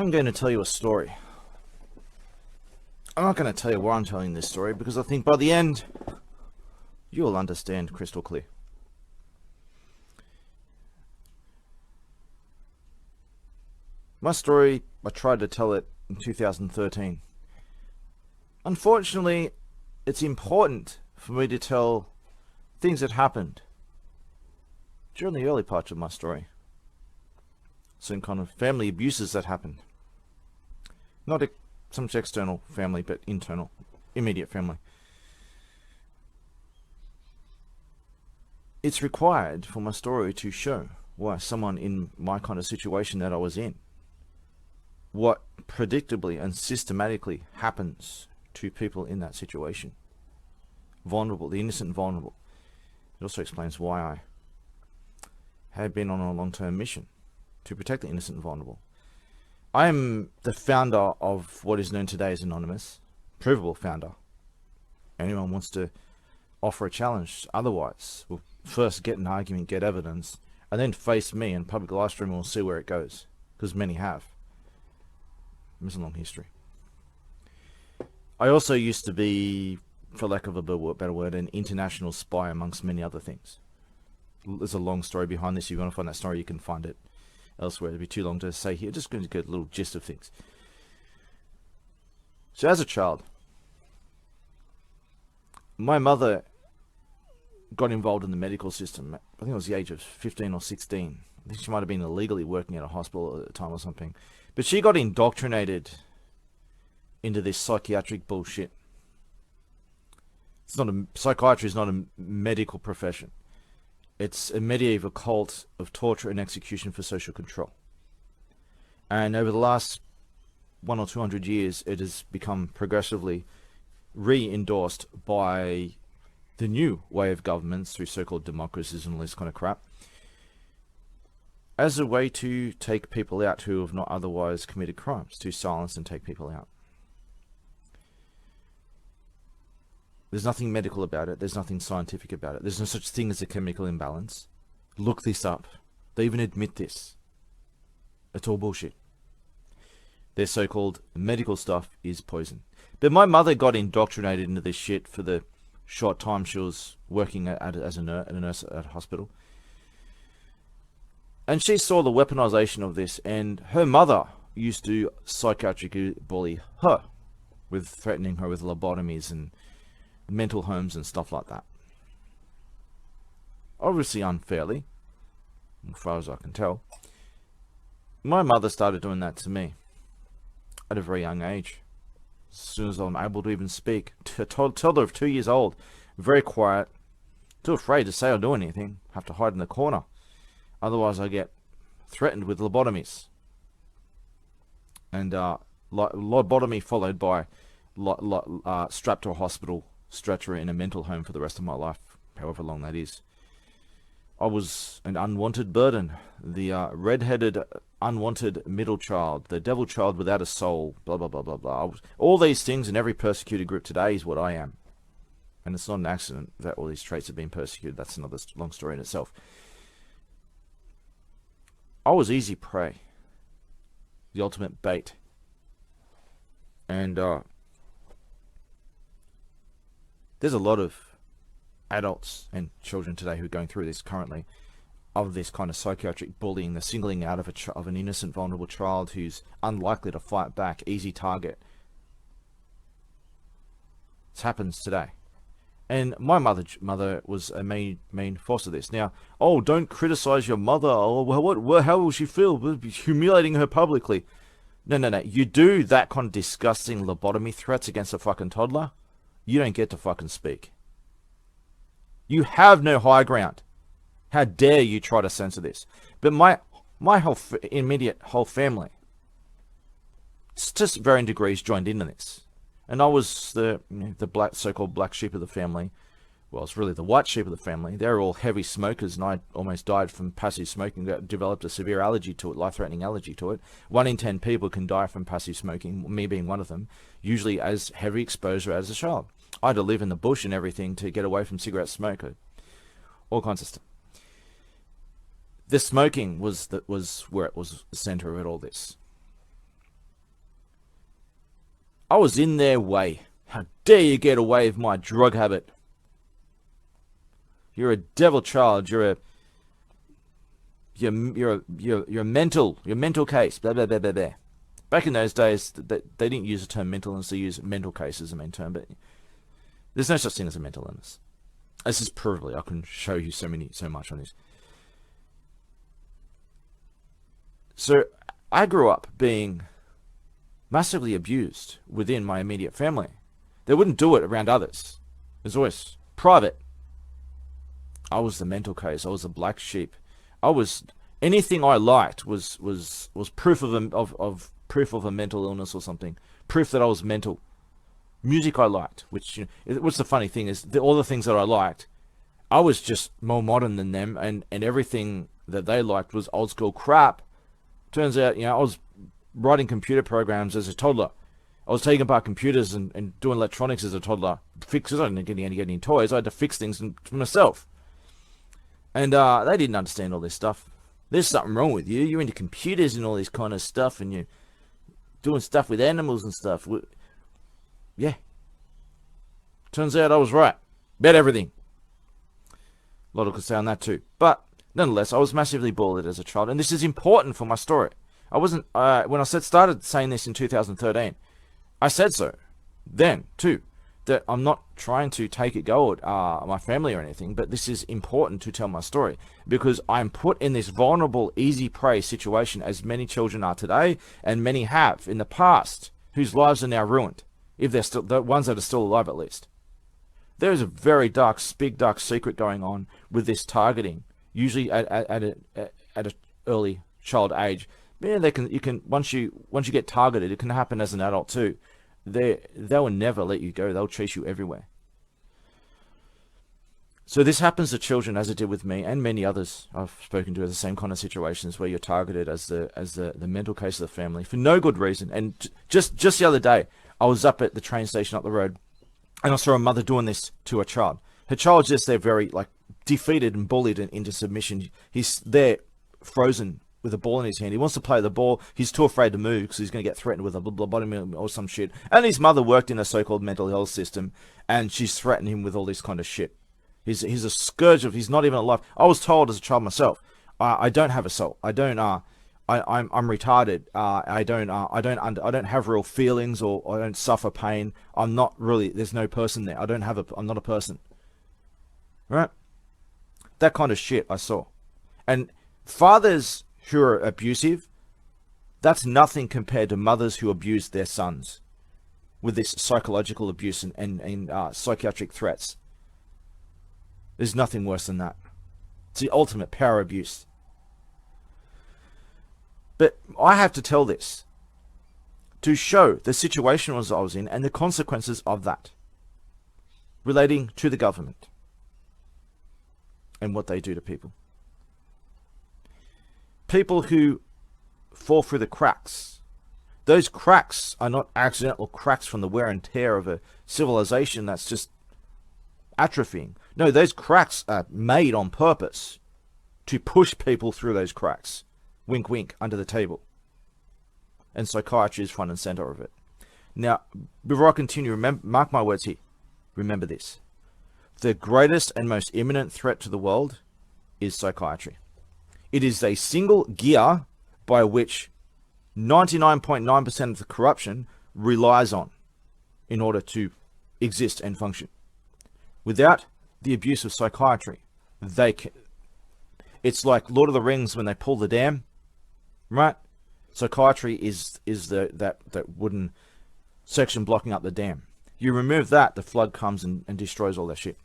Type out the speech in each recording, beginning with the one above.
I'm going to tell you a story. I'm not going to tell you why I'm telling this story, because I think by the end, you'll understand crystal clear. My story, I tried to tell it in 2013. Unfortunately, it's important for me to tell things that happened during the early parts of my story. Some kind of family abuses that happened. Not so much external family, but internal, immediate family. It's required for my story to show why someone in my kind of situation that I was in, what predictably and systematically happens to people in that situation. Vulnerable, the innocent and vulnerable. It also explains why I have been on a long-term mission to protect the innocent and vulnerable. I am the founder of what is known today as Anonymous, provable founder. Anyone wants to offer a challenge otherwise will first get an argument, get evidence, and then face me in public live stream and we'll see where it goes, because many have. There's a long history. I also used to be, for lack of a better word, an international spy amongst many other things. There's a long story behind this. If you want to find that story, you can find it elsewhere. It'd be too long to say here. Just going to get a little gist of things. So as a child, my mother got involved in the medical system. I think it was the age of 15 or 16. I think she might have been illegally working at a hospital at the time or something. But she got indoctrinated into this psychiatric bullshit. Psychiatry is not a medical profession. It's a medieval cult of torture and execution for social control. And over the last 100 or 200 years, it has become progressively re-endorsed by the new way of governments through so-called democracies and all this kind of crap, as a way to take people out who have not otherwise committed crimes, to silence and take people out. There's nothing medical about it. There's nothing scientific about it. There's no such thing as a chemical imbalance. Look this up. They even admit this. It's all bullshit. Their so-called medical stuff is poison. But my mother got indoctrinated into this shit for the short time she was working as a nurse at a hospital. And she saw the weaponization of this, and her mother used to psychiatrically bully her, with threatening her with lobotomies and mental homes and stuff like that. Obviously unfairly, as far as I can tell. My mother started doing that to me at a very young age. As soon as I'm able to even speak, a toddler of 2 years old, very quiet, too afraid to say or do anything, have to hide in the corner. Otherwise I get threatened with lobotomies. And lobotomy followed by strapped to a hospital stretcher in a mental home for the rest of my life, however long that is. I was an unwanted burden, the red-headed, unwanted middle child, the devil child without a soul, blah, blah, blah, blah, blah. All these things in every persecuted group today is what I am. And it's not an accident that all these traits have been persecuted. That's another long story in itself. I was easy prey, the ultimate bait. And there's a lot of adults and children today who are going through this currently, of this kind of psychiatric bullying, the singling out of an innocent, vulnerable child who's unlikely to fight back, easy target. This happens today. And my mother was a main force of this. Now, oh, don't criticize your mother. Oh, well, how will she feel? Humiliating her publicly. No. You do that kind of disgusting lobotomy threats against a fucking toddler, you don't get to fucking speak. You have no high ground. How dare you try to censor this? But my whole immediate whole family, just varying degrees, joined into this. And I was the so-called black sheep of the family. Well, it's really the white sheep of the family. They're all heavy smokers, and I almost died from passive smoking. Developed a severe allergy to it, life-threatening allergy to it. 1 in 10 people can die from passive smoking, me being one of them, usually as heavy exposure as a child. I had to live in the bush and everything to get away from cigarette smoke. All kinds of stuff. The smoking was where it was the center of it, all this. I was in their way. How dare you get away with my drug habit? You're a devil child. You're a mental case. Blah blah blah blah blah. Back in those days, they didn't use the term mental illness. They used mental case as the main term. But there's no such thing as a mental illness. This is provably. I can show you so much on this. So I grew up being massively abused within my immediate family. They wouldn't do it around others. It was always private. I was the mental case. I was the black sheep. I was anything I liked was proof of proof of a mental illness or something. Proof that I was mental. Music I liked, which what's the funny thing is all the things that I liked, I was just more modern than them, and everything that they liked was old school crap. Turns out, I was writing computer programs as a toddler. I was taking apart computers and doing electronics as a toddler. Fixes. I didn't get any toys. I had to fix things for myself. And they didn't understand all this stuff. There's something wrong with you. You're into computers and all this kind of stuff, and you're doing stuff with animals and stuff. Yeah. Turns out I was right about everything. A lot of could say on that too. But nonetheless, I was massively bullied as a child, and this is important for my story. I wasn't when I started saying this in 2013. I said so then too, that I'm not trying to take it go at my family or anything, but this is important to tell my story because I'm put in this vulnerable, easy prey situation, as many children are today, and many have in the past, whose lives are now ruined, if they're still the ones that are still alive at least. There is a very big dark secret going on with this targeting, usually at an early child age. Yeah, you can once you get targeted, it can happen as an adult too. They will never let you go. They'll chase you everywhere. So this happens to children, as it did with me and many others I've spoken to, the same kind of situations where you're targeted as the mental case of the family for no good reason. And just the other day, I was up at the train station up the road, and I saw a mother doing this to a child. Her child's just there, very defeated and bullied into submission. He's there, frozen, with a ball in his hand. He wants to play the ball. He's too afraid to move because he's going to get threatened with a lobotomy or some shit. And his mother worked in a so-called mental health system, and she's threatened him with all this kind of shit. He's a scourge of. He's not even alive. I was told as a child myself, I don't have a soul. I'm retarded. I don't have real feelings, or I don't suffer pain. I'm not really. There's no person there. I'm not a person. Right? That kind of shit I saw, and fathers who are abusive, that's nothing compared to mothers who abuse their sons with this psychological abuse and psychiatric threats. There's nothing worse than that. It's the ultimate power abuse. But I have to tell this to show the situation I was in and the consequences of that relating to the government and what they do to people. People who fall through the cracks. Those cracks are not accidental cracks from the wear and tear of a civilization that's just atrophying. No, those cracks are made on purpose to push people through those cracks. Wink, wink, under the table. And psychiatry is front and center of it. Now, before I continue, mark my words here. Remember this. The greatest and most imminent threat to the world is psychiatry. It is a single gear by which 99.9% of the corruption relies on in order exist and function. Without the abuse of psychiatry, it's like Lord of the Rings when they pull the dam, right? Psychiatry is that wooden section blocking up the dam. You remove that, the flood comes and destroys all that shit.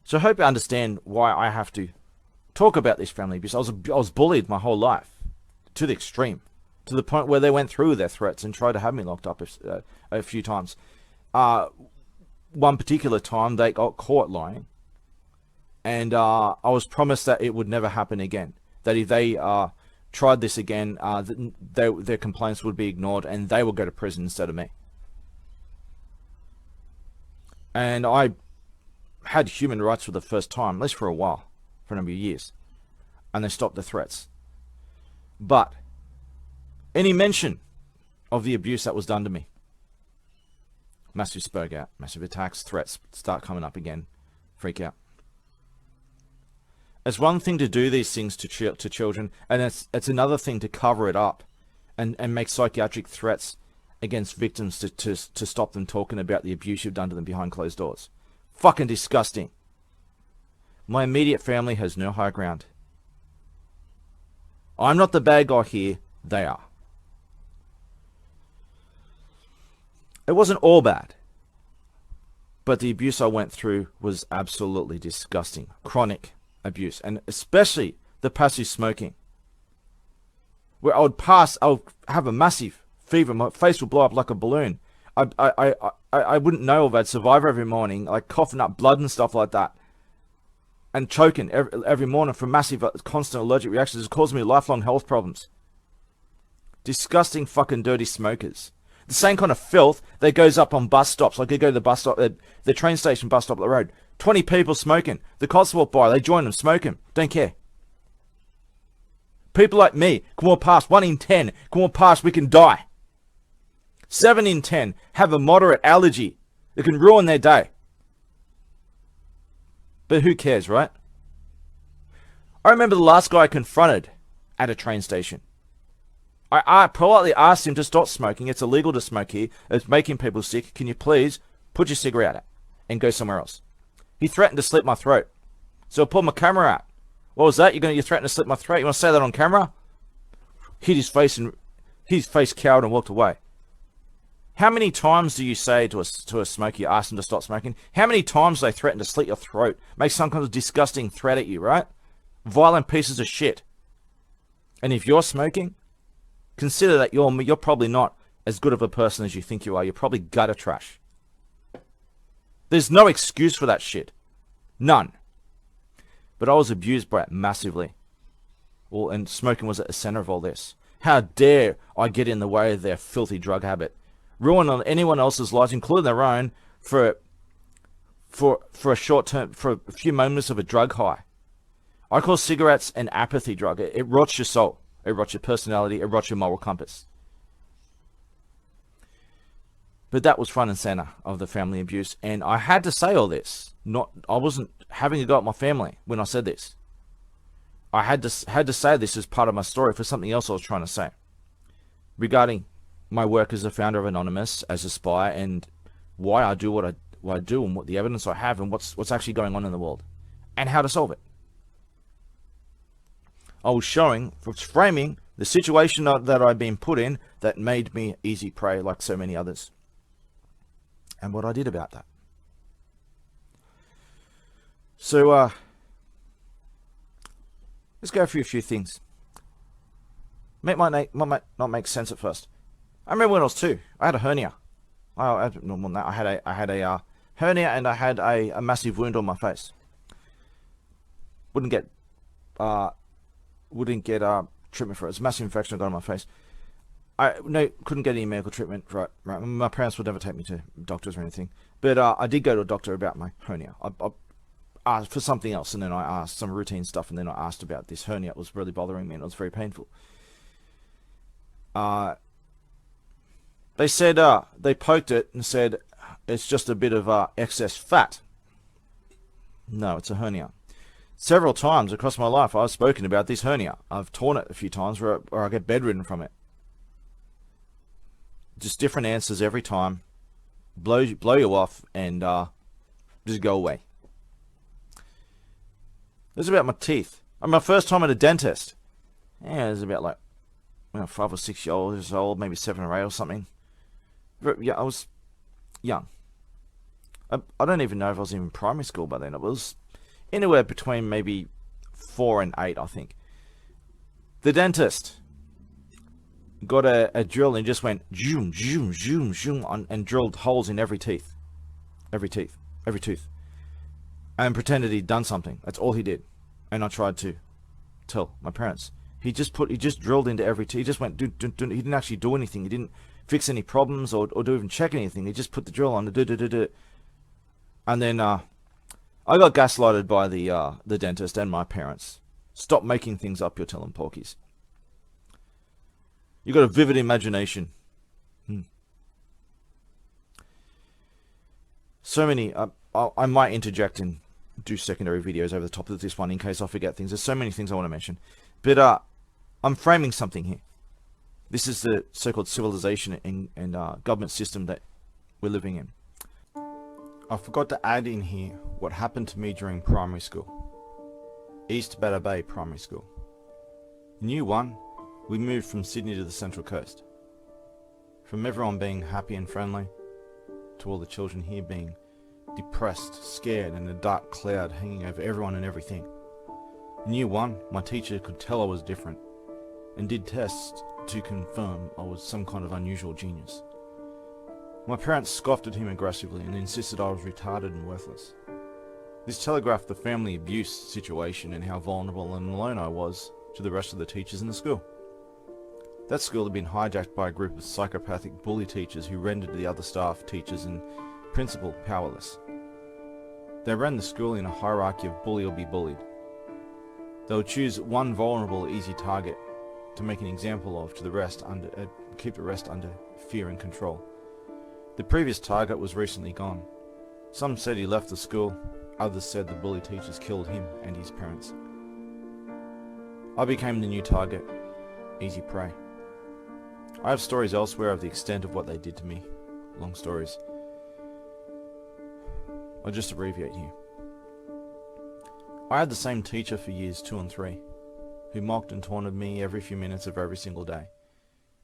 So I hope you understand why I have to talk about this family abuse. I was bullied my whole life to the extreme, to the point where they went through their threats and tried to have me locked up a few times. One particular time they got caught lying, and I was promised that it would never happen again. That if they tried this again, their complaints would be ignored and they would go to prison instead of me. And I had human rights for the first time, at least for a while, for a number of years, and they stopped the threats. But any mention of the abuse that was done to me. Massive spoke out, massive attacks, threats start coming up again, freak out. It's one thing to do these things to children, and it's another thing to cover it up and make psychiatric threats against victims to stop them talking about the abuse you've done to them behind closed doors. Fucking disgusting. My immediate family has no high ground. I'm not the bad guy here, they are. It wasn't all bad, but the abuse I went through was absolutely disgusting. Chronic abuse, and especially the passive smoking, where I would have a massive fever, my face would blow up like a balloon. I wouldn't know if I'd survive every morning, like coughing up blood and stuff like that, and choking every morning from massive constant allergic reactions. It's caused me lifelong health problems. Disgusting fucking dirty smokers. The same kind of filth that goes up on bus stops. Like you go to the bus stop, the train station bus stop up the road. 20 people smoking. The cops walk by, they join them, smoking. Don't care. People like me can walk past. 1 in 10 can walk past, we can die. 7 in 10 have a moderate allergy that can ruin their day. But who cares, right? I remember the last guy I confronted at a train station. I politely asked him to stop smoking. It's illegal to smoke here. It's making people sick. Can you please put your cigarette out and go somewhere else? He threatened to slit my throat. So I pulled my camera out. What was that? You threatened to slit my throat? You want to say that on camera? Hit his face, and his face cowered and walked away. How many times do you say to a smoker, you ask them to stop smoking? How many times do they threaten to slit your throat? Make some kind of disgusting threat at you, right? Violent pieces of shit. And if you're smoking, consider that you're probably not as good of a person as you think you are. You're probably gutter trash. There's no excuse for that shit. None. But I was abused by it massively. Well, and smoking was at the center of all this. How dare I get in the way of their filthy drug habit? Ruin on anyone else's lives, including their own, for a short term, for a few moments of a drug high. I call cigarettes an apathy drug. It rots your soul. It rots your personality. It rots your moral compass. But that was front and center of the family abuse, and I had to say all this. I wasn't having a go at my family when I said this. I had to say this as part of my story for something else I was trying to say regarding my work as a founder of Anonymous, as a spy, and why I do what I do, and what the evidence I have, and what's actually going on in the world, and how to solve it. I was framing the situation that I'd been put in that made me easy prey like so many others, and what I did about that. So let's go through a few things. Might not make sense at first. I remember when I was 2, I had a hernia. I had a hernia, and I had a massive wound on my face. Wouldn't get treatment for it. It's a massive infection I got on my face. Couldn't get any medical treatment for it. Right. My parents would never take me to doctors or anything. But I did go to a doctor about my hernia. I asked for something else, and then I asked some routine stuff, and then I asked about this hernia. It was really bothering me, and it was very painful. They said, they poked it and said, it's just a bit of excess fat. No, it's a hernia. Several times across my life, I've spoken about this hernia. I've torn it a few times where I get bedridden from it. Just different answers every time. Blow you off and just go away. This is about my teeth. My first time at a dentist. Yeah, it was about like 5 or 6 years old, maybe 7 or 8 or something. Yeah, I was young. I don't even know if I was in primary school by then. It was anywhere between maybe 4 and 8, I think. The dentist got a drill and just went zoom, zoom, zoom, zoom, and drilled holes in every tooth, and pretended he'd done something. That's all he did. And I tried to tell my parents. He just drilled into every tooth. He just went, dun, dun, dun. He didn't actually do anything. He didn't fix any problems or do even check anything. He just put the drill on, and then I got gaslighted by the dentist and my parents. Stop making things up, you're telling porkies. You got a vivid imagination. So many, I might interject and do secondary videos over the top of this one in case I forget things. There's so many things I want to mention. But I'm framing something here. This is the so-called civilization and government system that we're living in. I forgot to add in here what happened to me during primary school. East Batter Bay Primary School. In year 1, we moved from Sydney to the Central Coast. From everyone being happy and friendly, to all the children here being depressed, scared, and a dark cloud hanging over everyone and everything. In year 1, my teacher could tell I was different, and did tests to confirm I was some kind of unusual genius. My parents scoffed at him aggressively and insisted I was retarded and worthless. This telegraphed the family abuse situation and how vulnerable and alone I was to the rest of the teachers in the school. That school had been hijacked by a group of psychopathic bully teachers who rendered the other staff, teachers and principal powerless. They ran the school in a hierarchy of bully or be bullied. They would choose one vulnerable, easy target to make an example of to the rest keep the rest under fear and control. The previous target was recently gone. Some said he left the school, others said the bully teachers killed him and his parents. I became the new target, easy prey. I have stories elsewhere of the extent of what they did to me. Long stories. I'll just abbreviate here. I had the same teacher for years 2 and 3, who mocked and taunted me every few minutes of every single day.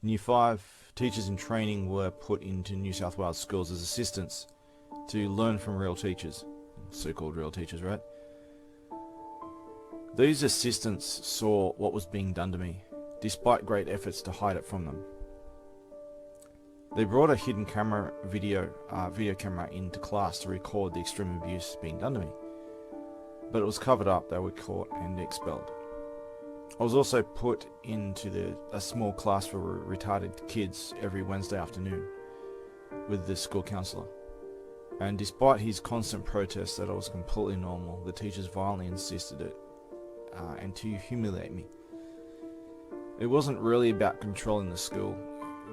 In year 5, teachers in training were put into New South Wales schools as assistants to learn from real teachers. So-called real teachers, right? These assistants saw what was being done to me, despite great efforts to hide it from them. They brought a hidden camera video camera into class to record the extreme abuse being done to me. But it was covered up, they were caught and expelled. I was also put into a small class for retarded kids every Wednesday afternoon with the school counsellor. And despite his constant protests that I was completely normal, the teachers violently insisted it, and to humiliate me. It wasn't really about controlling the school.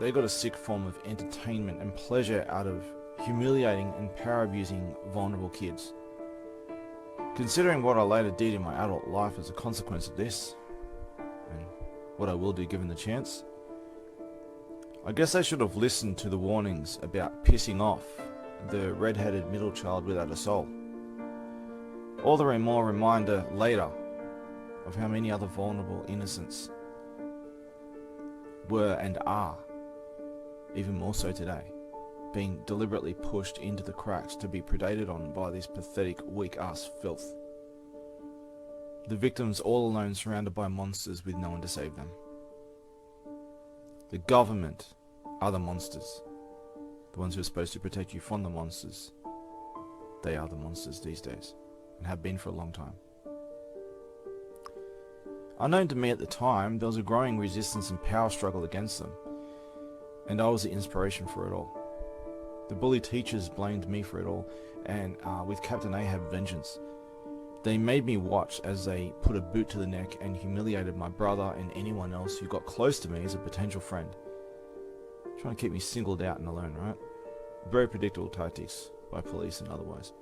They got a sick form of entertainment and pleasure out of humiliating and power abusing vulnerable kids. Considering what I later did in my adult life as a consequence of this, and what I will do given the chance, I guess I should have listened to the warnings about pissing off the red-headed middle child without a soul. Or the more reminder later of how many other vulnerable innocents were and are, even more so today, being deliberately pushed into the cracks to be predated on by this pathetic, weak-ass filth. The victims all alone surrounded by monsters with no one to save them. The government are the monsters. The ones who are supposed to protect you from the monsters. They are the monsters these days, and have been for a long time. Unknown to me at the time, there was a growing resistance and power struggle against them, and I was the inspiration for it all. The bully teachers blamed me for it all, and with Captain Ahab vengeance. They made me watch as they put a boot to the neck and humiliated my brother and anyone else who got close to me as a potential friend. Trying to keep me singled out and alone, right? Very predictable tactics by police and otherwise.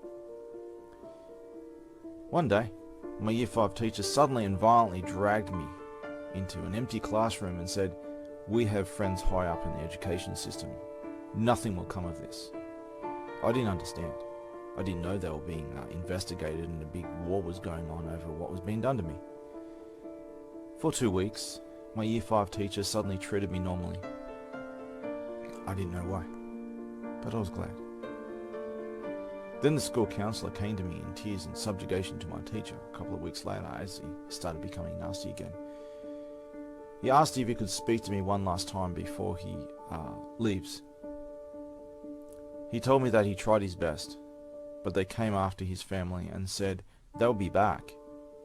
One day, my year 5 teacher suddenly and violently dragged me into an empty classroom and said, "We have friends high up in the education system. Nothing will come of this." I didn't understand. I didn't know they were being investigated and a big war was going on over what was being done to me. For 2 weeks, my year 5 teacher suddenly treated me normally. I didn't know why, but I was glad. Then the school counsellor came to me in tears and subjugation to my teacher a couple of weeks later as he started becoming nasty again. He asked if he could speak to me one last time before he leaves. He told me that he tried his best, but they came after his family and said they'll be back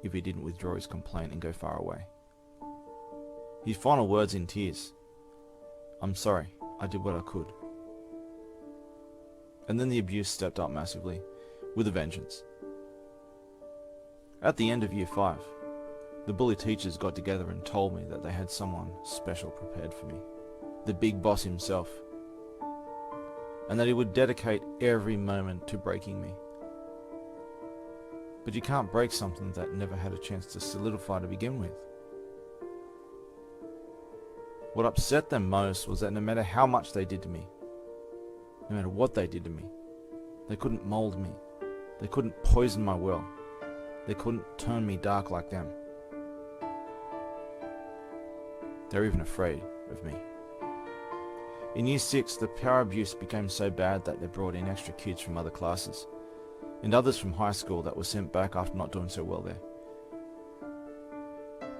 if he didn't withdraw his complaint and go far away. His final words in tears, "I'm sorry, I did what I could." And then the abuse stepped up massively, with a vengeance. At the end of year 5, the bully teachers got together and told me that they had someone special prepared for me. The big boss himself, and that he would dedicate every moment to breaking me. But you can't break something that never had a chance to solidify to begin with. What upset them most was that no matter how much they did to me, no matter what they did to me, they couldn't mold me. They couldn't poison my well. They couldn't turn me dark like them. They're even afraid of me. In year 6, the power abuse became so bad that they brought in extra kids from other classes, and others from high school that were sent back after not doing so well there.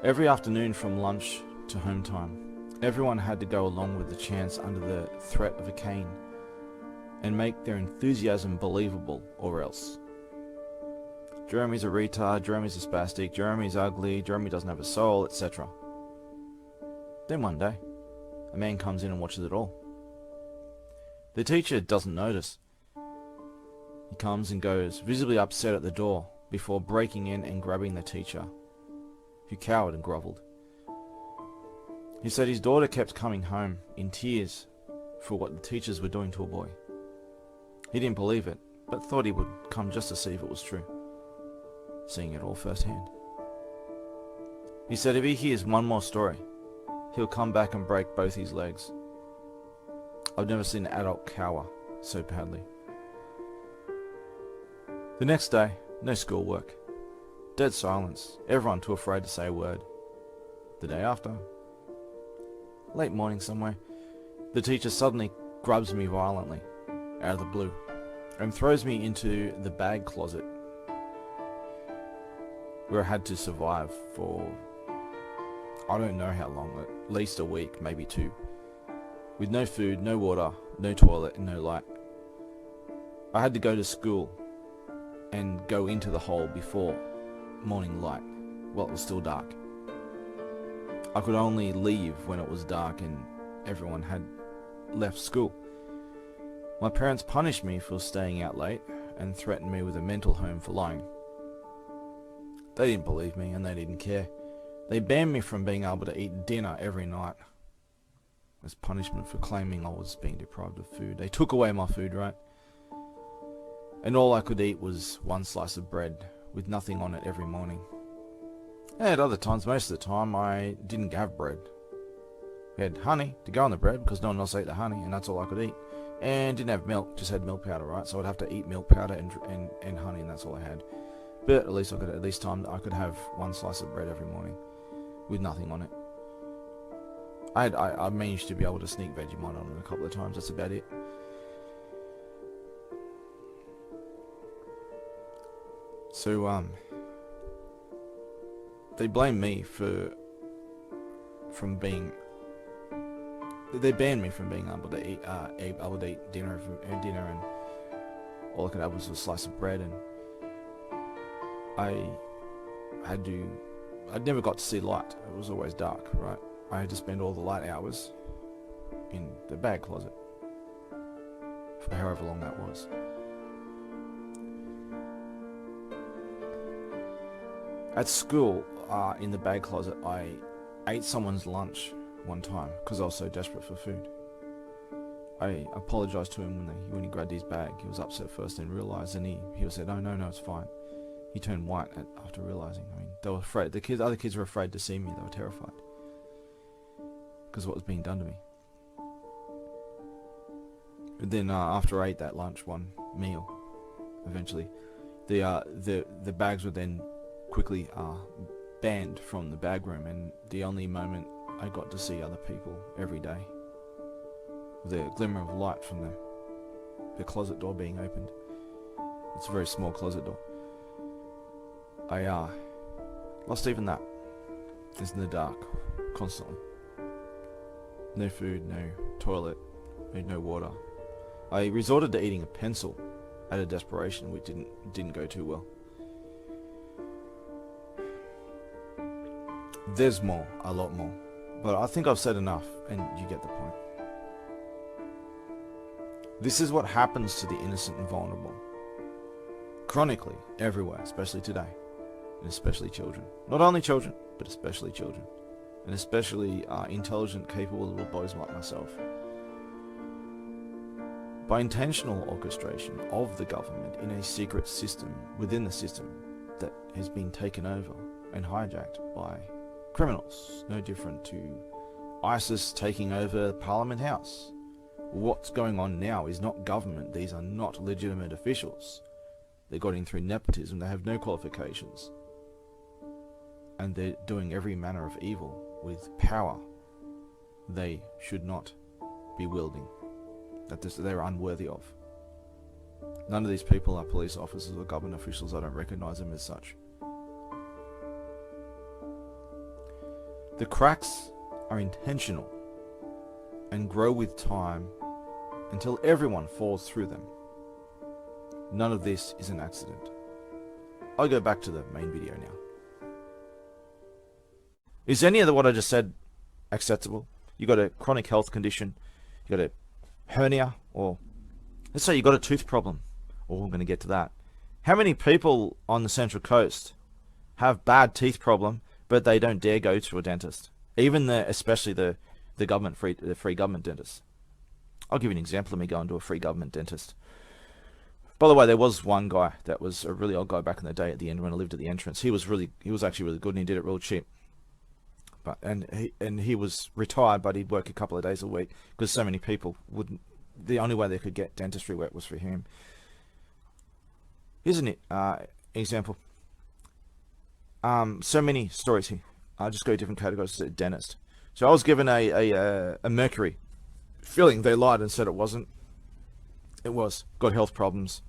Every afternoon from lunch to home time, everyone had to go along with the chance under the threat of a cane and make their enthusiasm believable, or else. Jeremy's a retard, Jeremy's a spastic, Jeremy's ugly, Jeremy doesn't have a soul, etc. Then one day, a man comes in and watches it all. The teacher doesn't notice. He comes and goes, visibly upset at the door, before breaking in and grabbing the teacher, who cowered and grovelled. He said his daughter kept coming home in tears for what the teachers were doing to a boy. He didn't believe it, but thought he would come just to see if it was true, seeing it all firsthand. He said if he hears one more story, he'll come back and break both his legs. I've never seen an adult cower so badly. The next day, no schoolwork. Dead silence, everyone too afraid to say a word. The day after, late morning somewhere, the teacher suddenly grabs me violently, out of the blue, and throws me into the bag closet, where I had to survive for, I don't know how long, at least a week, maybe 2. With no food, no water, no toilet, and no light. I had to go to school and go into the hole before morning light, while it was still dark. I could only leave when it was dark and everyone had left school. My parents punished me for staying out late and threatened me with a mental home for lying. They didn't believe me and they didn't care. They banned me from being able to eat dinner every night as punishment for claiming I was being deprived of food. They took away my food, right? And all I could eat was one slice of bread with nothing on it every morning. And at other times, most of the time, I didn't have bread. We had honey to go on the bread because no one else ate the honey, and that's all I could eat. And didn't have milk, just had milk powder, right? So I'd have to eat milk powder and honey, and that's all I had. But at least I could have one slice of bread every morning with nothing on it. I managed to be able to sneak Vegemite on it a couple of times. That's about it. So they blame me they banned me from being able to eat dinner, and all I could have was a slice of bread, and I never got to see light. It was always dark, right? I had to spend all the light hours in the bag closet for however long that was. At school, in the bag closet, I ate someone's lunch one time because I was so desperate for food. I apologized to him when he grabbed his bag. He was upset first and realized, and he said, no, it's fine. He turned white after realizing. I mean, they were afraid. Other kids were afraid to see me. They were terrified because of what was being done to me. But then after I ate that lunch, one meal, eventually, the bags were then quickly banned from the bag room, and the only moment I got to see other people every day, the glimmer of light from the closet door being opened. It's a very small closet door. I lost even that. It's in the dark, constantly. No food, no toilet, no water. I resorted to eating a pencil out of desperation, which didn't go too well. There's more, a lot more, but I think I've said enough, and you get the point. This is what happens to the innocent and vulnerable. Chronically, everywhere, especially today, and especially children. Not only children, but especially children. And especially intelligent, capable little boys like myself. by intentional orchestration of the government in a secret system within the system that has been taken over and hijacked by criminals, no different to ISIS taking over Parliament House. What's going on now is not government. These are not legitimate officials. They got in through nepotism. They have no qualifications. And they're doing every manner of evil with power they should not be wielding, that they're unworthy of. None of these people are police officers or government officials. I don't recognize them as such. The cracks are intentional and grow with time until everyone falls through them. None of this is an accident. I'll go back to the main video now. Is any of what I just said acceptable? You got a chronic health condition, you got a hernia, or let's say you got a tooth problem. Oh, I'm going to get to that. How many people on the Central Coast have bad teeth problem, but they don't dare go to a dentist? Even especially the free government dentist. I'll give you an example of me going to a free government dentist. By the way, there was one guy that was a really old guy back in the day at the end when I lived at the entrance. He was actually really good, and he did it real cheap. But and he was retired, but he'd work a couple of days a week because so many people wouldn't. The only way they could get dentistry work was for him. Here's an example. So many stories here. I'll just go to different categories. Dentist. So I was given a mercury filling. They lied and said it wasn't. It was. Got health problems.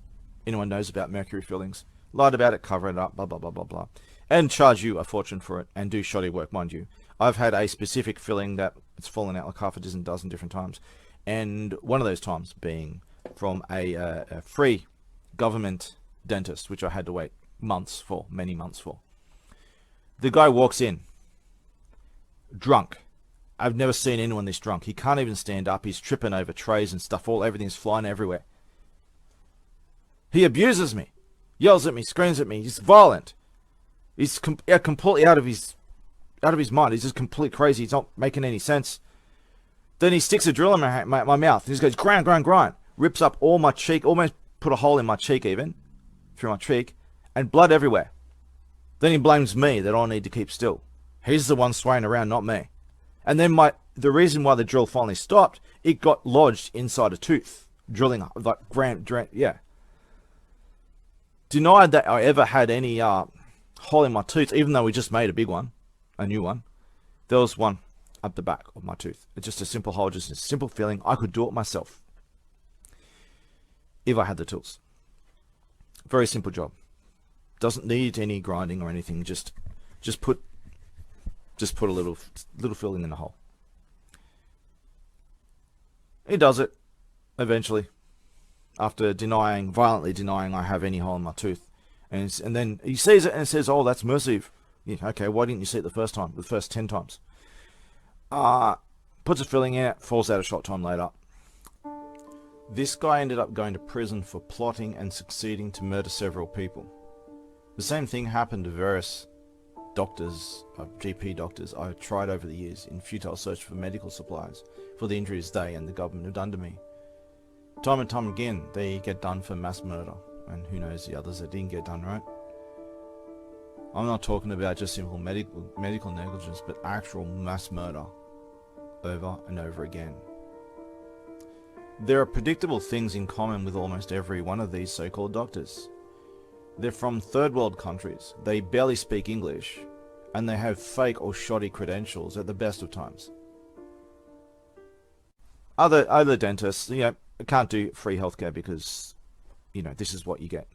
Anyone knows about mercury fillings. Lied about it, cover it up, blah, blah, blah, blah, blah. And charge you a fortune for it and do shoddy work, mind you. I've had a specific filling that it's fallen out like half a dozen different times. And one of those times being from a free government dentist, which I had to wait many months for. The guy walks in, drunk. I've never seen anyone this drunk. He can't even stand up. He's tripping over trays and stuff. Everything's flying everywhere. He abuses me, yells at me, screams at me. He's violent. He's completely out of his mind. He's just completely crazy. He's not making any sense. Then he sticks a drill in my mouth. He just goes grind. Rips up all my cheek, almost put a hole in my cheek even, through my cheek, and blood everywhere. Then he blames me that I need to keep still. He's the one swaying around, not me. And then the reason why the drill finally stopped, it got lodged inside a tooth, drilling like yeah. Denied that I ever had any hole in my tooth, even though we just made a big one, a new one. There was one up the back of my tooth. It's just a simple hole, just a simple feeling. I could do it myself if I had the tools. Very simple job. Doesn't need any grinding or anything. Just put a little filling in the hole. He does it eventually, after violently denying I have any hole in my tooth, and then he sees it and says, "Oh, that's mercy." Yeah, okay, why didn't you see it the first 10 times? Puts a filling in it, falls out a short time later. This guy ended up going to prison for plotting and succeeding to murder several people. The same thing happened to various doctors, GP doctors I tried over the years in futile search for medical supplies for the injuries they and the government have done to me. Time and time again, they get done for mass murder, and who knows the others that didn't get done, right? I'm not talking about just simple medical negligence, but actual mass murder over and over again. There are predictable things in common with almost every one of these so-called doctors. They're from third world countries, they barely speak English, and they have fake or shoddy credentials at the best of times. Other dentists, can't do free healthcare because, this is what you get.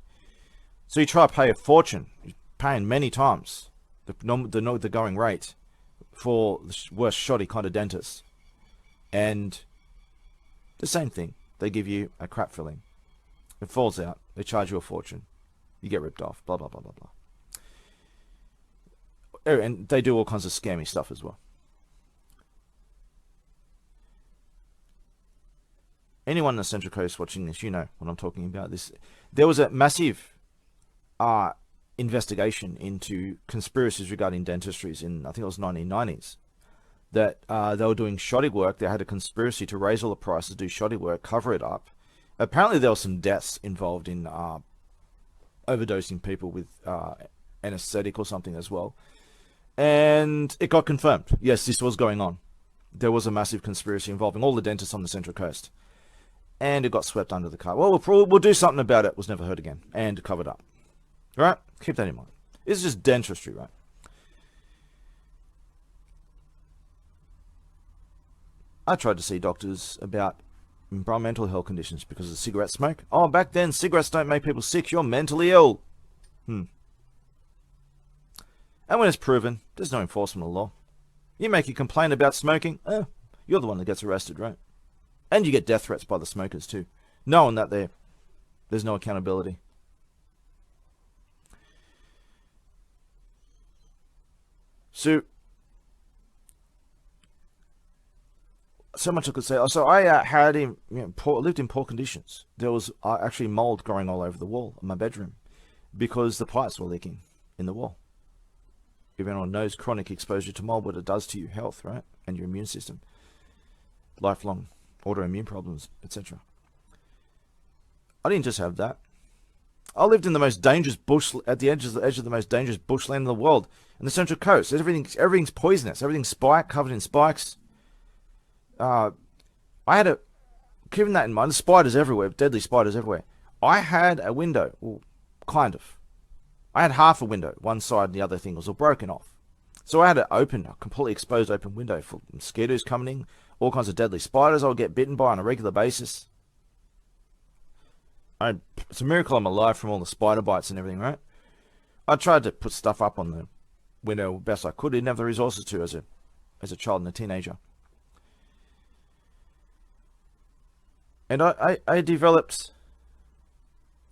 So you try to pay a fortune, you're paying many times the going rate for the worst shoddy kind of dentists. And the same thing, they give you a crap filling. It falls out, they charge you a fortune. You get ripped off, blah, blah, blah, blah, blah. And they do all kinds of scammy stuff as well. Anyone on the Central Coast watching this, you know what I'm talking about. There was a massive investigation into conspiracies regarding dentistries in, I think it was 1990s. That they were doing shoddy work. They had a conspiracy to raise all the prices, do shoddy work, cover it up, Apparently there were some deaths involved in overdosing people with anesthetic or something as well. And it got confirmed. Yes, this was going on. There was a massive conspiracy involving all the dentists on the Central Coast. And it got swept under the carpet. Well, we'll do something about it. Was never heard again. And covered up. Right? Keep that in mind. It's just dentistry, right? I tried to see doctors about environmental health conditions because of cigarette smoke. Oh, back then, cigarettes don't make people sick. You're mentally ill. And when it's proven, there's no enforcement of law. You make a complaint about smoking, you're the one that gets arrested, right? And you get death threats by the smokers too, knowing that there's no accountability. So much I could say. So I lived in poor conditions. There was actually mold growing all over the wall of my bedroom because the pipes were leaking in the wall. Everyone knows chronic exposure to mold, what it does to your health, right? And your immune system. Lifelong autoimmune problems, etc. I didn't just have that. I lived in the most dangerous bush, at the edge of the most dangerous bushland in the world, in the Central Coast. Everything's poisonous. Everything's covered in spikes. Keeping that in mind, spiders everywhere, deadly spiders everywhere. I had a window, well, kind of. I had half a window, one side and the other thing was all broken off. So I had a completely exposed open window for mosquitoes coming in, all kinds of deadly spiders I would get bitten by on a regular basis. It's a miracle I'm alive from all the spider bites and everything, right? I tried to put stuff up on the window best I could. I didn't have the resources to as a child and a teenager. And I developed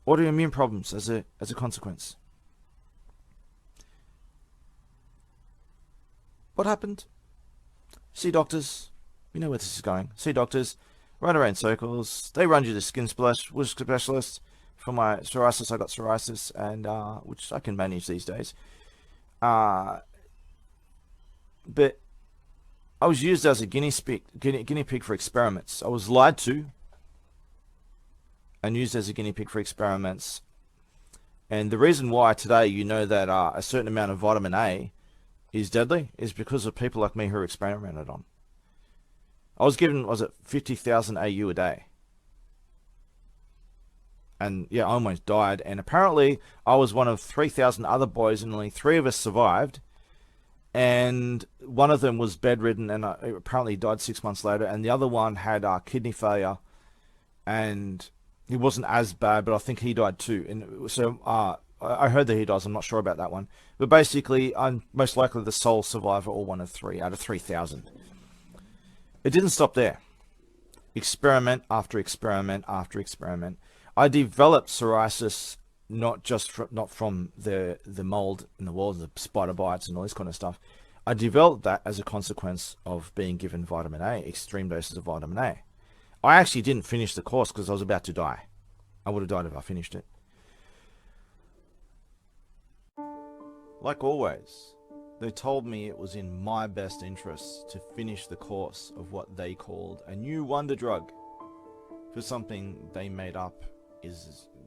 autoimmune problems as a consequence. What happened? See doctors. You know where this is going. See doctors. Run around in circles. They run you to skin specialists. For my psoriasis, I got psoriasis, and which I can manage these days. But I was used as a guinea pig for experiments. I was lied to and used as a guinea pig for experiments. And the reason why today you know that a certain amount of vitamin A is deadly is because of people like me who are experimented on. I was given, 50,000 AU a day. And yeah, I almost died. And apparently I was one of 3,000 other boys and only 3 of us survived. And one of them was bedridden and apparently died 6 months later. And the other one had kidney failure. And it wasn't as bad, but I think he died too. And so I heard that he dies. I'm not sure about that one. But basically, I'm most likely the sole survivor or one of 3 out of 3,000. It didn't stop there. Experiment after experiment after experiment. I developed psoriasis not from the mold in the walls, the spider bites and all this kind of stuff. I developed that as a consequence of being given vitamin A, extreme doses of vitamin A. I actually didn't finish the course because I was about to die. I would have died if I finished it. Like always, they told me it was in my best interests to finish the course of what they called a new wonder drug for something they made up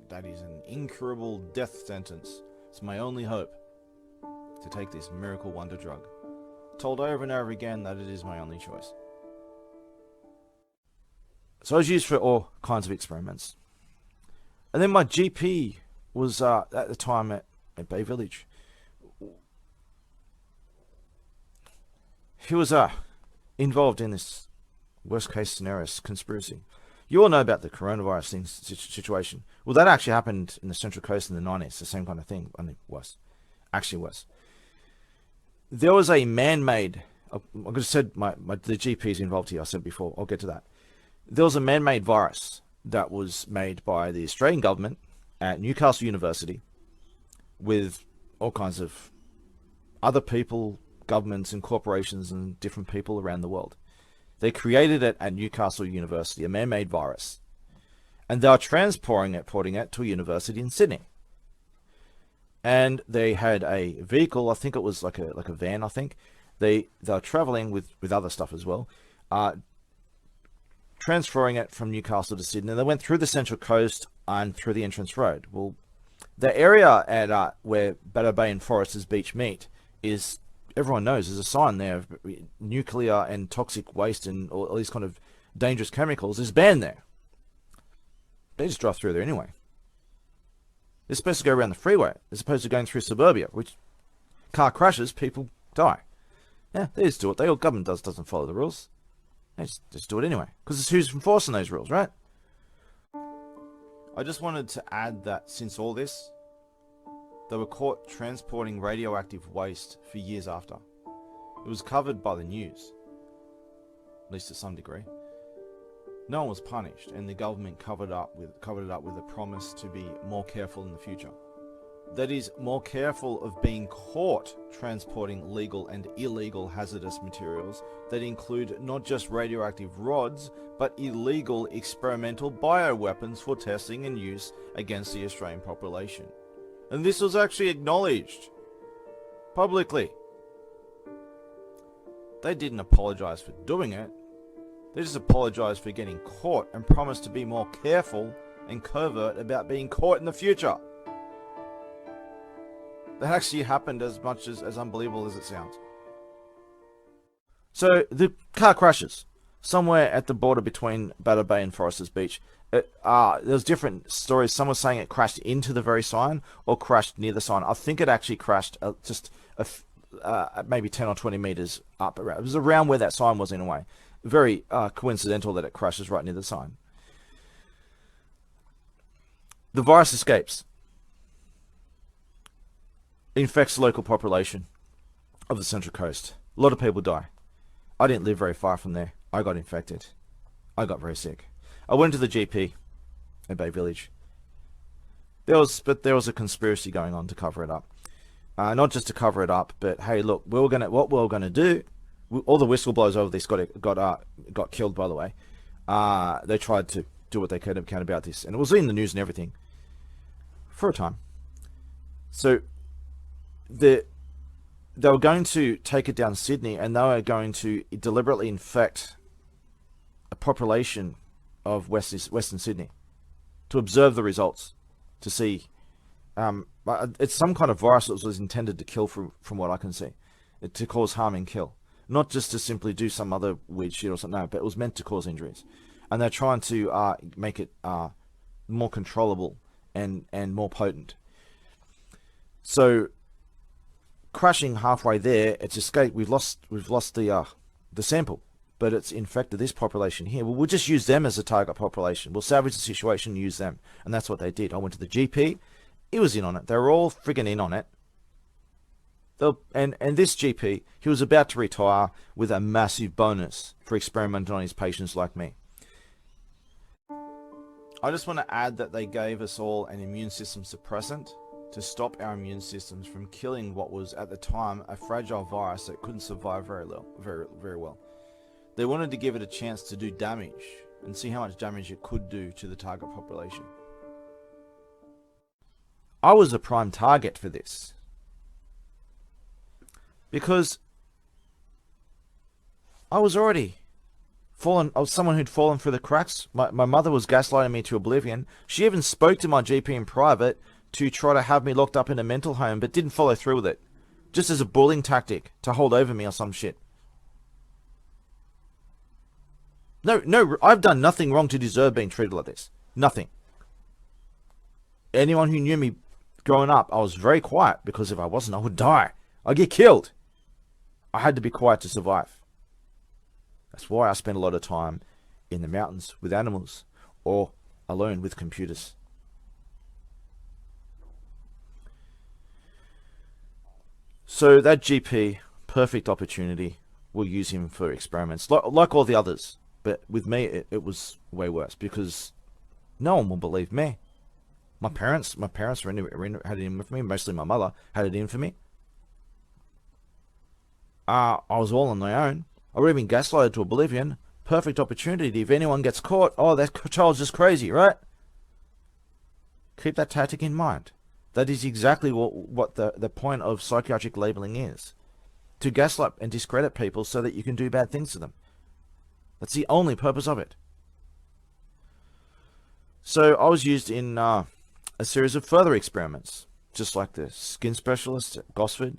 that is an incurable death sentence. It's my only hope to take this miracle wonder drug. Told over and over again that it is my only choice. So I was used for all kinds of experiments. And then my GP was at the time at Bay Village. He was involved in this worst case scenario conspiracy. You all know about the coronavirus situation. Well, that actually happened in the Central Coast in the 90s. The same kind of thing, only worse. Actually worse. There was a man-made... I just said the GP is involved here. I said before. I'll get to that. There was a man-made virus that was made by the Australian government at Newcastle University with all kinds of other people, governments and corporations and different people around the world. They created it at Newcastle University, a man-made virus. And they are transporting it to a university in Sydney. And they had a vehicle, I think it was like a van, I think. They are traveling with other stuff as well. transferring it from Newcastle to Sydney. They went through the Central Coast and through the entrance road. Well, the area at where Batter Bay and Foresters Beach meet is, everyone knows, there's a sign there of nuclear and toxic waste and all these kind of dangerous chemicals is banned there. They just drive through there anyway. They're supposed to go around the freeway as opposed to going through suburbia, which car crashes, people die. Yeah, they just do it. Government doesn't follow the rules. They just do it anyway, because it's who's enforcing those rules, right? I just wanted to add that since all this, they were caught transporting radioactive waste for years after. It was covered by the news, at least to some degree. No one was punished, and the government covered it up with a promise to be more careful in the future. That is, more careful of being caught transporting legal and illegal hazardous materials that include not just radioactive rods, but illegal experimental bioweapons for testing and use against the Australian population. And this was actually acknowledged publicly. They didn't apologize for doing it. They just apologized for getting caught and promised to be more careful and covert about being caught in the future. That actually happened as much as unbelievable as it sounds. So the car crashes somewhere at the border between Batter Bay and Foresters Beach. There's different stories. Some were saying it crashed into the very sign or crashed near the sign. I think it actually crashed just maybe 10 or 20 meters up. It was around where that sign was in a way. Very coincidental that it crashes right near the sign. The virus escapes. Infects the local population of the Central Coast. A lot of people die. I didn't live very far from there. I got infected. I got very sick. I went to the GP in Bay Village. There was a conspiracy going on to cover it up. Not just to cover it up, but hey, look, what we were gonna do. All the whistleblowers over this got killed. By the way, they tried to do what they could about this, and it was in the news and everything for a time. So they were going to take it down Sydney, and they were going to deliberately infect a population of Western Sydney to observe the results, to see. It's some kind of virus that was intended to kill, from what I can see, to cause harm and kill, not just to simply do some other weird shit or something. No, but it was meant to cause injuries, and they're trying to make it more controllable and more potent. So, crashing halfway there, it's escaped. We've lost the sample, but it's infected this population here. Well, we'll just use them as a target population. We'll salvage the situation and use them, and that's what they did. I went to the GP. He was in on it. They were all friggin' in on it. And this GP, he was about to retire with a massive bonus for experimenting on his patients like me. I just want to add that they gave us all an immune system suppressant to stop our immune systems from killing what was at the time a fragile virus that couldn't survive very well. They wanted to give it a chance to do damage and see how much damage it could do to the target population. I was a prime target for this because I was already fallen. I was someone who'd fallen through the cracks. My mother was gaslighting me to oblivion. She even spoke to my GP in private to try to have me locked up in a mental home, but didn't follow through with it, just as a bullying tactic to hold over me or some shit. No, I've done nothing wrong to deserve being treated like this. Nothing. Anyone who knew me growing up, I was very quiet, because if I wasn't, I would die. I'd get killed. I had to be quiet to survive. That's why I spent a lot of time in the mountains with animals or alone with computers. So that GP, perfect opportunity. We'll use him for experiments, like all the others. But with me, it was way worse, because no one will believe me. My parents had it in for me. Mostly my mother had it in for me. I was all on my own. I would have been gaslighted to oblivion. Perfect opportunity. If anyone gets caught, oh, that child's just crazy, right? Keep that tactic in mind. That is exactly what the point of psychiatric labeling is. To gaslight and discredit people so that you can do bad things to them. That's the only purpose of it. So I was used in a series of further experiments, just like the skin specialist at Gosford,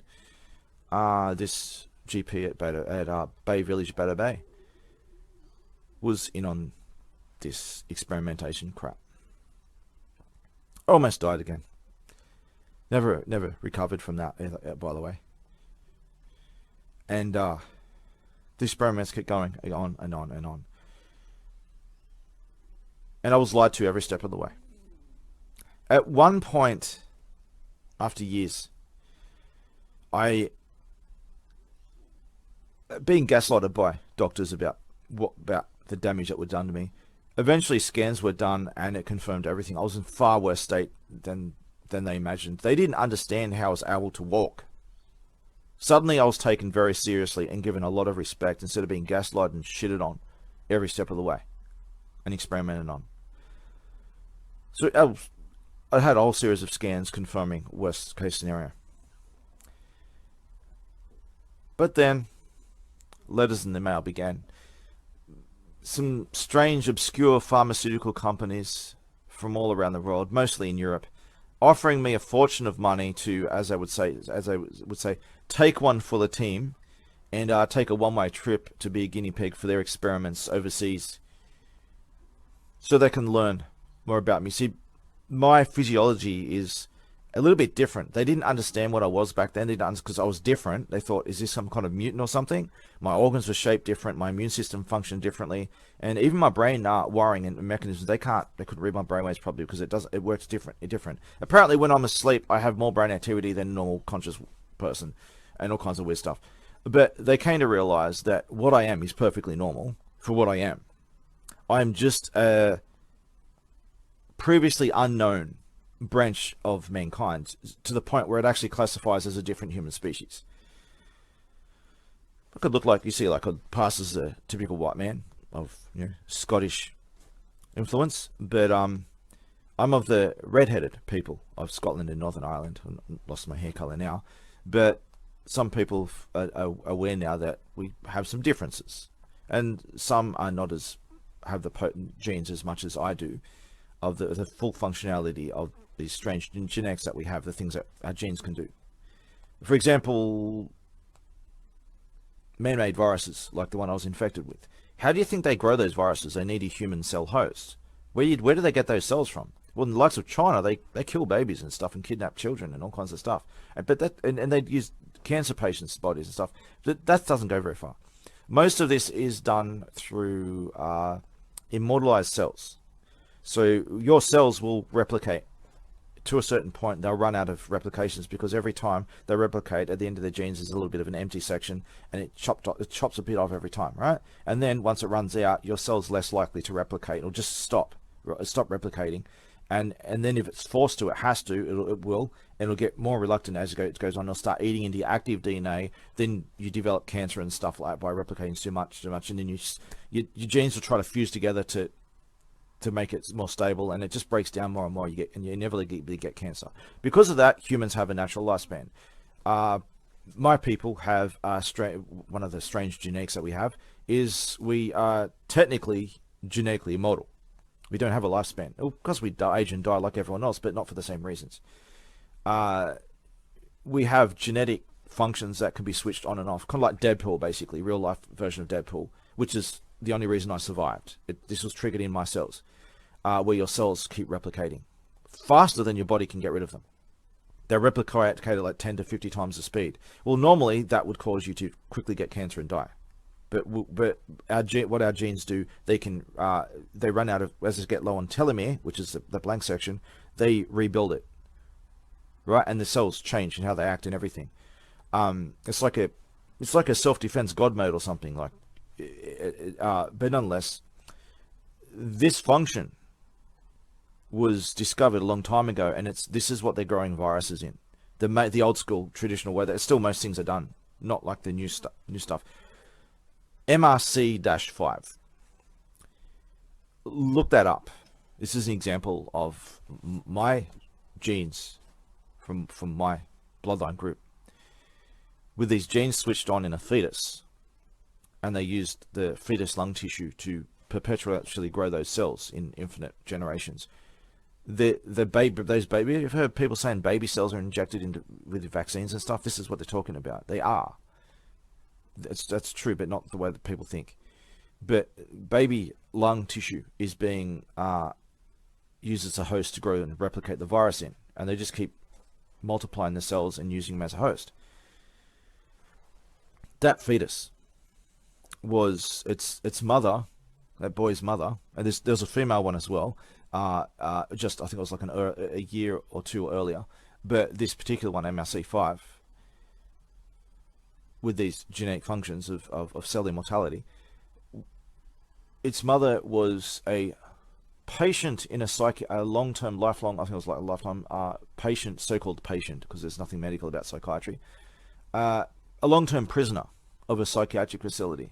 this GP at Bay Village, Beta Bay, was in on this experimentation crap. I almost died again. Never recovered from that, by the way. And the experiments kept going on and on and on. And I was lied to every step of the way. At one point, after years, being gaslighted by doctors about the damage that was done to me. Eventually scans were done and it confirmed everything. I was in far worse state than they imagined. They didn't understand how I was able to walk. Suddenly I was taken very seriously and given a lot of respect instead of being gaslighted and shitted on every step of the way and experimented on. So I had a whole series of scans confirming worst case scenario. But then letters in the mail began. Some strange, obscure pharmaceutical companies from all around the world, mostly in Europe, offering me a fortune of money to, as I would say, take one for the team and take a one-way trip to be a guinea pig for their experiments overseas, so they can learn more about me. See, my physiology is a little bit different. They didn't understand what I was back then. They didn't understand because I was different. They thought, is this some kind of mutant or something? My organs were shaped different. My immune system functioned differently. And even my brain wiring and mechanisms, they couldn't read my brainwaves properly because it works different. Apparently when I'm asleep, I have more brain activity than a normal conscious person and all kinds of weird stuff. But they came to realize that what I am is perfectly normal for what I am. I am just a previously unknown branch of mankind to the point where it actually classifies as a different human species. I could look like, you see, like I pass as a typical white man of Scottish influence, but I'm of the red-headed people of Scotland and Northern Ireland. I lost my hair color now, but some people are aware now that we have some differences, and some are not have the potent genes as much as I do, of the full functionality of these strange genetics that we have, the things that our genes can do. For example, man-made viruses, like the one I was infected with. How do you think they grow those viruses? They need a human cell host. Where do they get those cells from? Well, in the likes of China, they kill babies and stuff and kidnap children and all kinds of stuff. And they use cancer patients' bodies and stuff. That doesn't go very far. Most of this is done through immortalized cells. So your cells will replicate to a certain point. They'll run out of replications because every time they replicate, at the end of their genes is a little bit of an empty section, and it chops a bit off every time, right? And then once it runs out, your cell's less likely to replicate. It'll just stop replicating, and then if it's forced to, it has to. It will. It'll get more reluctant as it goes on. It'll start eating into your active DNA. Then you develop cancer and stuff like that by replicating too much, and then your genes will try to fuse together to make it more stable, and it just breaks down more and more. You inevitably get cancer. Because of that, humans have a natural lifespan. My people have one of the strange genetics that we have is we are technically genetically immortal. We don't have a lifespan because we age and die like everyone else, but not for the same reasons. We have genetic functions that can be switched on and off, kind of like Deadpool, basically, real life version of Deadpool, which is the only reason I survived. This was triggered in my cells, where your cells keep replicating faster than your body can get rid of them. They replicate at like 10 to 50 times the speed. Well, normally that would cause you to quickly get cancer and die. But what our genes do, they run out of, as they get low on telomere, which is the blank section, they rebuild it, right? And the cells change and how they act and everything. It's like a self-defense God mode or something like. But nonetheless, this function was discovered a long time ago, and this is what they're growing viruses in. The old school traditional way that still most things are done, not like the new stuff. MRC-5. Look that up. This is an example of my genes from my bloodline group, with these genes switched on in a fetus, and they used the fetus lung tissue to perpetually grow those cells in infinite generations. The baby, those baby, you've heard people saying baby cells are injected into with vaccines and stuff. This is what they're talking about. They are. That's true, but not the way that people think. But baby lung tissue is being used as a host to grow and replicate the virus in, and they just keep multiplying the cells and using them as a host. That fetus was its mother, that boy's mother, and there's a female one as well. Just I think it was like a year or two earlier, but this particular one, MRC5, with these genetic functions of cell immortality, its mother was a patient in a long-term, lifelong, I think it was like a lifetime patient, so-called patient, because there's nothing medical about psychiatry, a long-term prisoner of a psychiatric facility.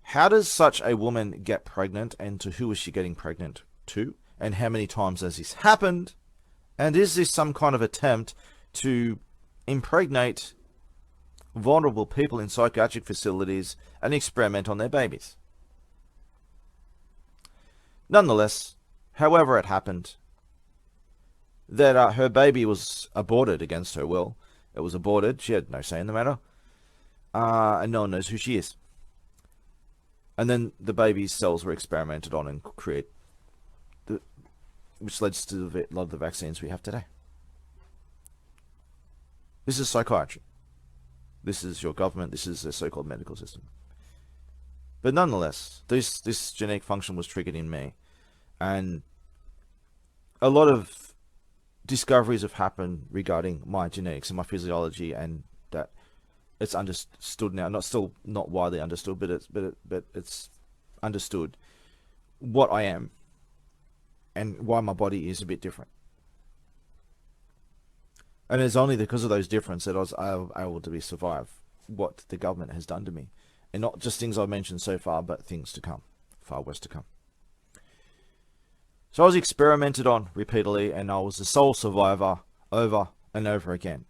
How does such a woman get pregnant, and to who is she getting pregnant to, and how many times has this happened, and is this some kind of attempt to impregnate vulnerable people in psychiatric facilities and experiment on their babies? Nonetheless, however it happened, that her baby was aborted against her will. It was aborted. She had no say in the matter. And no one knows who she is. And then the baby's cells were experimented on and which leads to a lot of the vaccines we have today. This is psychiatry. This is your government. This is the so-called medical system. But nonetheless, this genetic function was triggered in me. And a lot of discoveries have happened regarding my genetics and my physiology, and that it's understood now. Still not widely understood, but it's understood what I am and why my body is a bit different. And it's only because of those differences that I was able to survive what the government has done to me. And not just things I've mentioned so far, but things to come, far worse to come. So I was experimented on repeatedly, and I was the sole survivor over and over again.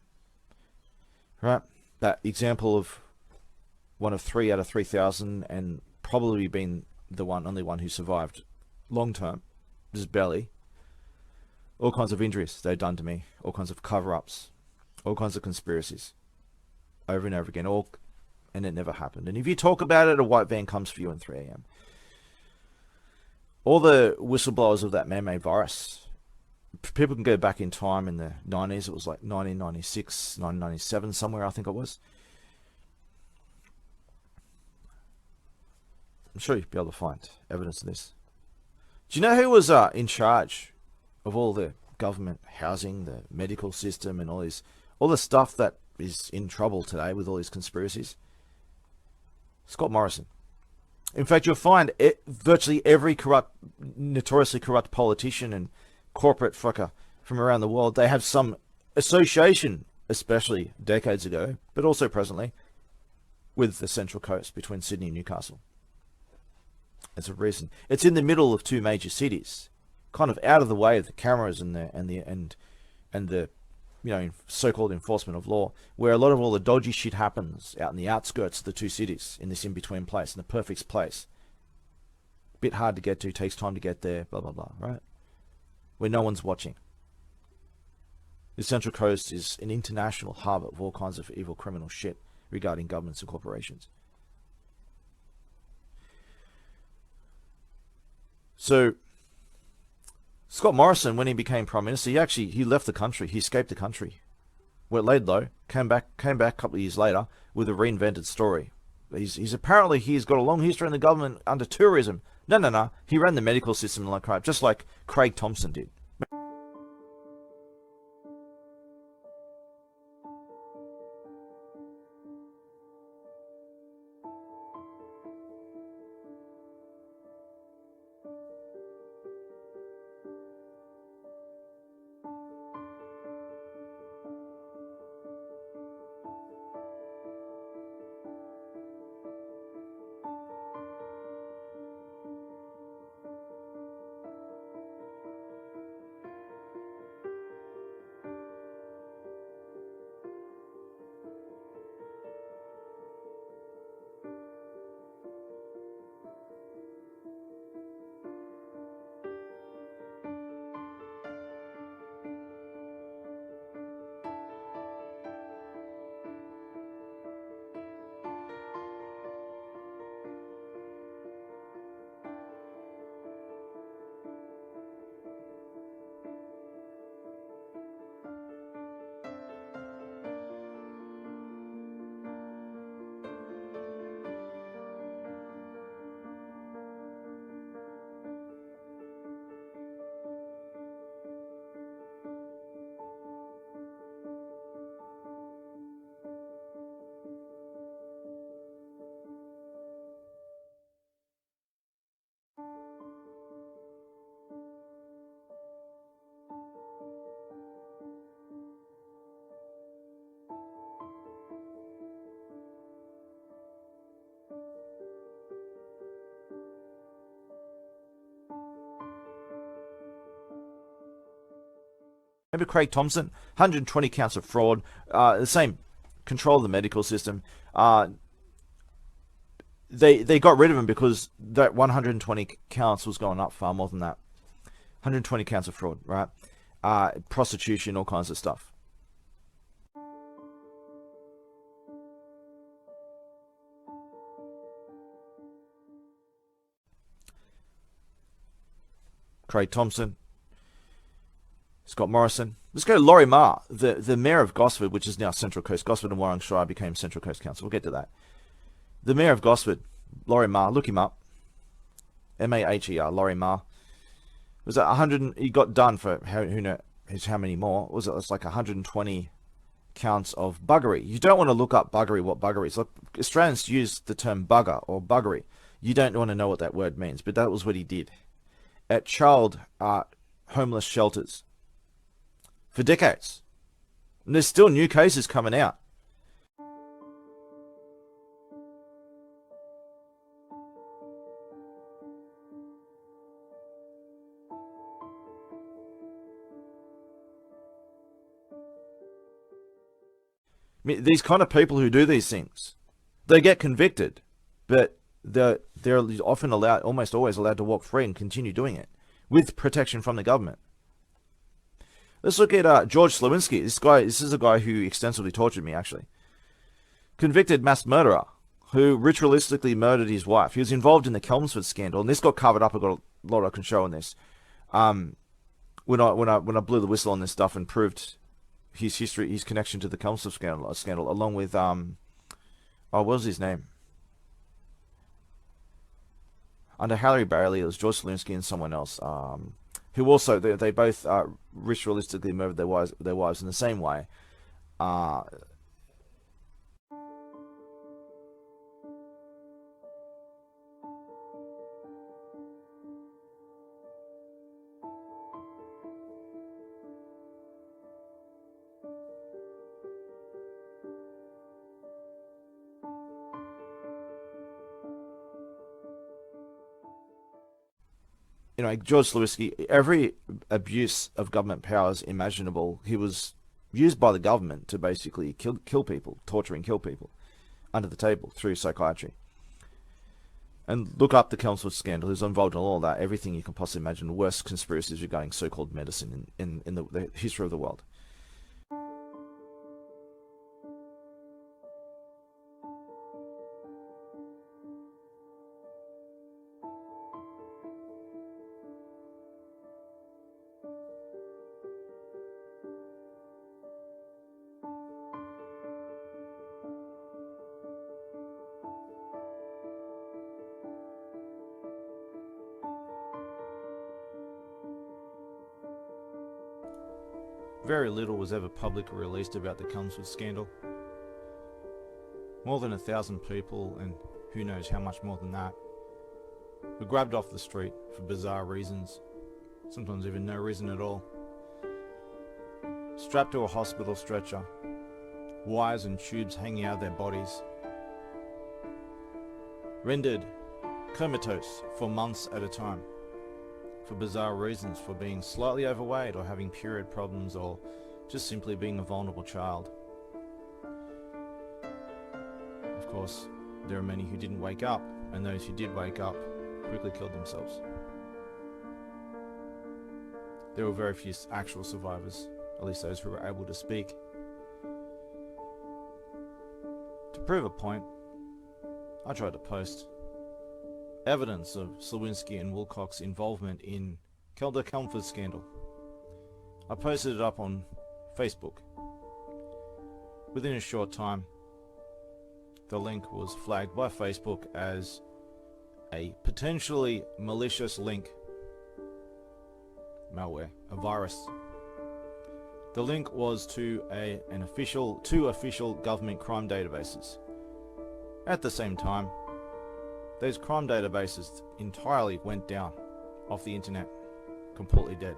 Right? That example of one of 3 out of 3,000, and probably been the only one who survived long term, just barely. All kinds of injuries they've done to me, all kinds of cover-ups, all kinds of conspiracies, over and over again, and it never happened. And if you talk about it, a white van comes for you at 3 a.m. All the whistleblowers of that man-made virus, people can go back in time in the 90s. It was like 1996, 1997, somewhere I think it was. I'm sure you'll be able to find evidence of this. Do you know who was in charge of all the government housing, the medical system, and all the stuff that is in trouble today with all these conspiracies? Scott Morrison. In fact, you'll find virtually every notoriously corrupt politician and corporate fucker from around the world, they have some association, especially decades ago, but also presently, with the Central Coast between Sydney and Newcastle. There's a reason. It's in the middle of 2 major cities, kind of out of the way of the cameras and the so-called enforcement of law, where a lot of all the dodgy shit happens out in the outskirts of the 2 cities, in this in-between place, in the perfect place. Bit hard to get to, takes time to get there, blah, blah, blah, right? Where no one's watching. The Central Coast is an international hub of all kinds of evil criminal shit regarding governments and corporations. So Scott Morrison, when he became Prime Minister, he left the country. He escaped the country. Went laid low, came back a couple of years later with a reinvented story. He's got a long history in the government under tourism. No. He ran the medical system like crap, just like Craig Thompson did. Remember Craig Thompson? 120 counts of fraud. The same control of the medical system. They got rid of him because that 120 counts was going up far more than that. 120 counts of fraud, right? Prostitution, all kinds of stuff. Craig Thompson, Scott Morrison. Let's go to Laurie Marr, the mayor of Gosford, which is now Central Coast. Gosford and Warringshire became Central Coast Council. We'll get to that. The mayor of Gosford, Laurie Marr, look him up. M-A-H-E-R, Laurie Marr. Was that 100? He got done for who knows how many more? Was it? It's like 120 counts of buggery. You don't want to look up buggery. What buggery is? Like, Australians use the term bugger or buggery. You don't want to know what that word means, but that was what he did at child homeless shelters for decades. And there's still new cases coming out. I mean, these kind of people who do these things, they get convicted, but they're often allowed, almost always allowed to walk free and continue doing it with protection from the government. Let's look at George Slowinski. This is a guy who extensively tortured me, actually. Convicted mass murderer who ritualistically murdered his wife. He was involved in the Chelmsford scandal, and this got covered up. I've got a lot I can show on this. When I blew the whistle on this stuff and proved his history, his connection to the Chelmsford scandal, along with what was his name? Under Harry Bailey, it was George Slowinski and someone else, who also they both ritualistically murdered their wives in the same way. You know, George Slowinski, every abuse of government powers imaginable, he was used by the government to basically kill people, torture and kill people under the table through psychiatry. And look up the Chelmsford scandal. Who's involved in all that, everything you can possibly imagine, the worst conspiracies regarding so-called medicine in the history of the world. Very little was ever publicly released about the Chelmsford scandal. More than 1,000 people, and who knows how much more than that, were grabbed off the street for bizarre reasons, sometimes even no reason at all. Strapped to a hospital stretcher, wires and tubes hanging out of their bodies, rendered comatose for months at a time, for bizarre reasons, for being slightly overweight or having period problems or just simply being a vulnerable child. Of course, there are many who didn't wake up, and those who did wake up quickly killed themselves. There were very few actual survivors, at least those who were able to speak. To prove a point, I tried to post evidence of Slowinski and Wilcox's involvement in the Chelmsford scandal. I posted it up on Facebook. Within a short time, the link was flagged by Facebook as a potentially malicious link, malware, a virus. The link was to two official government crime databases. At the same time, those crime databases entirely went down off the internet, completely dead.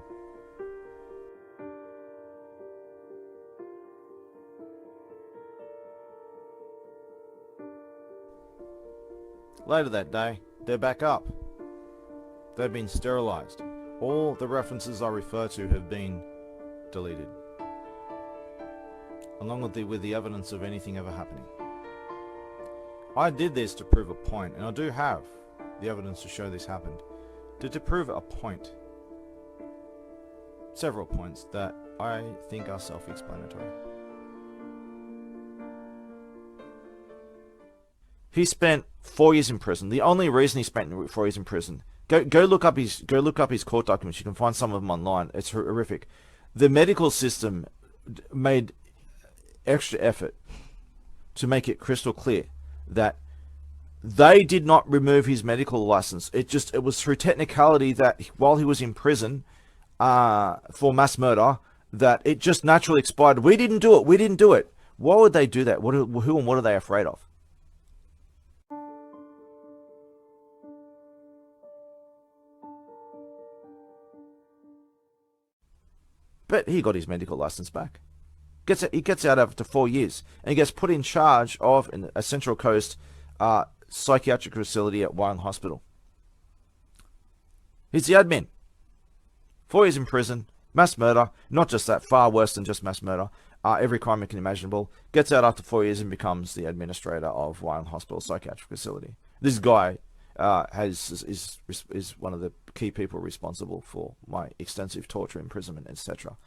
Later that day, they're back up. They've been sterilized. All the references I refer to have been deleted, along with the evidence of anything ever happening. I did this to prove a point, and I do have the evidence to show this happened. To prove a point. Several points that I think are self-explanatory. He spent 4 years in prison. The only reason he spent 4 years in prison, go look up his court documents. You can find some of them online. It's horrific. The medical system made extra effort to make it crystal clear that they did not remove his medical license. It was through technicality that while he was in prison for mass murder, that it just naturally expired. We didn't do it. Why would they do that? Who and what are they afraid of? But he got his medical license back. He gets out after 4 years, and he gets put in charge of a Central Coast psychiatric facility at Wyong Hospital. He's the admin. 4 years in prison, mass murder, not just that, far worse than just mass murder, every crime you can imaginable. Gets out after 4 years and becomes the administrator of Wyong Hospital psychiatric facility. This guy is one of the key people responsible for my extensive torture, imprisonment, etc.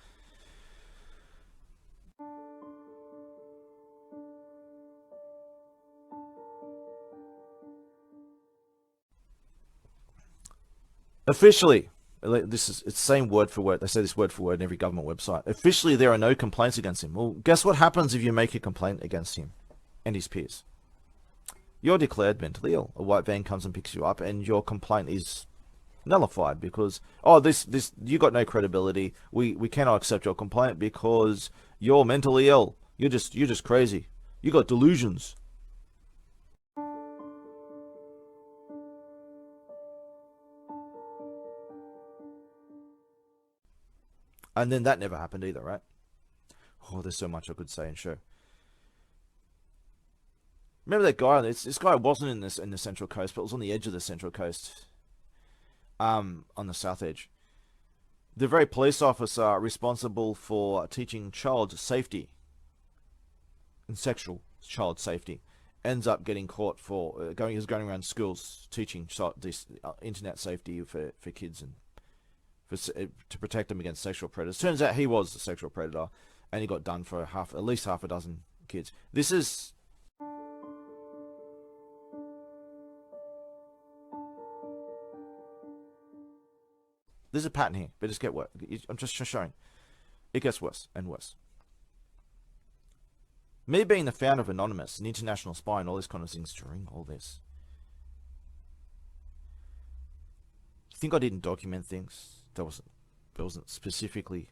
Officially, it's the same word for word. They say this word for word in every government website. Officially, there are no complaints against him. Well, guess what happens if you make a complaint against him and his peers? You're declared mentally ill. A white van comes and picks you up, and your complaint is nullified because, you got no credibility. We cannot accept your complaint because you're mentally ill. You're just crazy. You got delusions. And then that never happened either, right? Oh, there's so much I could say and show. Remember that guy? This guy wasn't in the Central Coast, but was on the edge of the Central Coast, on the south edge. The very police officer responsible for teaching child safety and sexual child safety ends up getting caught for going around schools teaching this internet safety for kids and to protect them against sexual predators. Turns out he was a sexual predator, and he got done for at least half a dozen kids. There's a pattern here, but it's get worse. I'm just showing. It gets worse and worse. Me being the founder of Anonymous, an international spy, and all these kind of things during all this. You think I didn't document things? There wasn't specifically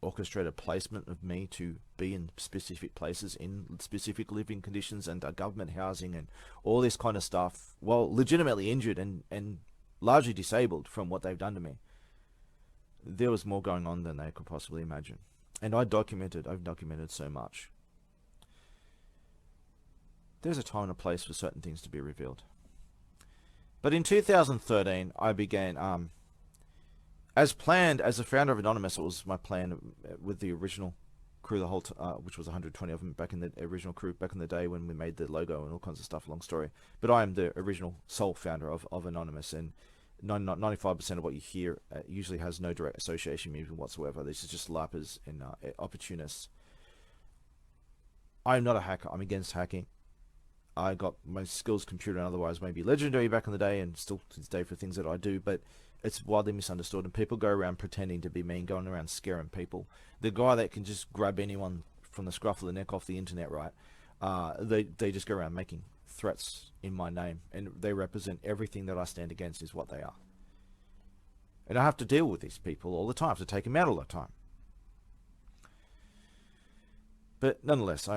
orchestrated placement of me to be in specific places, in specific living conditions and government housing and all this kind of stuff, while legitimately injured and largely disabled from what they've done to me. There was more going on than they could possibly imagine. And I've documented so much. There's a time and a place for certain things to be revealed. But in 2013, I began, as planned, as the founder of Anonymous, it was my plan with the original crew, which was 120 of them back in the original crew, back in the day when we made the logo and all kinds of stuff, long story. But I am the original sole founder of Anonymous, and 95% of what you hear usually has no direct association with me whatsoever. This is just LARPers and opportunists. I'm not a hacker. I'm against hacking. I got my skills, computer and otherwise, maybe legendary back in the day, and still to this day for things that I do, but it's widely misunderstood, and people go around pretending to be mean, going around scaring people. The guy that can just grab anyone from the scruff of the neck off the internet, right? They just go around making threats in my name, and they represent everything that I stand against is what they are. And I have to deal with these people all the time, to take them out all the time. But nonetheless,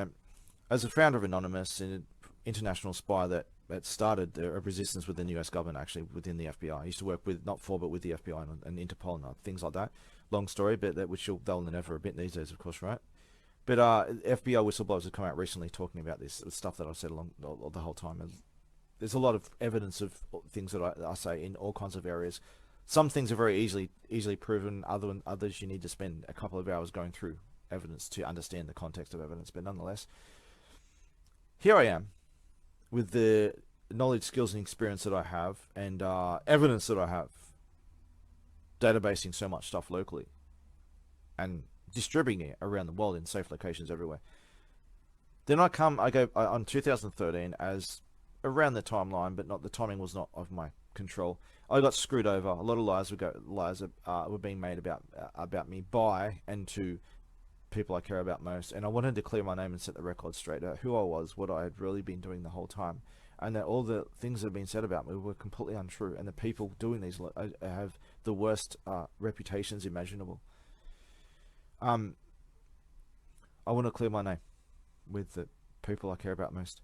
as a founder of Anonymous, an international spy that started a resistance within the US government, actually within the FBI. I used to work with, not for, but with the FBI and Interpol and things like that. Long story, but they'll never admit these days, of course, right? But FBI whistleblowers have come out recently talking about this stuff that I've said along the whole time. And there's a lot of evidence of things that I say in all kinds of areas, Some things are very easily proven. Others you need to spend a couple of hours going through evidence to understand the context of evidence. But nonetheless, here I am with the knowledge, skills, and experience that I have, and evidence that I have, databasing so much stuff locally and distributing it around the world in safe locations everywhere. Then I go on 2013 as around the timeline, but not the timing was not of my control. I got screwed over. A lot of lies were being made about me by and to people I care about most, and I wanted to clear my name and set the record straight about who I was, what I had really been doing the whole time, and that all the things that have been said about me were completely untrue, and the people doing these have the worst reputations imaginable. I want to clear my name with the people I care about most,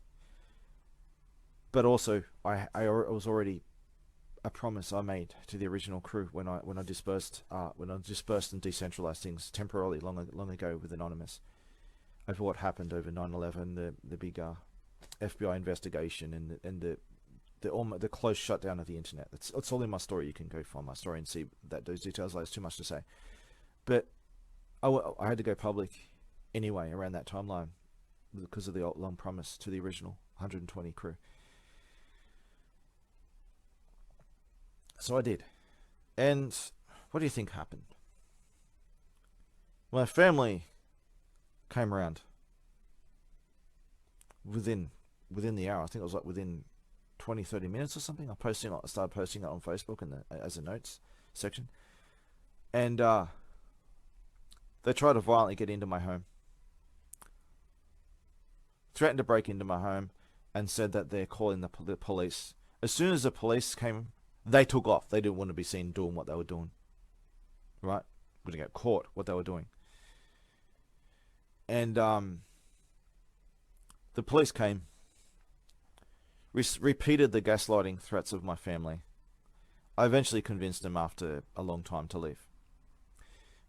but also I was already a promise I made to the original crew when I dispersed and decentralized things temporarily long ago with Anonymous over what happened over 9/11, the big FBI investigation, and the close shutdown of the internet. It's all in my story. You can go find my story and see that those details. There's too much to say, but I had to go public anyway around that timeline because of the long promise to the original 120 crew. So I did. And what do you think happened? My family came around within the hour. I think it was like within 20-30 minutes or something. I started posting it on Facebook as a notes section. And they tried to violently get into my home. Threatened to break into my home and said that they're calling the police. As soon as the police came, they took off. They didn't want to be seen doing what they were doing. Right? Going to get caught what they were doing. And the police came, repeated the gaslighting threats of my family. I eventually convinced them after a long time to leave.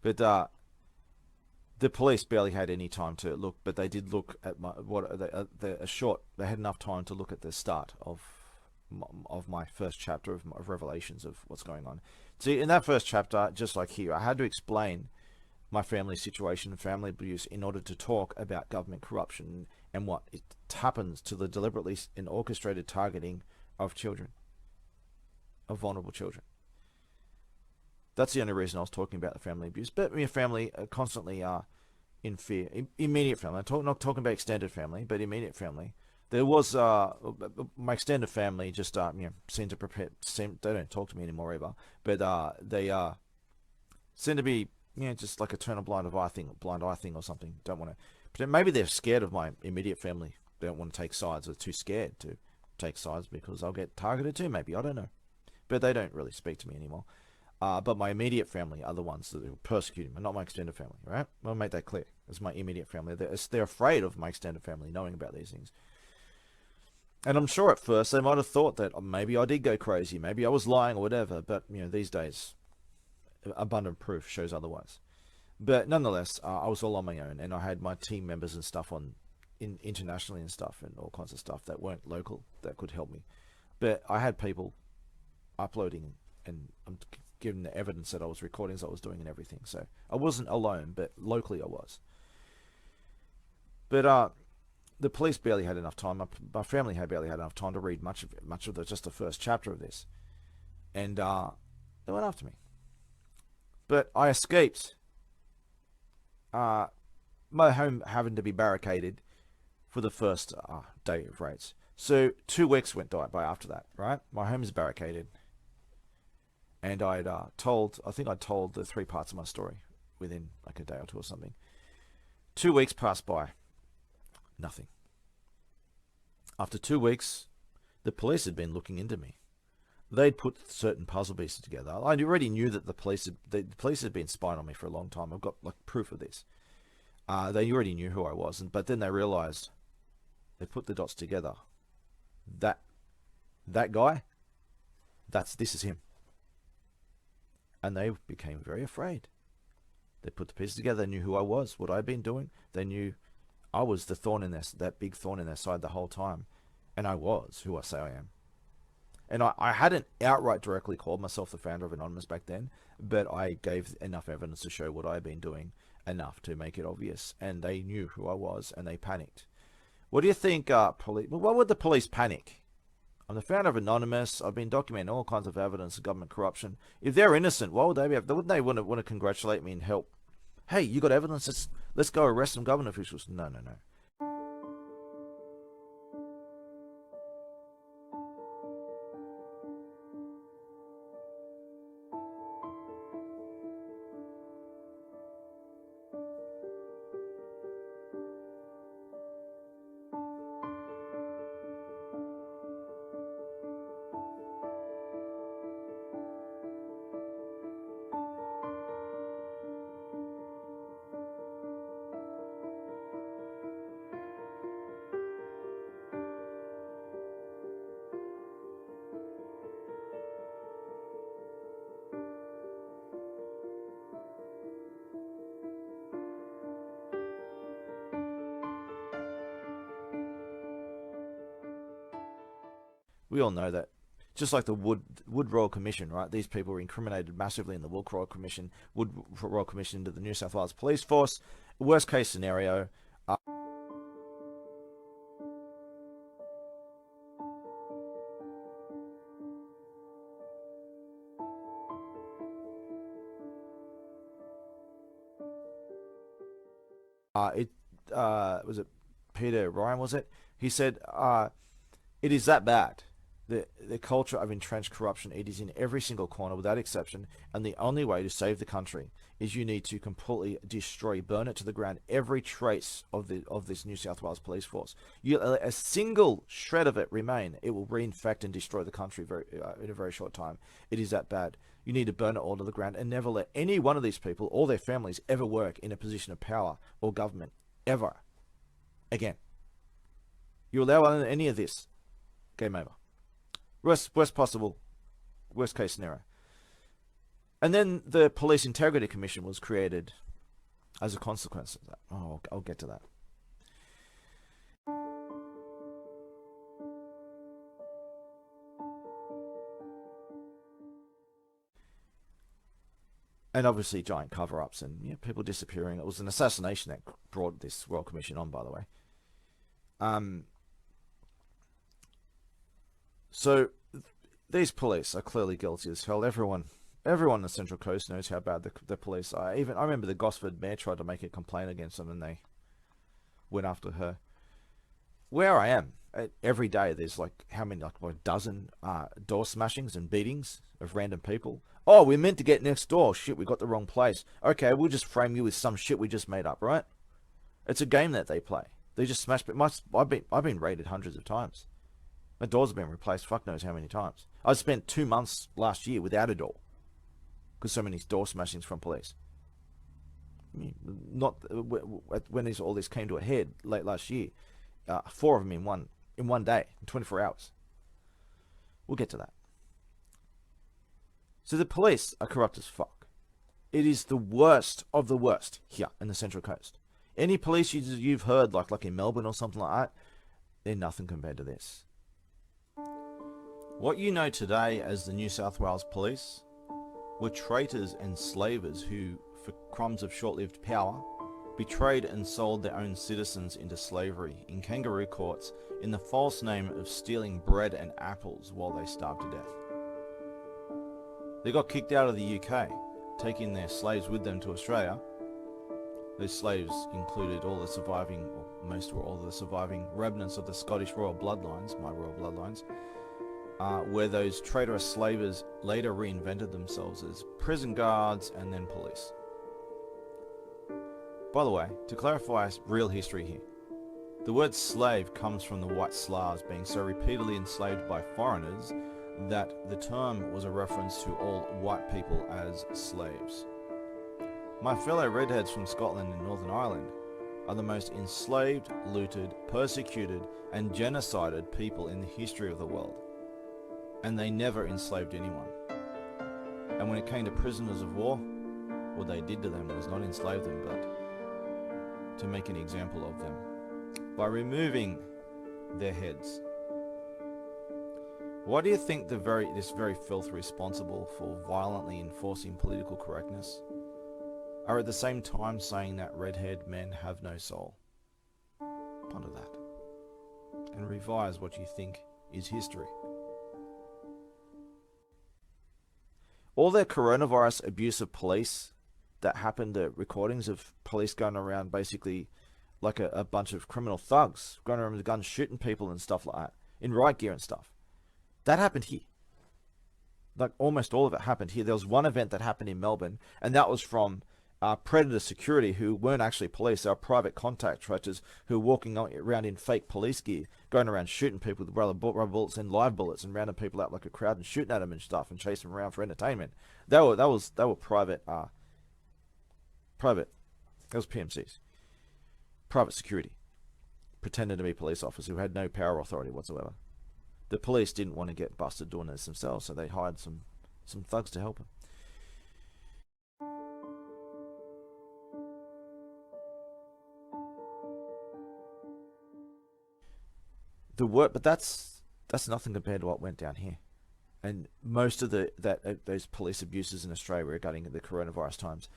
But the police barely had any time to look, but they did look at they had enough time to look at the start of my first chapter of revelations of what's going on. See, in that first chapter, just like here, I had to explain my family situation and family abuse in order to talk about government corruption and what it happens to the deliberately and orchestrated targeting of children, of vulnerable children. That's the only reason I was talking about the family abuse. But my family constantly are in fear. Immediate family. I'm not talking about extended family, but immediate family. There was my extended family just seem to prepare. They don't talk to me anymore ever, but they seem to be just like a turn a blind eye thing or something. Don't want to. But maybe they're scared of my immediate family. They don't want to take sides. Or too scared to take sides because I'll get targeted too. Maybe I don't know, but they don't really speak to me anymore. But my immediate family are the ones that are persecuting me, not my extended family. Right? I'll make that clear. It's my immediate family. They're afraid of my extended family knowing about these things. And I'm sure at first they might have thought that maybe I did go crazy, maybe I was lying or whatever, but these days abundant proof shows otherwise. But nonetheless, I was all on my own, and I had my team members and stuff internationally and stuff, and all kinds of stuff that weren't local that could help me. But I had people uploading, and I'm giving the evidence that I was recordings I was doing and everything. So I wasn't alone, but locally I was. But the police barely had enough time. My family had barely had enough time to read much of just the first chapter of this, and they went after me. But I escaped. My home having to be barricaded for the first day of raids. So 2 weeks went by after that. Right, my home is barricaded, and I think I'd told the 3 parts of my story within like a day or 2 or something. 2 weeks passed by. Nothing. After 2 weeks, the police had been looking into me. They'd put certain puzzle pieces together. I already knew that the police had been spying on me for a long time. I've got like proof of this. They already knew who I was, but then they realized they put the dots together. That guy, this is him. And they became very afraid. They put the pieces together. They knew who I was, what I'd been doing. They knew I was the thorn in that big thorn in their side the whole time. And I was who I say I am. And I hadn't outright directly called myself the founder of Anonymous back then, but I gave enough evidence to show what I had been doing, enough to make it obvious. And they knew who I was, and they panicked. What do you think, police? Well, why would the police panic? I'm the founder of Anonymous. I've been documenting all kinds of evidence of government corruption. If they're innocent, why would they be? Wouldn't they want to congratulate me and help? Hey, you got evidence? Let's go arrest some government officials. No, no, no. We all know that. Just like the Wood Royal Commission, right? These people were incriminated massively in the Wood Royal Commission into the New South Wales Police Force. Worst case scenario. Was it Peter Ryan? Was it? He said, "It is that bad. The culture of entrenched corruption, it is in every single corner without exception, and the only way to save the country is you need to completely destroy, burn it to the ground, every trace of this New South Wales Police Force. A single shred of it remain, it will reinfect and destroy the country in a very short time. It is that bad. You need to burn it all to the ground and never let any one of these people or their families ever work in a position of power or government ever again. You allow any of this, game over. Worst case scenario. And then the Police Integrity Commission was created as a consequence of that. Oh, I'll get to that. And obviously giant cover-ups and people disappearing. It was an assassination that brought this Royal Commission on, by the way. So these police are clearly guilty as hell. Everyone on the Central Coast knows how bad the police are. I remember the Gosford mayor tried to make a complaint against them, and they went after her. Where I am every day, there's like a dozen door smashings and beatings of random people. Oh, we're meant to get next door. Shit, we got the wrong place. Okay, we'll just frame you with some shit we just made up, right? It's a game that they play. They just smash. I've been raided hundreds of times. My doors have been replaced fuck knows how many times. I spent 2 months last year without a door because so many door smashings from police. Not when all this came to a head late last year. 4 of them in one day, in 24 hours. We'll get to that. So the police are corrupt as fuck. It is the worst of the worst here in the Central Coast. Any police you've heard, like in Melbourne or something like that, they're nothing compared to this. What you know today as the New South Wales Police were traitors and slavers who, for crumbs of short-lived power, betrayed and sold their own citizens into slavery in kangaroo courts in the false name of stealing bread and apples while they starved to death. They got kicked out of the UK, taking their slaves with them to Australia. Those slaves included all the surviving, or most were all the surviving remnants of the Scottish royal bloodlines, my royal bloodlines, where those traitorous slavers later reinvented themselves as prison guards and then police. By the way, to clarify real history here, the word slave comes from the white Slavs being so repeatedly enslaved by foreigners that the term was a reference to all white people as slaves. My fellow redheads from Scotland and Northern Ireland are the most enslaved, looted, persecuted, and genocided people in the history of the world. And they never enslaved anyone. And when it came to prisoners of war, what they did to them was not enslave them, but to make an example of them by removing their heads. Why do you think this very filth responsible for violently enforcing political correctness are at the same time saying that red-haired men have no soul? Ponder that and revise what you think is history. All their coronavirus abuse of police that happened, the recordings of police going around basically like a bunch of criminal thugs going around with guns shooting people and stuff like that in riot gear and stuff. That happened here. Like almost all of it happened here. There was one event that happened in Melbourne, and that was from Predator Security, who weren't actually police. They were private contractors who were walking around in fake police gear, going around shooting people with rubber bullets and live bullets, and rounding people out like a crowd and shooting at them and stuff, and chasing them around for entertainment. They were private. That was PMCs, private security, pretending to be police officers who had no power or authority whatsoever. The police didn't want to get busted doing this themselves, so they hired some thugs to help them. But that's nothing compared to what went down here. And most of those police abuses in Australia regarding the coronavirus times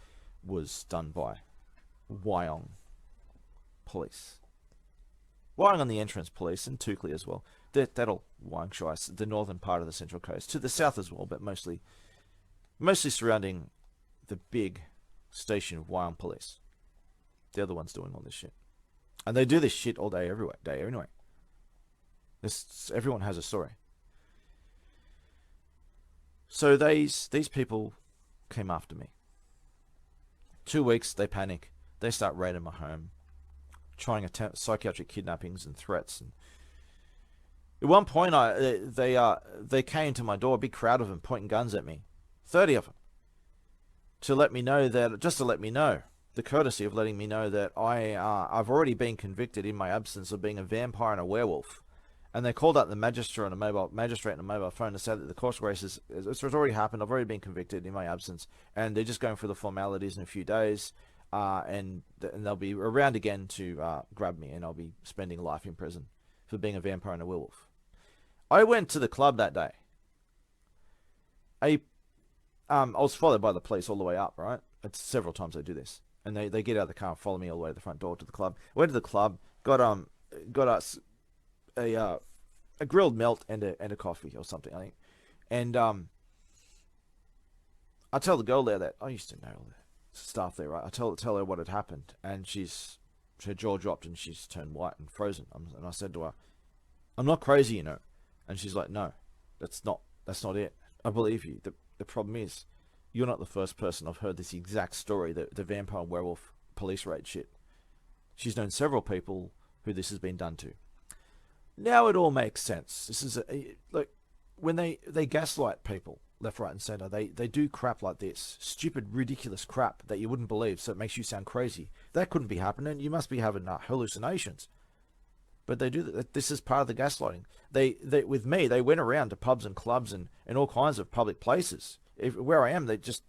was done by Wyong police. Wyong on the entrance police, and Toukley as well. That'll Wyong Shire, the northern part of the Central Coast, to the south as well, but mostly surrounding the big station of Wyong police. They're the ones doing all this shit, and they do this shit all day, every day, anyway. Everyone has a story. So these people came after me. 2 weeks, they panic. They start raiding my home, trying psychiatric kidnappings and threats. And at one point, they came to my door, a big crowd of them, pointing guns at me, 30 of them, to let me know the courtesy of letting me know that I've already been convicted in my absence of being a vampire and a werewolf. And they called up the magistrate on a mobile phone to say that the court case it's already happened. I've already been convicted in my absence, and they're just going through the formalities in a few days, and they'll be around again to grab me, and I'll be spending life in prison for being a vampire and a werewolf. I went to the club that day. I was followed by the police all the way up, right? It's several times they do this, and they get out of the car and follow me all the way to the front door to the club. Went to the club, got us a grilled melt and a coffee or something, I think. And I tell the girl there that I used to know the staff there, right? I tell her what had happened, and her jaw dropped and she's turned white and frozen. And I said to her, "I'm not crazy, you know." And she's like, "No, that's not it. I believe you. The problem is, you're not the first person I've heard this exact story, the vampire and werewolf police raid shit. She's known several people who this has been done to." Now it all makes sense. This is like when they gaslight people left, right, and center. They do crap like this, stupid, ridiculous crap that you wouldn't believe, so it makes you sound crazy. That couldn't be happening. You must be having hallucinations. But they do that. This is part of the gaslighting. They with me, they went around to pubs and clubs and all kinds of public places. Where I am, they just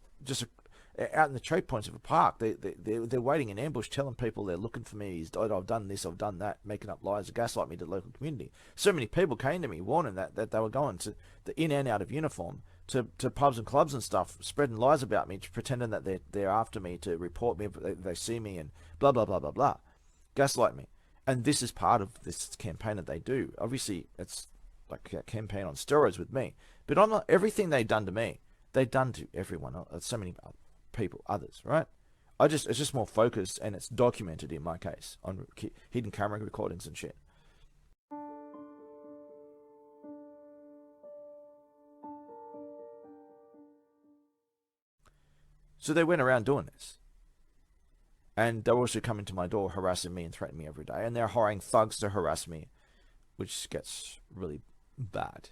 out in the choke points of a park. They're waiting in ambush, telling people they're looking for me. I've done this, I've done that, making up lies to gaslight me to the local community. So many people came to me warning that they were going to the in and out of uniform to pubs and clubs and stuff, spreading lies about me, pretending that they're after me to report me, they see me and blah blah blah blah blah, gaslight me. And this is part of this campaign that they do. Obviously, it's like a campaign on steroids with me. But I'm not. Everything they've done to me, they've done to everyone else. So many people, others, right? It's just more focused, and it's documented in my case on hidden camera recordings and shit. So they went around doing this. And they're also coming to my door, harassing me and threatening me every day. And they're hiring thugs to harass me, which gets really bad.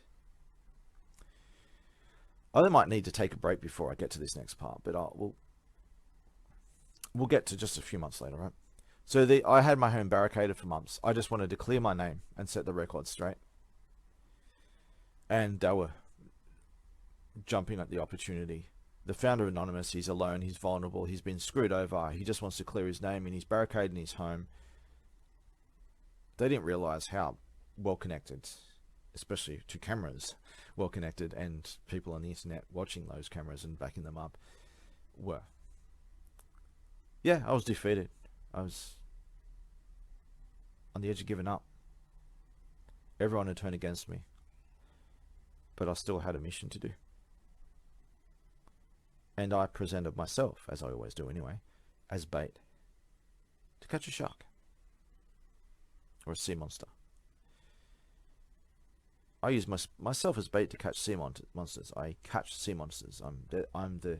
I might need to take a break before I get to this next part, but we'll get to just a few months later, right? So I had my home barricaded for months. I just wanted to clear my name and set the record straight. And they were jumping at the opportunity. The founder, Anonymous, he's alone, he's vulnerable, he's been screwed over, he just wants to clear his name, and he's barricaded in his home. They didn't realize how well connected especially to cameras well connected and people on the internet watching those cameras and backing them up, were. Yeah, I was defeated. I was on the edge of giving up. Everyone had turned against me, but I still had a mission to do. And I presented myself, as I always do anyway, as bait to catch a shark or a sea monster. I use myself as bait to catch sea monsters. I catch sea monsters. I'm the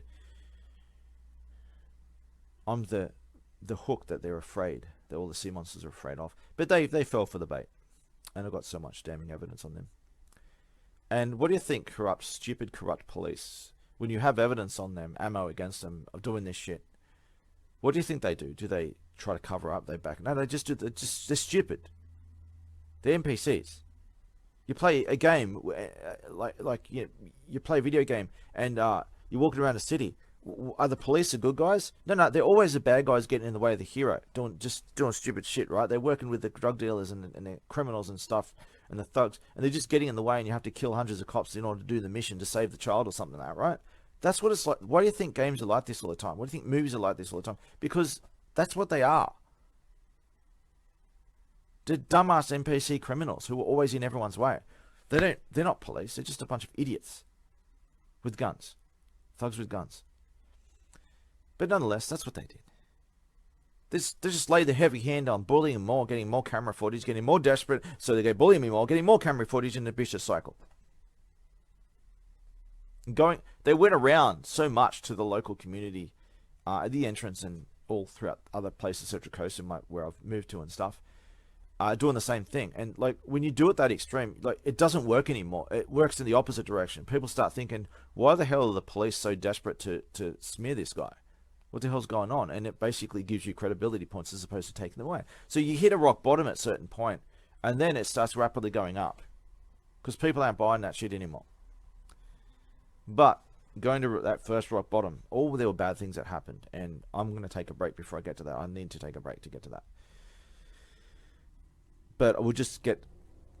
hook that they're afraid, that all the sea monsters are afraid of. But they fell for the bait, and I've got so much damning evidence on them. And what do you think stupid corrupt police, when you have evidence on them, ammo against them of doing this shit, what do you think they do? Do they try to cover up? They back? No, they just do. They're stupid. They're NPCs. You play a game, you play a video game, and you're walking around a city. Are the police the good guys? No, they're always the bad guys getting in the way of the hero, doing stupid shit, right? They're working with the drug dealers and the criminals and stuff, and the thugs, and they're just getting in the way, and you have to kill hundreds of cops in order to do the mission to save the child or something like that, right? That's what it's like. Why do you think games are like this all the time? Why do you think movies are like this all the time? Because that's what they are. They're dumbass NPC criminals who are always in everyone's way. They're not police. They're just a bunch of idiots with guns, thugs with guns. But nonetheless, that's what they did. They just laid the heavy hand on bullying more, getting more camera footage, getting more desperate, so they go bullying me more, getting more camera footage in the vicious cycle. They went around so much to the local community, at the entrance and all throughout other places, Central Coast, where I've moved to and stuff. Doing the same thing. And like when you do it that extreme, like it doesn't work anymore. It works in the opposite direction. People start thinking, why the hell are the police so desperate to smear this guy? What the hell's going on? And it basically gives you credibility points as opposed to taking them away. So you hit a rock bottom at a certain point, and then it starts rapidly going up because people aren't buying that shit anymore. But going to that first rock bottom, there were bad things that happened, and I'm going to take a break before I get to that. I need to take a break to get to that. But we'll just get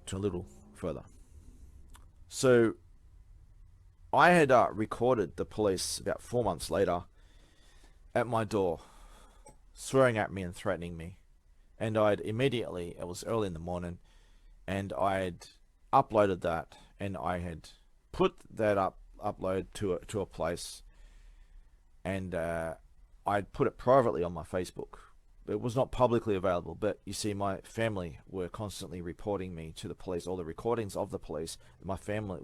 to a little further. So I had recorded the police about 4 months later at my door, swearing at me and threatening me. And I'd immediately, it was early in the morning, and I'd uploaded that, and I had put that upload to a place, and I'd put it privately on my Facebook. It was not publicly available, but you see, my family were constantly reporting me to the police. All the recordings of the police,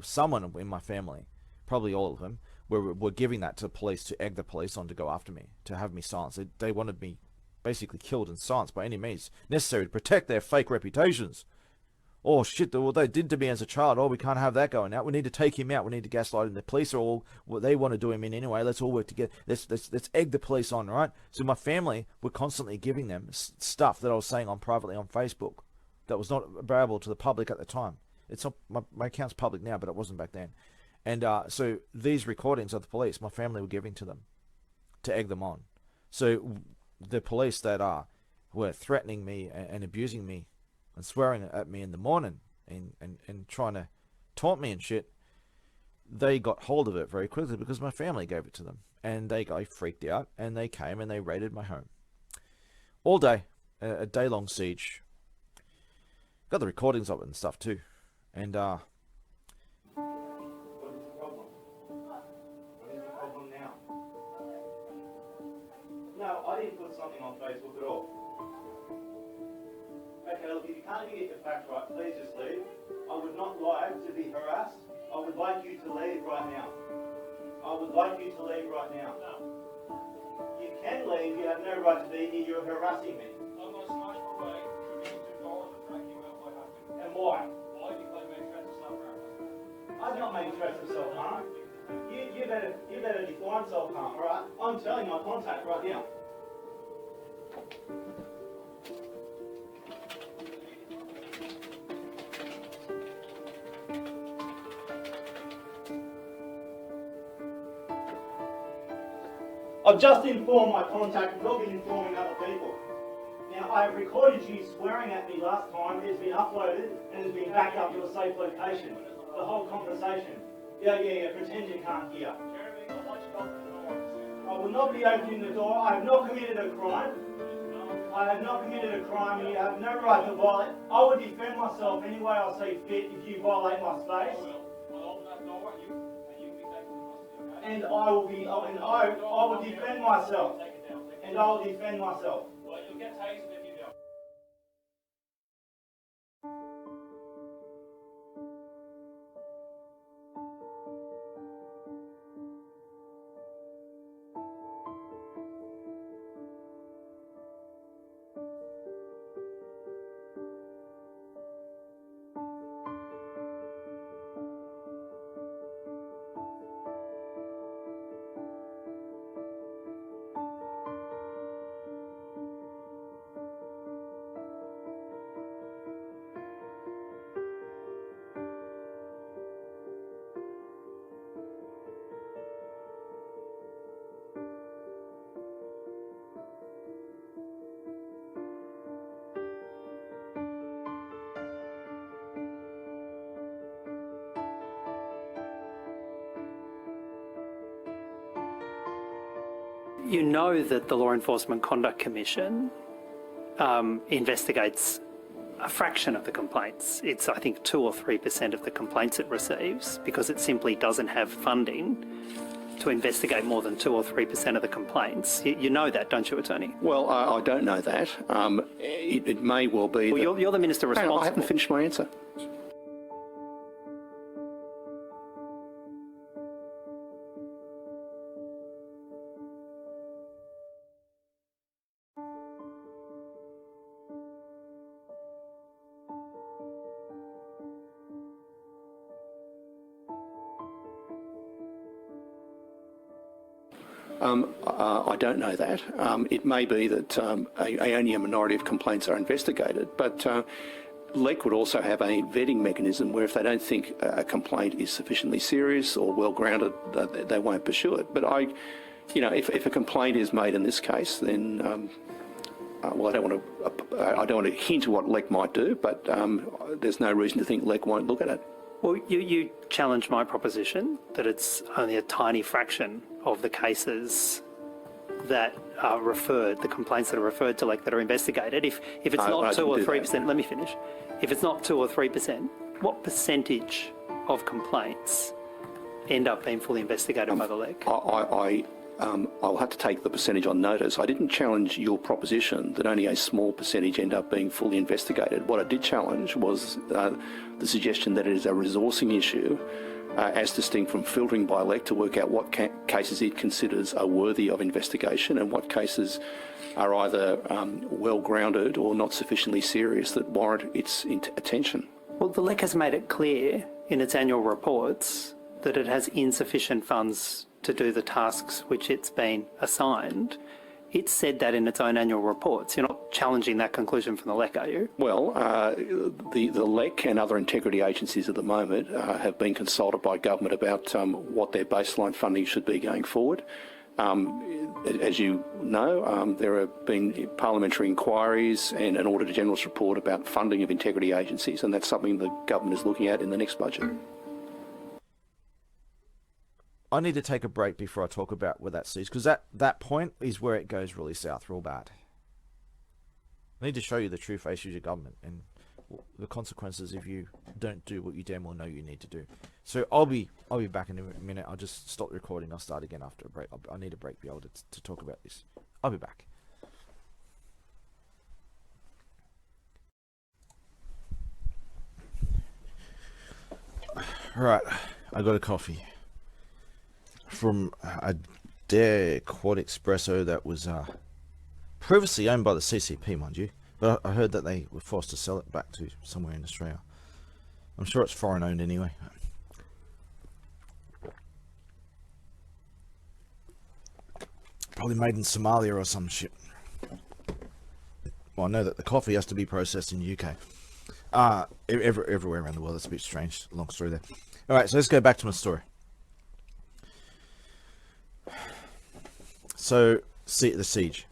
someone in my family, probably all of them, were giving that to the police to egg the police on to go after me, to have me silenced. They wanted me basically killed and silenced by any means necessary to protect their fake reputations. Oh shit, what they did to me as a child. Oh, we can't have that going out. We need to take him out. We need to gaslight him. The police are all, they want to do him in anyway. Let's all work together. Let's egg the police on, right? So my family were constantly giving them stuff that I was saying privately on Facebook that was not available to the public at the time. It's not, my account's public now, but it wasn't back then. And so these recordings of the police, my family were giving to them to egg them on. So the police that were threatening me and abusing me and swearing at me in the morning and trying to taunt me and shit, they got hold of it very quickly because my family gave it to them. And they got freaked out, and they came and they raided my home. All day, a day-long siege. Got the recordings of it and stuff too. And what is the problem? What is the problem now? No, I didn't put something on Facebook at all. Okay, look, if you can't get your facts right, please just leave. I would not like to be harassed. I would like you to leave right now. I would like you to leave right now. No. You can leave. You have no right to be here. You're harassing me. I'm going to smash my way. You're $2 and breaking up my husband. And why? Why do you claim any threats of self-harm? I've not made threats of self-harm. You better define self-harm, alright? I'm telling my contact right now. I've just informed my contact, not been informing other people. Now, I have recorded you swearing at me last time. It's been uploaded and it's been backed up to a safe location. The whole conversation. Yeah, pretend you can't hear. I will not be opening the door. I have not committed a crime. I have not committed a crime. You have no right to violate. I will defend myself any way I see fit if you violate my space. And I will defend myself. And I will defend myself. Well, you'll get tased if you don't. You know that the Law Enforcement Conduct Commission investigates a fraction of the complaints. It's, I think, 2 or 3% of the complaints it receives because it simply doesn't have funding to investigate more than 2 or 3% of the complaints. You know that, don't you, Attorney? Well, I don't know that. It may well be. Well, you're the Minister responsible. I haven't finished my answer. I don't know that. It may be that only a minority of complaints are investigated, but LEC would also have a vetting mechanism where if they don't think a complaint is sufficiently serious or well-grounded, they won't pursue it. But if a complaint is made in this case, then well, I don't want to hint at what LEC might do, but there's no reason to think LEC won't look at it. Well, you challenge my proposition that it's only a tiny fraction of the cases that are referred, the complaints that are referred to LEC that are investigated. If it's not 2 or 3%, let me finish. If it's not 2 or 3%, what percentage of complaints end up being fully investigated by the LEC? I'll have to take the percentage on notice. I didn't challenge your proposition that only a small percentage end up being fully investigated. What I did challenge was the suggestion that it is a resourcing issue as distinct from filtering by LEC to work out what cases it considers are worthy of investigation and what cases are either well-grounded or not sufficiently serious that warrant its attention. Well, the LEC has made it clear in its annual reports that it has insufficient funds to do the tasks which it's been assigned. It said that in its own annual reports. You're not challenging that conclusion from the LEC, are you? Well, the LEC and other integrity agencies at the moment have been consulted by government about what their baseline funding should be going forward. As you know, there have been parliamentary inquiries and an Auditor General's report about funding of integrity agencies, and that's something the government is looking at in the next budget. I need to take a break before I talk about where that sees, because that point is where it goes really south, real bad. I need to show you the true face of your government and the consequences if you don't do what you damn well know you need to do. So I'll be back in a minute. I'll just stop the recording. I'll start again after a break. I need a break to be able to talk about this. I'll be back. Right, I got a coffee from a Dare Quad Espresso that was previously owned by the CCP, mind you, but I heard that they were forced to sell it back to somewhere in Australia. I'm sure it's foreign owned anyway. Probably made in Somalia or some shit. Well, I know that the coffee has to be processed in the UK. Everywhere around the world. That's a bit strange. Long story there. Alright, so let's go back to my story. So, the siege.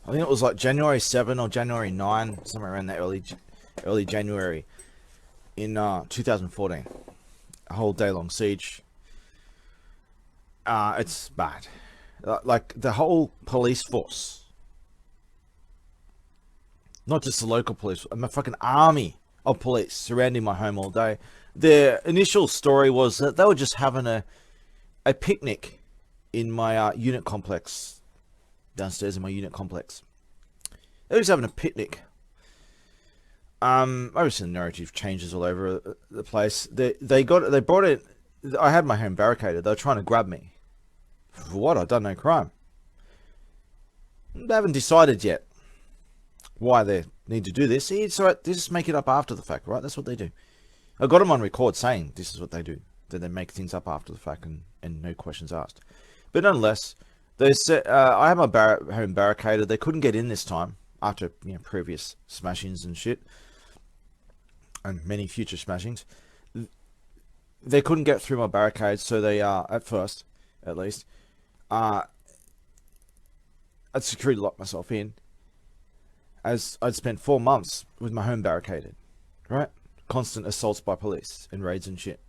I think it was like January 7 or January 9, somewhere around that early January in 2014. A whole day long siege. It's bad. Like the whole police force, not just the local police, I'm a fucking army of police surrounding my home all day. Their initial story was that they were just having a picnic in my unit complex, downstairs in my unit complex. They were just having a picnic. Obviously the narrative changes all over the place. They brought it. I had my home barricaded. They were trying to grab me. For what? I've done no crime. They haven't decided yet why they need to do this. It's all right. They just make it up after the fact, right? That's what they do. I got them on record saying this is what they do. That they make things up after the fact and no questions asked. But nonetheless, they said I had my home barricaded. They couldn't get in this time after previous smashings and shit, and many future smashings. They couldn't get through my barricade, so they at first, at least, I'd security locked myself in, as I'd spent 4 months with my home barricaded, right? Constant assaults by police and raids and shit,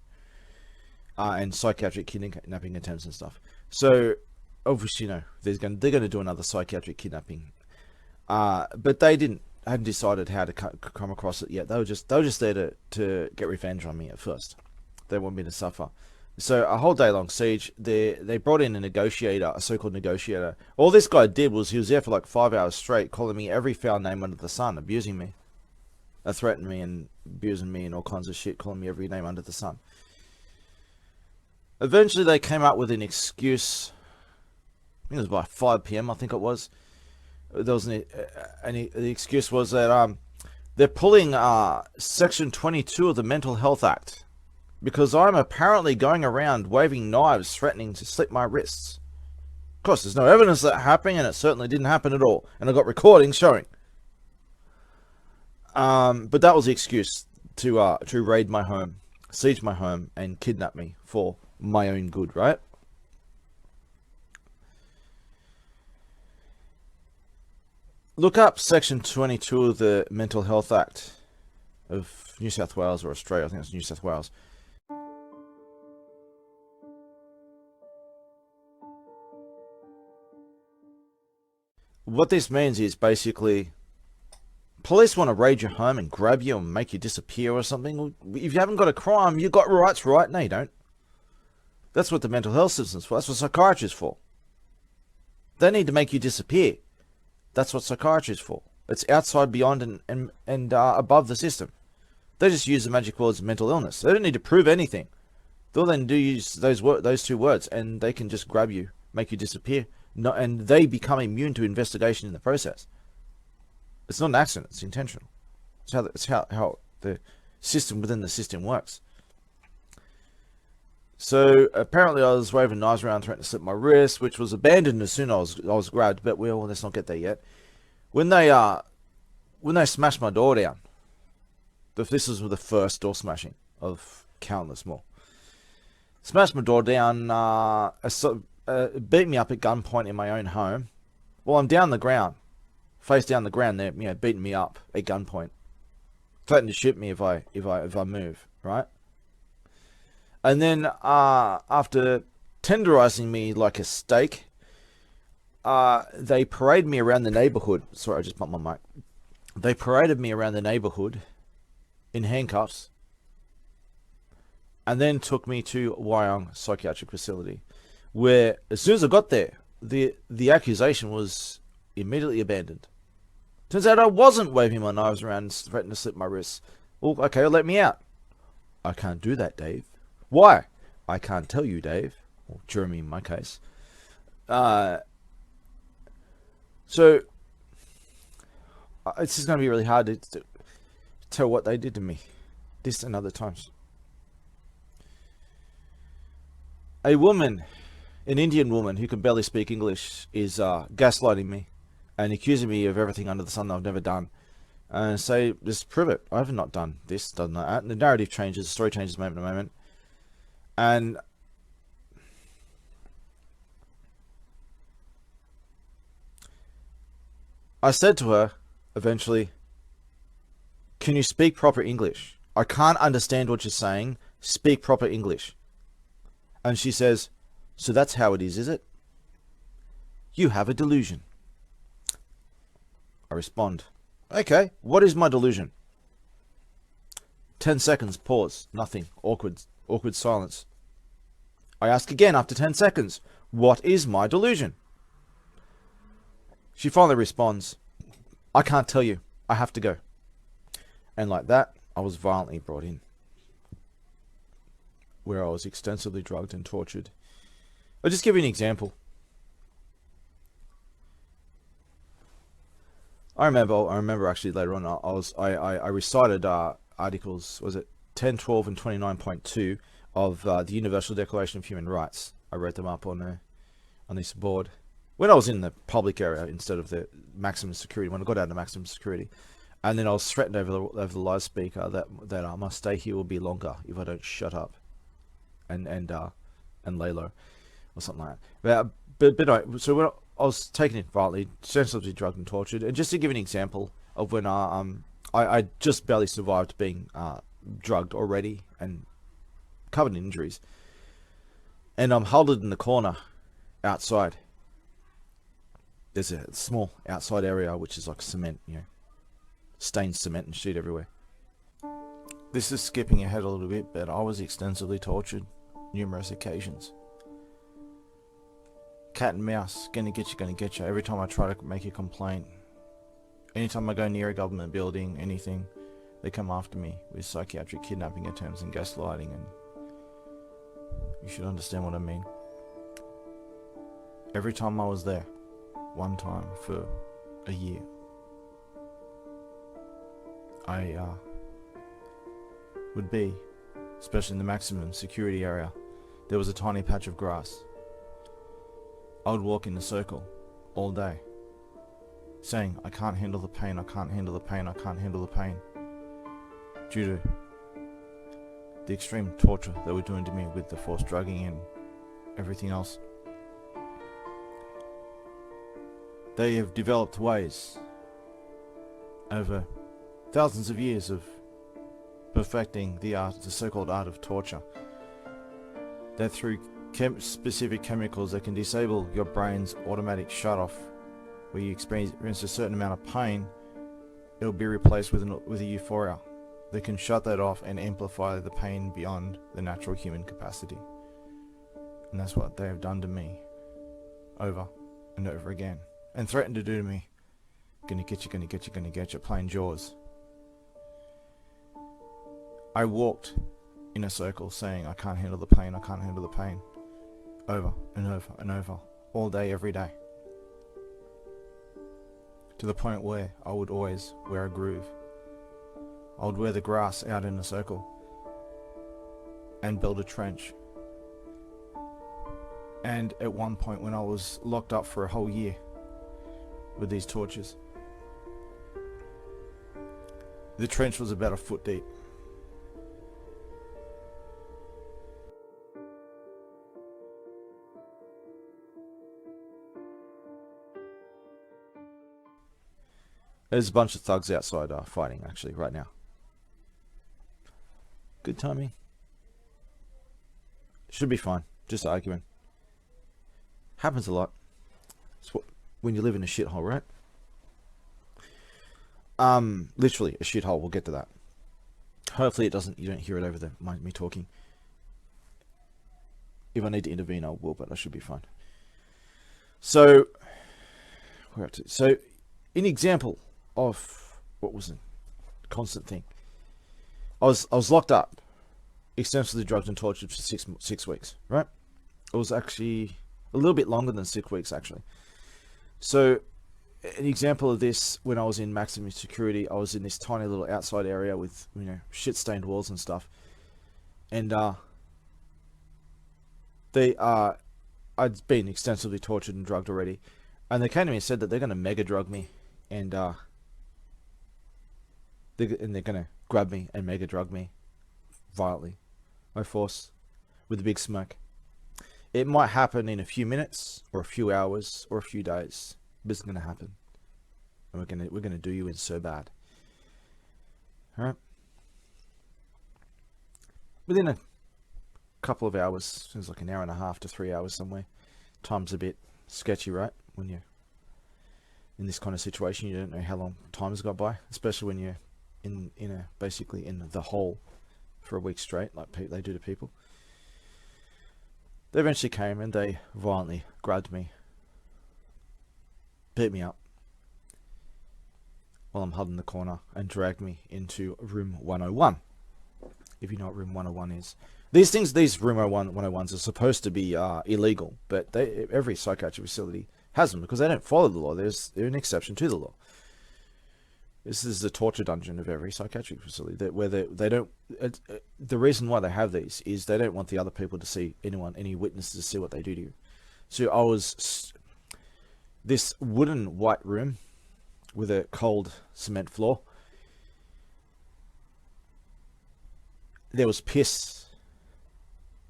and psychiatric kidnapping attempts and stuff. So obviously, they're going to do another psychiatric kidnapping, but they hadn't decided how to come across it yet. They were just there to get revenge on me at first. They want me to suffer. So a whole day long siege. They brought in a negotiator, a so-called negotiator. All this guy did was he was there for like 5 hours straight, calling me every foul name under the sun, abusing me, threatening me and abusing me and all kinds of shit, calling me every name under the sun. Eventually they came up with an excuse. I think it was by 5 p.m. I think it was. There was the excuse was that they're pulling Section 22 of the Mental Health Act, because I'm apparently going around waving knives threatening to slit my wrists. Of course, there's no evidence of that happening, and it certainly didn't happen at all. And I got recordings showing. But that was the excuse to raid my home, siege my home, and kidnap me for my own good, right? Look up Section 22 of the Mental Health Act of New South Wales or Australia. I think it's New South Wales. What this means is basically police want to raid your home and grab you and make you disappear or something. If you haven't got a crime, you've got rights, right? No, you don't. That's what the mental health system's for. That's what psychiatry is for. They need to make you disappear. That's what psychiatry is for. It's outside, beyond, and above the system. They just use the magic words mental illness. They don't need to prove anything. All they do use those two words, and they can just grab you, make you disappear. And they become immune to investigation in the process. It's not an accident. It's intentional. It's how the system within the system works. So apparently I was waving knives around, threatening to slit my wrist, which was abandoned as soon as I was grabbed. But let's not get there yet. When they smashed my door down, this was the first door smashing of countless more. Smashed my door down, beat me up at gunpoint in my own home. Well, I'm down the ground, face down the ground. They're beating me up at gunpoint, threatening to shoot me if I move, right? And then after tenderizing me like a steak, they paraded me around the neighborhood. Sorry, I just bumped my mic. They paraded me around the neighborhood in handcuffs, and then took me to Wyong Psychiatric Facility, where as soon as I got there, the accusation was immediately abandoned. Turns out I wasn't waving my knives around and threatening to slit my wrists. Well, okay, let me out. I can't do that, Dave. Why? I can't tell you, Dave. Or Jeremy in my case. So it's just going to be really hard to tell what they did to me this and other times. A woman, an Indian woman who can barely speak English, is gaslighting me and accusing me of everything under the sun that I've never done. And say, just prove it. I have not done this, done that. And the narrative changes, the story changes moment to moment. And I said to her, eventually, can you speak proper English? I can't understand what you're saying. Speak proper English. And she says, so that's how it is it? You have a delusion. I respond, okay, what is my delusion? 10 seconds, pause, nothing, awkward silence. I ask again after 10 seconds, what is my delusion? She finally responds, I can't tell you, I have to go. And like that, I was violently brought in, where I was extensively drugged and tortured. I'll just give you an example. I remember actually later on, I recited articles, was it 10, 12, and 29.2 of the Universal Declaration of Human Rights. I wrote them up on this board when I was in the public area instead of the maximum security. When I got out of maximum security, and then I was threatened over the loudspeaker that my stay here will be longer if I don't shut up and lay low or something like that. But no, so when I was taken in violently, sensitively drugged and tortured, and just to give an example of when I just barely survived being drugged already and covered in injuries, and I'm huddled in the corner outside. There's a small outside area which is like cement, stained cement and shit everywhere. This is skipping ahead a little bit, but I was extensively tortured numerous occasions. Cat and mouse, gonna get you. Every time I try to make a complaint, anytime I go near a government building, anything, they come after me with psychiatric kidnapping attempts and gaslighting, and you should understand what I mean. Every time I was there, one time for a year, I would be, especially in the maximum security area, there was a tiny patch of grass. I would walk in a circle all day, saying, I can't handle the pain, I can't handle the pain, I can't handle the pain, due to the extreme torture they were doing to me with the forced drugging and everything else. They have developed ways over thousands of years of perfecting the so-called art of torture, that through specific chemicals that can disable your brain's automatic shut-off, where you experience a certain amount of pain, it'll be replaced with a euphoria that can shut that off and amplify the pain beyond the natural human capacity. And that's what they have done to me over and over again, and threatened to do to me. Gonna get you, gonna get you, gonna get you, playing Jaws. I walked in a circle saying, I can't handle the pain, I can't handle the pain, over and over and over, all day, every day, to the point where I would always wear a groove. I would wear the grass out in a circle and build a trench. And at one point, when I was locked up for a whole year with these tortures, the trench was about a foot deep. There's a bunch of thugs outside fighting, actually, right now. Good timing. Should be fine. Just arguing. Happens a lot. It's when you live in a shithole, right? Literally a shithole. We'll get to that. Hopefully you don't hear it over me talking. If I need to intervene, I will, but I should be fine. So, we're up to. So, an example of what was a constant thing. I was locked up, extensively drugged and tortured for six weeks, right? It was actually a little bit longer than 6 weeks, actually. So, an example of this, when I was in maximum security, I was in this tiny little outside area with, shit-stained walls and stuff. And, I'd been extensively tortured and drugged already. And they came to me and said that they're going to mega drug me. And, they're going to grab me and mega drug me violently, by force, with a big smoke. It might happen in a few minutes, or a few hours, or a few days, but it's going to happen. and we're gonna do you in so bad. All right. Within a couple of hours, it was like an hour and a half to 3 hours somewhere. Time's a bit sketchy, right? When you're in this kind of situation, you don't know how long time's got by, especially when you're basically in the hole for a week straight, like they do to people. They eventually came and they violently grabbed me, beat me up while I'm huddled in the corner, and dragged me into room 101. If you know what room 101 is. These room 101s are supposed to be illegal, but every psychiatric facility has them because they don't follow the law. They're an exception to the law. This is the torture dungeon of every psychiatric facility, where they don't. The reason why they have these is they don't want the other people to see any witnesses to see what they do to you. So I was this wooden white room with a cold cement floor. There was piss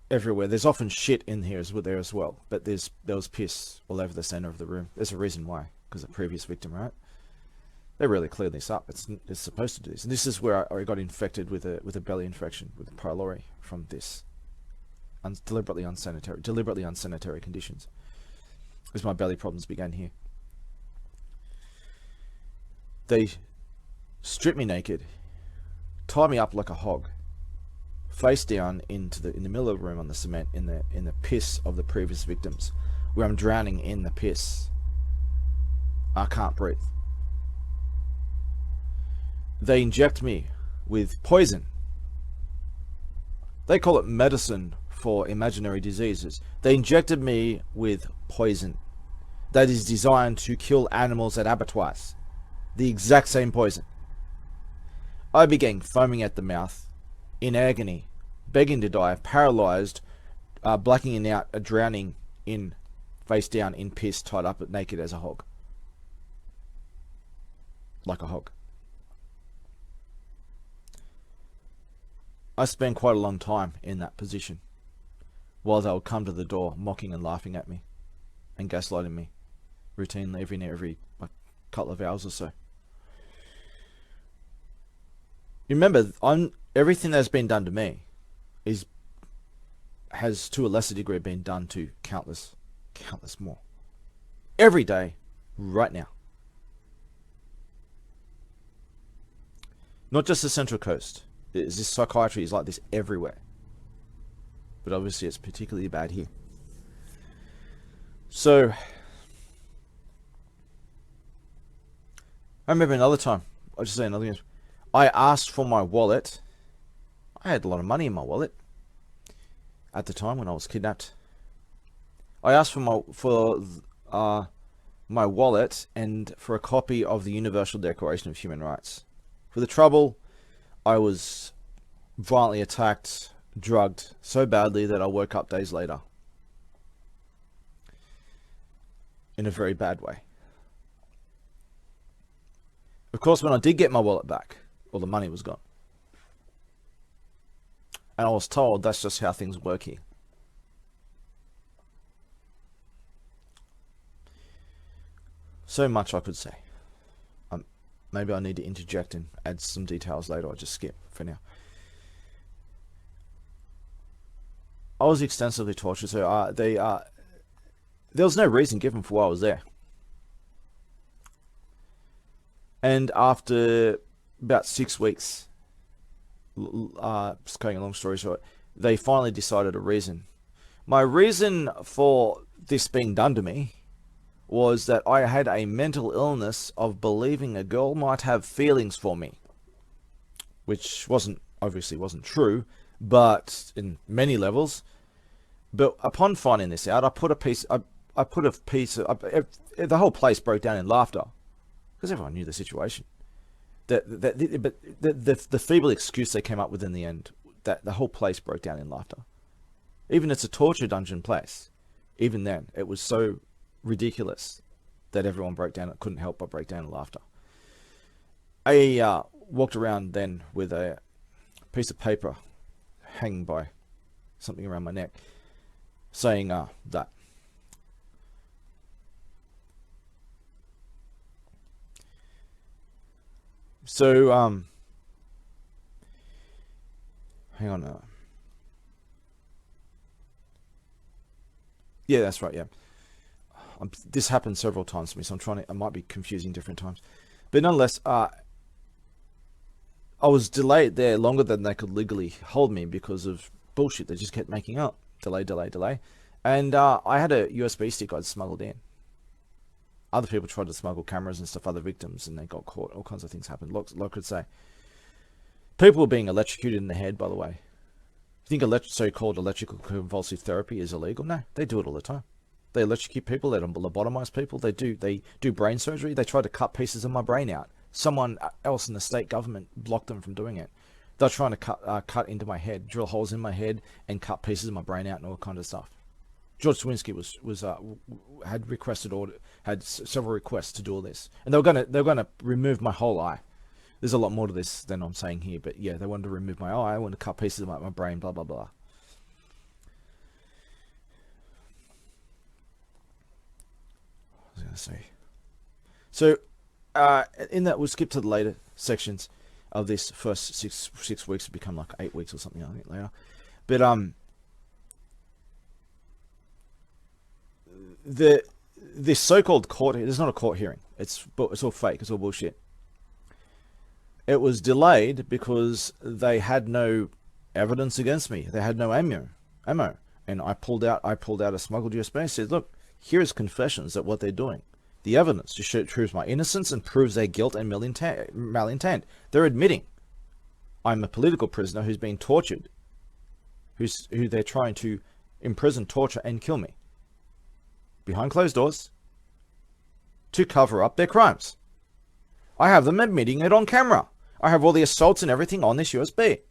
everywhere. There's often shit in here as well, but there was piss all over the center of the room. There's a reason why, because the previous victim, right? They really cleared this up. It's supposed to do this, and this is where I got infected with a belly infection with pylori from this deliberately unsanitary conditions. Because my belly problems began here. They stripped me naked, tied me up like a hog, face down in the middle of the room on the cement in the piss of the previous victims, where I'm drowning in the piss. I can't breathe. They inject me with poison. They call it medicine for imaginary diseases. They injected me with poison that is designed to kill animals at abattoirs. The exact same poison. I began foaming at the mouth, in agony, begging to die, paralyzed, blacking out, drowning in, face down in piss, tied up naked as a hog. Like a hog. I spent quite a long time in that position, while they would come to the door, mocking and laughing at me, and gaslighting me, routinely every couple of hours or so. Remember, everything that's been done to me has to a lesser degree been done to countless more. Every day, right now. Not just the Central Coast. This psychiatry is like this everywhere. But obviously it's particularly bad here. So, I remember another time, I'll just say another thing. I asked for my wallet. I had a lot of money in my wallet at the time when I was kidnapped. I asked for my wallet and for a copy of the Universal Declaration of Human Rights. For the trouble, I was violently attacked, drugged so badly that I woke up days later. In a very bad way. Of course, when I did get my wallet back, all the money was gone. And I was told that's just how things work here. So much I could say. Maybe I need to interject and add some details later. I'll just skip for now. I was extensively tortured, so there was no reason given for why I was there. And after about 6 weeks, just cutting a long story short, they finally decided a reason. My reason for this being done to me was that I had a mental illness of believing a girl might have feelings for me, which obviously wasn't true, but in many levels. But upon finding this out, the whole place broke down in laughter because everyone knew the situation. But the feeble excuse they came up with in the end, that the whole place broke down in laughter. Even it's a torture dungeon place. Even then, it was so ridiculous that everyone couldn't help but break down in laughter. I walked around then with a piece of paper hanging by something around my neck, saying that So, hang on now. Yeah, that's right, yeah. This happened several times to me, so I might be confusing different times. But nonetheless, I was delayed there longer than they could legally hold me because of bullshit they just kept making up. Delay. And I had a USB stick I'd smuggled in. Other people tried to smuggle cameras and stuff, other victims, and they got caught. All kinds of things happened. Like could say. People were being electrocuted in the head, by the way. You think so-called electrical convulsive therapy is illegal? No, they do it all the time. They electrocute people, they lobotomize people, they do brain surgery, they try to cut pieces of my brain out. Someone else in the state government blocked them from doing it. They're trying to cut into my head, drill holes in my head, and cut pieces of my brain out and all kind of stuff. George Swinski had several requests to do all this, and they were gonna remove my whole eye. There's a lot more to this than I'm saying here, but yeah, they wanted to remove my eye, wanted to cut pieces of my brain, blah blah blah. I was gonna say. So, in that, we'll skip to the later sections of this first six weeks to become like 8 weeks or something, I think, later. But this so-called court, there's not a court hearing. It's all fake. It's all bullshit. It was delayed because they had no evidence against me. They had no ammo, and I pulled out a smuggled USB and said, "Look, here is confessions that what they're doing. The evidence to proves my innocence and proves their guilt and malintent. They're admitting I'm a political prisoner who's been tortured, who they're trying to imprison, torture, and kill me behind closed doors to cover up their crimes. I have them admitting it on camera. I have all the assaults and everything on this USB.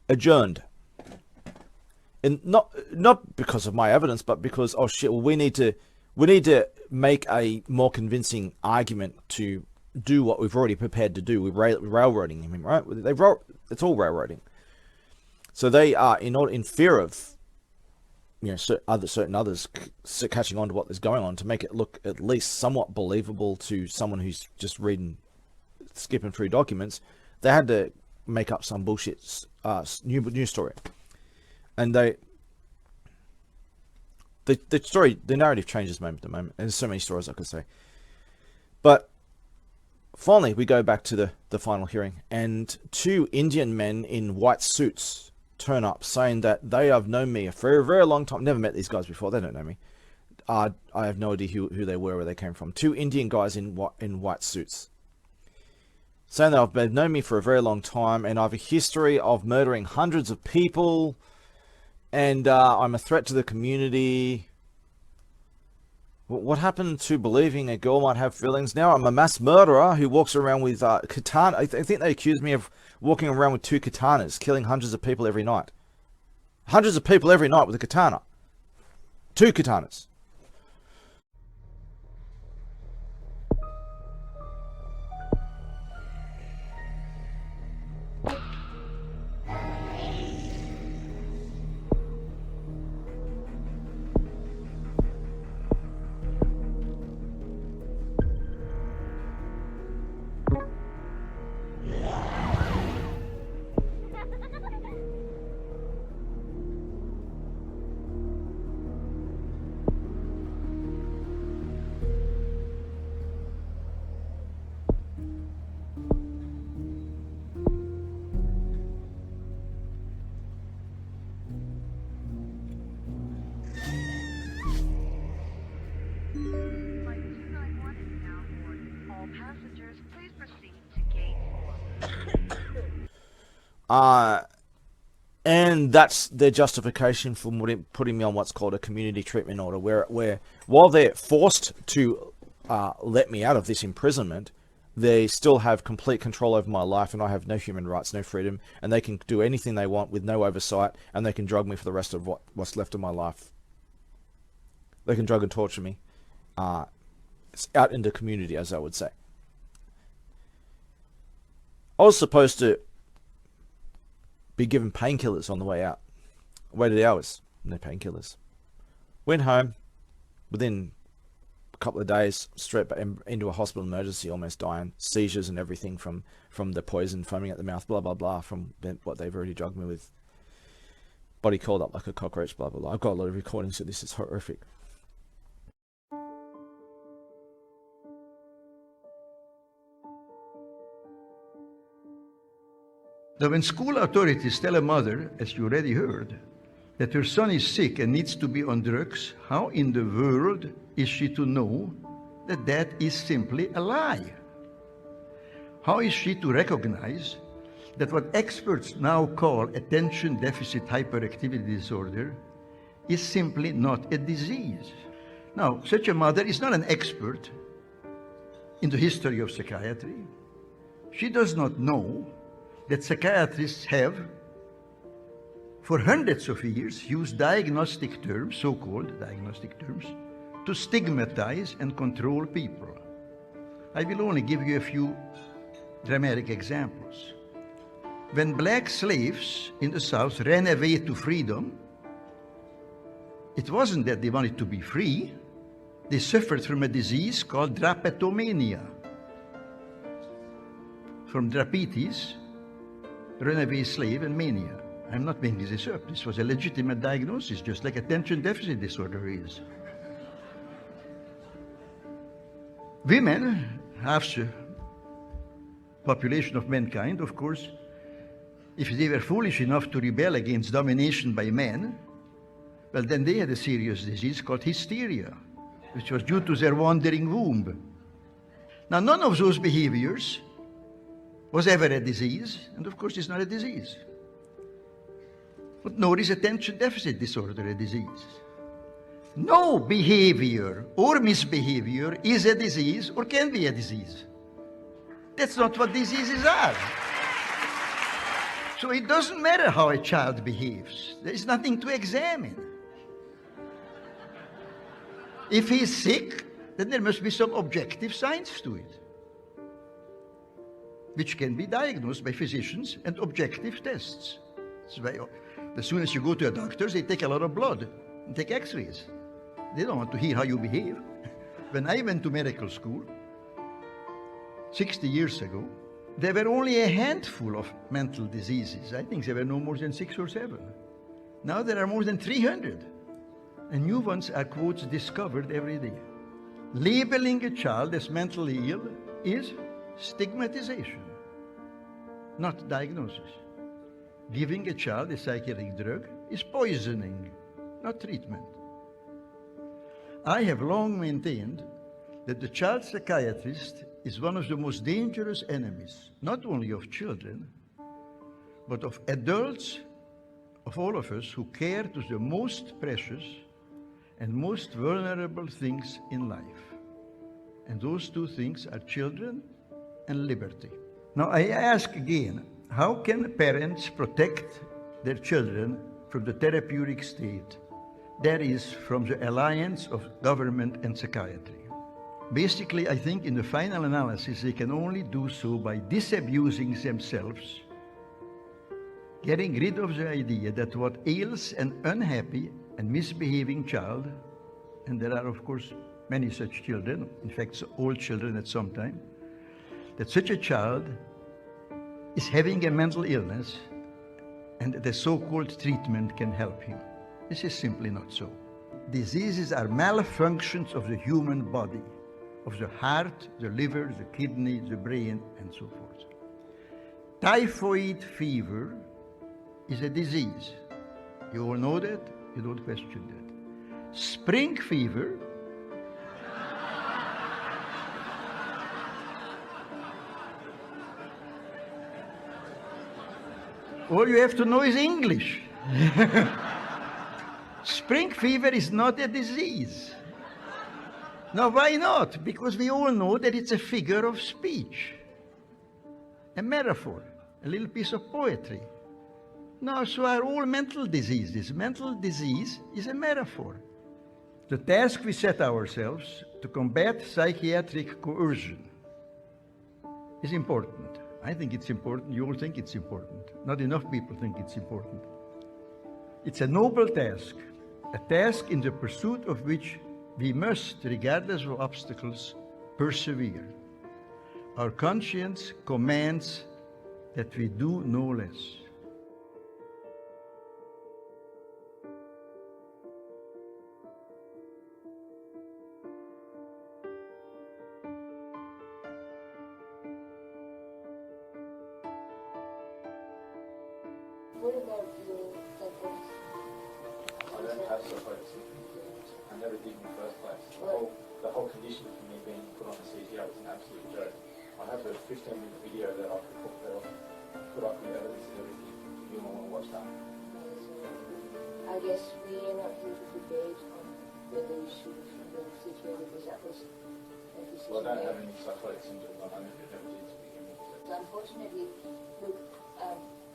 Adjourned. And not because of my evidence, but because, oh shit, well, we need to make a more convincing argument to do what we've already prepared to do. We're railroading him, right? It's all railroading. So they are in fear of, certain others catching on to what is going on, to make it look at least somewhat believable to someone who's just skipping through documents. They had to make up some bullshit news story, and the narrative changes moment to moment. And there's so many stories I could say, but finally we go back to the final hearing, and 2 Indian men in white suits turn up saying that they have known me for a very, very long time. Never met these guys before. They don't know me. I have no idea who they were, where they came from. 2 Indian guys in white suits saying that they've known me for a very long time, and I have a history of murdering hundreds of people, and I'm a threat to the community. What happened to believing a girl might have feelings? Now I'm a mass murderer who walks around with katana. I think they accuse me of walking around with 2 katanas, killing hundreds of people every night. Hundreds of people every night with a katana. 2 katanas. And that's their justification for putting me on what's called a community treatment order, where while they're forced to let me out of this imprisonment, they still have complete control over my life, and I have no human rights, no freedom, and they can do anything they want with no oversight, and they can drug me for the rest of what's left of my life. They can drug and torture me out in the community, as I would say. I was supposed to be given painkillers on the way out. Waited hours, no painkillers. Went home. Within a couple of days straight into a hospital emergency, almost dying, seizures and everything from the poison, foaming at the mouth, blah, blah, blah, from what they've already drugged me with. Body curled up like a cockroach, blah, blah, blah. I've got a lot of recordings of this. It's horrific. Now, when school authorities tell a mother, as you already heard, that her son is sick and needs to be on drugs, how in the world is she to know that that is simply a lie? How is she to recognize that what experts now call attention deficit hyperactivity disorder is simply not a disease? Now, such a mother is not an expert in the history of psychiatry. She does not know that psychiatrists have, for hundreds of years, used diagnostic terms, so-called diagnostic terms, to stigmatize and control people. I will only give you a few dramatic examples. When black slaves in the South ran away to freedom, it wasn't that they wanted to be free. They suffered from a disease called drapetomania. From drapetes, runaway slave, and mania. I'm not making this up. This was a legitimate diagnosis, just like attention deficit disorder is. Women, half the population of mankind, of course, if they were foolish enough to rebel against domination by men, well, then they had a serious disease called hysteria, which was due to their wandering womb. Now, none of those behaviors was ever a disease, and of course it's not a disease. But nor is attention deficit disorder a disease. No behavior or misbehavior is a disease or can be a disease. That's not what diseases are. So it doesn't matter how a child behaves. There is nothing to examine. If he's sick, then there must be some objective science to it, which can be diagnosed by physicians and objective tests. That's why as soon as you go to a doctor, they take a lot of blood and take x-rays. They don't want to hear how you behave. When I went to medical school 60 years ago, there were only a handful of mental diseases. I think there were no more than 6 or 7. Now there are more than 300. And new ones are, quotes, discovered every day. Labeling a child as mentally ill is stigmatization, not diagnosis. Giving a child a psychiatric drug is poisoning, not treatment. I have long maintained that the child psychiatrist is one of the most dangerous enemies, not only of children, but of adults, of all of us who care to the most precious and most vulnerable things in life. And those two things are children and liberty. Now I ask again, how can parents protect their children from the therapeutic state, that is, from the alliance of government and psychiatry? Basically, I think in the final analysis, they can only do so by disabusing themselves, getting rid of the idea that what ails an unhappy and misbehaving child, and there are of course many such children, in fact all children at some time, that such a child is having a mental illness and the so-called treatment can help him. This is simply not so. Diseases are malfunctions of the human body, of the heart, the liver, the kidney, the brain, and so forth. Typhoid fever is a disease. You all know that? You don't question that. Spring fever all you have to know is English. Spring fever is not a disease. Now, why not? Because we all know that it's a figure of speech, a metaphor, a little piece of poetry. Now, so are all mental diseases. Mental disease is a metaphor. The task we set ourselves to combat psychiatric coercion is important. I think it's important. You all think it's important. Not enough people think it's important. It's a noble task, a task in the pursuit of which We must, regardless of obstacles, persevere. Our conscience commands that we do no less. What about your psychosis? I don't have psychosis. I never did in the first place. The whole condition for me being put on the CTO was an absolute joke. I have a 15-minute video that I put up with evidence and everything. You don't want to watch that. I guess we are not here to debate on whether you should have been situated because that was a decision. Well, I don't have any psychotic symptoms. I never did to begin with. So unfortunately, look,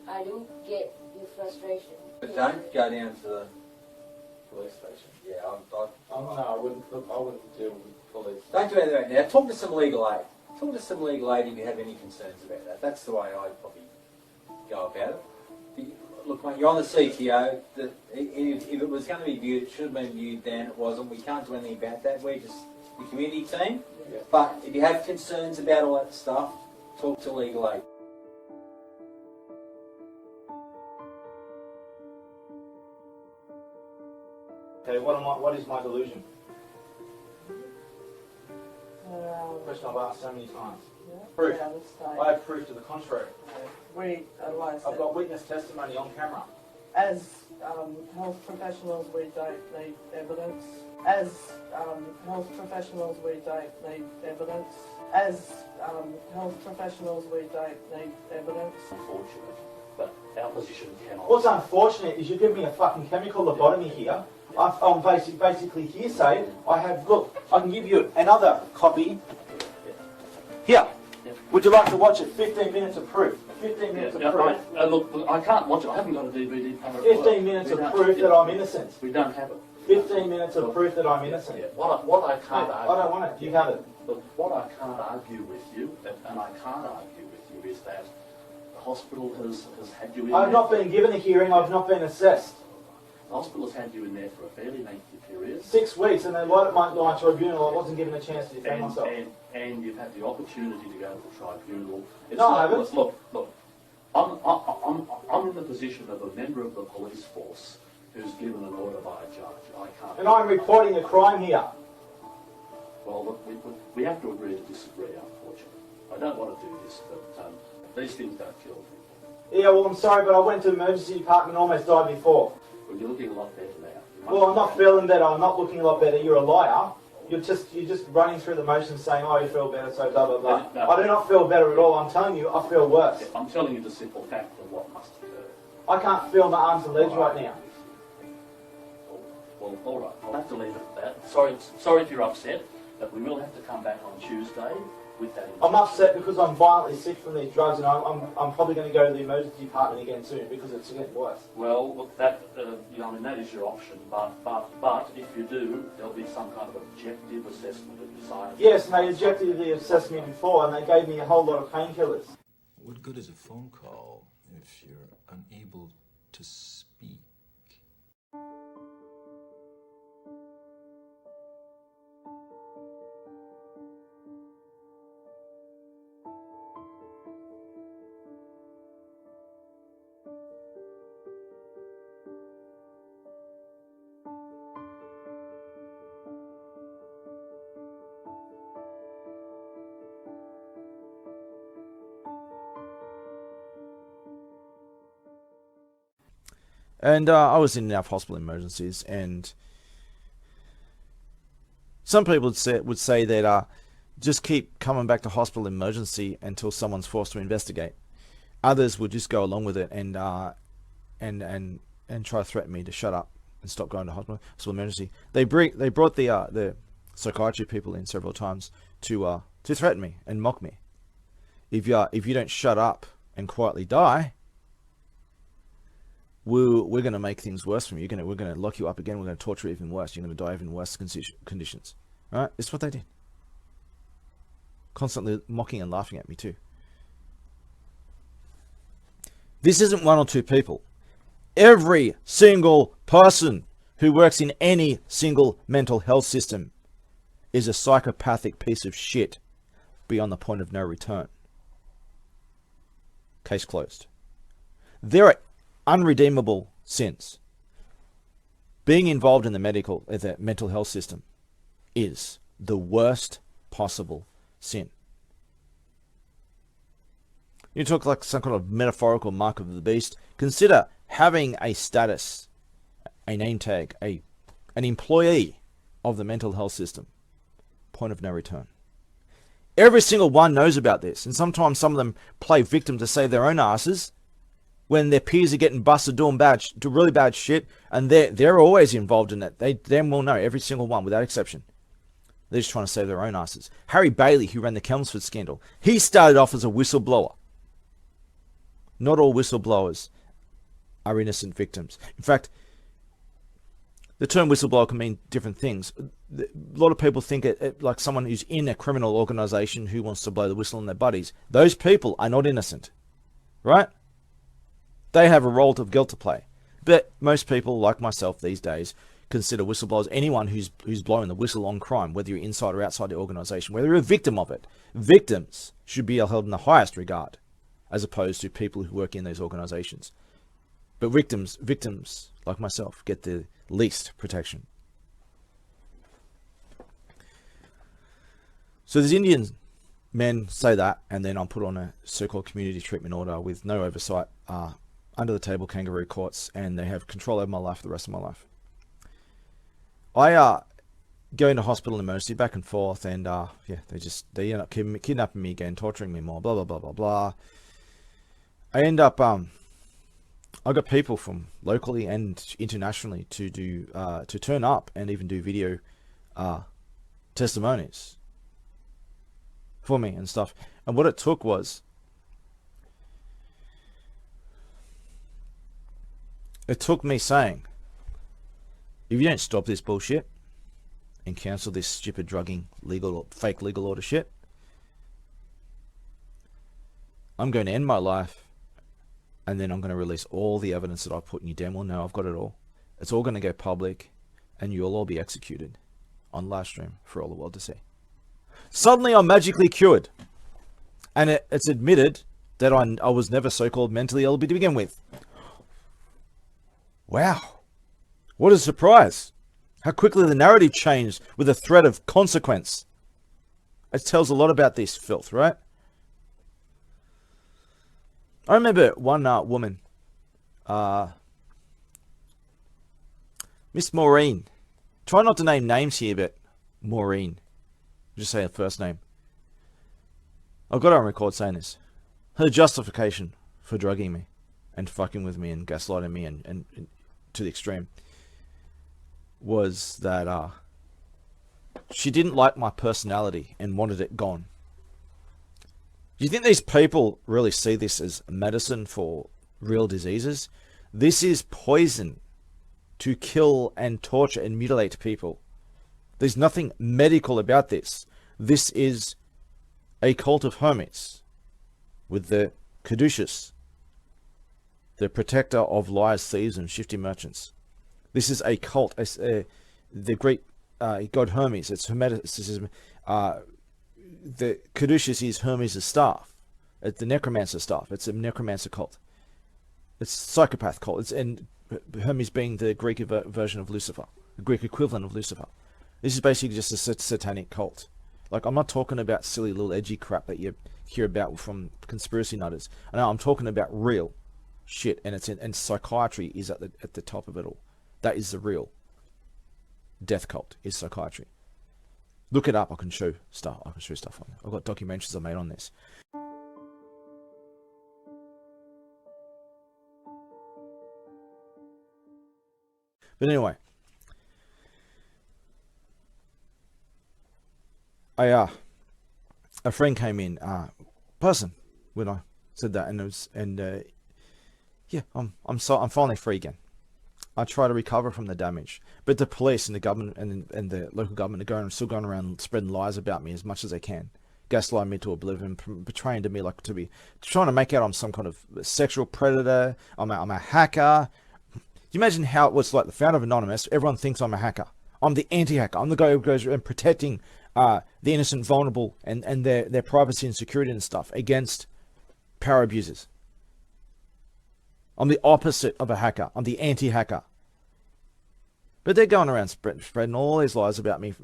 I do get your frustration. But don't go down to the Police station. yeah. No, I wouldn't. Look, I wouldn't deal with police. Don't do anything right now. Talk to some legal aid. Talk to some legal aid if you have any concerns about that. That's the way I'd probably go about it. Look, mate, you're on the CTO. If it was going to be viewed, it should have been viewed then. It wasn't. We can't do anything about that. We're just the community team. Yeah. But if you have concerns about all that stuff, talk to legal aid. Okay, what is my delusion? Question I've asked so many times. Proof. I have proof to the contrary. I've got witness testimony on camera. As health professionals, we don't need evidence. As health professionals, we don't need evidence. As health professionals, we don't need evidence. Unfortunate, but our position cannot. What's unfortunate is you give me a fucking chemical lobotomy here. I'm basically hearsay. Look, I can give you another copy. Here. Would you like to watch it? 15 minutes of proof. 15 minutes of proof. Look, I can't watch it. I haven't got a DVD player. 15 minutes of proof that I'm innocent. We don't have it. 15 minutes of proof that I'm innocent. Yeah. What I can't Mate, argue. I don't want it. You have it. Look, what I can't argue with you, and I can't argue with you, is that the hospital has had you in I've there. not been given a hearing. I've not been assessed. The hospital has had you in there for a fairly lengthy period. 6 weeks, and then right at my tribunal, I wasn't given a chance to defend myself. And you've had the opportunity to go to the tribunal. No, I haven't. Look, I'm in the position of a member of the police force who's given an order by a judge. I can't. And I'm reporting a crime here. Well, look, we have to agree to disagree, unfortunately. I don't want to do this, but these things don't kill people. Yeah, well, I'm sorry, but I went to the emergency department and almost died before. Well, you're looking a lot better now. Well, I'm not feeling better. I'm not looking a lot better. You're a liar. You're just running through the motions saying, oh, you feel better, so blah, blah, blah. No. I do not feel better at all. I'm telling you, I feel worse. I'm telling you the simple fact of what must occur. I can't feel my arms and legs right now. Well, all right. I'll have to leave it at that. Sorry if you're upset, but we will have to come back on Tuesday with that. I'm upset because I'm violently sick from these drugs, and I'm probably going to go to the emergency department again soon because it's getting worse. Well, look, that that is your option, but if you do, there'll be some kind of objective assessment of your science. Yes, and they objectively assessed me before, and they gave me a whole lot of painkillers. What good is a phone call if you're unable to speak? And I was in enough hospital emergencies, and some people would say that just keep coming back to hospital emergency until someone's forced to investigate. Others would just go along with it and try to threaten me to shut up and stop going to hospital emergency. They brought the psychiatry people in several times to threaten me and mock me. If you don't shut up and quietly die, we're going to make things worse for you. We're going to lock you up again. We're going to torture you even worse. You're going to die even worse conditions. All right? It's what they did. Constantly mocking and laughing at me too. This isn't one or two people. Every single person who works in any single mental health system is a psychopathic piece of shit beyond the point of no return. Case closed. There are unredeemable sins. Being involved in the mental health system is the worst possible sin. You talk like some kind of metaphorical mark of the beast. Consider having a status, a name tag, an employee of the mental health system. Point of no return. Every single one knows about this, and sometimes some of them play victim to save their own asses when their peers are getting busted doing really bad shit, and they're always involved in it. They damn well know, every single one, without exception. They're just trying to save their own asses. Harry Bailey, who ran the Chelmsford scandal, he started off as a whistleblower. Not all whistleblowers are innocent victims. In fact, the term whistleblower can mean different things. A lot of people think it like someone who's in a criminal organization who wants to blow the whistle on their buddies. Those people are not innocent, right? They have a role of guilt to play. But most people, like myself these days, consider whistleblowers anyone who's blowing the whistle on crime, whether you're inside or outside the organization, whether you're a victim of it. Victims should be held in the highest regard, as opposed to people who work in those organizations. But victims like myself get the least protection. So these Indian men say that, and then I'm put on a so-called community treatment order with no oversight, under the table kangaroo courts, and they have control over my life for the rest of my life. I go into hospital emergency back and forth, and they end up kidnapping me again, torturing me more, blah blah blah blah blah. I end up I got people from locally and internationally to turn up and even do video testimonies for me and stuff. And what it took was, it took me saying, if you don't stop this bullshit and cancel this stupid drugging fake legal order shit, I'm going to end my life, and then I'm going to release all the evidence that I've put in. You damn well know I've got it all. It's all going to go public, and you'll all be executed on live stream for all the world to see. Suddenly I'm magically cured, and it's admitted that I was never so-called mentally ill to begin with. Wow, what a surprise. How quickly the narrative changed with a threat of consequence. It tells a lot about this filth, right? I remember one woman, Miss Maureen. Try not to name names here, but Maureen. Just say her first name. I've got her on record saying this. Her justification for drugging me and fucking with me and gaslighting me and to the extreme was that she didn't like my personality and wanted it gone. Do you think these people really see this as medicine for real diseases? This is poison to kill and torture and mutilate people. There's nothing medical about this. This is a cult of Hermes with the caduceus, the protector of liars, thieves, and shifty merchants. This is a cult. The Greek god Hermes. It's Hermes. The caduceus is Hermes' staff. It's the necromancer staff. It's a necromancer cult. It's a psychopath cult. And Hermes being the Greek version of Lucifer, the Greek equivalent of Lucifer. This is basically just a satanic cult. Like, I'm not talking about silly little edgy crap that you hear about from conspiracy nutters. I know, I'm talking about real shit, and psychiatry is at the top of it all. That is the real death cult, is psychiatry. Look it up. I can show stuff. On it. I've got documentaries I made on this. But anyway, a friend came in person when I said that, and yeah, I'm finally free again. I try to recover from the damage, but the police and the government and the local government are still going around spreading lies about me as much as they can, gaslighting me to oblivion, portraying to me like trying to make out I'm some kind of sexual predator. I'm a hacker. you imagine how it was like the founder of Anonymous? Everyone thinks I'm a hacker. I'm the anti-hacker. I'm the guy who goes around protecting the innocent, vulnerable, and their privacy and security and stuff against power abusers. I'm the opposite of a hacker. I'm the anti-hacker. But they're going around spreading all these lies about me,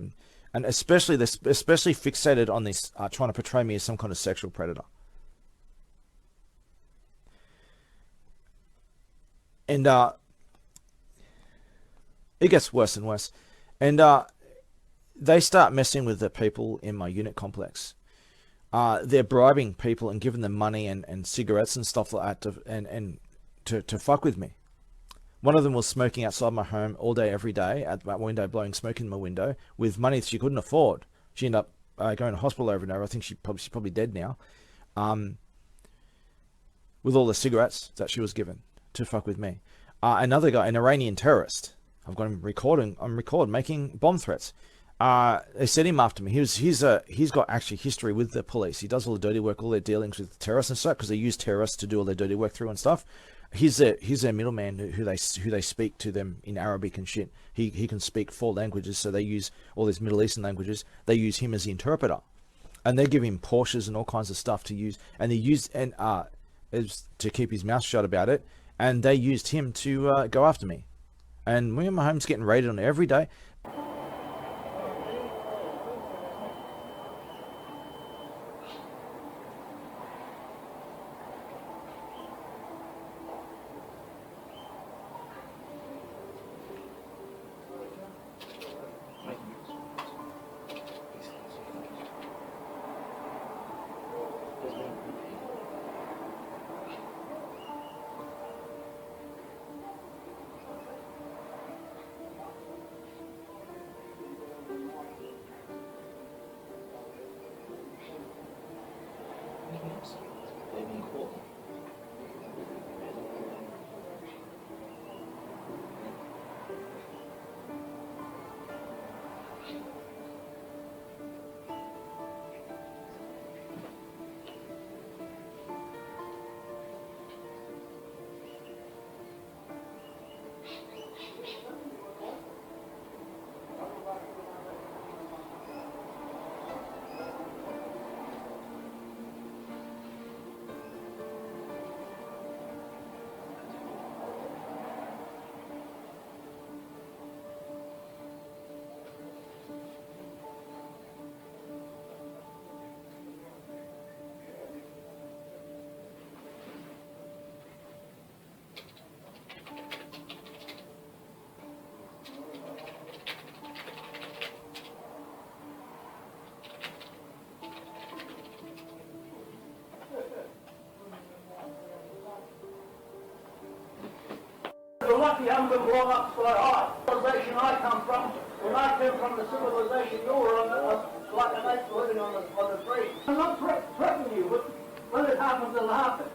and especially fixated on this, trying to portray me as some kind of sexual predator. And it gets worse and worse. And they start messing with the people in my unit complex. They're bribing people and giving them money and cigarettes and stuff like that to fuck with me. One of them was smoking outside my home all day, every day, at my window, blowing smoke in my window, with money she couldn't afford. She ended up going to hospital over and over. I think she's probably dead now. With all the cigarettes that she was given to fuck with me. Another guy, an Iranian terrorist. I've got him recording. I'm recording making bomb threats. They set him after me. He's got actually history with the police. He does all the dirty work, all their dealings with terrorists and stuff, because they use terrorists to do all their dirty work through and stuff. He's their middleman who they speak to them in Arabic and shit. He can speak 4 languages, so they use all these Middle Eastern languages. They use him as the interpreter, and they give him Porsches and all kinds of stuff to use, and they use to keep his mouth shut about it. And they used him to go after me, and me and my home's getting raided on every day. You're lucky you haven't been blown up so high. The civilization I come from, when I came from the civilization, you were on like an ape living on the tree. I'm not threatening you, but when it happens, it'll happen.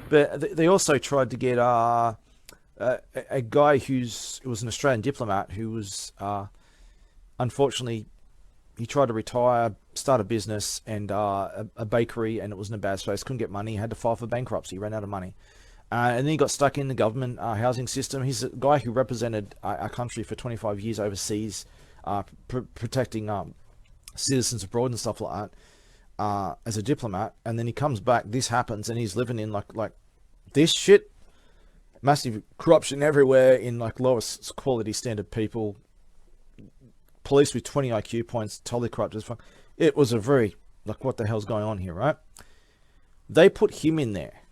But they also tried to get a guy who was an Australian diplomat who was unfortunately, he tried to retire, start a business and a bakery, and it was in a bad space, couldn't get money, had to file for bankruptcy, ran out of money. And then he got stuck in the government housing system. He's a guy who represented our country for 25 years overseas, protecting citizens abroad and stuff like that, as a diplomat. And then he comes back, this happens, and he's living in like this shit, massive corruption everywhere, in like lowest quality standard people, police with 20 IQ points, totally corrupt as fuck. It was a very, like, what the hell's going on here, right? They put him in there.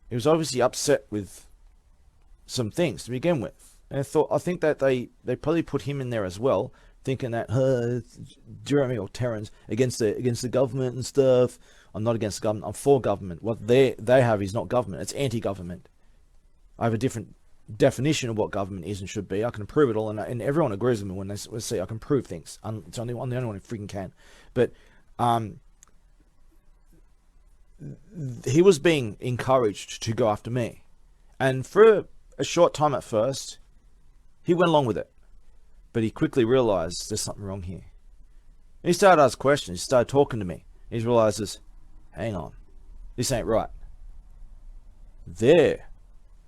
He was obviously upset with some things to begin with. And I think that they probably put him in there as well, thinking that Jeremy or Terrence against the government and stuff. I'm not against the government. I'm for government. What they have is not government. It's anti-government. I have a different definition of what government is and should be. I can prove it all, and everyone agrees with me when they say I can prove things. I'm the only one who freaking can. But he was being encouraged to go after me, and for a short time at first, he went along with it. But he quickly realized there's something wrong here. He started to ask questions. He started talking to me. He realizes, hang on, this ain't right. They're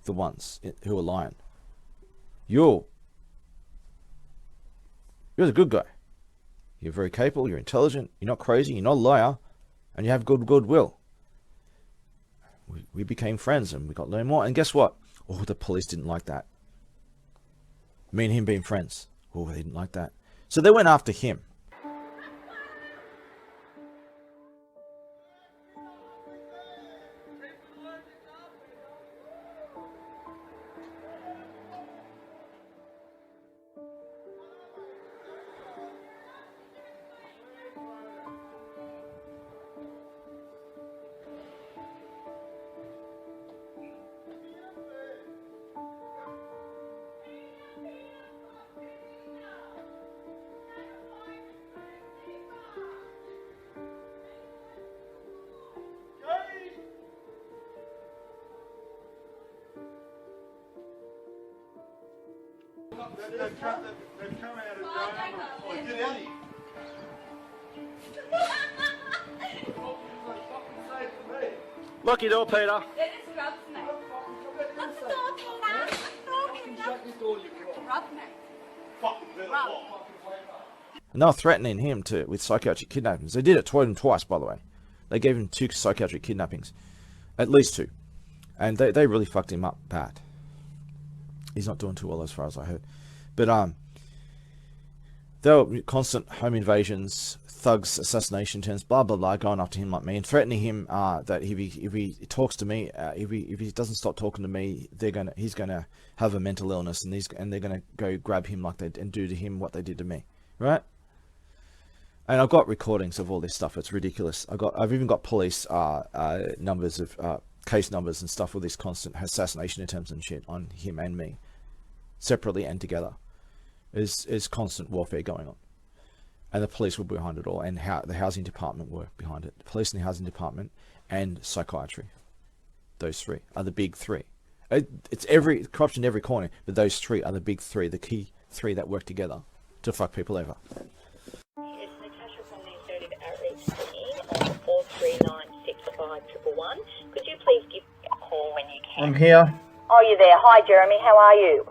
the ones who are lying. You're the good guy. You're very capable. You're intelligent. You're not crazy. You're not a liar, and you have goodwill. We became friends, and we got to learn more. And guess what? Oh, the police didn't like that. Me and him being friends. Oh, they didn't like that. So they went after him. They've come out of jail. Oh, get out of here. Lock your door, Peter. They're just drugs, mate. Lock the door, Peter. Shut this door, you drug, mate. And they were threatening him with psychiatric kidnappings. They did it to him twice, by the way. They gave him 2 psychiatric kidnappings. At least 2. And they really fucked him up bad. He's not doing too well as far as I heard. But there were constant home invasions, thugs, assassination attempts, blah blah blah, going after him like me and threatening him that if he talks to me, if he doesn't stop talking to me, he's gonna have a mental illness, and they're gonna go grab him and do to him what they did to me, right? And I've got recordings of all this stuff. It's ridiculous. I've even got police numbers of case numbers and stuff with this constant assassination attempts and shit on him and me, separately and together. There's constant warfare going on, and the police were behind it all, and the housing department were behind it. The police and the housing department and psychiatry, those 3 are the big 3. It's corruption in every corner, but those 3 are the big 3, the key 3 that work together to fuck people over. It's Natasha from the Assertive Outreach Team on 43965111. Could you please give me a call when you can? I'm here. Oh, you're there. Hi, Jeremy. How are you?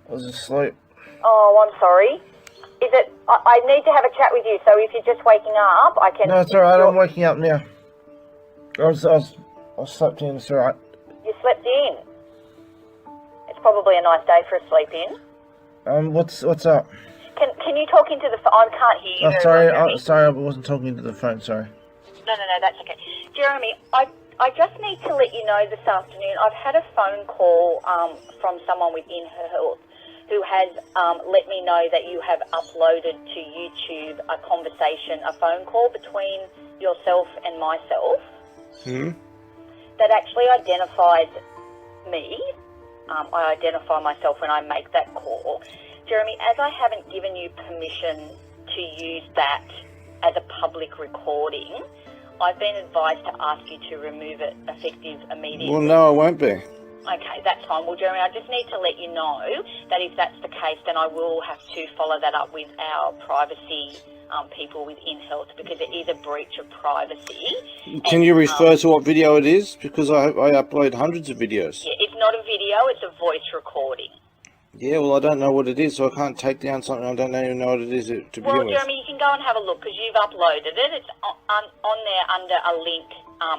I was asleep. Oh, I'm sorry. Is it... I need to have a chat with you, so if you're just waking up, I can... No, it's alright. I'm waking up now. I slept in. It's alright. You slept in? It's probably a nice day for a sleep in. What's up? Can you talk into the phone? I can't hear you. Oh, sorry. Sorry, I wasn't talking into the phone. Sorry. No, that's okay. Jeremy, I just need to let you know this afternoon, I've had a phone call from someone within her health who has let me know that you have uploaded to YouTube a conversation, a phone call between yourself and myself that actually identified me. I identify myself when I make that call. Jeremy, as I haven't given you permission to use that as a public recording, I've been advised to ask you to remove it effective immediately. Well, no, I won't be. Okay, that's fine. Well, Jeremy, I just need to let you know that if that's the case, then I will have to follow that up with our privacy people within health, because it is a breach of privacy. Can you refer to what video it is? Because I upload hundreds of videos. Yeah, it's not a video, it's a voice recording. Yeah, well, I don't know what it is, so I can't take down something I don't even know what it is to begin with. Well, Jeremy, you can go and have a look, because you've uploaded it. It's on there under a link,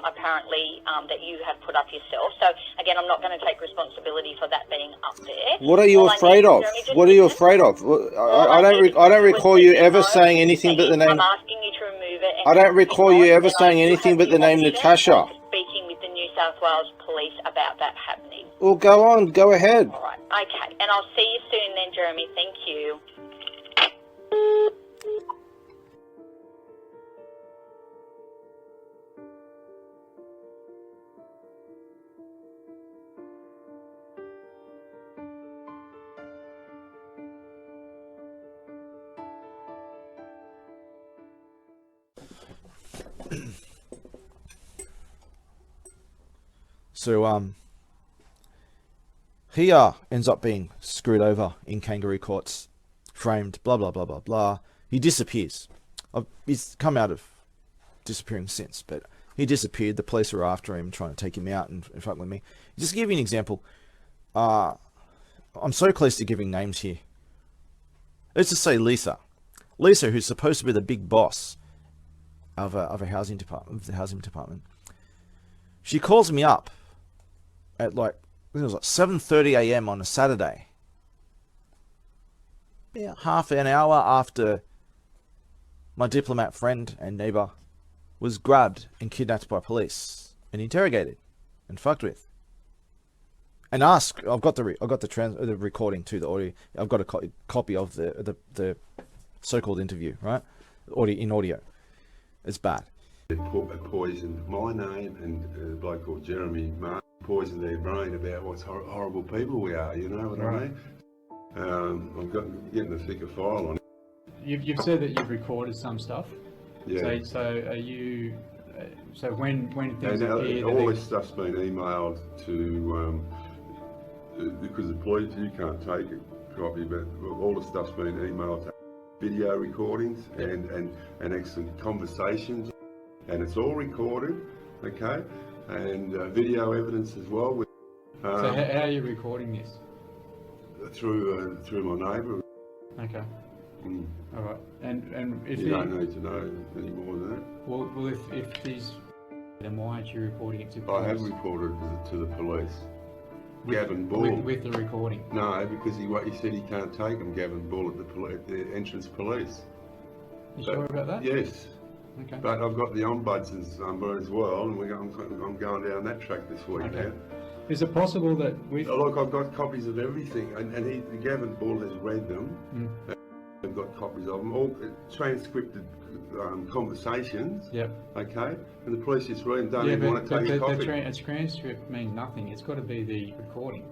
apparently, that you have put up yourself. So, again, I'm not going to take responsibility for that being up there. What are you afraid of? What are you afraid of? I don't recall you ever saying anything but the name... I'm asking you to remove it. I don't recall you ever saying anything but the name Natasha. Speaking with the New South Wales Police about that happening. Well, go on, go ahead. All right. Okay. And I'll see you soon then, Jeremy. Thank you. So, he ends up being screwed over in kangaroo courts, framed, blah, blah, blah, blah, blah. He disappears. He's come out of disappearing since, but he disappeared. The police are after him, trying to take him out and fuck with me. Just to give you an example, I'm so close to giving names here. Let's just say Lisa. Lisa, who's supposed to be the big boss of the housing department. She calls me up at like, I think it was like 7:30 a.m. on a Saturday. Yeah, half an hour after my diplomat friend and neighbor was grabbed and kidnapped by police and interrogated and fucked with. And asked, I've got the recording too, the audio. I've got a copy of the so-called interview, right? Audio. It's bad. They poisoned my name and a bloke called Jeremy Martin poisoned their brain about what horrible people we are, you know what I mean? I'm getting the thicker file on it. You've said that you've recorded some stuff. Yeah. So are you? So when things appear, all this stuff's been emailed to because the police, you can't take a copy, but all the stuff's been emailed to video recordings and actually conversations, and it's all recorded, okay, and video evidence as well. So how are you recording this? Through my neighbour. Okay. Mm. All right. And if you don't need to know any more than that. Well, if these, then why aren't you reporting it to police? I have reported it to the police. Gavin Bull. With the recording? No, because he said he can't take them, Gavin Bull, at the entrance police. You sure about that? Yes. Okay. But I've got the ombudsman's number as well, and I'm going down that track this week now. Is it possible that look, I've got copies of everything, and Gavin Bull has read them. Mm. I've got copies of them, all transcripted conversations. Yep. Okay, and the police just read them, don't even want to take a copy. Its transcript means nothing. It's got to be the recording.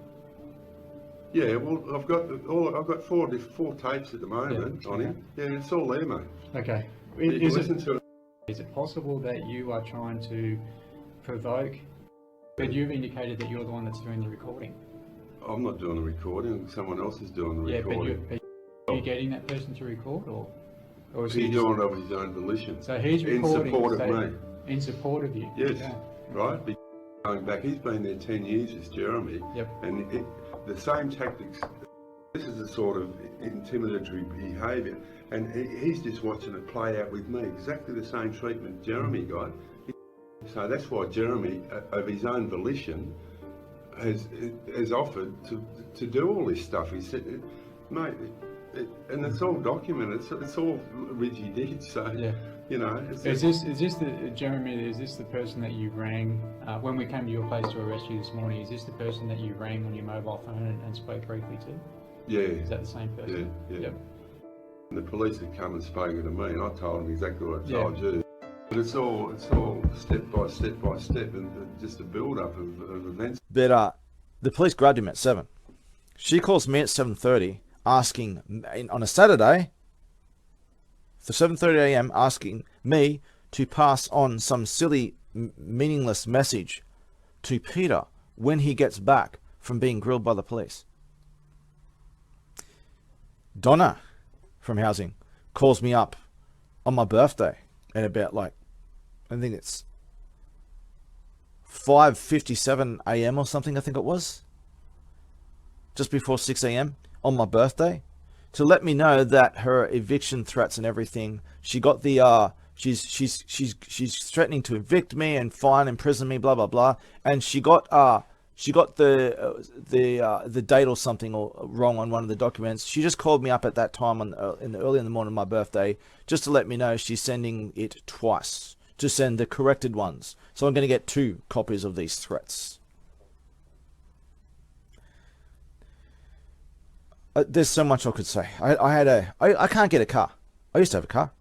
Yeah, well, I've got four tapes at the moment on him. Yeah, it's all there, mate. Okay. You can listen to it. Is it possible that you are trying to provoke? But you've indicated that you're the one that's doing the recording. I'm not doing the recording. Someone else is doing the recording. But are you getting that person to record, or is he's doing it of his own volition? So he's recording in support of me. In support of you. Yes. Yeah. Right. Going back, he's been there 10 years, as Jeremy. Yep. And the same tactics. This is a sort of intimidatory behaviour, and he's just watching it play out with me. Exactly the same treatment Jeremy got. So that's why Jeremy, of his own volition, has offered to do all this stuff. He said, mate, and it's all documented. It's all Reggie did. So you know. Is this the Jeremy? Is this the person that you rang when we came to your place to arrest you this morning? Is this the person that you rang on your mobile phone and spoke briefly to? Yeah. Is that the same person? Yeah. Yep. And the police had come and spoken to me, and I told them exactly what I told you. But it's all step by step, and just a build-up of events. But the police grabbed him at 7. She calls me at 7:30, asking on a Saturday for 7:30 a.m. asking me to pass on some silly, meaningless message to Peter when he gets back from being grilled by the police. Donna from housing calls me up on my birthday at about I think it's 5:57 a.m. or something, I think it was. Just before 6 a.m. on my birthday, to let me know that her eviction threats and everything, she got the she's threatening to evict me and fine, imprison me, blah blah blah, and she got the date or something wrong on one of the documents. She just called me up at that time early in the morning of my birthday just to let me know she's sending it twice, to send the corrected ones. So I'm going to get 2 copies of these threats. there's so much I could say. I can't get a car. I used to have a car.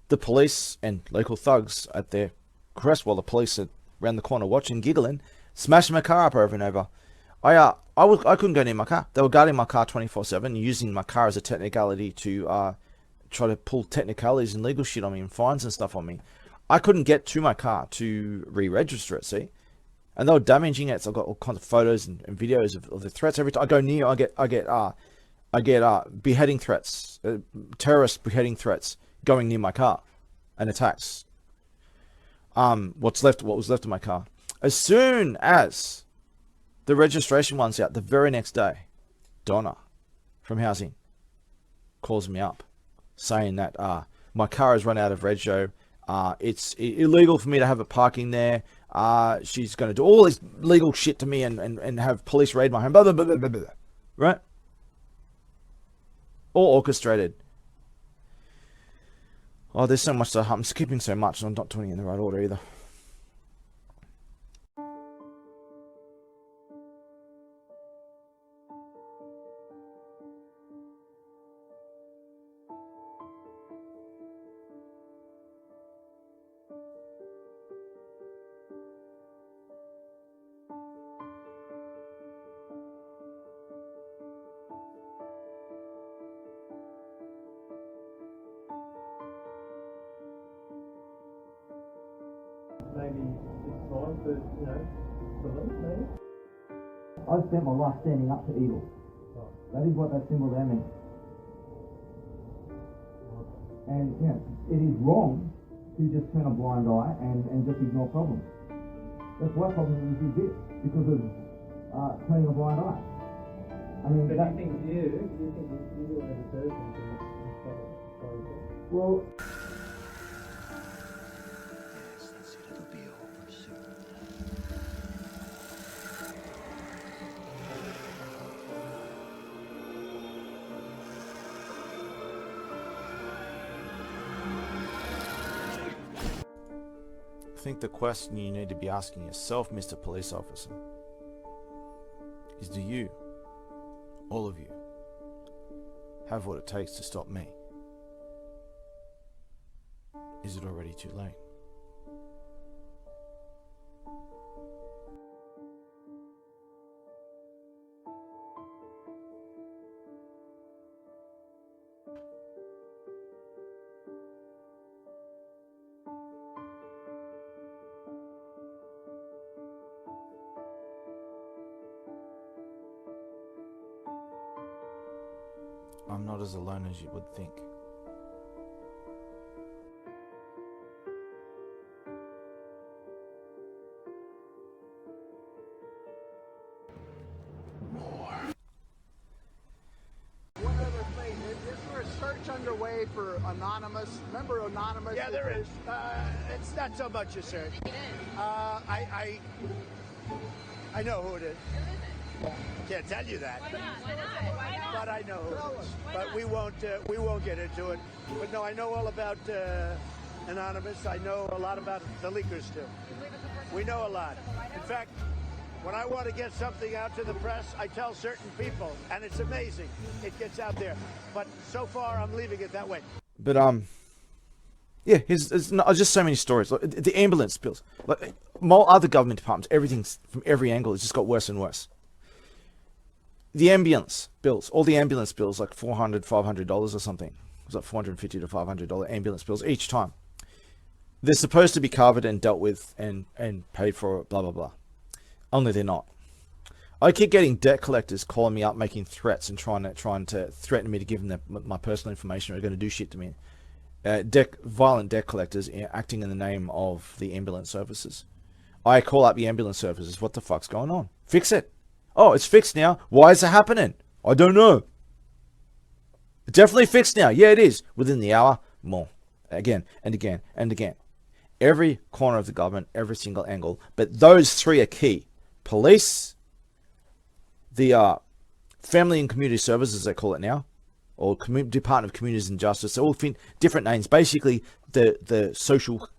The police and local thugs at their crest, while the police are around the corner watching, giggling, smashing my car up over and over. I couldn't go near my car. They were guarding my car 24/7, using my car as a technicality to try to pull technicalities and legal shit on me and fines and stuff on me. I couldn't get to my car to re-register it, see? And they were damaging it. So I've got all kinds of photos and videos of the threats. Every time I go near, I get beheading threats, terrorist beheading threats going near my car, and attacks. What was left of my car. As soon as the registration one's out, the very next day, Donna from housing calls me up saying that my car has run out of rego. It's illegal for me to have it parking there. She's going to do all this legal shit to me and have police raid my home. Blah, blah, blah, blah, blah. Right? All orchestrated. Oh, there's so much I'm skipping so much, and I'm not doing it in the right order either. Maybe it's time for, for them, maybe? I've spent my life standing up to evil. That is what that symbol there means. And, it is wrong to just turn a blind eye and just ignore problems. That's why problems exist, because of turning a blind eye. I mean, but you think you as a person can stop it? Well... I think the question you need to be asking yourself, Mr. Police Officer, is do you, all of you, have what it takes to stop me? Is it already too late? I'm not as alone as you would think. One other thing, is there a search underway for Anonymous? Remember Anonymous? Yeah, there is. It's not so much a search. I know who it is. Can't tell you that. But I know who it is. But we won't get into it. But no, I know all about Anonymous. I know a lot about the leakers too. We know a lot. In fact, when I want to get something out to the press, I tell certain people, and it's amazing. It gets out there. But so far, I'm leaving it that way. But yeah, there's just so many stories. Like, the ambulance bills, like other government departments, everything from every angle has just got worse and worse. The ambulance bills, all the ambulance bills, like $400, $500 or something. It was like $450 to $500 ambulance bills each time. They're supposed to be covered and dealt with and paid for, blah, blah, blah. Only they're not. I keep getting debt collectors calling me up, making threats and trying to threaten me to give them my personal information or are going to do shit to me. Violent debt collectors acting in the name of the ambulance services. I call up the ambulance services. What the fuck's going on? Fix it. Oh, it's fixed now. Why is it happening? I don't know. Definitely fixed now. Yeah, it is. Within the hour, more. Again and again and again. Every corner of the government, every single angle. But those three are key. Police, the Family and Community Services, they call it now, or Department of Communities and Justice. They're all different names. Basically, the social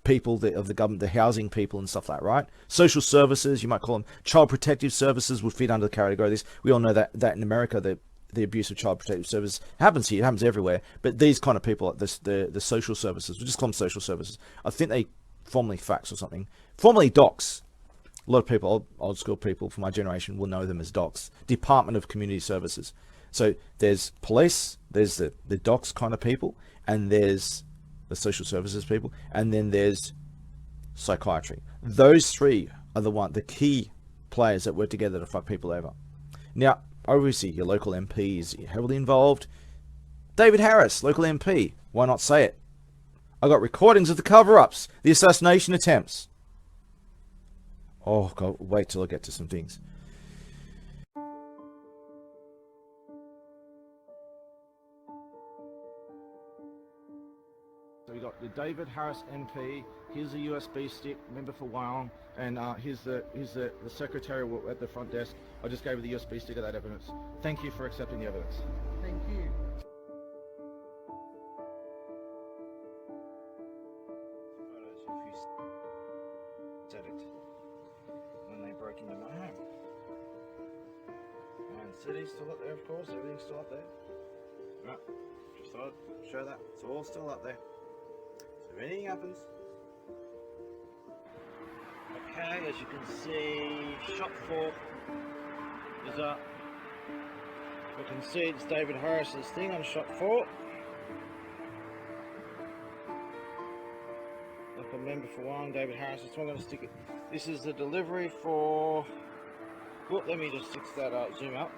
people of the government, the housing people and stuff like that, right? Social services, you might call them child protective services, would fit under the category of this. We all know that in America, the abuse of child protective services. It happens here, it happens everywhere. But these kind of people, the social services, we just call them social services. I think they formerly fax or something. Formerly docs. A lot of people, old school people from my generation, will know them as docs. Department of Community Services. So there's police, there's the docs kind of people, and there's the social services people, and then there's psychiatry. Those three are the key players that work together to fuck people over. Now, obviously, your local MP is heavily involved. David Harris, local MP. Why not say it? I got recordings of the cover-ups, the assassination attempts. Oh, God, wait till I get to some things. So we got the David Harris MP. Here's a USB stick, member for Wyong, and here's the secretary at the front desk. I just gave her the USB stick of that evidence. Thank you for accepting the evidence. Thank you. Said it when they broke into my home. And city's still up there, of course. Everything's still up there. Right. Just thought I'd show that. It's all still up there. So if anything happens. Okay, as you can see, shot 4 is up. You can see it's David Harris's thing on shot 4. Like a member for one, David Harris. So I'm going to stick it. This is the delivery for. Whoop, let me just fix that up. Zoom up.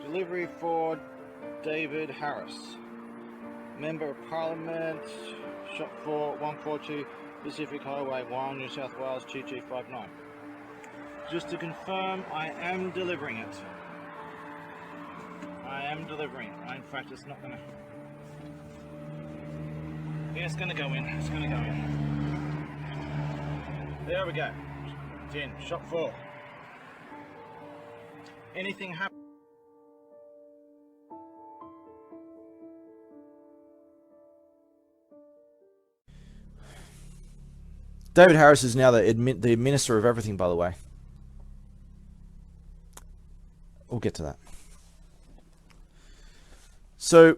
Delivery for David Harris, Member of Parliament, shop 4, 142 Pacific Highway 1, New South Wales 2259. Just to confirm, I am delivering it. I am delivering it. In fact, it's not going to. Yeah, it's going to go in. It's going to go in. There we go. It's in. Shop 4. Anything happens? David Harris is now the minister of everything, by the way. We'll get to that. So,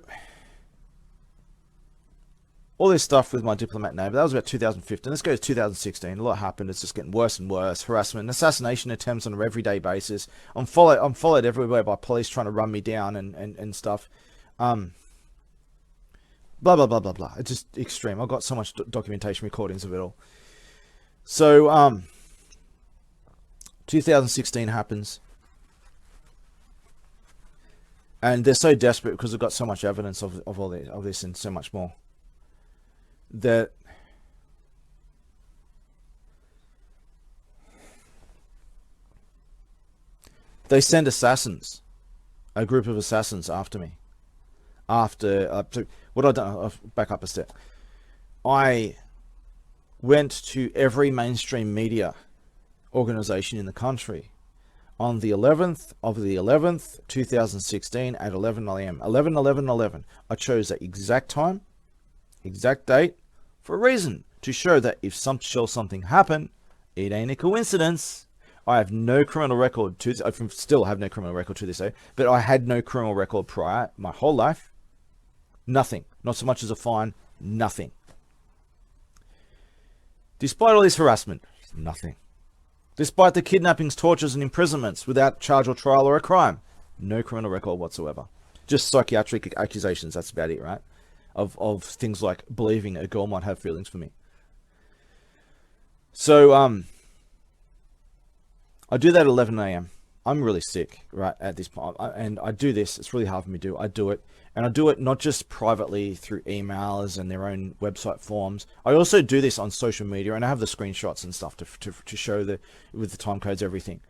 all this stuff with my diplomat neighbour, that was about 2015. Let's go to 2016. A lot happened. It's just getting worse and worse. Harassment, assassination attempts on an everyday basis. I'm followed everywhere by police trying to run me down and stuff. Blah, blah, blah, blah, blah. It's just extreme. I've got so much documentation, recordings of it all. So, 2016 happens. And they're so desperate because they've got so much evidence of all this and so much more. That they send assassins, a group of assassins after me. After what I done, I'll back up a step. I went to every mainstream media organization in the country on the 11th of the 11th, 2016 at 11 a.m. 11. I chose that exact time, exact date, for a reason, to show that if something happened, it ain't a coincidence. I have no criminal record I still have no criminal record to this day, but I had no criminal record prior my whole life. Nothing. Not so much as a fine. Nothing. Despite all this harassment, nothing. Despite the kidnappings, tortures, and imprisonments without charge or trial or a crime, no criminal record whatsoever. Just psychiatric accusations, that's about it, right? Of things like believing a girl might have feelings for me. So, I do that at 11 a.m. I'm really sick, right, at this point. And I do this. It's really hard for me to do. I do it. And I do it not just privately through emails and their own website forms. I also do this on social media. And I have the screenshots and stuff to show with the time codes, everything.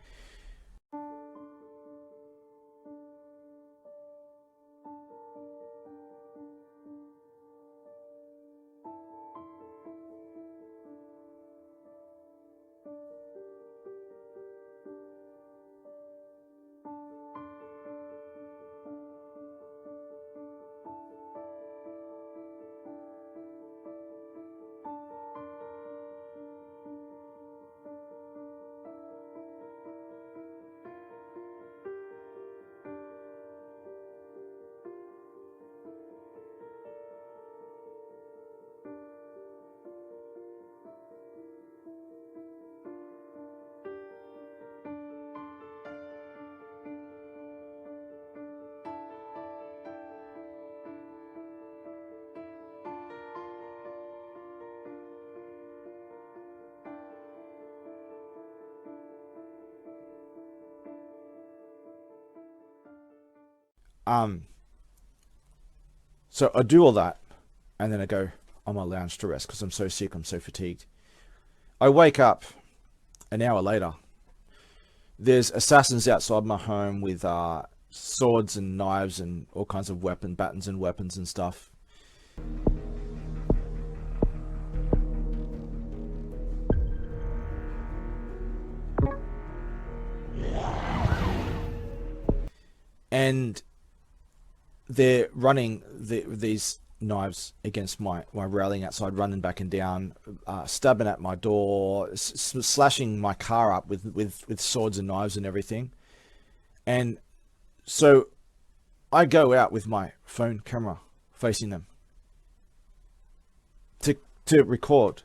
So I do all that, and then I go on my lounge to rest because I'm so sick, I'm so fatigued. I wake up an hour later. There's assassins outside my home with swords and knives and all kinds of batons and weapons and stuff. And they're running these knives against my railing outside, running back and down, stabbing at my door, slashing my car up with swords and knives and everything. And so I go out with my phone camera facing them to record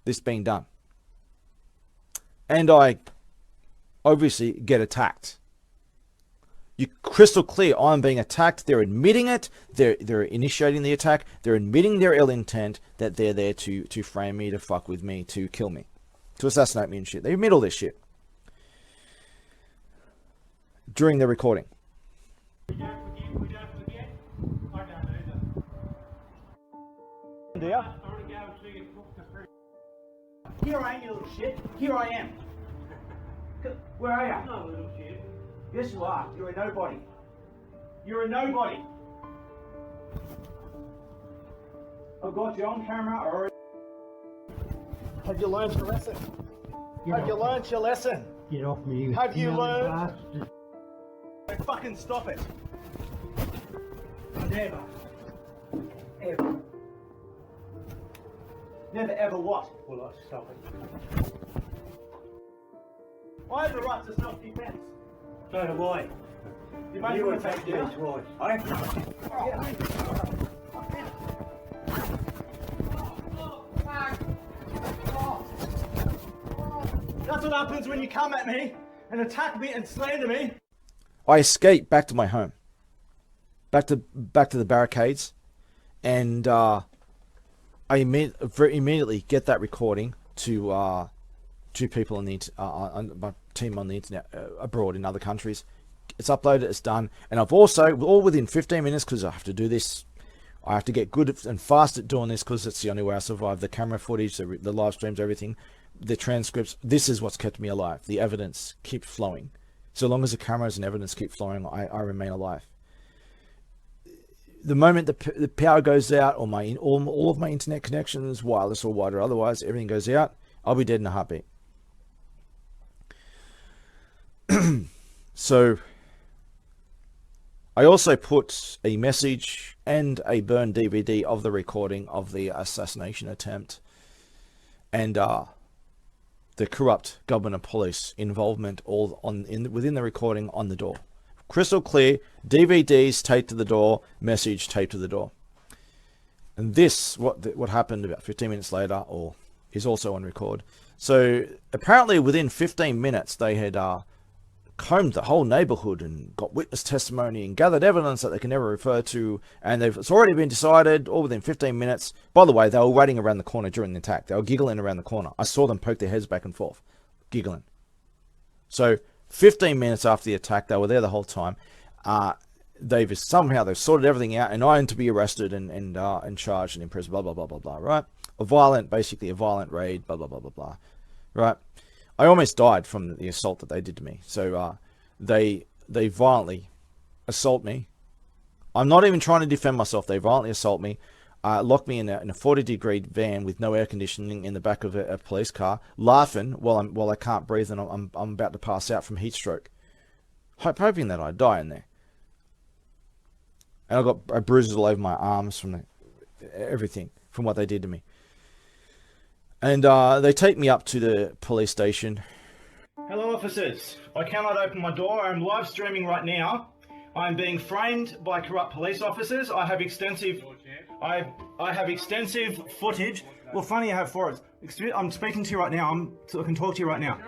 this being done. And I obviously get attacked. You're crystal clear, I'm being attacked. They're admitting it. They're initiating the attack. They're admitting their ill intent, that they're there to frame me, to fuck with me, to kill me, to assassinate me and shit. They admit all this shit during the recording. Here I am, you little shit. Here I am. Where are you? I'm not a little shit. Yes, you are. You're a nobody. You're a nobody. I've got you on camera already. Have you learned your lesson? Have you learned your lesson? Get off me. Have you learned? Fucking stop it. Never. Ever. Never ever what? Will I stop it? I have the right to self-defense. So do I. You might want to take me twice. That's what happens when you come at me and attack me and slander me. I escape back to my home, back to the barricades, and I immediately get that recording to people on my team on the internet abroad in other countries. It's uploaded, it's done, and I've also, all within 15 minutes, because I have to do this, I have to get good and fast at doing this because it's the only way I survive. The camera footage, the live streams, everything, the transcripts, this is what's kept me alive. The evidence keeps flowing. So long as the cameras and evidence keep flowing, I remain alive. The moment the power goes out, or all of my internet connections, wireless or wired or otherwise, everything goes out, I'll be dead in a heartbeat. So I also put a message and a burned DVD of the recording of the assassination attempt and the corrupt government and police involvement all within the recording on the door. Crystal clear, DVDs taped to the door, message taped to the door. And this, what happened about 15 minutes later, or is also on record. So apparently within 15 minutes they had combed the whole neighborhood and got witness testimony and gathered evidence that they can never refer to, and it's already been decided all within 15 minutes. By the way, they were waiting around the corner during the attack. They were giggling around the corner. I saw them poke their heads back and forth, giggling. So 15 minutes after the attack, they were there the whole time. They've sorted everything out, and I am to be arrested and charged and imprisoned, blah, blah, blah, blah, blah, right? Basically a violent raid, blah, blah, blah, blah, blah, right? I almost died from the assault that they did to me. So they violently assault me. I'm not even trying to defend myself. They violently assault me, lock me in a 40-degree van with no air conditioning in the back of a police car, laughing while I can't breathe and I'm about to pass out from heat stroke, hoping that I die in there. And I got bruises all over my arms from everything from what they did to me. And they take me up to the police station. Hello officers, I cannot open my door. I'm live streaming right now. I'm being framed by corrupt police officers. I have extensive footage. Well, funny I have for it. I'm speaking to you right now. I can talk to you right now.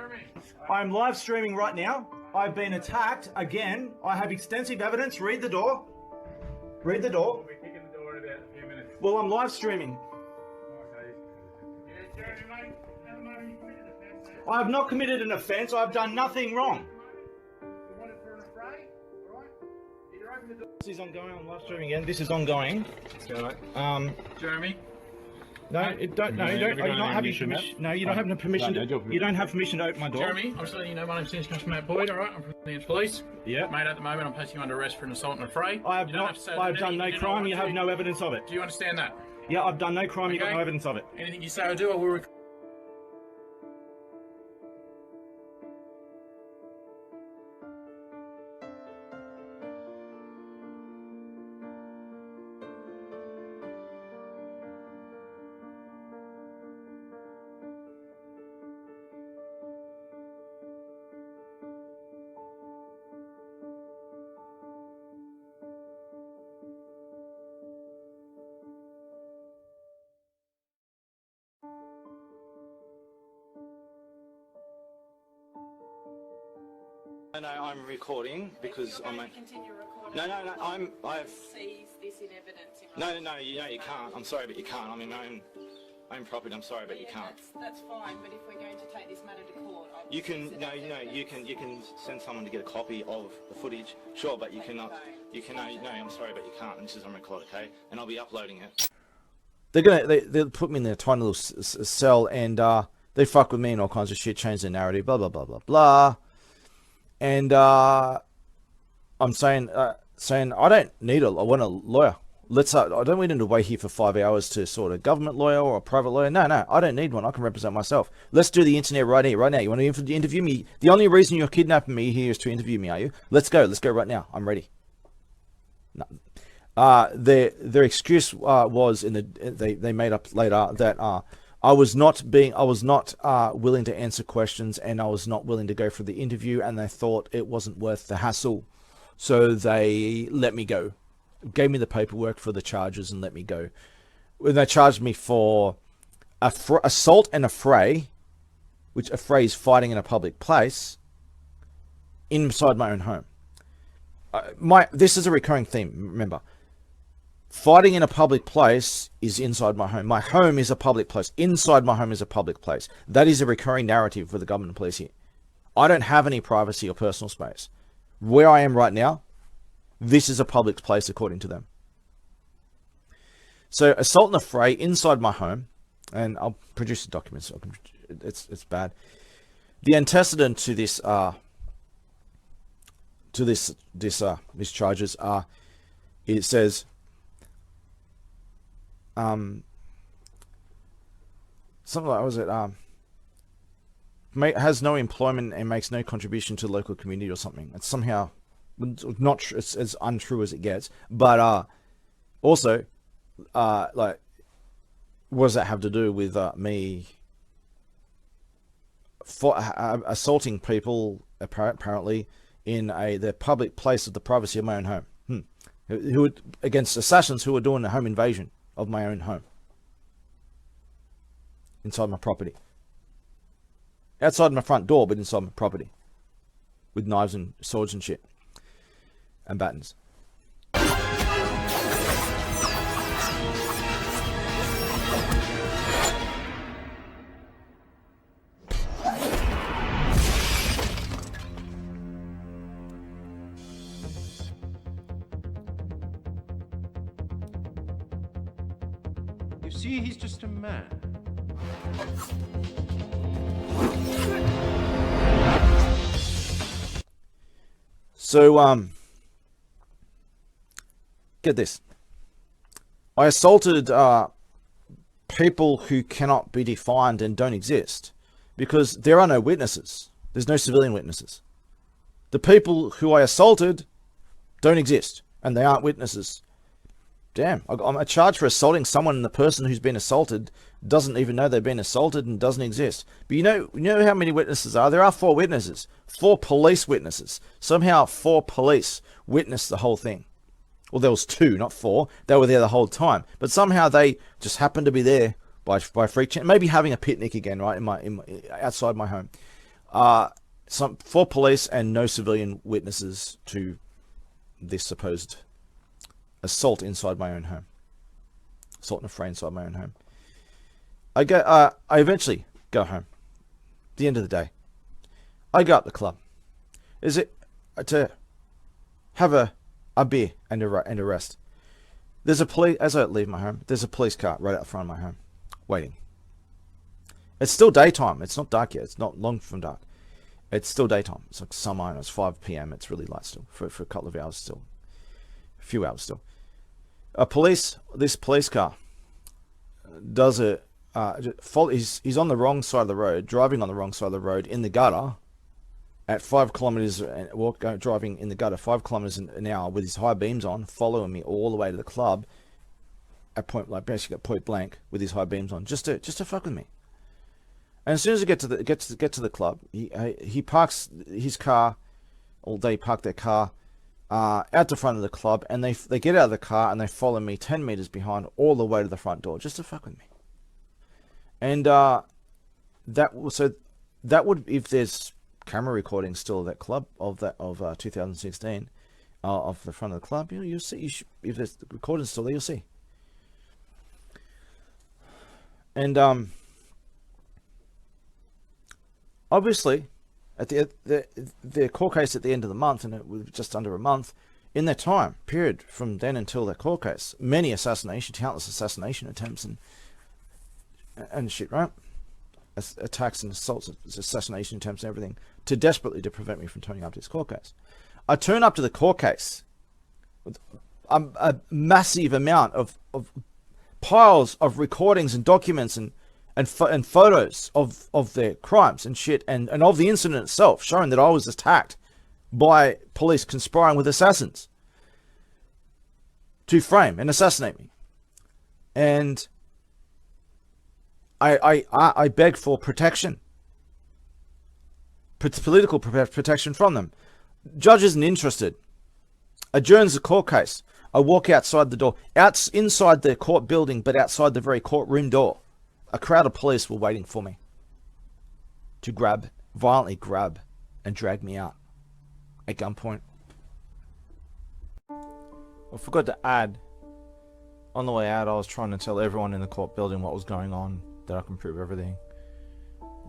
I'm live streaming right now. I've been attacked again. I have extensive evidence. Read the door. Read the door. We'll be kicking the door in about a few minutes. Well, I'm live streaming. I have not committed an offence. I've done nothing wrong. You want it for an affray? Alright? Either open This is ongoing. I'm live streaming again. This is ongoing. Jeremy? No, it don't. No, you don't. You're not having permission. No, you don't have permission. You don't have permission to open my door. Jeremy, I'm just letting you know my name's Dennis Customer Matt Boyd, alright? I'm from the Police. Yeah. Mate, at the moment I'm placing you under arrest for an assault and affray. I have not. I've done no crime. You have no evidence of it. Do you understand that? Yeah, I've done no crime. You got no evidence of it. Anything you say or do, I will record. No, I'm recording because I'm. Continue recording. No, I've. Seize this in evidence. No, you can't. I'm sorry, but you can't. I'm in my own property. I'm sorry, but you can't. That's fine. But if we're going to take this matter to court, You can you can send someone to get a copy of the footage. Sure, but you cannot. You can no. I'm sorry, but you can't. And this is on record, okay? And I'll be uploading it. They'll put me in their tiny little cell and they fuck with me and all kinds of shit, change their narrative, blah blah blah blah blah. And I'm saying I don't need I want a lawyer. I don't need to wait here for 5 hours to sort a government lawyer or a private lawyer. No, I don't need one. I can represent myself. Let's do the internet right here, right now. You want to interview me? The only reason you're kidnapping me here is to interview me, are you? Let's go right now. I'm ready. No. Their excuse was they made up later that I was not willing to answer questions and I was not willing to go for the interview, and they thought it wasn't worth the hassle, so they let me go, gave me the paperwork for the charges and let me go. When they charged me for assault and affray, which affray is fighting in a public place inside my own home. This is a recurring theme, remember. Fighting in a public place is inside my home. My home is a public place. Inside my home is a public place. That is a recurring narrative for the government and police here. I don't have any privacy or personal space. Where I am right now, this is a public place according to them. So assault and affray inside my home, and I'll produce the documents. It's bad. The antecedent to this these charges are, it says. Something like, was it has no employment and makes no contribution to the local community or something. It's somehow not it's as untrue as it gets, but also like, what does that have to do with me assaulting people apparently in the public place of the privacy of my own home, who against assassins who are doing a home invasion of my own home inside my property, outside my front door, but inside my property with knives and swords and shit and batons. See, he's just a man. So, get this. I assaulted people who cannot be defined and don't exist because there are no witnesses. There's no civilian witnesses. The people who I assaulted don't exist and they aren't witnesses. Damn, I'm a charge for assaulting someone, and the person who's been assaulted doesn't even know they've been assaulted and doesn't exist. But you know how many witnesses are? There are 4 witnesses. 4 police witnesses. Somehow 4 police witnessed the whole thing. Well, there was 2, not 4. They were there the whole time. But somehow they just happened to be there by freak chance. Maybe having a picnic again, right, outside my home. 4 police and no civilian witnesses to this supposed assault inside my own home. Assault and affray inside my own home. I eventually go home. At the end of the day, I go up the club. Is it to have a a beer and a rest. There's a police, as I leave my home, there's a police car right out front of my home, waiting. It's still daytime. It's not dark yet. It's not long from dark. It's still daytime. It's like summer and it's 5 p.m. It's really light still for a couple of hours still. A few hours still. This police car does he's on the wrong side of the road, driving on the wrong side of the road in the gutter at 5 kilometers, driving in the gutter 5 kilometers an hour with his high beams on, following me all the way to the club at basically at point blank with his high beams on, just to fuck with me. And as soon as I get to the club, he parks his car, or they park their car out the front of the club, and they get out of the car and they follow me 10 meters behind all the way to the front door, just to fuck with me. And that would, if there's camera recording still of that club of 2016 of the front of the club, you'll see. If there's the recording still there, you'll see. And obviously, at the court case at the end of the month, and it was just under a month, in that time period from then until that court case, countless assassination attempts and shit, right? Attacks and assaults, assassination attempts and everything, to prevent me from turning up to this court case. I turn up to the court case with a massive amount of piles of recordings and documents and photos of their crimes and shit, and of the incident itself, showing that I was attacked by police conspiring with assassins to frame and assassinate me. And I beg for protection, political protection from them. Judge isn't interested. Adjourns the court case. I walk outside the door, inside the court building, but outside the very courtroom door. A crowd of police were waiting for me to violently grab and drag me out at gunpoint. I forgot to add, on the way out, I was trying to tell everyone in the court building what was going on, that I can prove everything.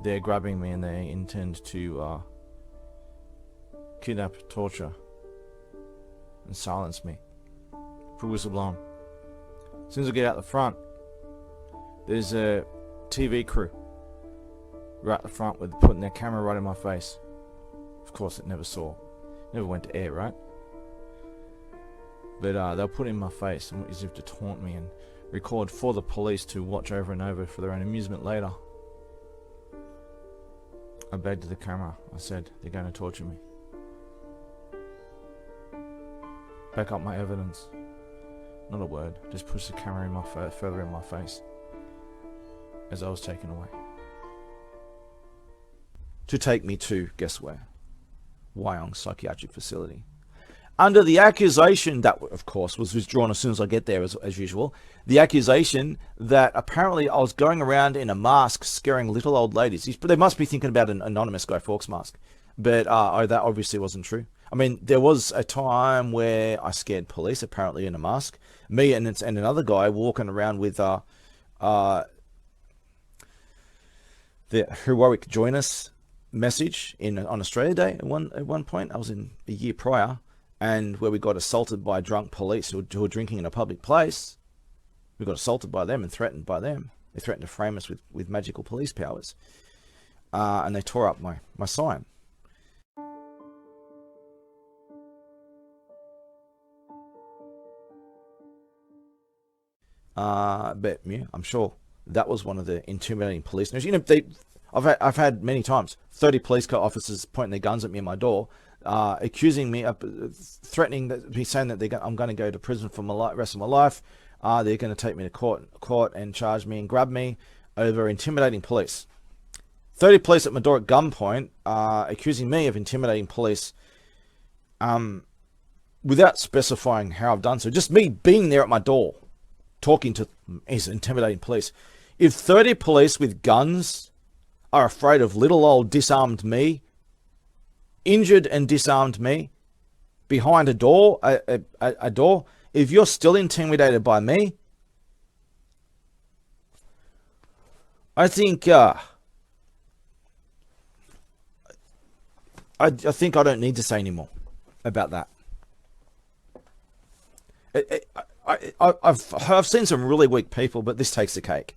They're grabbing me and they intend to kidnap, torture, and silence me for whistleblowing. As soon as I get out the front, there's a TV crew right at the front with putting their camera right in my face. Of course, it never went to air, right? But they'll put it in my face as if to taunt me and record for the police to watch over and over for their own amusement later. I begged the camera. I said, they're going to torture me. Back up my evidence. Not a word. Just push the camera further in my face as I was taken away. To take me to, guess where? Wyong Psychiatric Facility. Under the accusation that, of course, was withdrawn as soon as I get there, as usual. The accusation that apparently I was going around in a mask scaring little old ladies. They must be thinking about an anonymous Guy Fawkes mask. But that obviously wasn't true. I mean, there was a time where I scared police, apparently in a mask. Me and another guy walking around with the heroic join us message on Australia Day at one point. I was in a year prior, and where we got assaulted by drunk police who were drinking in a public place. We got assaulted by them and threatened by them. They threatened to frame us with magical police powers. And they tore up my sign. But yeah, I'm sure that was one of the intimidating police news. You know, I've had many times 30 police car officers pointing their guns at me at my door, accusing me of threatening me, saying that I'm going to go to prison for the rest of my life. They're going to take me to court and charge me and grab me over intimidating police. 30 police at my door at gunpoint, accusing me of intimidating police, without specifying how I've done so. Just me being there at my door, talking to is intimidating police. If 30 police with guns are afraid of little old disarmed me, injured and disarmed me, behind a door, a door, if you're still intimidated by me, I think I think I don't need to say any more about that. I've seen some really weak people, but this takes the cake.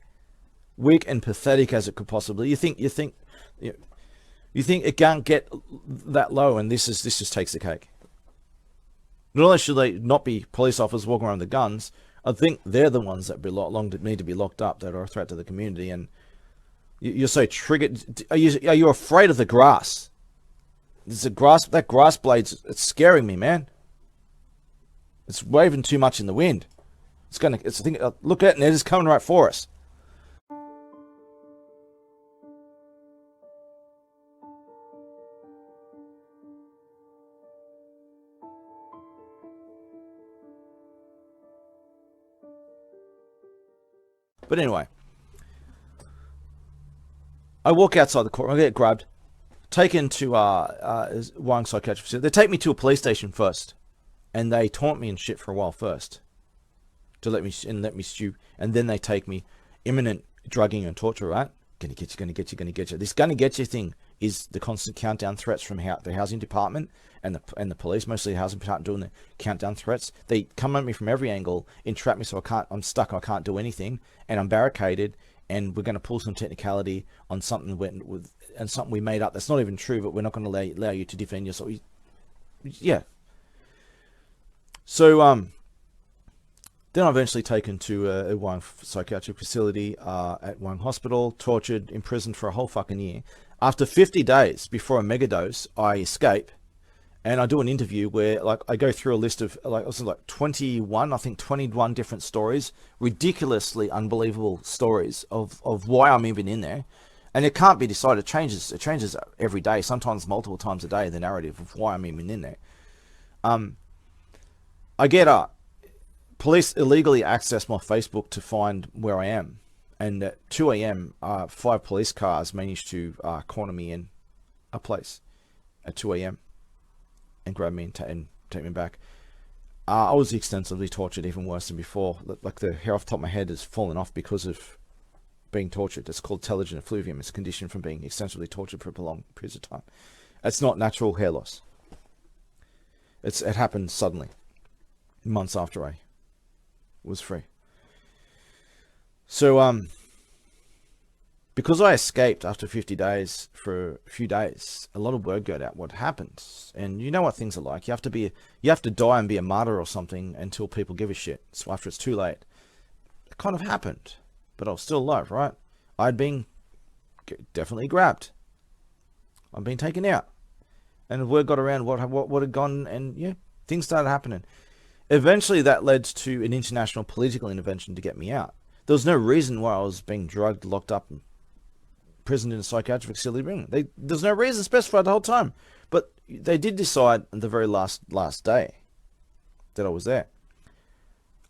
Weak and pathetic as it could possibly. You think it can't get that low, and this just takes the cake. Not only should they not be police officers walking around with guns, I think they're the ones that need to be locked up, that are a threat to the community. And you're so triggered. Are you afraid of the grass? That grass blade's, it's scaring me, man. It's waving too much in the wind. Look at it, and it is coming right for us. But anyway, I walk outside the courtroom, I get grabbed, taken to Wyong Psychiatric Facility. They take me to a police station first, and they taunt me and shit for a while first, to let me stew, and then they take me, imminent drugging and torture, right? Gonna get you, gonna get you, gonna get you. This gonna get you thing is the constant countdown threats from the housing department and the police, mostly the housing department, doing the countdown threats. They come at me from every angle, entrap me so I'm stuck, I can't do anything, and I'm barricaded, and we're going to pull some technicality on something something we made up that's not even true, but we're not going to allow you to defend yourself. Yeah. So then I'm eventually taken to a Wyong Psychiatric Facility at Wyong Hospital, tortured, imprisoned for a whole fucking year. After 50 days before a megadose, I escape, and I do an interview where, like, I go through a list of like 21 different stories, ridiculously unbelievable stories of why I'm even in there, and it can't be decided. It changes every day, sometimes multiple times a day, the narrative of why I'm even in there. I get police illegally access my Facebook to find where I am. And at 2 a.m., 5 police cars managed to corner me in a place at 2 a.m. and grab me and take me back. I was extensively tortured, even worse than before. Like, the hair off the top of my head has fallen off because of being tortured. It's called telogen effluvium. It's a condition from being extensively tortured for prolonged periods of time. It's not natural hair loss. It happened suddenly, months after I was free. So, because I escaped after 50 days for a few days, a lot of word got out what happens. And you know what things are like. You have to die and be a martyr or something until people give a shit. So after it's too late. It kind of happened, but I was still alive, right? I'd been definitely grabbed. I'd been taken out. And word got around what had gone, and yeah, things started happening. Eventually that led to an international political intervention to get me out. There was no reason why I was being drugged, locked up, and imprisoned in a psychiatric facility. There's no reason specified the whole time. But they did decide on the very last day that I was there.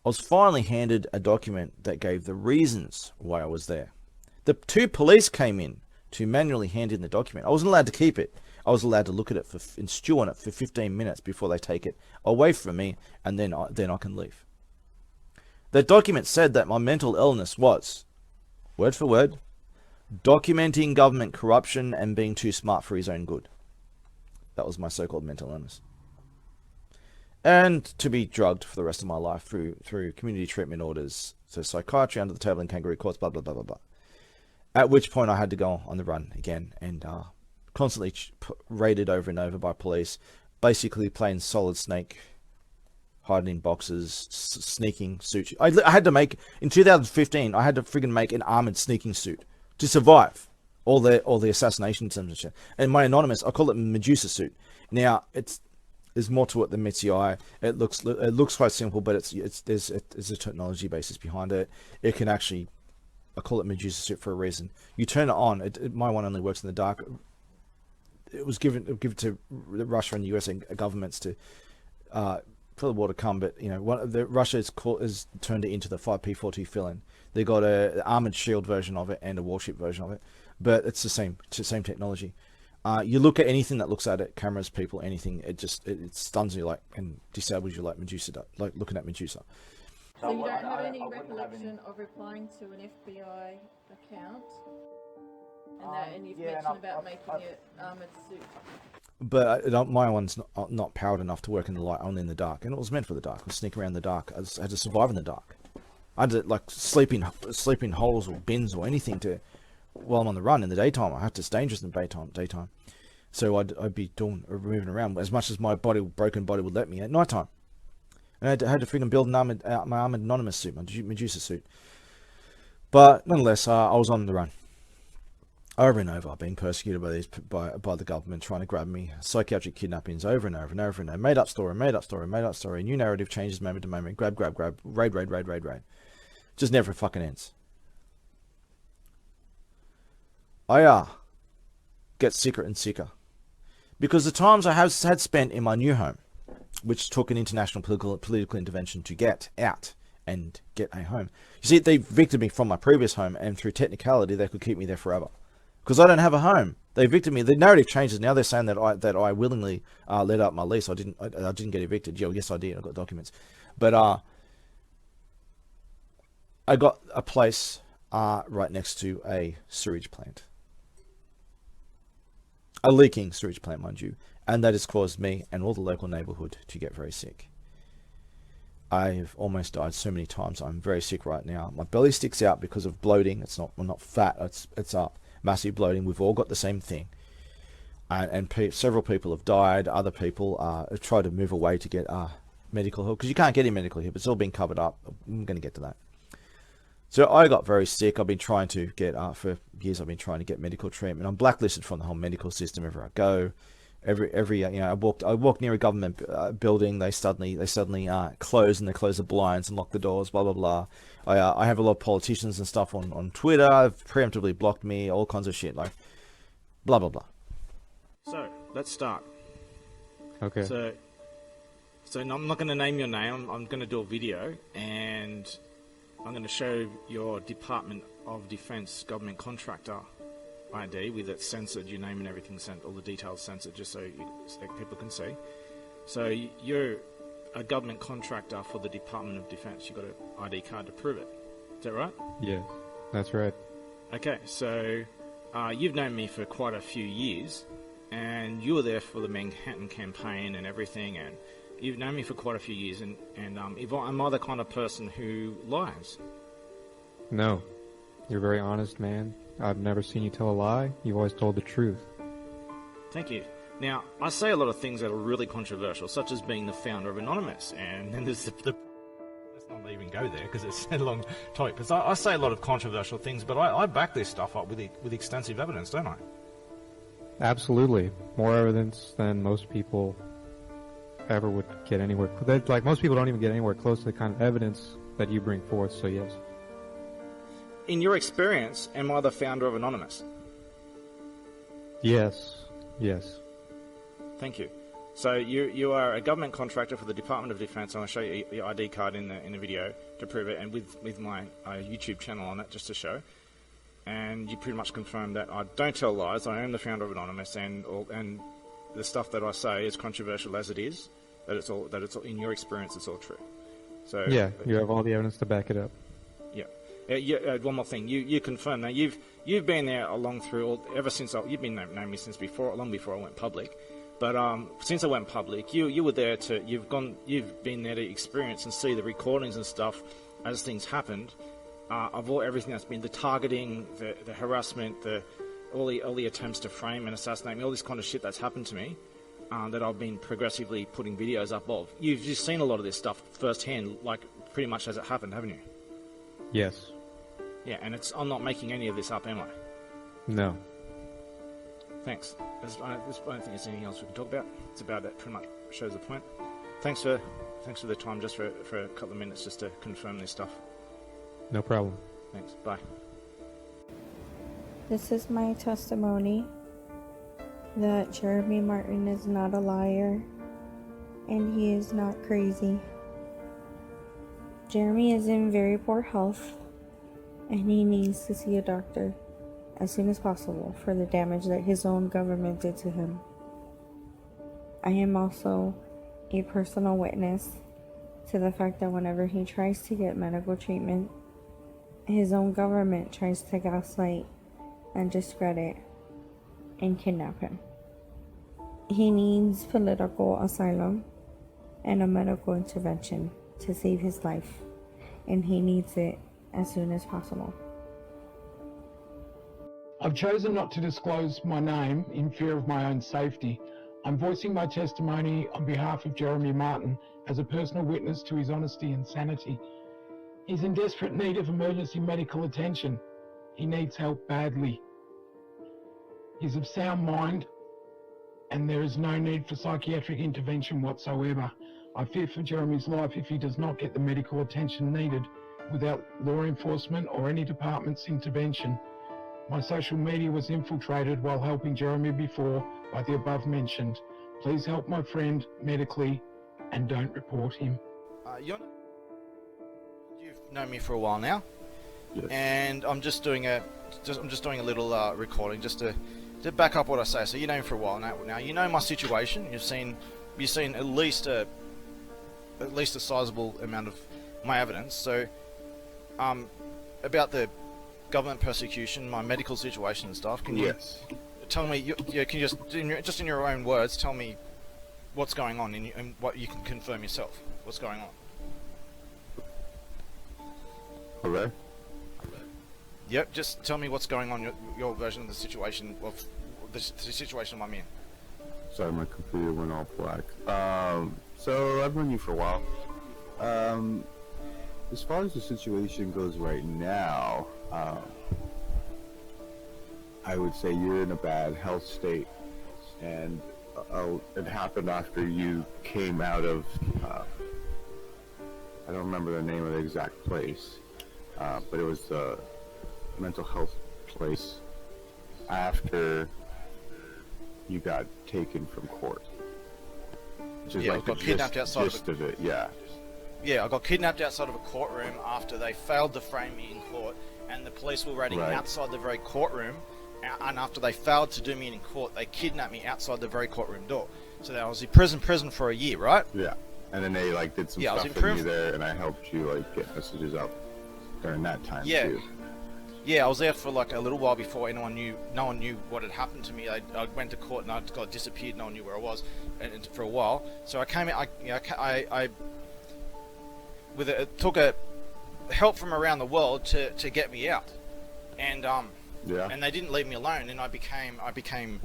I was finally handed a document that gave the reasons why I was there. The 2 police came in to manually hand in the document. I wasn't allowed to keep it. I was allowed to look at it and stew on it for 15 minutes before they take it away from me, and then I can leave. The document said that my mental illness was, word for word, documenting government corruption and being too smart for his own good. That was my so-called mental illness. And to be drugged for the rest of my life through community treatment orders, so psychiatry, under the table and kangaroo courts, blah, blah, blah, blah, blah. At which point I had to go on the run again, and constantly raided over and over by police, basically playing solid snake, hiding in boxes, sneaking suit. I had to make, in 2015, I had to friggin' make an armored sneaking suit to survive all the assassinations and shit. And my anonymous, I call it Medusa suit. Now, there's more to it than meets the eye. It looks quite simple, but there's a technology basis behind it. It can actually, I call it Medusa suit for a reason. You turn it on, my one only works in the dark. It was given to Russia and the US governments to for the war to come, but you know, Russia is turned it into the 5P42 fill-in. They got an armored shield version of it and a warship version of it, but it's the same technology. You look at anything that looks at it, cameras, people, anything, it stuns you like and disables you like Medusa, like looking at Medusa. So you don't have any recollection of replying to an FBI account, and you've mentioned about making it armored suit. But my one's not powered enough to work in the light, only in the dark. And it was meant for the dark. I sneak around in the dark. I had to survive in the dark. I had to like sleep in holes or bins or anything while I'm on the run in the daytime. I have to stay dangerous in the daytime. So I'd be moving around as much as my broken body would let me at nighttime. And I had to freaking build my armored anonymous suit, my Medusa suit. But nonetheless, I was on the run. Over and over, I've been persecuted by the government trying to grab me. Psychiatric kidnappings over and over and over and over. Made up story. New narrative changes moment to moment. Grab. Raid. Just never fucking ends. I get sicker and sicker. Because the times I had spent in my new home, which took an international political intervention to get out and get a home. You see, they evicted me from my previous home, and through technicality, they could keep me there forever. Because I don't have a home. They evicted me. The narrative changes. Now they're saying that I willingly let up my lease. I didn't get evicted. Yes, I did. I got documents. But I got a place right next to a sewage plant. A leaking sewage plant, mind you. And that has caused me and all the local neighborhood to get very sick. I've almost died so many times. I'm very sick right now. My belly sticks out because of bloating. I'm not fat. It's up. Massive bloating. We've all got the same thing. And several people have died. Other people have tried to move away to get medical help. Because you can't get any medical help. It's all been covered up. I'm going to get to that. So I got very sick. I've been trying to get, for years I've been trying to get medical treatment. I'm blacklisted from the whole medical system wherever I go. Every I walked near a government building. They suddenly close, and they close the blinds and lock the doors. Blah blah blah. I have a lot of politicians and stuff on Twitter. I've preemptively blocked me. All kinds of shit, like blah blah blah. So let's start. Okay. So I'm not going to name your name. I'm going to do a video, and I'm going to show your Department of Defense government contractor ID with it censored, your name and everything sent, all the details censored, just so people can see. So you're a government contractor for the Department of Defense. You've got an ID card to prove it. Is that right? Yes, that's right. Okay, so you've known me for quite a few years, and you were there for the Manhattan campaign and everything, and you've known me for quite a few years, and am I the kind of person who lies? No. You're a very honest man. I've never seen you tell a lie. You've always told the truth. Thank you. Now, I say a lot of things that are really controversial, such as being the founder of Anonymous, and then there's let's not even go there because it's a long topic. Because I say a lot of controversial things, but I back this stuff up with extensive evidence, don't I? Absolutely. More evidence than most people ever would get anywhere. Like, most people don't even get anywhere close to the kind of evidence that you bring forth, so yes. In your experience, am I the founder of Anonymous? Yes. Thank you. So you are a government contractor for the Department of Defense, and I'll show you your ID card in the video to prove it, and with my YouTube channel on it, just to show. And you pretty much confirm that I don't tell lies. I am the founder of Anonymous, and the stuff that I say, as controversial as it is, that it's all in your experience, it's all true. So yeah, you have all the evidence to back it up. Yeah. One more thing. You confirm that you've been there ever since you've been knowing me since long before I went public. But since I went public, you were there you've been there to experience and see the recordings and stuff as things happened. Of everything that's been the targeting, the harassment, all the attempts to frame and assassinate me, all this kind of shit that's happened to me, that I've been progressively putting videos up of. You've just seen a lot of this stuff firsthand, like pretty much as it happened, haven't you? Yes. Yeah, and I'm not making any of this up, am I? No. Thanks. I don't think there's anything else we can talk about. It's about it. Pretty much shows the point. Thanks for the time, just for a couple of minutes, just to confirm this stuff. No problem. Thanks. Bye. This is my testimony that Jeremy Martin is not a liar, and he is not crazy. Jeremy is in very poor health, and he needs to see a doctor as soon as possible for the damage that his own government did to him. I am also a personal witness to the fact that whenever he tries to get medical treatment, his own government tries to gaslight and discredit and kidnap him. He needs political asylum and a medical intervention to save his life, and he needs it as soon as possible. I've chosen not to disclose my name in fear of my own safety. I'm voicing my testimony on behalf of Jeremy Martin as a personal witness to his honesty and sanity. He's in desperate need of emergency medical attention. He needs help badly. He's of sound mind, and there is no need for psychiatric intervention whatsoever. I fear for Jeremy's life if he does not get the medical attention needed without law enforcement or any department's intervention. My social media was infiltrated while helping Jeremy before by the above mentioned. Please help my friend medically and don't report him. You've known me for a while now, and I'm just doing a little recording just to back up what I say. So you know me for a while now. Now you know my situation. You've seen at least a sizable amount of my evidence. So about the government persecution, my medical situation and stuff. Can you tell me? Can you just in your own words tell me what's going on and what you can confirm yourself? What's going on? Hello? Yep, just tell me what's going on, your version of the situation the situation I'm in. Sorry, my computer went all black. So I've known you for a while. As far as the situation goes right now, I would say you're in a bad health state, and it happened after you came out of, I don't remember the name of the exact place, but it was the mental health place after you got taken from court. Which is Yeah, like I got kidnapped outside of it, yeah. Yeah, I got kidnapped outside of a courtroom after they failed to frame me in court, and the police were waiting outside the very courtroom, and after they failed to do me in court, they kidnapped me outside the very courtroom door. So I was in prison for a year, right? Yeah, and then they like did some stuff with you there, and I helped you like get messages up during that time too. Yeah, I was there for like a little while before no one knew what had happened to me. I went to court and I got disappeared. No one knew where I was, and for a while. So I came out. It took a help from around the world to get me out, and and they didn't leave me alone. And I became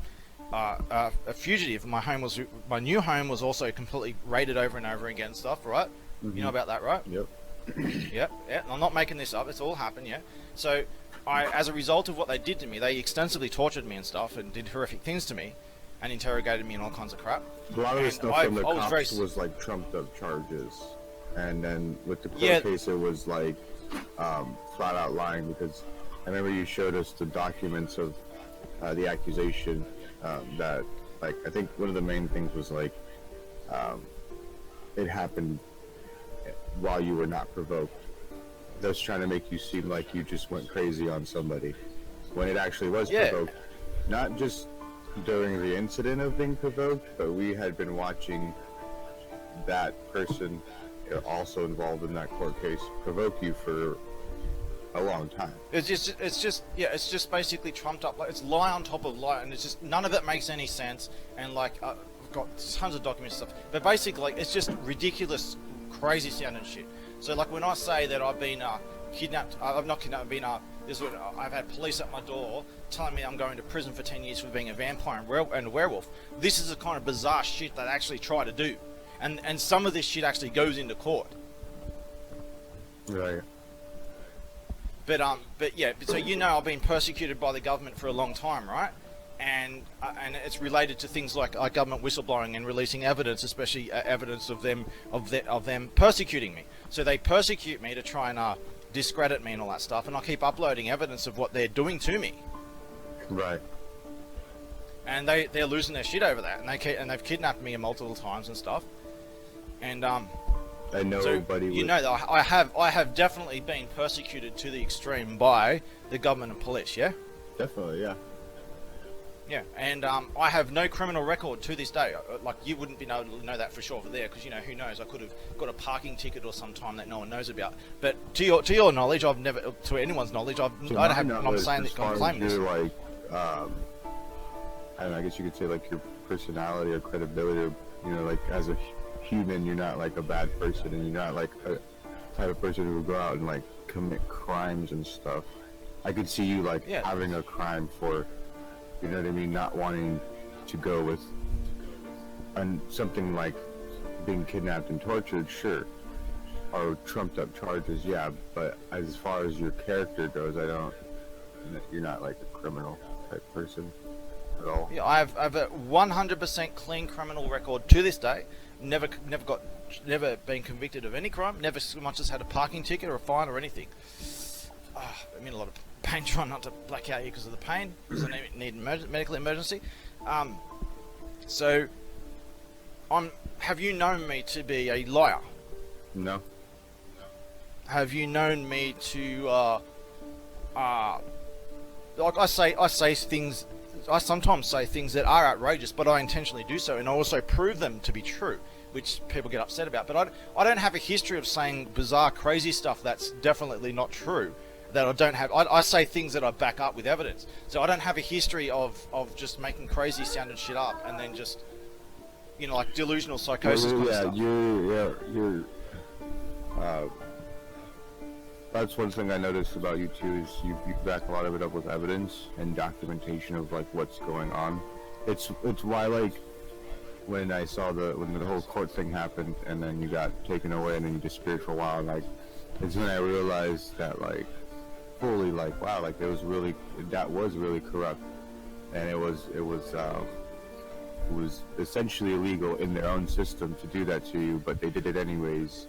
a fugitive. My new home was also completely raided over and over again. Stuff, right? Mm-hmm. You know about that, right? Yep. Yeah. I'm not making this up. It's all happened. Yeah. So as a result of what they did to me, they extensively tortured me and stuff, and did horrific things to me, and interrogated me and all kinds of crap. A lot of the stuff from the cops was like trumped up charges, and then with the court case, it was like flat out lying, because I remember you showed us the documents of the accusation that, like, I think one of the main things was like it happened while you were not provoked. That's trying to make you seem like you just went crazy on somebody, when it actually was provoked. Not just during the incident of being provoked, but we had been watching that person also involved in that court case provoke you for a long time. It's just basically trumped up. It's lie on top of lie, and it's just none of it makes any sense. And like I've got tons of documents and stuff, but basically like, it's just ridiculous, crazy sounding shit. So like when I say that I've been kidnapped, I've not kidnapped, I've had police at my door telling me I'm going to prison for 10 years for being a vampire and a werewolf. This is the kind of bizarre shit that I actually try to do. And some of this shit actually goes into court. Right. But so you know I've been persecuted by the government for a long time, right? And it's related to things like government whistleblowing and releasing evidence, especially evidence of them persecuting me. So they persecute me to try and discredit me and all that stuff, and I keep uploading evidence of what they're doing to me. Right. And they're losing their shit over that, and they've kidnapped me multiple times and stuff. And I know, so buddy. You know that I have definitely been persecuted to the extreme by the government and police. Yeah. Definitely, yeah. Yeah, and I have no criminal record to this day. Like, you wouldn't be able to know that for sure over there, because, you know, who knows, I could have got a parking ticket or some time that no one knows about. But to your knowledge, I've never, to anyone's knowledge, I'm saying that I'm claiming this. Like, I don't know, I guess you could say like your personality or credibility, or, you know, like as a human, you're not like a bad person, and you're not like a type of person who would go out and like commit crimes and stuff. I could see you like having a crime for, you know what I mean, not wanting to go with something like being kidnapped and tortured, sure, or trumped up charges, yeah, but as far as your character goes, you're not like a criminal type person at all. Yeah, I have a 100% clean criminal record to this day. Never been convicted of any crime. Never so much as had a parking ticket or a fine or anything. I'm in a lot of pain trying not to black out here because of the pain. Because I need medical emergency. So, have you known me to be a liar? No. Have you known me to like I say things. I sometimes say things that are outrageous, but I intentionally do so, and I also prove them to be true, which people get upset about. But I don't have a history of saying bizarre, crazy stuff that's definitely not true. That I don't have. I say things that I back up with evidence. So I don't have a history of just making crazy sounding shit up and then just, you know, like delusional psychosis kind of stuff. You're that's one thing I noticed about you too, is you back a lot of it up with evidence and documentation of like what's going on. It's why, like, when I saw when the whole court thing happened and then you got taken away and then you disappeared for a while, like, it's when I realized that, like, fully, like, wow, like, that was really corrupt, and it was essentially illegal in their own system to do that to you, but they did it anyways.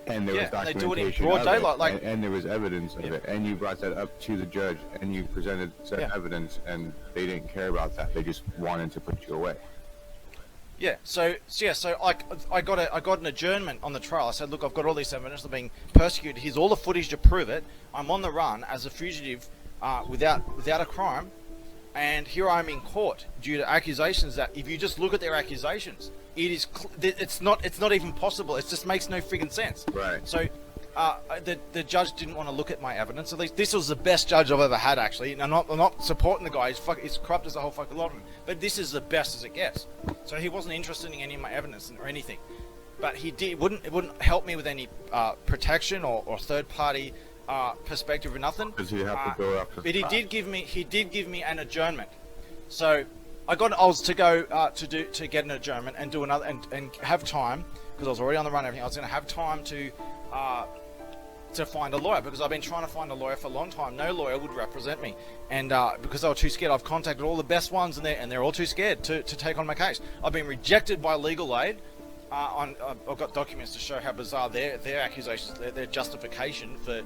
And there was documentation, they do it in broad daylight, like, and there was evidence of it, and you brought that up to the judge, and you presented said evidence, and they didn't care about that. They just wanted to put you away. Yeah. So I got an adjournment on the trial. I said, look, I've got all this evidence. I'm being persecuted. Here's all the footage to prove it. I'm on the run as a fugitive, without a crime, and here I am in court due to accusations that, if you just look at their accusations, it's not even possible. It just makes no friggin' sense. Right. So the judge didn't want to look at my evidence. At least this was the best judge I've ever had, actually. And I'm not supporting the guy. He's corrupt as a whole fucking lot of him. But this is the best as it gets. So he wasn't interested in any of my evidence or anything. But it wouldn't help me with any protection or third party perspective or nothing. Because you have to go after. But he did give me an adjournment. So I was to go to get an adjournment and do another and have time, because I was already on the run and everything. I was going to have time to find a lawyer, because I've been trying to find a lawyer for a long time. No lawyer would represent me, and because they were too scared, I've contacted all the best ones, and they're all too scared to take on my case. I've been rejected by legal aid. I've got documents to show how bizarre their accusations, their justification for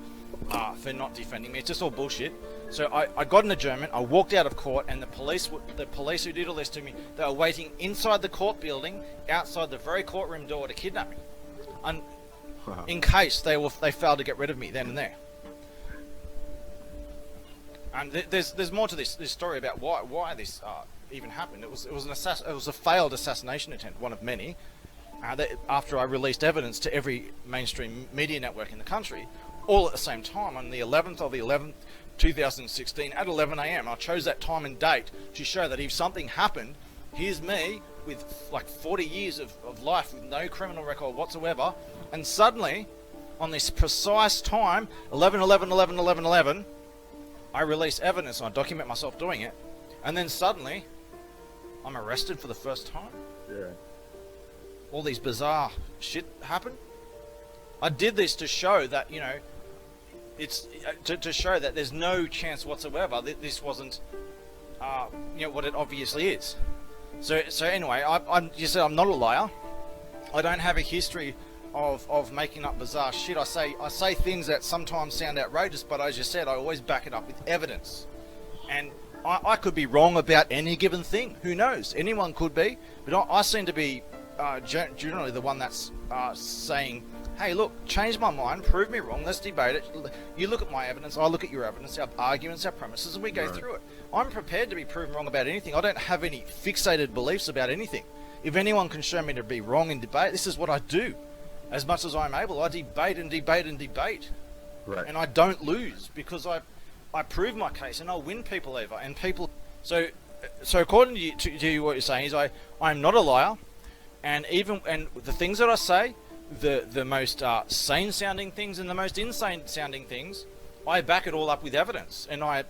not defending me. It's just all bullshit. So I got an adjournment. I walked out of court, and the police who did all this to me, they were waiting inside the court building, outside the very courtroom door, to kidnap me, and in case they failed to get rid of me then and there. And there's more to this story about why this even happened. It was a failed assassination attempt, one of many. After I released evidence to every mainstream media network in the country, all at the same time, on the 11th of the 11th, 2016, at 11 a.m. I chose that time and date to show that if something happened, here's me with like 40 years of life with no criminal record whatsoever, and suddenly, on this precise time, 11/11/11/11/11, I release evidence and I document myself doing it, and then suddenly, I'm arrested for the first time. Yeah. All these bizarre shit happen. I did this to show that, you know, it's to show that there's no chance whatsoever that this wasn't, you know, what it obviously is. So anyway, you said I'm not a liar. I don't have a history of making up bizarre shit. I say things that sometimes sound outrageous, but as you said, I always back it up with evidence. And I could be wrong about any given thing. Who knows? Anyone could be. But I seem to be generally the one that's saying, hey, look, change my mind, prove me wrong, let's debate it. You look at my evidence, I look at your evidence, our arguments, our premises, and we go through it. I'm prepared to be proven wrong about anything. I don't have any fixated beliefs about anything. If anyone can show me to be wrong in debate, this is what I do. As much as I'm able, I debate and debate and debate. Right. And I don't lose, because I prove my case, and I'll win people over. And people... So, so according to you, what you're saying is I'm not a liar, and the things that I say, the most sane sounding things and the most insane sounding things, I back it all up with evidence, and I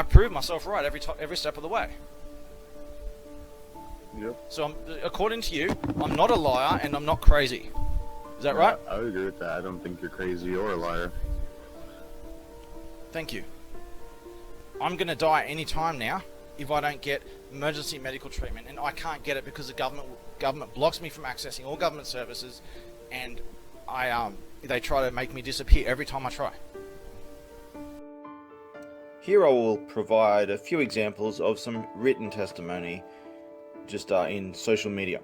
prove myself right every step of the way. Yep. So according to you, I'm not a liar and I'm not crazy. Is that right? I would agree with that. I don't think you're crazy or a liar. Thank you. I'm going to die any time now if I don't get emergency medical treatment, and I can't get it because the government blocks me from accessing all government services, and they try to make me disappear every time I try. Here I will provide a few examples of some written testimony just in social media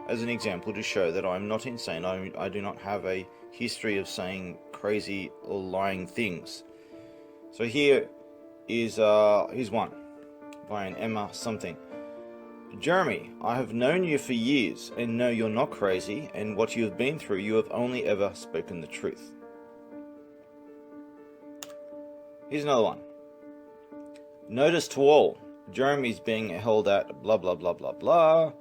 as an example to show that I'm not insane. I do not have a history of saying crazy or lying things. So here's one by an Emma something. Jeremy, I have known you for years and know you're not crazy, and what you have been through, you have only ever spoken the truth. Here's another one. Notice to all, Jeremy's being held at blah blah blah blah blah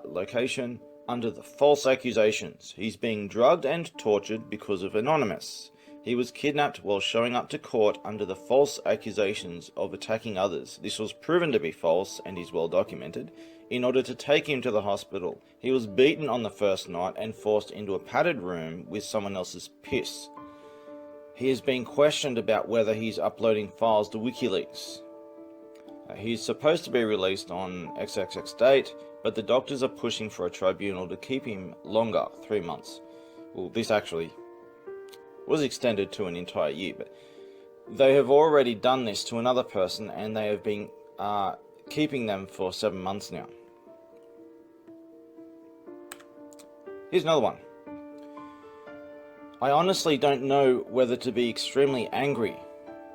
location under the false accusations. He's being drugged and tortured because of Anonymous. He was kidnapped while showing up to court under the false accusations of attacking others. This was proven to be false and is well documented. In order to take him to the hospital, he was beaten on the first night and forced into a padded room with someone else's piss. He is being questioned about whether he's uploading files to WikiLeaks. He's supposed to be released on XXX date, but the doctors are pushing for a tribunal to keep him longer, 3 months. Well, this actually was extended to an entire year, but they have already done this to another person, and they have been keeping them for 7 months now. Here's another one. I honestly don't know whether to be extremely angry,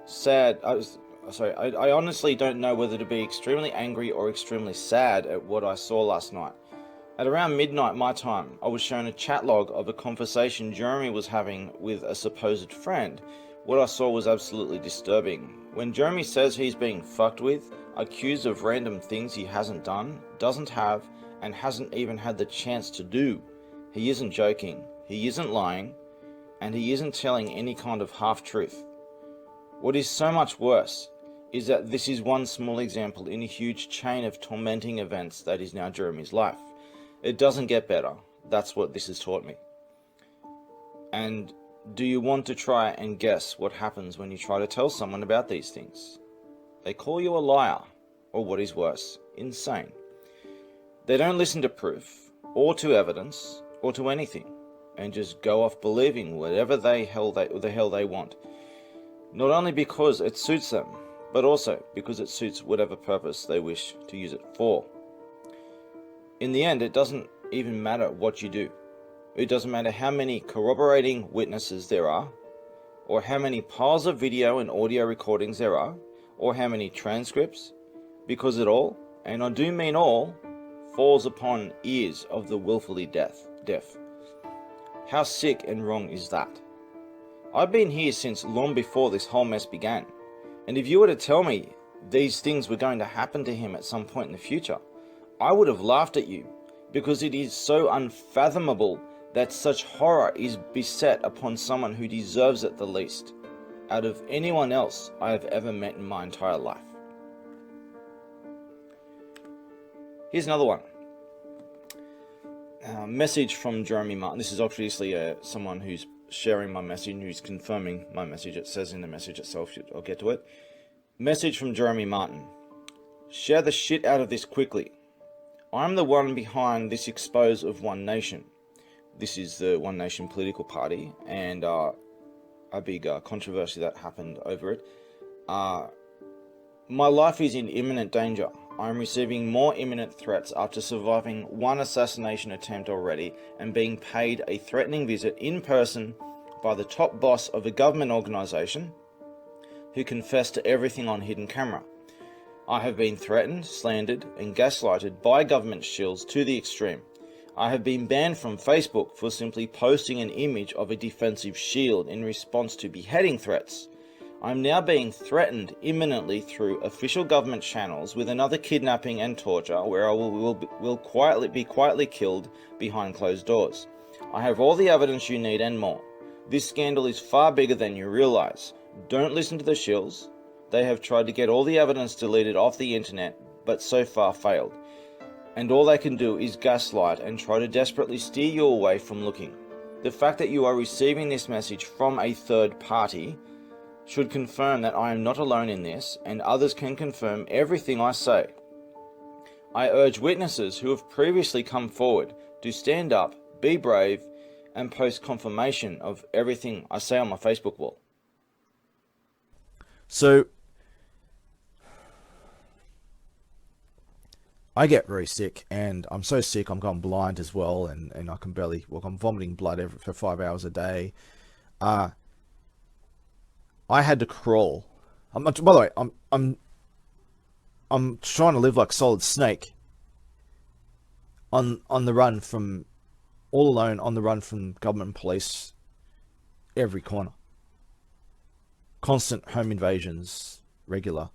sad. I honestly don't know whether to be extremely angry or extremely sad at what I saw last night. At around midnight my time, I was shown a chat log of a conversation Jeremy was having with a supposed friend. What I saw was absolutely disturbing. When Jeremy says he's being fucked with, accused of random things he hasn't done, doesn't have, and hasn't even had the chance to do, he isn't joking, he isn't lying, and he isn't telling any kind of half-truth. What is so much worse is that this is one small example in a huge chain of tormenting events that is now Jeremy's life. It doesn't get better. That's what this has taught me. And do you want to try and guess what happens when you try to tell someone about these things? They call you a liar, or what is worse, insane. They don't listen to proof, or to evidence, or to anything, and just go off believing whatever the hell they want. Not only because it suits them, but also because it suits whatever purpose they wish to use it for. In the end, it doesn't even matter what you do. It doesn't matter how many corroborating witnesses there are, or how many piles of video and audio recordings there are, or how many transcripts, because it all, and I do mean all, falls upon ears of the willfully deaf. How sick and wrong is that? I've been here since long before this whole mess began, and if you were to tell me these things were going to happen to him at some point in the future, I would have laughed at you, because it is so unfathomable that such horror is beset upon someone who deserves it the least, out of anyone else I have ever met in my entire life. Here's another one. Message from Jeremy Martin. This is obviously someone who's sharing my message, who's confirming my message. It says in the message itself, I'll get to it. Message from Jeremy Martin. Share the shit out of this quickly. I'm the one behind this expose of One Nation. This is the One Nation political party, and a big controversy that happened over it. My life is in imminent danger. I am receiving more imminent threats after surviving one assassination attempt already and being paid a threatening visit in person by the top boss of a government organisation who confessed to everything on hidden camera. I have been threatened, slandered and gaslighted by government shills to the extreme. I have been banned from Facebook for simply posting an image of a defensive shield in response to beheading threats. I'm now being threatened imminently through official government channels with another kidnapping and torture where I will be quietly killed behind closed doors. I have all the evidence you need and more. This scandal is far bigger than you realize. Don't listen to the shills. They have tried to get all the evidence deleted off the internet, but so far failed. And all they can do is gaslight and try to desperately steer you away from looking. The fact that you are receiving this message from a third party should confirm that I am not alone in this, and others can confirm everything I say. I urge witnesses who have previously come forward to stand up, be brave, and post confirmation of everything I say on my Facebook wall. So, I get very sick, and I'm so sick I'm going blind as well, and I can barely walk. I'm vomiting blood for 5 hours a day. I had to crawl. By the way, I'm trying to live like Solid Snake. On the run from, all alone, on the run from government and police, every corner. Constant home invasions, regular.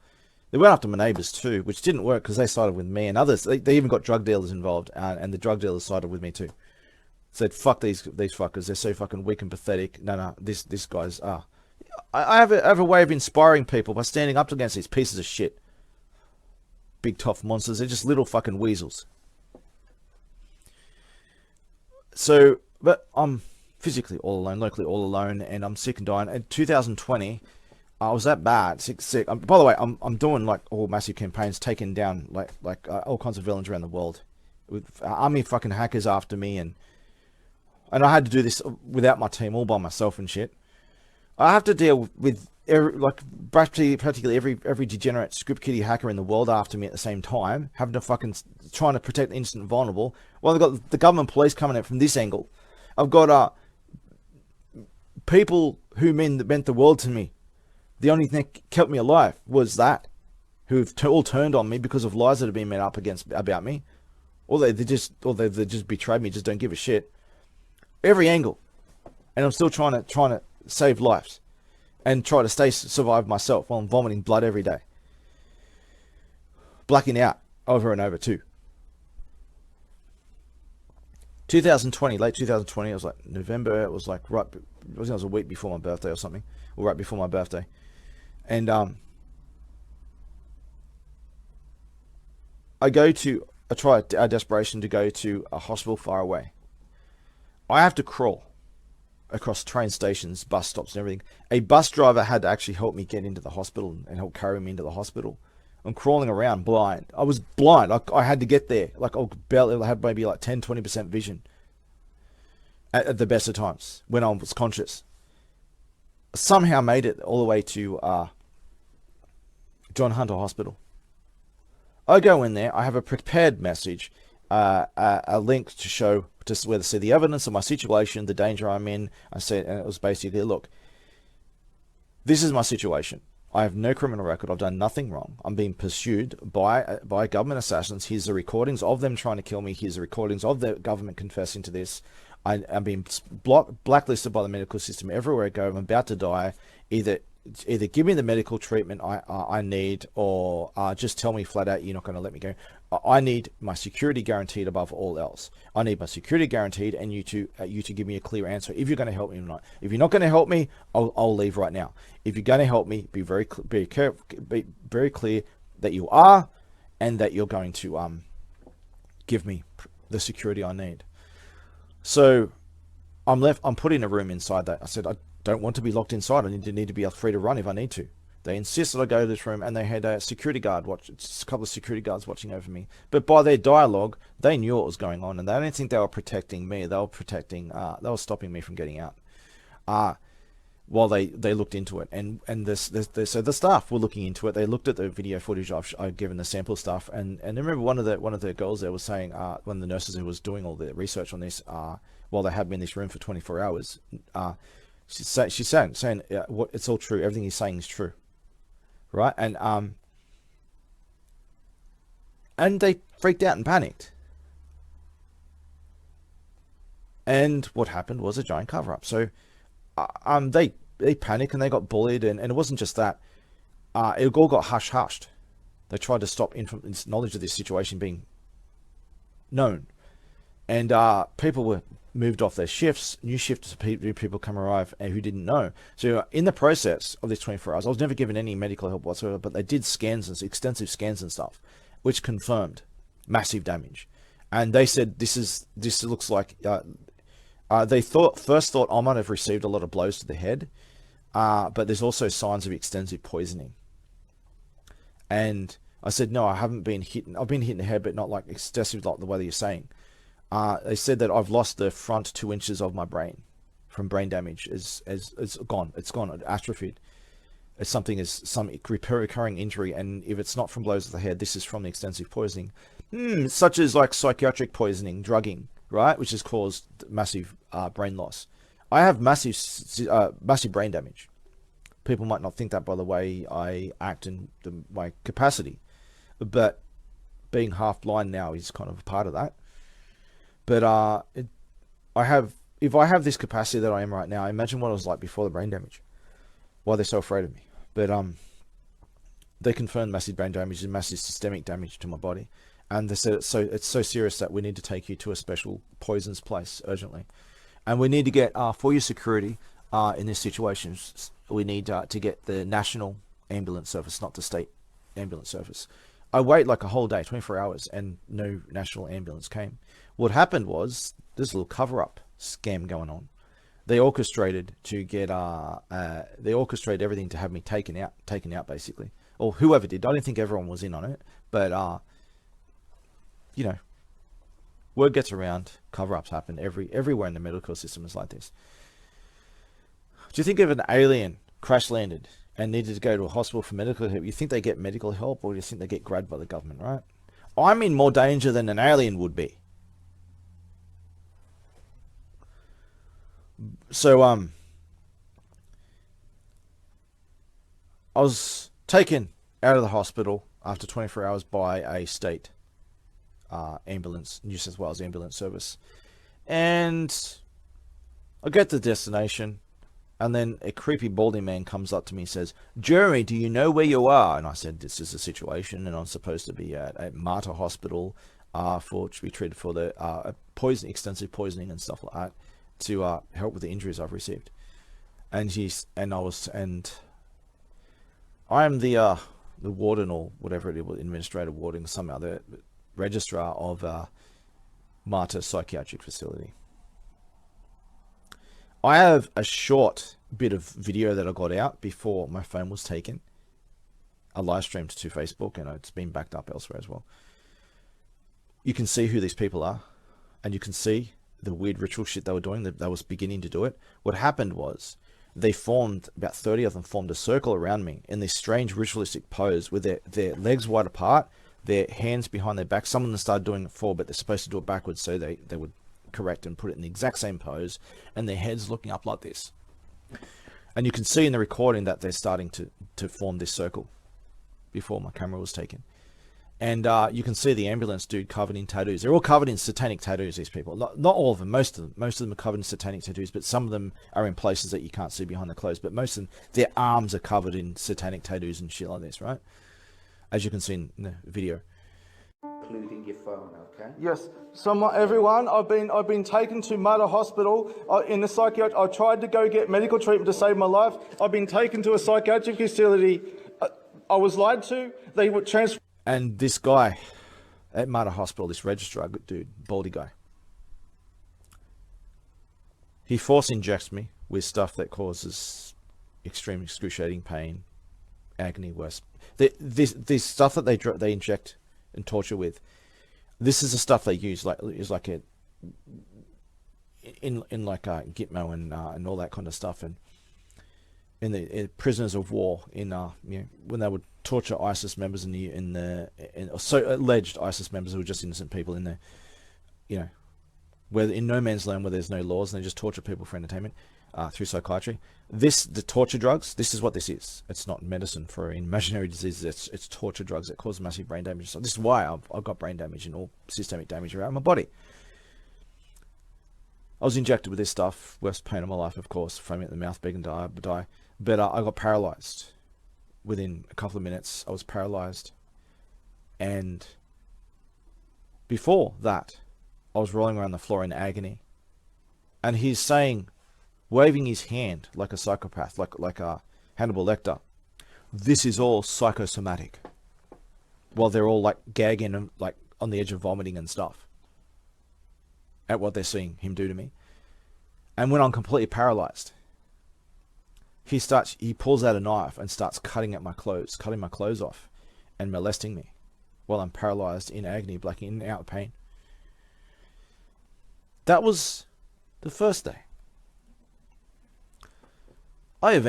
They went after my neighbours too, which didn't work because they sided with me and others. They even got drug dealers involved, and the drug dealers sided with me too. Said, fuck these fuckers. They're so fucking weak and pathetic. No, this guy's I have a way of inspiring people by standing up against these pieces of shit. Big tough monsters. They're just little fucking weasels. So, but I'm physically all alone, locally all alone, and I'm sick and dying. In 2020, I was that bad, sick. By the way, I'm doing like all massive campaigns, taking down like all kinds of villains around the world, with army fucking hackers after me, and I had to do this without my team, all by myself and shit. I have to deal with practically every degenerate script kiddie hacker in the world after me at the same time, having to fucking trying to protect the innocent and vulnerable. Well, I've got the government police coming in from this angle. I've got people who meant the world to me. The only thing that kept me alive was that, who've all turned on me because of lies that have been made up about me, or they just betrayed me, just don't give a shit. Every angle, and I'm still trying to save lives and try to survive myself while I'm vomiting blood every day, blacking out over and over too. 2020, late 2020, it was like November. It was like I think it was a week before my birthday or something, or right before my birthday, and I try our desperation to go to a hospital far away. I have to crawl across train stations, bus stops and everything. A bus driver had to actually help me get into the hospital and help carry me into the hospital. I'm crawling around blind. I was blind. I had to get there. Like I had maybe like 10-20% vision at the best of times when I was conscious. Somehow made it all the way to John Hunter Hospital. I go in there. I have a prepared message, a link to show just where to see the evidence of my situation, the danger I'm in. I said, and it was basically, look, this is my situation. I have no criminal record. I've done nothing wrong. I'm being pursued by government assassins. Here's the recordings of them trying to kill me. Here's the recordings of the government confessing to this. I'm being blacklisted by the medical system everywhere I go. I'm about to die. Either give me the medical treatment I need, or just tell me flat out you're not going to let me go. I need my security guaranteed above all else. I need my security guaranteed, and you to give me a clear answer if you're going to help me or not. If you're not going to help me, I'll leave right now. If you're going to help me, be very clear that you are, and that you're going to give me the security I need. So I'm put in a room inside that. I said, I don't want to be locked inside. I need to be free to run if I need to. They insisted I go to this room, and they had a security guard a couple of security guards watching over me. But by their dialogue, they knew what was going on, and they didn't think they were protecting me. They were stopping me from getting out. While they looked into it, and so the staff were looking into it. They looked at the video footage I've given the sample stuff, and I remember one of the girls there was saying, one of the nurses who was doing all the research on this, while they had me in this room for 24 hours, she's saying what, it's all true. Everything he's saying is true, right? And they freaked out and panicked. And what happened was a giant cover-up. So they they panicked and they got bullied, and it wasn't just that. It all got hush-hushed. They tried to stop knowledge of this situation being known. And people were moved off their shifts, new shifts of people come arrive and who didn't know. So in the process of this 24 hours, I was never given any medical help whatsoever, but they did scans and extensive scans and stuff, which confirmed massive damage. And they said this looks like they first thought I might have received a lot of blows to the head, but there's also signs of extensive poisoning. And I said, no, I haven't been hit. I've been hit in the head, but not like excessive like the way that you're saying. They said that I've lost the front 2 inches of my brain from brain damage. It's gone. It's gone. Atrophied. It's something as some recurring injury, and if it's not from blows to the head, this is from the extensive poisoning, such as like psychiatric poisoning, drugging, right, which has caused massive brain loss. I have massive brain damage. People might not think that by the way I act and my capacity, but being half blind now is kind of a part of that. But if I have this capacity that I am right now, imagine what it was like before the brain damage. Why they're so afraid of me. But they confirmed massive brain damage and massive systemic damage to my body, and they said it's so serious that we need to take you to a special poisons place urgently, and we need to get for your security in this situation. We need to get the national ambulance service, not the state ambulance service. I wait like a whole day, 24 hours, and no national ambulance came. What happened was there's a little cover-up scam going on. They orchestrated to get they orchestrated everything to have me taken out basically, or whoever did. I don't think everyone was in on it, but you know, word gets around. Cover-ups happen everywhere in the medical system is like this. Do you think if an alien crash landed and needed to go to a hospital for medical help, you think they get medical help, or do you think they get grabbed by the government, right? I'm in more danger than an alien would be. So, I was taken out of the hospital after 24 hours by a state ambulance, New South Wales ambulance service. And I get to the destination, and then a creepy baldy man comes up to me and says, "Jeremy, do you know where you are?" And I said, "This is the situation, and I'm supposed to be at Marta Hospital to be treated for the extensive poisoning and stuff like that, to help with the injuries I've received." And I am the warden, or whatever it was, administrator, warden, somehow the registrar of Marta Psychiatric Facility. I have a short bit of video that I got out before my phone was taken. I live streamed to Facebook, and it's been backed up elsewhere as well. You can see who these people are, and you can see the weird ritual shit they were doing. They was beginning to do it. What happened was they formed, about 30 of them formed a circle around me in this strange ritualistic pose with their legs wide apart, their hands behind their back. Some of them started doing it forward, but they're supposed to do it backwards, so they would correct and put it in the exact same pose, and their heads looking up like this. And you can see in the recording that they're starting to form this circle before my camera was taken. And you can see the ambulance dude covered in tattoos. They're all covered in satanic tattoos, these people. Not all of them, most of them. Most of them are covered in satanic tattoos, but some of them are in places that you can't see behind the clothes. But most of them, their arms are covered in satanic tattoos and shit like this, right? As you can see in the video. Including your phone, okay? Yes. So everyone, I've been taken to Marta Hospital in the psychiatric. I tried to go get medical treatment to save my life. I've been taken to a psychiatric facility. I was lied to. They would transfer. And this guy at Marta Hospital, this registrar dude, baldy guy, he force injects me with stuff that causes extreme excruciating pain, agony, worse. This stuff that they inject and torture with, this is the stuff they use in Gitmo and all that kind of stuff, and in the prisoners of war when they would torture ISIS members alleged ISIS members who were just innocent people in the where in no man's land where there's no laws, and they just torture people for entertainment through psychiatry. The torture drugs, this is what this is. It's not medicine for imaginary diseases. It's torture drugs that cause massive brain damage. So this is why I've got brain damage and all systemic damage around my body. I was injected with this stuff, worst pain of my life, of course, foaming at the mouth, begging to die. But I got paralyzed. Within a couple of minutes, I was paralyzed. And before that, I was rolling around the floor in agony. And he's saying, waving his hand like a psychopath, like a Hannibal Lecter, this is all psychosomatic. While they're all like gagging and like on the edge of vomiting and stuff at what they're seeing him do to me. And when I'm completely paralyzed, he pulls out a knife and starts cutting my clothes off and molesting me while I'm paralyzed in agony, blacking out of pain. That was the first day. I was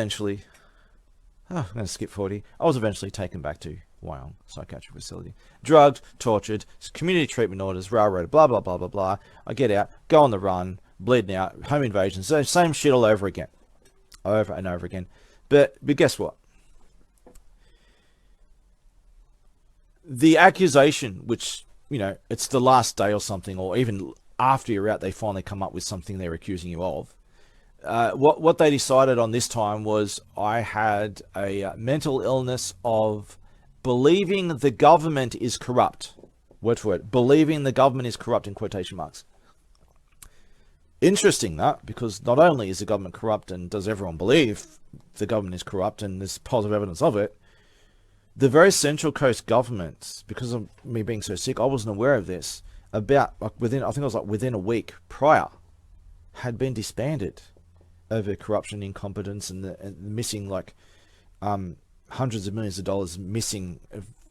eventually taken back to Wyong psychiatric facility, drugged, tortured, community treatment orders, railroaded, blah blah blah blah blah. I get out, go on the run, bleeding out, home invasions, same shit all over again, over and over again. But guess what? The accusation, which, you know, it's the last day or something, or even after you're out, they finally come up with something they're accusing you of. What they decided on this time was I had a mental illness of believing the government is corrupt. Word for word. Believing the government is corrupt in quotation marks. Interesting that, because not only is the government corrupt and does everyone believe the government is corrupt and there's positive evidence of it, the very Central Coast government, because of me being so sick, I wasn't aware of this, about within a week prior, had been disbanded over corruption, incompetence, and the missing hundreds of millions of dollars missing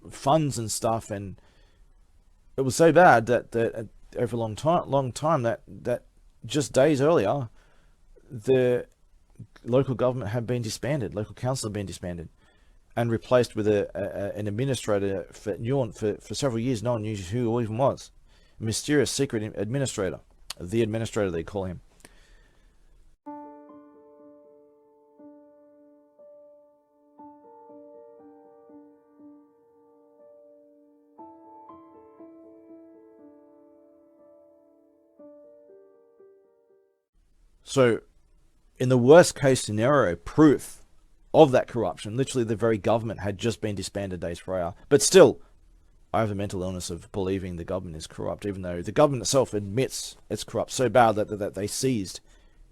funds and stuff. And it was so bad that over a long time that just days earlier, the local government had been disbanded, local council had been disbanded, and replaced with an administrator for several years. No one knew who he even was. A mysterious secret administrator, the administrator they call him. So, in the worst case scenario, proof of that corruption, literally the very government had just been disbanded days prior. But still, I have a mental illness of believing the government is corrupt, even though the government itself admits it's corrupt so bad that they seized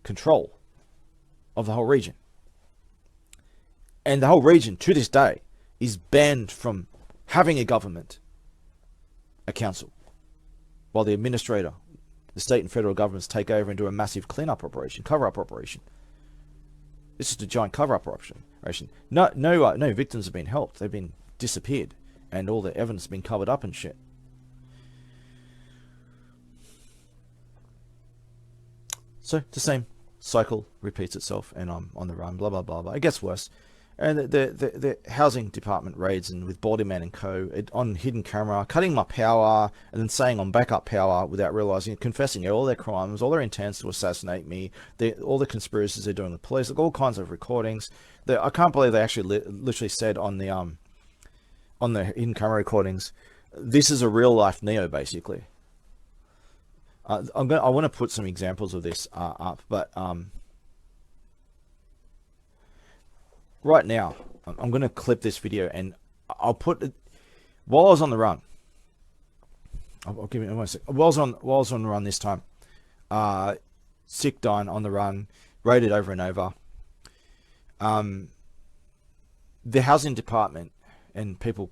control of the whole region. And the whole region, to this day, is banned from having a government, a council, while the administrator, the state and federal governments take over and do a massive clean-up operation, cover-up operation. This is a giant cover-up operation. No victims have been helped. They've been disappeared, and all the evidence has been covered up and shit. So the same cycle repeats itself, and I'm on the run. Blah blah blah blah. It gets worse. And the housing department raids, and with Baldyman and co. On hidden camera, cutting my power, and then saying on backup power without realizing it, confessing all their crimes, all their intents to assassinate me, all the conspiracies they're doing with the police, like all kinds of recordings. I can't believe they actually literally said on the hidden camera recordings, this is a real life Neo, basically. I want to put some examples of this up, but right now, I'm going to clip this video and I'll put it while I was on the run. I'll give it one second. While I was on the run this time, sick, dying, on the run, raided over and over. The housing department and people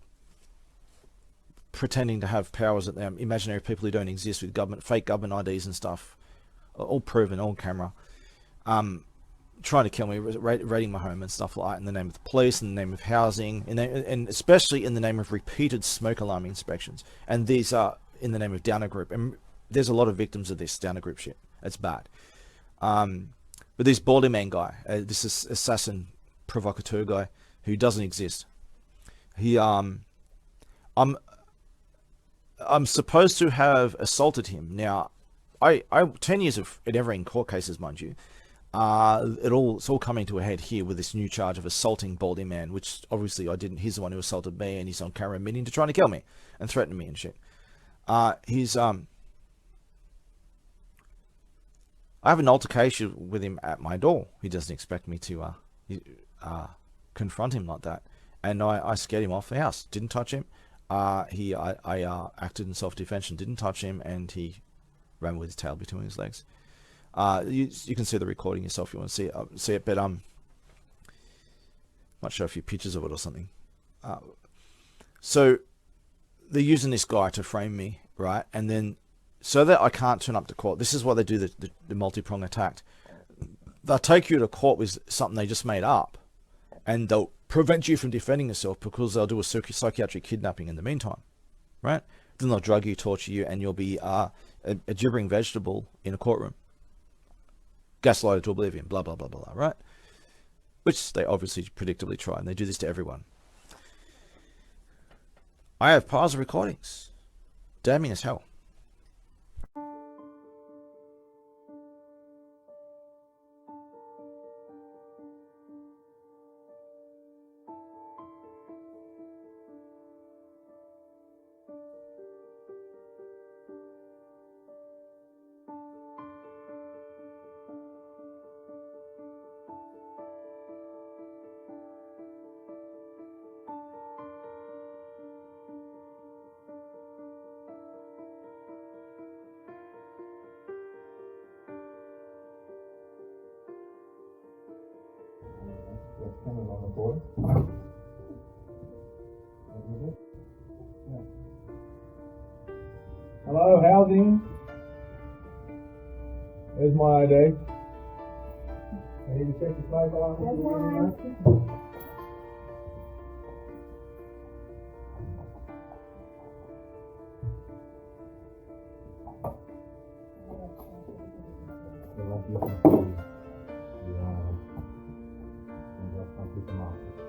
pretending to have powers that they're imaginary people who don't exist with fake government IDs and stuff, all proven, all camera. Trying to kill me, raiding my home and stuff like that in the name of the police, in the name of housing, and especially in the name of repeated smoke alarm inspections. And these are in the name of Downer Group. And there's a lot of victims of this Downer Group shit. It's bad. But this Baldyman guy, this assassin provocateur guy who doesn't exist. I'm supposed to have assaulted him. Now, I 10 years of never in court cases, mind you. It's all coming to a head here with this new charge of assaulting Baldyman, which obviously I didn't. He's the one who assaulted me, and he's on camera admitting to trying to kill me and threatening me and shit. I have an altercation with him at my door. He doesn't expect me to confront him like that. And I scared him off the house. Didn't touch him. I acted in self-defense and didn't touch him, and he ran with his tail between his legs. You can see the recording yourself if you want to see it, but might show a few pictures of it or something. So they're using this guy to frame me, right? And then so that I can't turn up to court. This is why they do the multi-prong attack. They'll take you to court with something they just made up, and they'll prevent you from defending yourself because they'll do a psychiatric kidnapping in the meantime, right? Then they'll drug you, torture you, and you'll be a gibbering vegetable in a courtroom. Gaslighted to oblivion, blah, blah, blah, blah, right? Which they obviously predictably try, and they do this to everyone. I have piles of recordings. Damning as hell. Coming on the board. Hello, housing. There's my ID. I need to check the smoke alarm.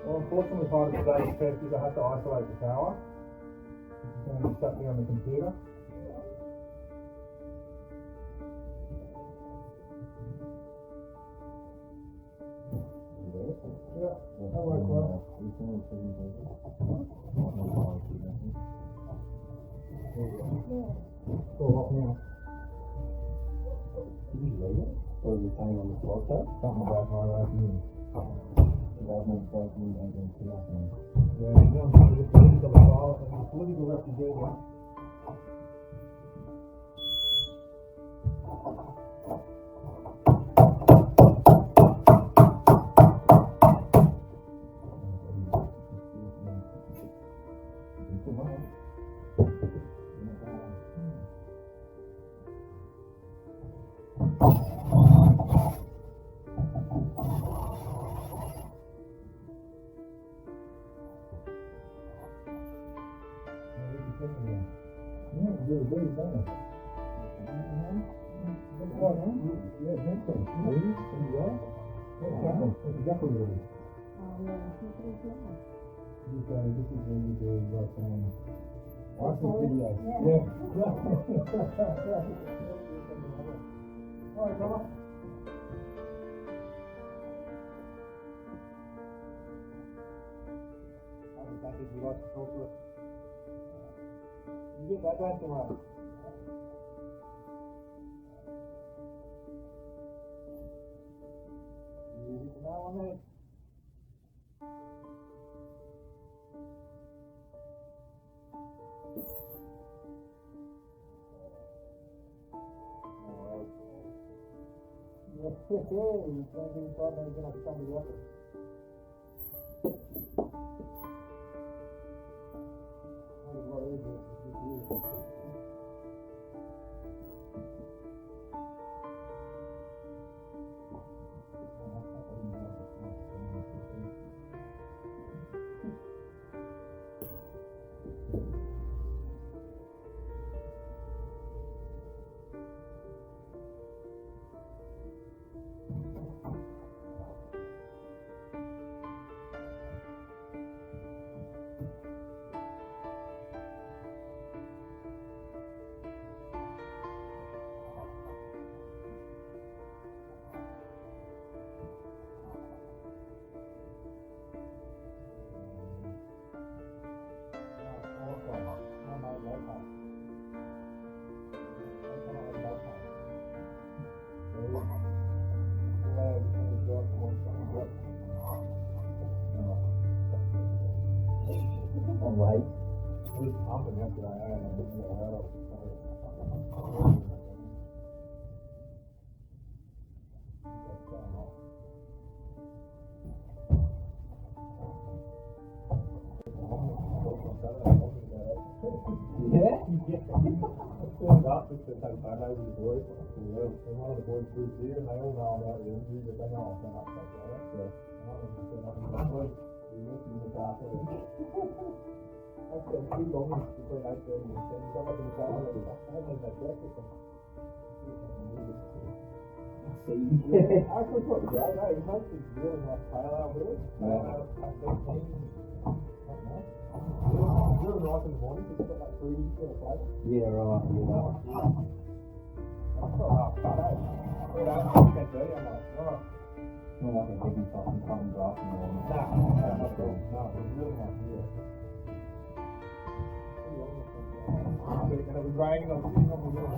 Well, unfortunately, part of today's test is I have to isolate the tower, which is going to shut me on the computer. Yeah, that works well. Cool, off now. Did you read it? What are we saying on the floor, sir? Something about my life. Yeah, no, the political file and the political representative. Exactly what it is. This is when you do like license video. Yeah. Alright, brother. Would you like to talk to us? You get that done tomorrow. Now on it. You're going to have to come to the office. What is it? on late. I was pumping yesterday, Yeah? I turned up just to take photos with the boys. And one of the boys lives here and they all know about the injury, but they know I'll turn up like that. So one of them just turned up and said, "Boy, we went to the car for it." I spent 2 long between 8:30 and 10. Got up in the car and I hadn't even had breakfast. Yeah, I actually thought it was great, eh? He makes this really nice pale ale beer. Really nice in the morning because it's got that fruity sort of flavour. Yeah, right. Yeah. I thought, oh, fuck, eh? I'm like, oh. Not like a heavy fucking cotton glass in the morning. Nah, not at all. No, it was really nice beer. And it was raining, I was sitting on the little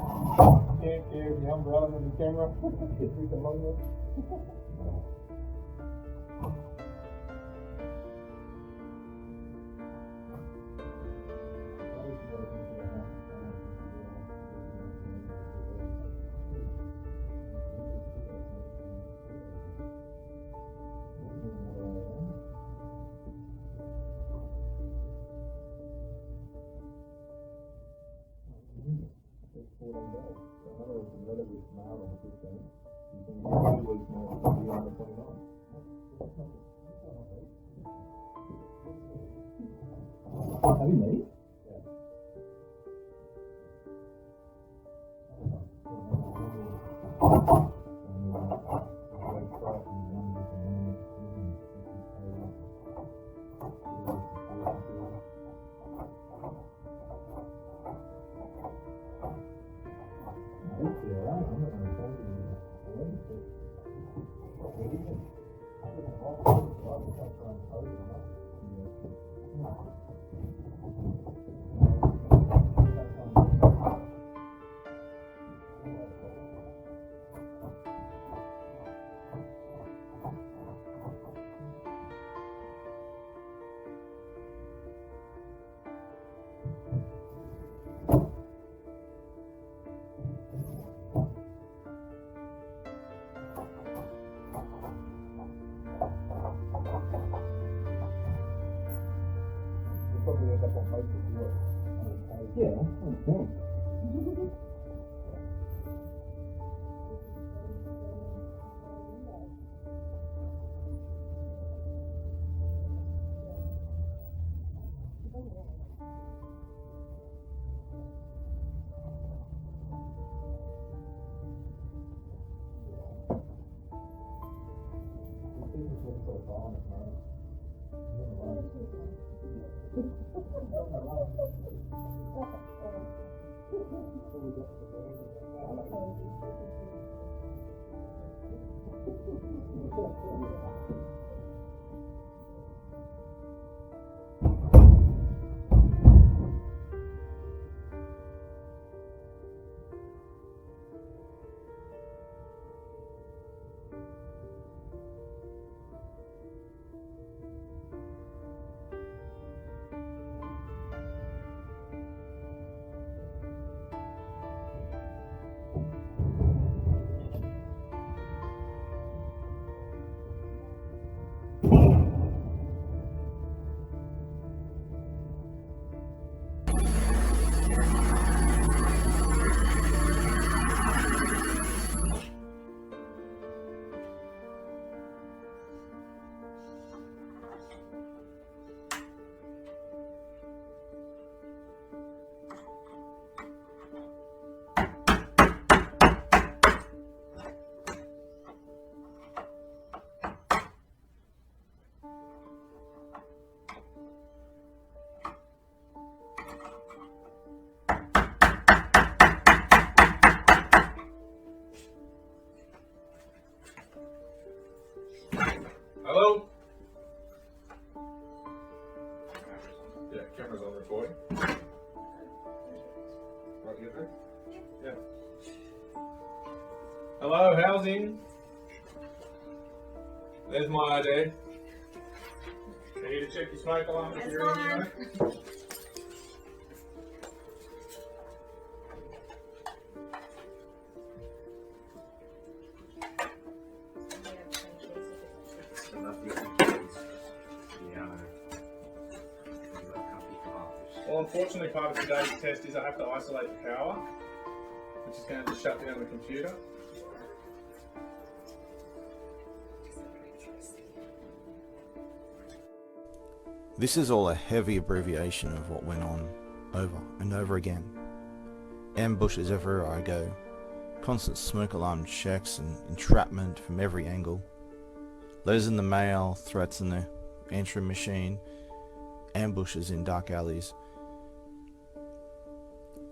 camp there with the umbrella and the camera. Just with the long one. Have you made? Yeah, I think. Hello? Yeah, camera's on recording. Right, you good? Yeah. Hello, housing. There's my ID. We're here to check your smoke alarm if you're in smoke. Well, unfortunately, part of today's test is I have to isolate the power, which is going to shut down the computer. This is all a heavy abbreviation of what went on over and over again. Ambushes everywhere I go, constant smoke alarm checks and entrapment from every angle, letters in the mail, threats in the answering machine, ambushes in dark alleys.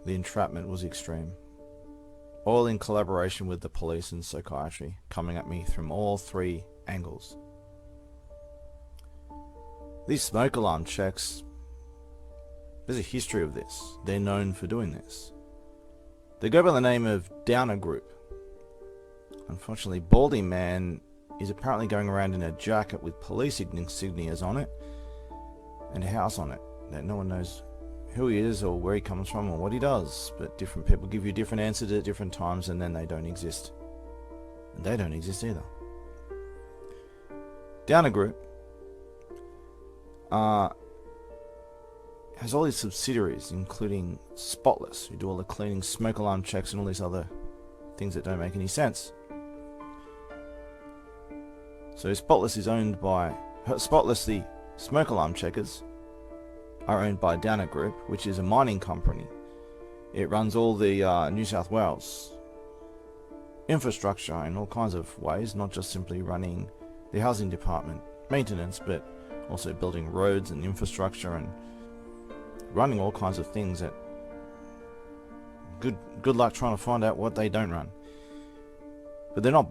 The entrapment was extreme, all in collaboration with the police and psychiatry, coming at me from all three angles. These smoke alarm checks, there's a history of this. They're known for doing this. They go by the name of Downer Group. Unfortunately, Baldy Man is apparently going around in a jacket with police insignias on it and a house on it that no one knows who he is or where he comes from or what he does, but different people give you different answers at different times, and then they don't exist. And they don't exist either. Downer Group has all these subsidiaries, including Spotless, who do all the cleaning, smoke alarm checks, and all these other things that don't make any sense. So Spotless is owned by Spotless, the smoke alarm checkers are owned by Downer Group, which is a mining company. It runs all the New South Wales infrastructure in all kinds of ways, not just simply running the housing department maintenance, but also building roads and infrastructure and running all kinds of things that good luck trying to find out what they don't run. But they're not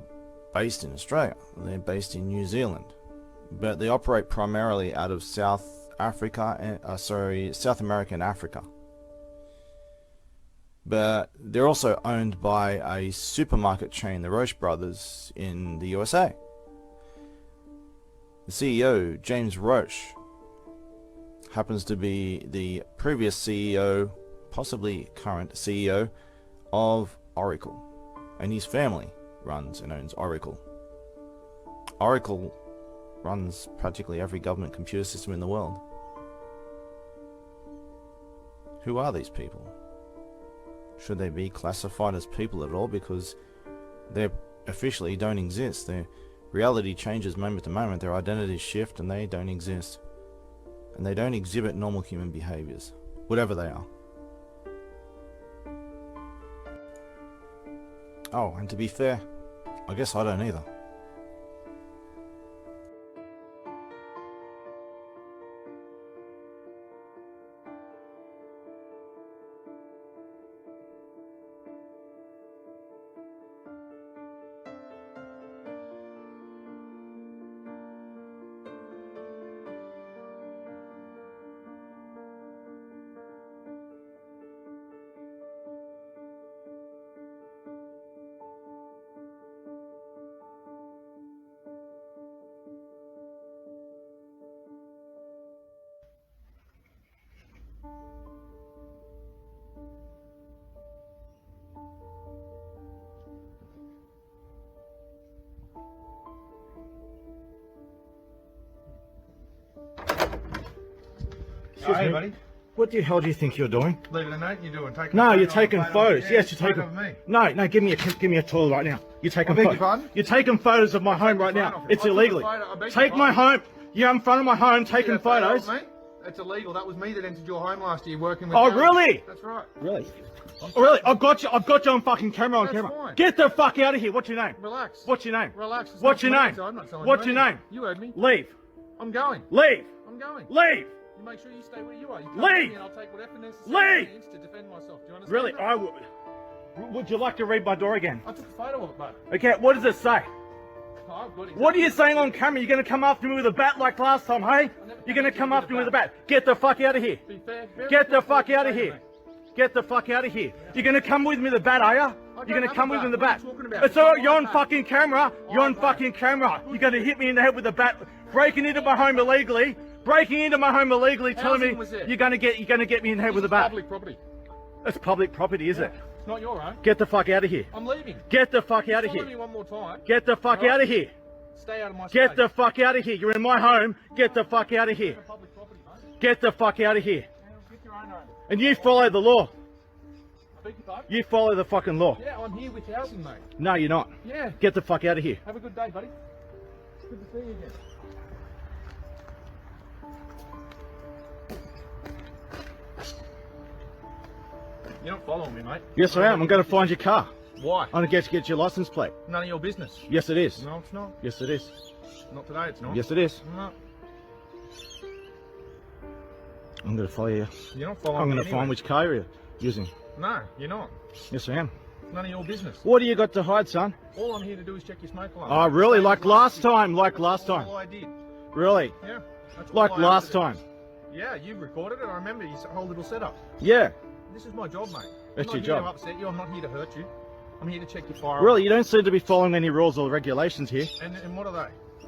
based in Australia, they're based in New Zealand, but they operate primarily out of South America and Africa. But they're also owned by a supermarket chain, the Roche Brothers, in the USA. The CEO, James Roche, happens to be the previous CEO, possibly current CEO, of Oracle. And his family runs and owns Oracle. Oracle runs practically every government computer system in the world. Who are these people? Should they be classified as people at all? Because they officially don't exist. Their reality changes moment to moment. Their identities shift and they don't exist. And they don't exhibit normal human behaviors, whatever they are. Oh, and to be fair, I guess I don't either. Excuse me, buddy. What the hell do you think you're doing? Leaving a note, you're doing? No, you're taking photos. Yes, you're taking. No, give me a tour right now. You're taking photos. You're taking photos of my home right now. It's illegally. Take my home. You're in front of my home taking photos. It's illegal. That was me that entered your home last year working with. Oh, really? That's right. Really? Really? I've got you on fucking camera. On camera. Fine. Get the fuck out of here. What's your name? Relax. What's your name? Relax. What's your name? What's your name? You heard me. Leave. I'm going. Leave. I'm going. Leave. You make sure you stay where you are. You Leave. and I'll take whatever necessary means to defend myself. Do you understand? Really? that? I would. Would you like to read my door again? I took a photo of it, bud. Okay. What does it say? I've got What are you saying on camera? You're going to come after me with a bat like last time, hey? You're going to come after me with a bat. Get the fuck out of here. Be fair. Get the fuck out of here. Get the fuck out of here. You're going to come with me with a bat, are you? You're going to come with me with a bat. It's alright, you're on fucking camera. You're on fucking camera. You're going to hit me in the head with a bat, breaking into my home illegally, breaking into my home illegally, telling Housing me was there. you're gonna get me in the head with a bat. Public property. It's public property, is it? It's not your own. Get the fuck out of here. I'm leaving. Get the fuck out of Follow here. me one more time. Get the fuck Alright? out of here. Stay out of my Get space. the fuck out of here. You're in my home. Get the fuck out of here. Get the fuck out of here. Get your own home. And you follow the law. I beg your pardon? You follow the fucking law. Yeah, I'm here with housing, mate. No, you're not. Yeah. Get the fuck out of here. Have a good day, buddy. Good to see you again. You're not following me, mate. Yes, I am. I'm going to find your car. Why? I'm going to get your license plate. None of your business. Yes, it is. No, it's not. Yes, it is. Not today, it's not. Yes, it is. No. I'm going to follow you. You're not following I'm me going to find anyway. which car you're using. No, you're not. Yes, I am. None of your business. What do you got to hide, son? All I'm here to do is check your smoke alarm. Oh, really? Same Like as last year. time? Like That's last time? all I did. Really? Yeah. That's Like all I last had to do. time? Yeah, you recorded it. I remember your whole little setup. Yeah. This is my job, mate. That's I'm your not here job. to upset you. I'm not here to hurt you. I'm here to check your fire. Really? You don't seem to be following any rules or regulations here. And what are they?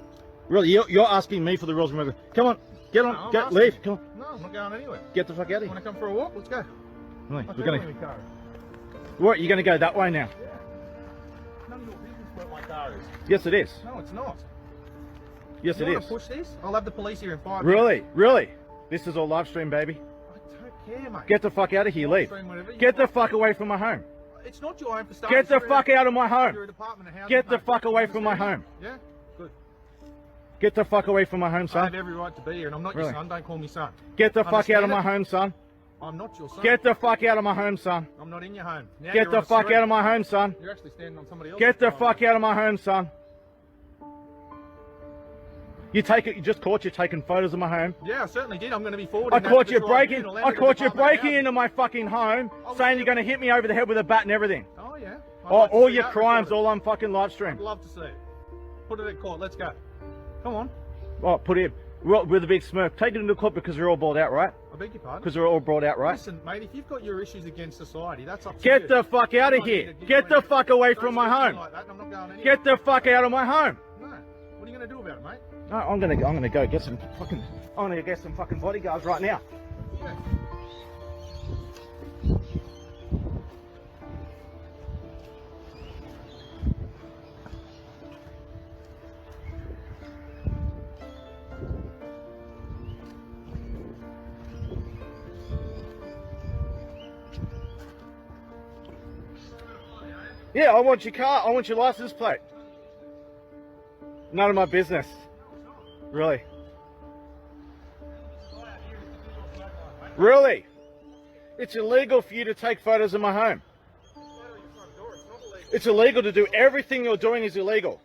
Really? You're asking me for the rules and regulations. Come on. Get on. No, I'm Get, asking. leave. Come on. No, I'm not going anywhere. Get the fuck out of here. Want to come for a walk? Let's go. Really? I'll We're tell you going where to... my car is. What? You're going to go that way now? None of your business where my car is. Yes, it is. No, it's not. Yes, You it want is. to push this? I'll have the police here in 5 Really? minutes. Really? This is all live stream, baby. I don't care, mate. Get the fuck out of here. Live Leave. stream whatever you Get the want. fuck away from my home. It's not your home for starters. Get the You're in fuck a- out of my home. You're a Department of Housing, Get the mate. fuck away You from my understand? home. Yeah? Good. Get the fuck away from my home, I son. have every right to be here, and I'm not Really? your son. Don't call me son. Get the fuck out of Understand my it? home, son. I'm not your son. Get the fuck out of my home, son. I'm not in your home. Now Get you're the on fuck street. out of my home, son. You're actually standing on somebody else's Get the property. fuck out of my home, son. You take it. You just caught you taking photos of my home. Yeah, I certainly did. I'm going to be forwarding I that caught to you the breaking. tribunal and I to the caught you Department of breaking Housing. into my fucking home, saying you're going to hit me over the head with a bat and everything. Oh yeah. I'd Oh, like to all see your that crimes, recorded. all on fucking live stream. I'd love to see it. Put it at court. Let's go. Come on. Oh, put it with a big smirk. Take it into court because you're all brought out, right? I beg your pardon. Because we're all brought out, right? Listen, mate. If you've got your issues against society, that's up to Get you. the fuck out I'm of not here. to give Get you the any- fuck away Don't from my speak to me home. like that, and I'm not going anywhere. Get the fuck out of my home. No. What are you going to do about it, mate? No, I'm gonna go get some fucking. I'm gonna get some fucking bodyguards right now. Yeah. Yeah, I want your car. I want your license plate. None of my business. Really? Really? It's illegal for you to take photos of my home. It's illegal to do everything you're doing is illegal.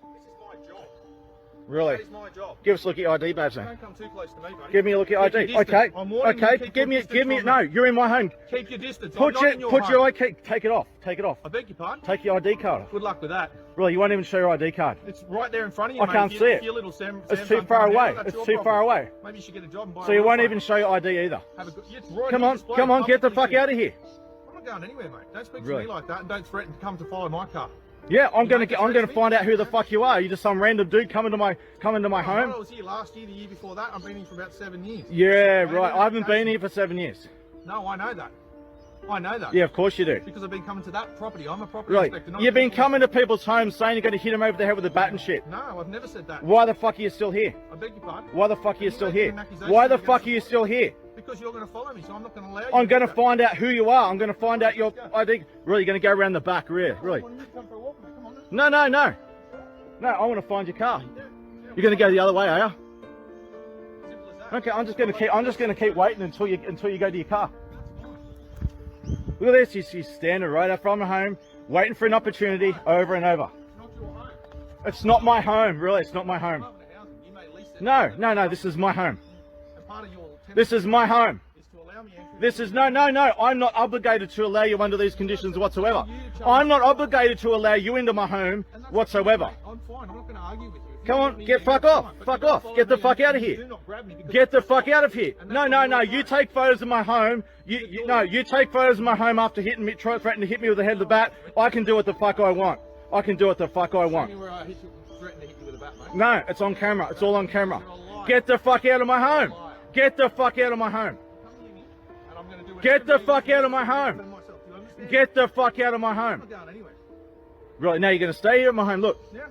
Really? That is my job. Give us a look at your ID badge then. Don't come too close to me, buddy. Give me a look at Keep your ID. distance. Okay. I'm warning you, Okay. keep Give your me. Give me. distance No, from me. you're in my home. Keep your distance. I'm Put not in your. Put home. your ID. Take it off. Take it off. I beg your pardon? Take your ID card off. Good luck with that. Really, you won't even show your ID card. It's right there in front of you, I mate. can't If see you- it. if your little It's too Samsung far coming out, away. that's It's your too problem. far away. Maybe you should get a job and buy So a you real won't phone. even show your ID either. Have a good, it's right Come on on. display, Come on. Get the publicly fuck here. out of here. I'm not going anywhere, mate. Don't speak to Really? me like that, and don't threaten to come to follow my car. Yeah, I'm You gonna make get. it I'm gonna threaten me? find out who the fuck you are. You just some random dude coming to my I home. was here last year, the year before that. I've been here for about 7 years. Yeah, Maybe right. an I haven't been application. here for 7 years. No, I know that. I know that. Yeah, of course you do. Because I've been coming to that property. I'm a property Really? inspector. not You've been people- coming to people's homes saying you're going to hit them over the head with a bat and shit. No, I've never said that. Why the fuck are you still here? I beg your pardon? Why the fuck are you Can still make here? an accusation Why the against fuck are me? you still here? Because you're going to follow me, so I'm not going to allow you. I'm to going to do that. find out who you are. I'm going to find out your ID. Really, you're going to go around the back, really? Why don't you come for a walk with me? Come on. No, no, no. No, I want to find your car. You're going to go the other way, are you? Simple as that. Okay, I'm just going to keep waiting until you go to your car. Look at this. She's standing right up from her home, waiting for an opportunity over and over. Not your home. It's not my home, really. It's not my home. Department of Housing, you may lease it. No, no, no. This is my home. And part of your This is my home. is to allow me entry. This is no. I'm not obligated to allow you under these conditions whatsoever. I'm not obligated to allow you into my home whatsoever. I'm fine. I'm not going to argue with you. If you Come don't on, want me get here, fuck that's off. fine, but Fuck you don't off. follow Get the me fuck and out of do here. not grab me because Get the that's fuck your out of home. here. And No, that's no, your no. home. You take photos of my home. You take photos of my home after hitting me, threatening to hit me with the head of the bat. I can do what the fuck I want. I can do what the fuck I want. Show me where I threatened to hit you with a bat, mate. No, it's on camera. It's all on camera. Get the fuck out of my home. Get the fuck out of my home. Get the fuck out of my home. Get the fuck out of my home. Right, now you're going to stay here in my home. Look. Yeah.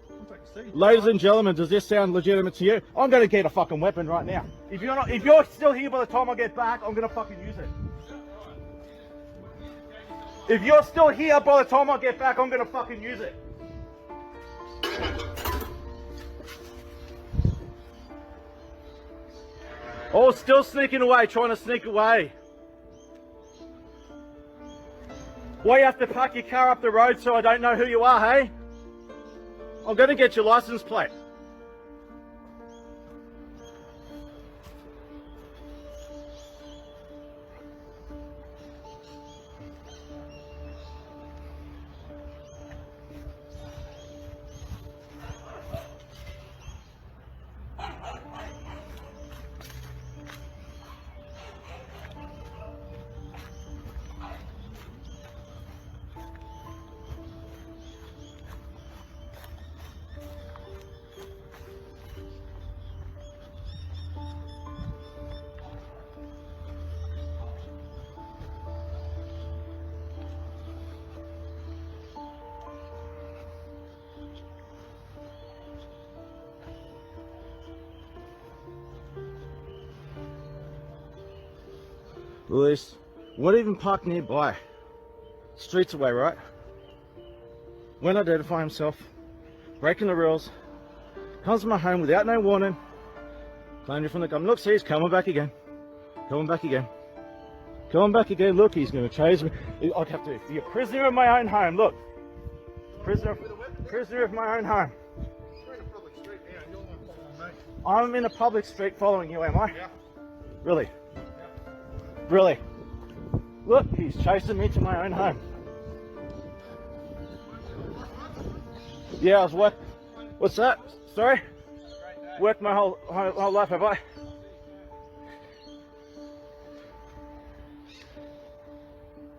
I'm taking a seat. Ladies and gentlemen, does this sound legitimate to you? I'm going to get a fucking weapon right now. If you're still here by the time I get back, I'm going to fucking use it. If you're still here by the time I get back, I'm going to fucking use it. Oh, still sneaking away, trying to sneak away. Why you have to park your car up the road so I don't know who you are, hey? I'm going to get your license plate. Lewis, won't even park nearby. Streets away, right? Won't identify himself, breaking the rules, comes to my home without no warning, claiming from the government. Look, see, he's coming back again. Coming back again. Coming back again. Look, he's going to chase me. I'd have to be a prisoner of my own home. Look. Prisoner of my own home. I'm in a public street following you, am I? Yeah. Really? Really? Look, he's chasing me to my own home. Yeah, I was work. What's that? Sorry? Worked my whole life, have I?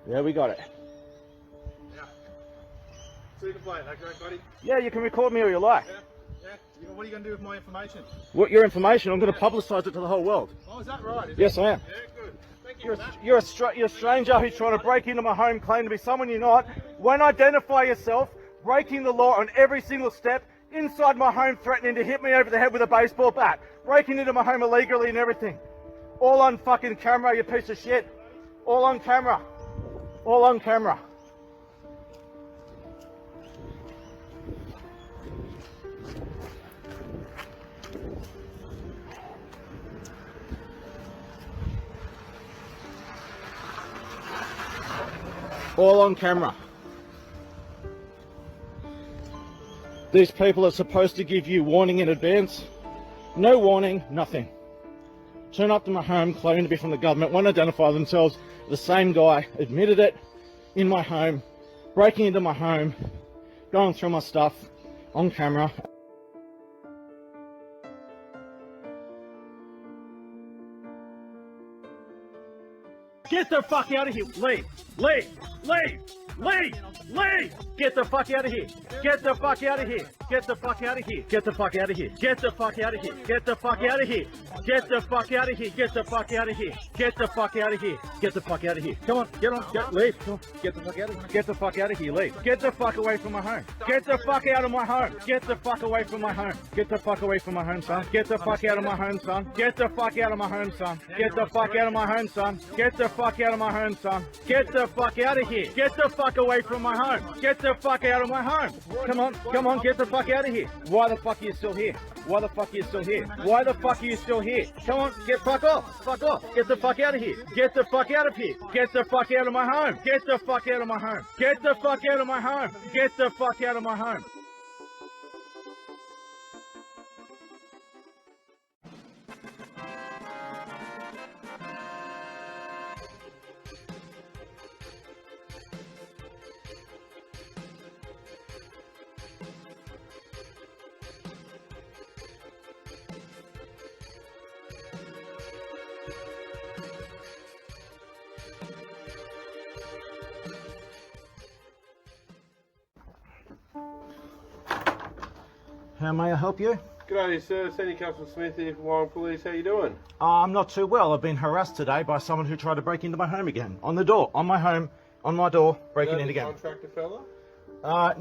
Yeah, we got it. Yeah. So you can play it, okay, buddy? Yeah, you can record me all you like. Yeah. Yeah. What are you going to do with my information? What, your information? I'm going to publicise it to the whole world. Oh, is that right? Yes, I am. Yeah, good. Thank you. You're a stranger who's trying to break into my home, claim to be someone you're not. Won't identify yourself, breaking the law on every single step, inside my home threatening to hit me over the head with a baseball bat, breaking into my home illegally and everything. All on fucking camera, you piece of shit. All on camera. All on camera. All on camera. These people are supposed to give you warning in advance. No warning, nothing. Turn up to my home, claiming to be from the government, won't identify themselves. The same guy admitted it in my home, breaking into my home, going through my stuff on camera. Get the fuck out of here. Leave. Leave. Leave. Leave. Leave. Get the fuck out of here. Get the fuck out of here. Get the fuck out of here. Get the fuck out of here. Get the fuck out of here. Get the fuck out of here. Get the fuck out of here. Get the fuck out of here. Get the fuck out of here. Get the fuck out of here. Come on. Get on. Leave. Come on. Get the fuck out of here. Get the fuck out of here. Leave. Get the fuck away from my home. Get the fuck out of my home. Get the fuck away from my home. Get the fuck away from my home, son. Get the fuck out of my home, son. Get the fuck out of my home, son. Get the fuck out of my home, son. Get the fuck out of my home, son. Get the fuck out of here. Get the fuck away from my home. Get the fuck out of my home. Come on. Come on. Get the fuck out of here. Why the fuck are you still here? Why the fuck are you still here? Why the fuck are you still here? Come on, get fuck off. Fuck off. Get the fuck out of here. Get the fuck out of here. Get the fuck out of my home. Get the fuck out of my home. Get the fuck out of my home. Get the fuck out of my home. How may I help you? Good day, sir. Senior Constable Smith here from Warren Police. How you doing? I'm not too well. I've been harassed today by someone who tried to break into my home again. On the door, on my home, on my door, breaking in again. Contractor fella?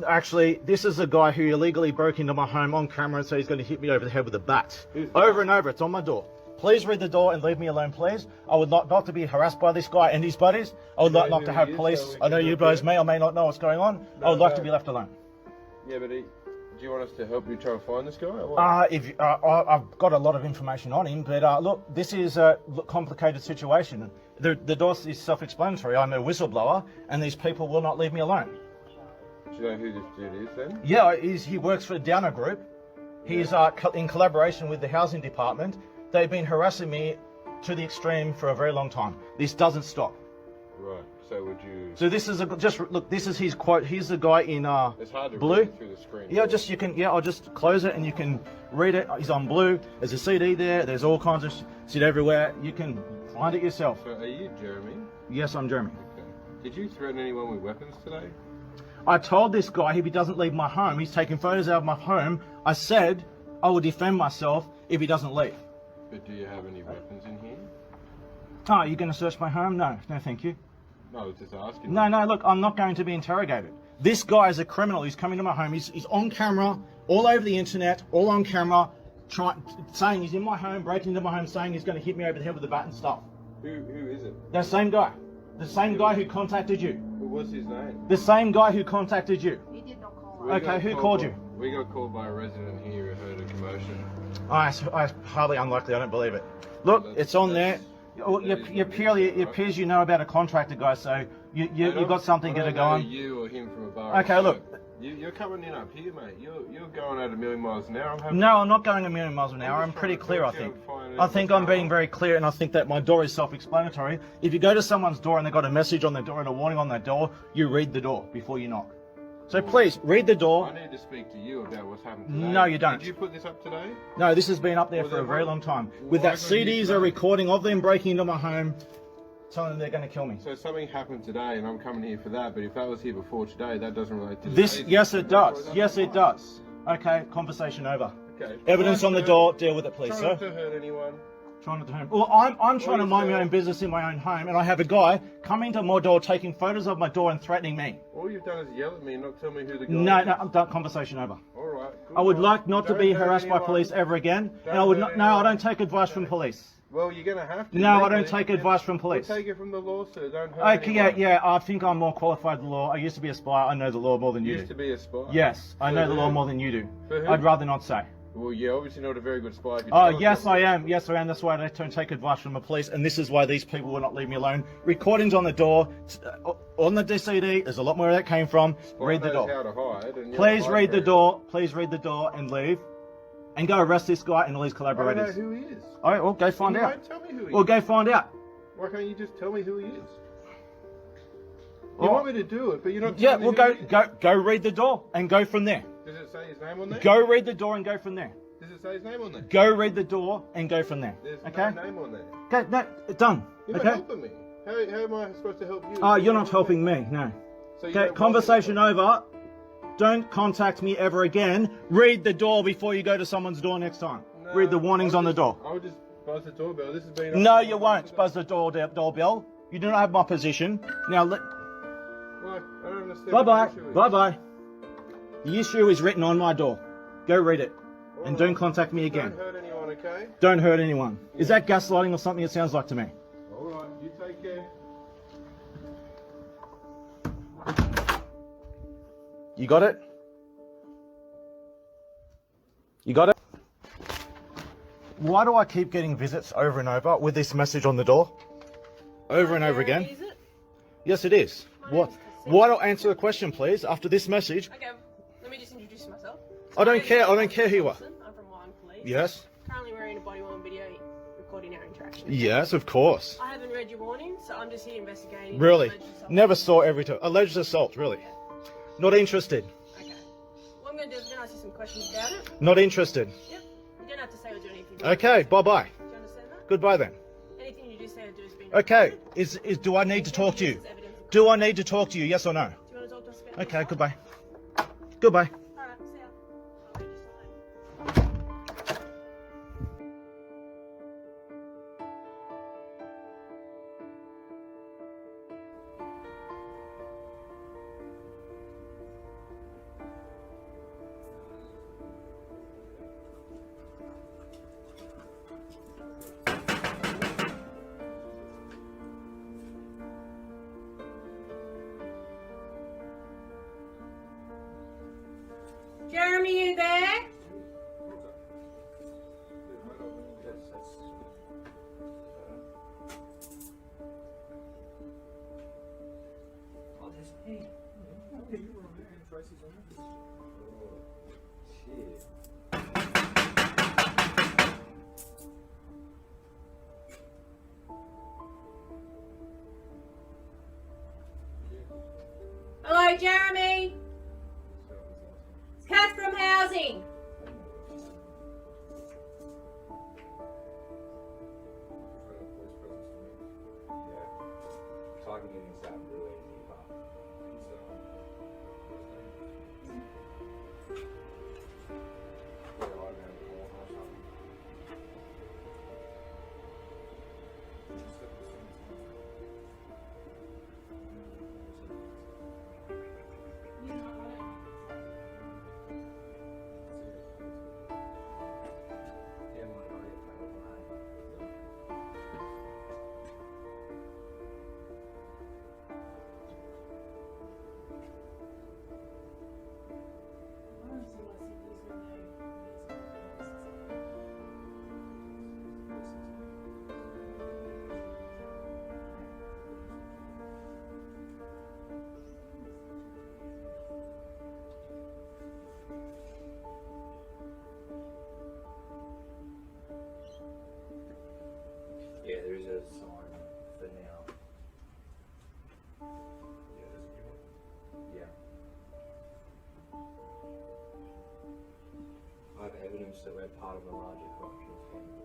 Actually, this is a guy who illegally broke into my home on camera and so he's going to hit me over the head with a bat. Over and over, it's on my door. Please read the door and leave me alone, please. I would not to be harassed by this guy and his buddies. I would like not to have police. I know you guys may or may not know what's going on. I would like to be left alone. Yeah, but do you want us to help you try and find this guy? Or what? I've got a lot of information on him, but look, this is a complicated situation. The door is self-explanatory. I'm a whistleblower, and these people will not leave me alone. Do you know who this dude is then? Yeah, he works for Downer Group. He's in collaboration with the housing department. They've been harassing me to the extreme for a very long time. This doesn't stop. Right. So would you? So this is look. This is his quote. He's the guy in It's hard to blue. read through the screen. Yeah, I'll just close it and you can read it. He's on blue. There's a CD there. There's all kinds of shit everywhere. You can find it yourself. So are you Jeremy? Yes, I'm Jeremy. Okay. Did you threaten anyone with weapons today? I told this guy if he doesn't leave my home, he's taking photos out of my home. I said I will defend myself if he doesn't leave. But do you have any weapons in here? Oh, are you going to search my home? No, thank you. No, I was just asking. No, look, I'm not going to be interrogated. This guy is a criminal. He's coming to my home. He's on camera, all over the internet, all on camera, saying he's in my home, breaking into my home, saying he's going to hit me over the head with a bat and stuff. Who is it? That same guy. The same guy who contacted you. What's his name? The same guy who contacted you. He did not call. Okay, who called you? We got called by a resident here who heard a commotion. I hardly unlikely. I don't believe it. Look, it's on there. It appears you know about a contractor guy, so you've got something to go on. You or him from a bar. Okay, look. You're coming in up here, mate. You're going at a million miles an hour. No, I'm not going a million miles an hour. I'm pretty clear, I think. I think I'm being very clear, and I think that my door is self-explanatory. If you go to someone's door and they've got a message on their door and a warning on their door, you read the door before you knock. So please, read the door. I need to speak to you about what's happened today. No, you don't. Did you put this up today? No, this has been up there for a very long time. With that CDs, a recording of them breaking into my home, telling them they're going to kill me. So something happened today, and I'm coming here for that. But if that was here before today, that doesn't relate to this. today. Yes, it does. Yes, it does. Okay, conversation over. Okay. Evidence on the door. Deal with it, please, Try sir. not to hurt anyone. Trying not to hurt. Well, I'm trying to mind my own business in my own home, and I have a guy coming to my door, taking photos of my door and threatening me. All you've done is yell at me and not tell me who the guy No, is. I'm done. Conversation over. All right. I would like not to be harassed by police ever again, and I would not. No, I don't take advice from police. Well, you're going to have to. No, I don't take advice from police. We'll take it from the law, sir. Don't hurt Okay, anyone. yeah. I think I'm more qualified in the law. I used to be a spy. I know the law more than you Used do. to be a spy. Yes, I For know the law who? more than you do. For who? I'd rather not say. Well, you're obviously not a very good spy. If you Oh, tell us yes, something. I am. Yes, I am. That's why I don't take advice from the police, and this is why these people will not leave me alone. Recordings on the door, on the CD. There's a lot more where that came from. Spy Read the knows door. how to hide, and you're Please not read the hiding door. Please read the door and leave, and go arrest this guy and all his very well. I don't collaborators. know who he is. All right, well, go find You out. won't tell me who he Well, is. go find out. Why can't you just tell me who he is? Well, You want me to do it, but you're not. Yeah, telling me well, who he is. go read the door and go from there. Does it say his name on there? Go read the door and go from there. Does it say his name on there? Go read the door and go from there. There's Okay? no name on there. Okay, no, done. You're Okay? not helping me. How am I supposed to help you? Oh, you're not helping me, no. So you Okay, don't conversation over. Don't contact me ever again. Read the door before you go to someone's door next time. No, Read the warnings on the door. I would just buzz the doorbell. This has been. No, you won't buzz the doorbell. You do not have my position. Now, Why? I don't understand. bye-bye. what the issue is. Bye-bye. The issue is written on my door. Go read it. And don't contact me again. Don't hurt anyone, okay? Don't hurt anyone. Is that gaslighting or something it sounds like to me? All right. You take care. You got it? You got it? Why do I keep getting visits over and over with this message on the door? Over and over again? Is it? Yes, it is. What? Why don't answer the question, please, after this message? Okay, let me just introduce myself. I don't care. I don't care who you are. I'm from Wyong Police. Yes? Currently wearing a body-worn video recording our interaction. Yes, of course. I haven't read your warning, so I'm just here investigating. Really? alleged assault. Never saw every time. Alleged assault, really? Not interested. Okay. What I'm going to do is I'm going to ask you some questions about it. Not interested. Yep. You don't have to say or do anything. Okay, bye-bye. Do you understand that? Goodbye then. Anything you do say or do is being Okay, do I need to talk to you? Do I need to talk to you, yes or no? Do you want to talk to us about Okay, goodbye. Goodbye. Alright, see ya. Jeremy, you there? Hello, Jeremy. It's Kath from housing. Yeah, there is a sign for now. Yeah. I have evidence that we're part of a larger corruption scheme.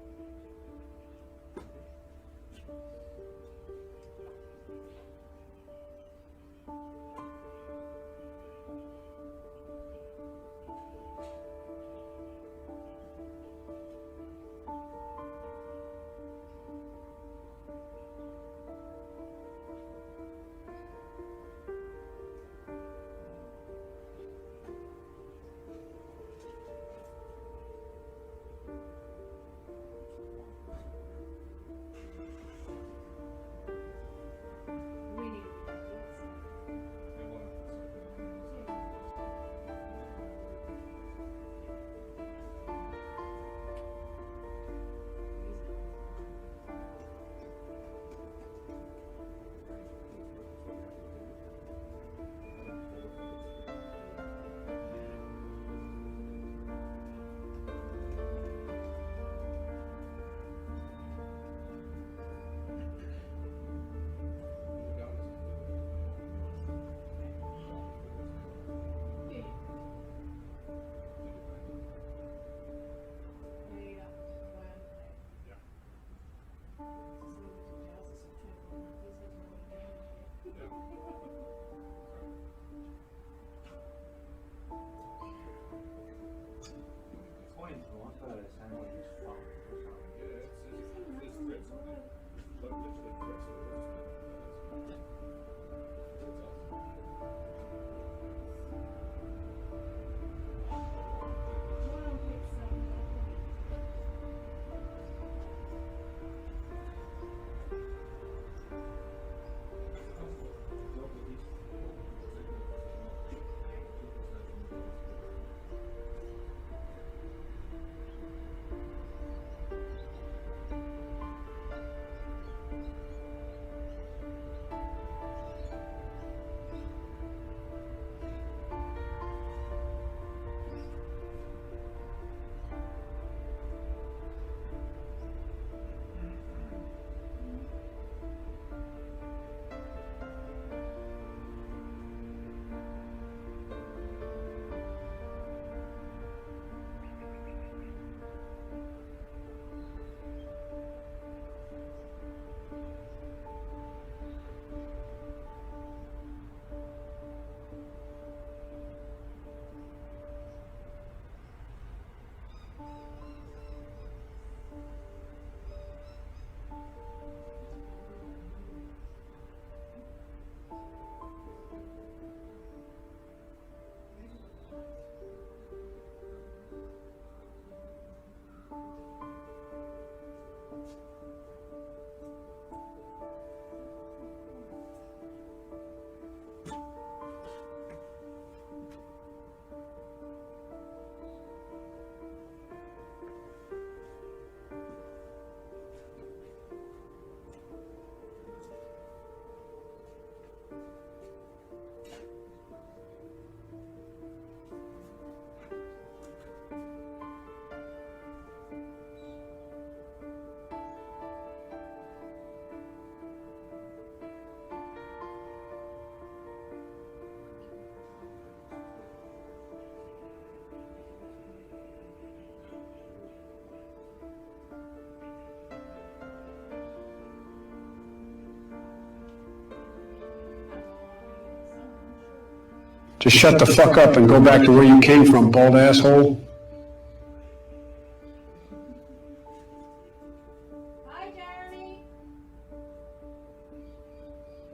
Just shut the fuck up and go back to where you came from, bald asshole.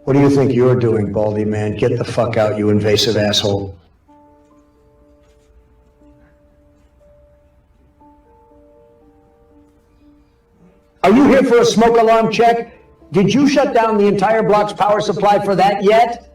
What do you think you're doing, Baldy man? Get the fuck out, you invasive asshole. Are you here for a smoke alarm check? Did you shut down the entire block's power supply for that yet?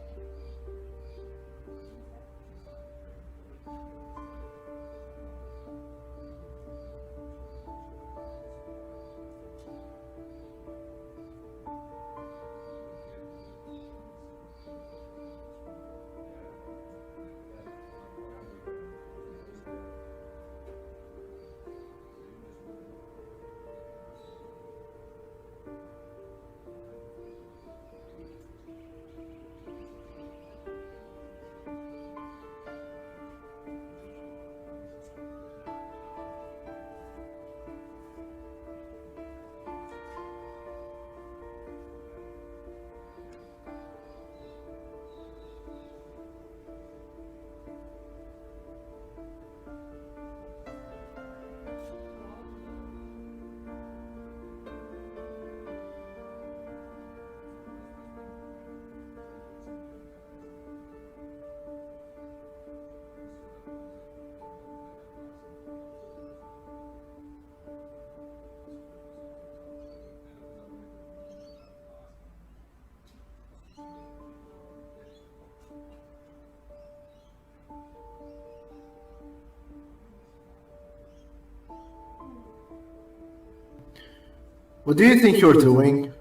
What do you think you're doing?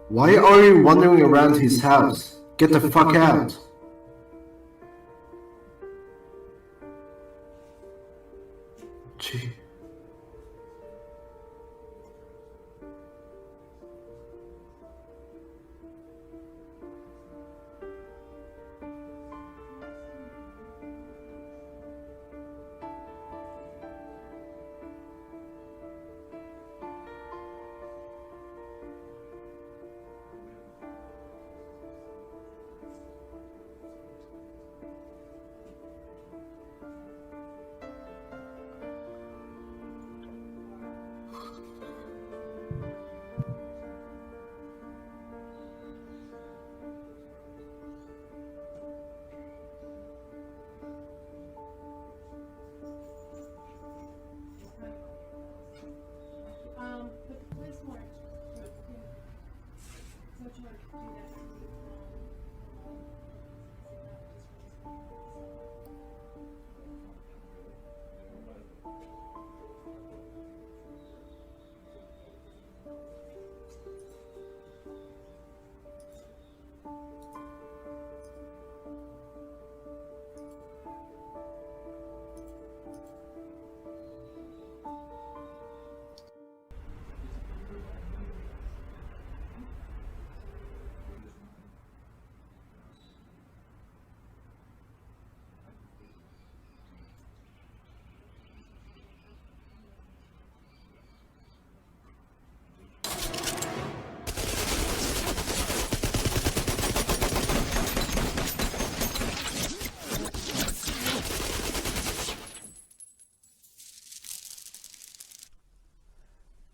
Why are you wandering around his house? Get the fuck out. Gee.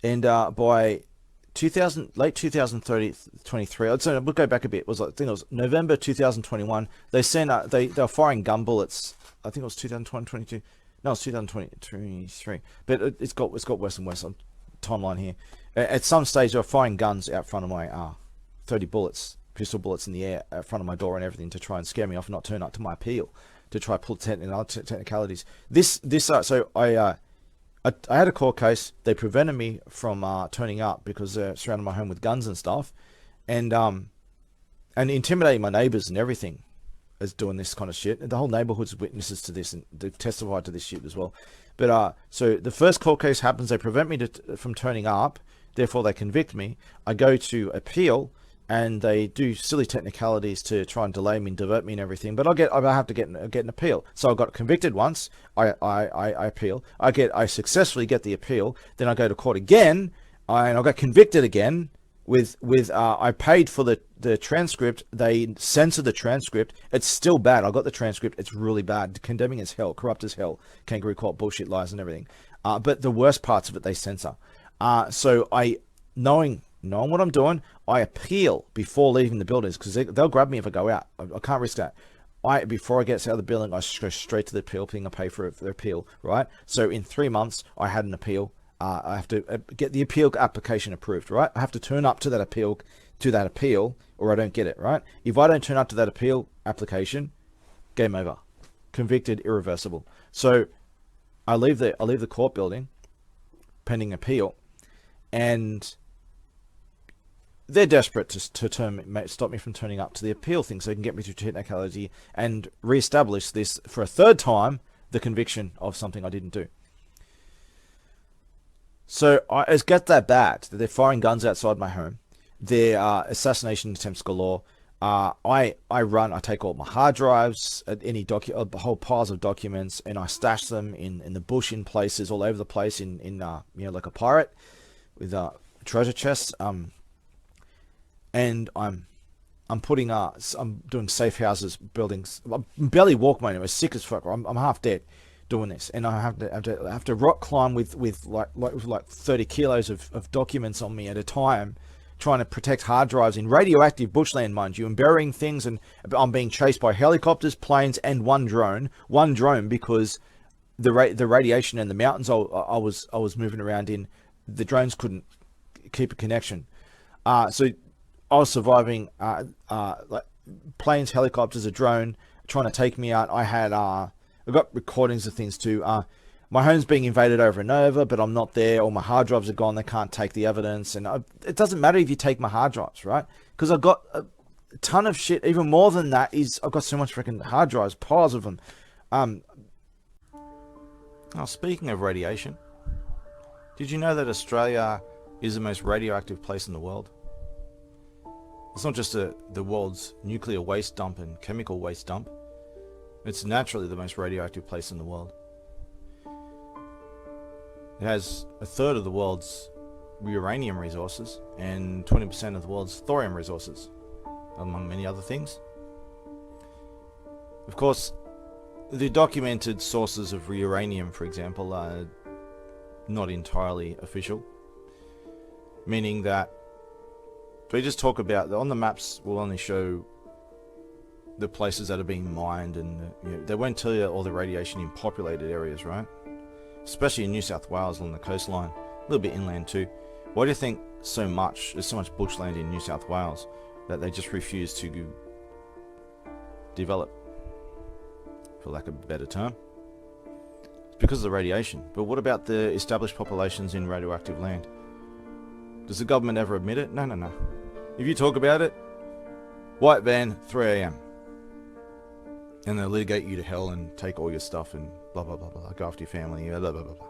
And by late 2023, I'd say we'll go back a bit. I think it was November 2021. They sent they were firing gun bullets. I think it was 2022. No, it's 2023. But it's got worse and worse on timeline here. At some stage, they were firing guns out front of my 30 bullets, pistol bullets in the air out front of my door and everything to try and scare me off and not turn up to my appeal, to try pull technicalities. So I had a court case. They prevented me from turning up because they're surrounding my home with guns and stuff, and intimidating my neighbors and everything as doing this kind of shit. And the whole neighborhood's witnesses to this and they testified to this shit as well. But so the first court case happens. They prevent me from turning up. Therefore, they convict me. I go to appeal. and they do silly technicalities to try and delay me and divert me and everything. But I have to get an appeal. So I got convicted once. I appeal. I successfully get the appeal. Then I go to court again, and I got convicted again. I paid for the transcript. They censored the transcript. It's still bad. I got the transcript. It's really bad. Condemning as hell. Corrupt as hell. Kangaroo court bullshit, lies and everything. But the worst parts of it they censor. So knowing what I'm doing, I appeal before leaving the buildings, because they'll grab me if I go out. I can't risk that. Before I get out of the building, I go straight to the appeal thing. I pay for the appeal, right? So in 3 months, I had an appeal. I have to get the appeal application approved, right? I have to turn up to that appeal, or I don't get it, right? If I don't turn up to that appeal application, game over, convicted, irreversible. So I leave the court building, pending appeal, and they're desperate to stop me from turning up to the appeal thing, so they can get me through technicality and reestablish this for a third time, the conviction of something I didn't do. So it's got that bad that they're firing guns outside my home. There are assassination attempts galore. I take all my hard drives, whole piles of documents, and I stash them in the bush, in places all over the place, in like a pirate with treasure chests. And I'm doing safe houses, buildings. I barely walk my name. I'm sick as fuck. I'm half dead doing this, and I have to rock climb with like 30 kilos of documents on me at a time, trying to protect hard drives in radioactive bushland, mind you, and burying things. And I'm being chased by helicopters, planes, and one drone because the radiation and the mountains I was moving around in, the drones couldn't keep a connection. So I was surviving like planes, helicopters, a drone trying to take me out. I've got recordings of things too. My home's being invaded over and over, but I'm not there. All my hard drives are gone. They can't take the evidence. And it doesn't matter if you take my hard drives, right? Because I've got a ton of shit. Even more than that is I've got so much freaking hard drives, piles of them. Speaking of radiation, did you know that Australia is the most radioactive place in the world? It's not just the world's nuclear waste dump and chemical waste dump. It's naturally the most radioactive place in the world. It has a third of the world's uranium resources and 20% of the world's thorium resources, among many other things. Of course, the documented sources of uranium, for example, are not entirely official, meaning that they just talk about, on the maps will only show the places that are being mined, and they won't tell you all the radiation in populated areas, right? Especially in New South Wales along the coastline, a little bit inland too. Why do you think there's so much bushland in New South Wales that they just refuse to develop, for lack of a better term? It's because of the radiation. But what about the established populations in radioactive land? Does the government ever admit it? No. If you talk about it, white van, 3 a.m. And they'll litigate you to hell and take all your stuff and blah, blah, blah, blah. Go after your family, blah, blah, blah, blah.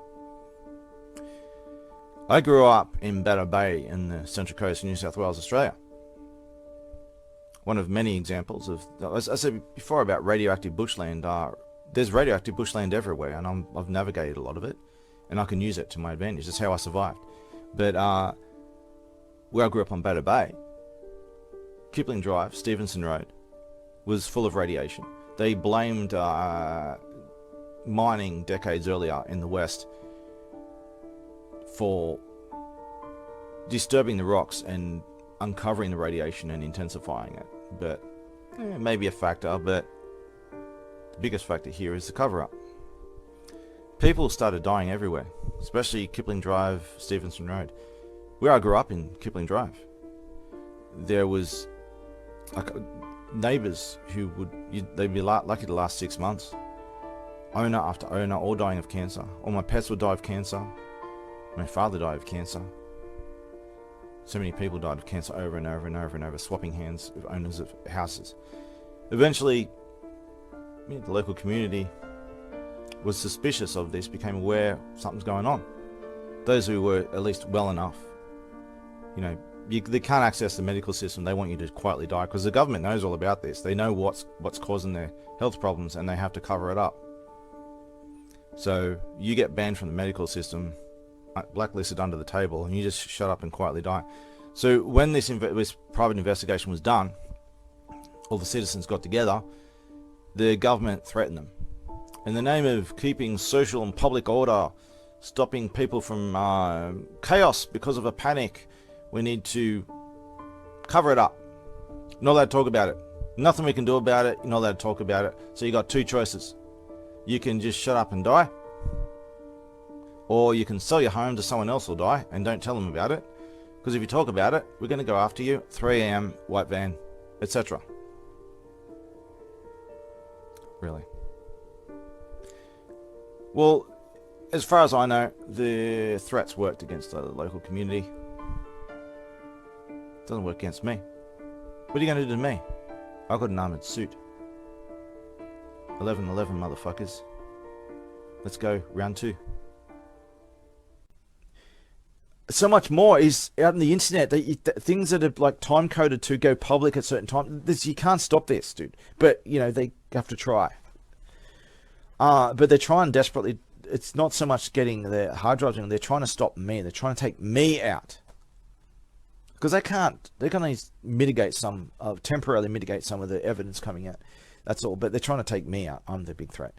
I grew up in Batter Bay in the Central Coast of New South Wales, Australia. One of many examples of, as I said before about radioactive bushland, there's radioactive bushland everywhere, and I've navigated a lot of it, and I can use it to my advantage. That's how I survived. But where I grew up on Batter Bay, Kipling Drive, Stevenson Road, was full of radiation. They blamed mining decades earlier in the West for disturbing the rocks and uncovering the radiation and intensifying it. But maybe a factor, but the biggest factor here is the cover-up. People started dying everywhere, especially Kipling Drive, Stevenson Road. Where I grew up in Kipling Drive, there was like neighbours who they'd be lucky to last 6 months. Owner after owner, all dying of cancer. All my pets would die of cancer. My father died of cancer. So many people died of cancer over and over and over and over, swapping hands with owners of houses. Eventually, the local community was suspicious of this, became aware something's going on. Those who were at least well enough, they can't access the medical system. They want you to quietly die because the government knows all about this. They know what's causing their health problems, and they have to cover it up. So you get banned from the medical system, blacklisted under the table, and you just shut up and quietly die. So when this private investigation was done, all the citizens got together. The government threatened them in the name of keeping social and public order, stopping people from chaos because of a panic. We need to cover it up. Not allowed to talk about it. Nothing we can do about it. You're not allowed to talk about it. So you got two choices. You can just shut up and die, or you can sell your home to someone else or die and don't tell them about it. Because if you talk about it, we're going to go after you. 3 a.m. white van, etc. Really? Well, as far as I know, the threats worked against the local community. Doesn't work against me. What are you going to do to me? I got an armored suit. 11-11, motherfuckers. Let's go, round 2. So much more is out on the internet. Things that are like time coded to go public at certain times. You can't stop this, dude. But you know they have to try. But they're trying desperately. It's not so much getting their hard drives in. They're trying to stop me. They're trying to take me out. Because they can't. They're going to mitigate some, temporarily mitigate some of the evidence coming out. That's all. But they're trying to take me out. I'm the big threat,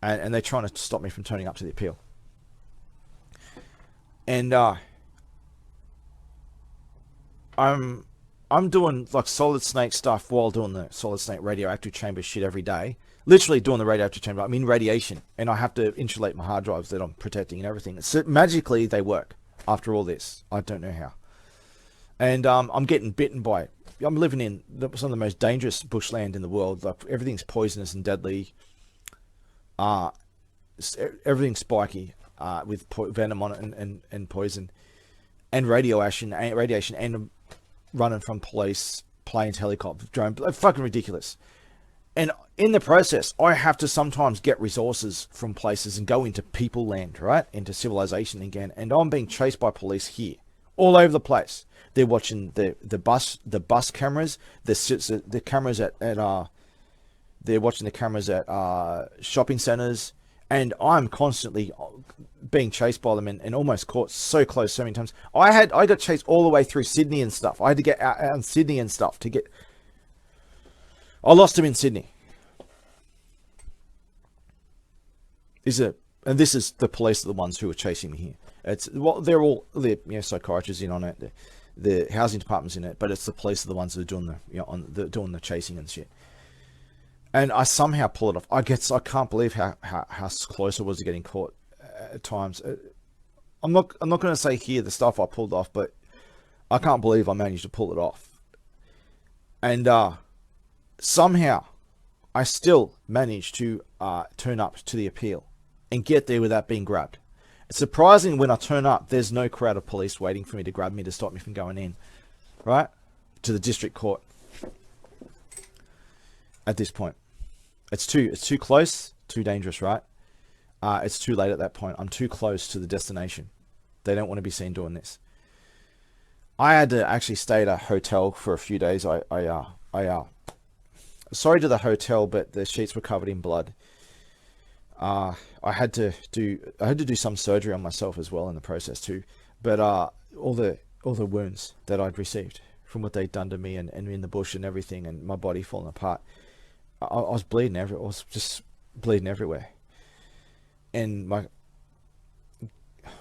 and they're trying to stop me from turning up to the appeal. And I'm doing like solid snake stuff while doing the solid snake radioactive chamber shit every day. Literally doing the radioactive chamber. I'm in radiation, and I have to insulate my hard drives that I'm protecting and everything. So magically they work after all this. I don't know how. And I'm getting bitten by it. I'm living in some of the most dangerous bushland in the world. Like everything's poisonous and deadly. Everything's spiky with venom on it and poison and radiation and running from police, planes, helicopters, drones. Fucking ridiculous. And in the process, I have to sometimes get resources from places and go into people land, right? Into civilization again. And I'm being chased by police here, all over the place. They're watching the bus cameras, the cameras they're watching the cameras at shopping centers, and I'm constantly being chased by them and almost caught so close so many times. I got chased all the way through Sydney and stuff. I had to get out in Sydney and stuff to get. I lost him in Sydney. And this is the police are the ones who are chasing me here. They're all psychiatrists in on it. The housing department's in it, but it's the police are the ones that are doing doing the chasing and shit. And I somehow pull it off. I can't believe how close I was to getting caught at times. I'm not going to say here the stuff I pulled off, but I can't believe I managed to pull it off. And somehow I still managed to turn up to the appeal and get there without being grabbed. It's surprising when I turn up, there's no crowd of police waiting for me to grab me to stop me from going in, right? To the district court. At this point. It's too close, too dangerous, right? It's too late at that point. I'm too close to the destination. They don't want to be seen doing this. I had to actually stay at a hotel for a few days. Sorry to the hotel, but the sheets were covered in blood. I had to do some surgery on myself as well in the process too. But all the wounds that I'd received from what they'd done to me and in the bush and everything, and my body falling apart, I was bleeding everywhere. I was just bleeding everywhere, and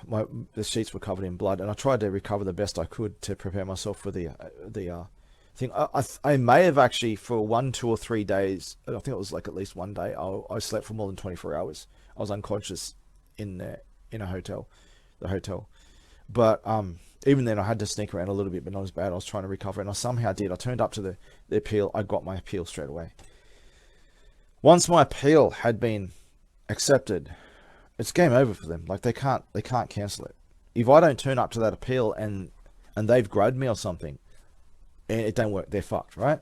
the sheets were covered in blood. And I tried to recover the best I could to prepare myself for the thing. I may have actually for 1, 2 or 3 days. I think it was like at least one day. I slept for more than 24 hours. I was unconscious in a hotel, the hotel. But even then, I had to sneak around a little bit, but not as bad. I was trying to recover, and I somehow did. I turned up to the appeal. I got my appeal straight away. Once my appeal had been accepted, it's game over for them. Like they can't cancel it. If I don't turn up to that appeal and they've grabbed me or something, and it don't work, they're fucked, right?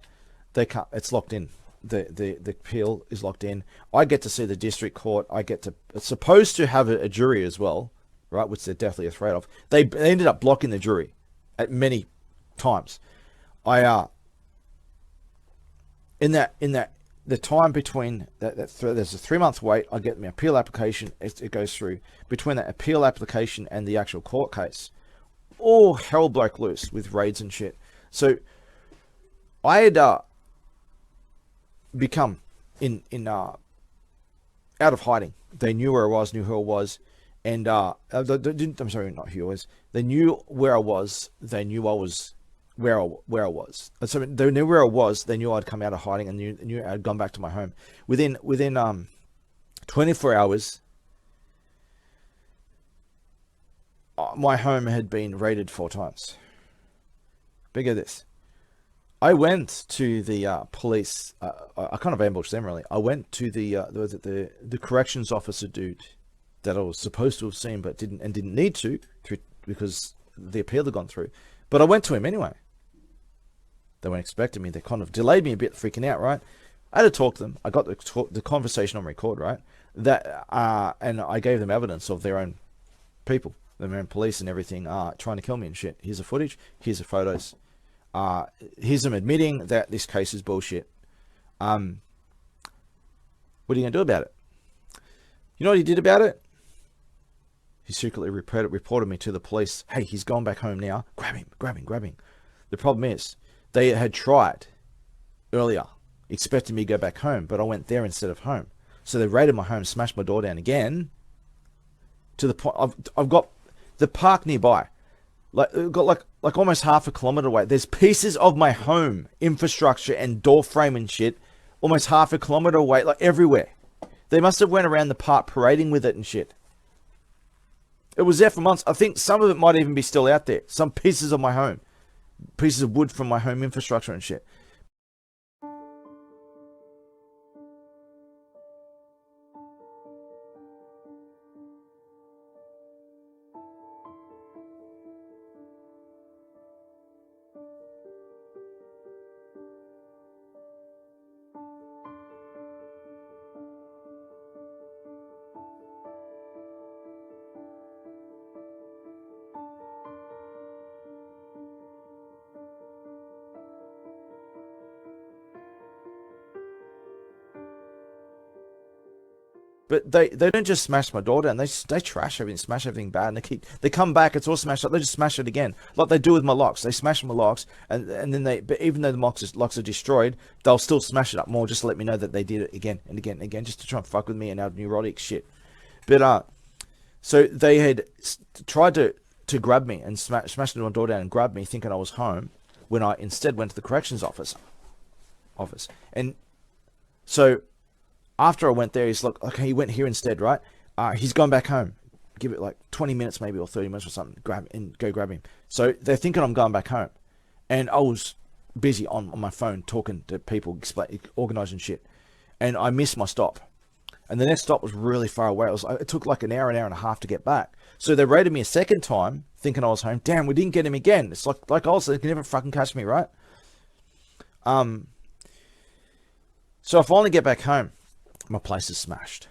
They can't. It's locked in. The appeal is locked in. I get to see the district court. It's supposed to have a jury as well, right? Which they're definitely afraid of. They ended up blocking the jury at many times. I in the time between there's a 3-month wait. I get my appeal application. It goes through. Between that appeal application and the actual court case, all hell broke loose with raids and shit. So I had become in out of hiding. They knew where I was, knew who I was, and I'm sorry, not who I was. They knew where I was. They knew I was where I was. So they knew where I was. They knew I'd come out of hiding and knew I'd gone back to my home. Within 24 hours, my home had been raided 4 times. Bigger this. I went to the police. I kind of ambushed them, really. I went to the corrections officer dude that I was supposed to have seen, but didn't need to because the appeal had gone through. But I went to him anyway. They weren't expecting me. They kind of delayed me a bit, freaking out, right? I had to talk to them. I got the conversation on record, right? And I gave them evidence of their own people, their own police and everything, trying to kill me and shit. Here's the footage. Here's the photos. Here's them admitting that this case is bullshit. What are you going to do about it? You know what he did about it? He secretly reported me to the police. Hey, he's gone back home now. Grab him. The problem is, they had tried earlier, expecting me to go back home, but I went there instead of home. So they raided my home, smashed my door down again, to the point I've got the park nearby. Like almost half a kilometer away. There's pieces of my home infrastructure and door frame and shit almost half a kilometer away, like everywhere. They must have went around the park parading with it and shit. It was there for months. I think some of it might even be still out there. Some pieces of my home. Pieces of wood from my home infrastructure and shit. But they don't just smash my door down. They trash everything, smash everything bad, and they come back. It's all smashed up. They just smash it again, like they do with my locks. They smash my locks, and then but even though the locks are destroyed, they'll still smash it up more just to let me know that they did it again and again and again, just to try and fuck with me and our neurotic shit. But so they had tried to grab me and smash my door down and grab me, thinking I was home, when I instead went to the corrections office, and so. After I went there, he's like, okay, he went here instead, right? He's gone back home. Give it like 20 minutes maybe, or 30 minutes or something. Go grab him. So they're thinking I'm going back home. And I was busy on my phone talking to people, organising shit. And I missed my stop. And the next stop was really far away. It took like an hour and a half to get back. So they raided me a second time, thinking I was home. Damn, we didn't get him again. It's like also, they can never fucking catch me, right? So I finally get back home. My place is smashed.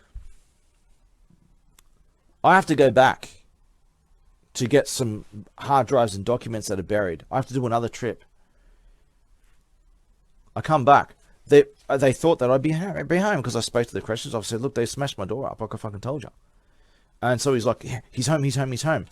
I have to go back to get some hard drives and documents that are buried. I have to do another trip. I come back. They thought that I'd be home because I spoke to the corrections officer. Look, they smashed my door up like I fucking told you. And so he's like, yeah, he's home.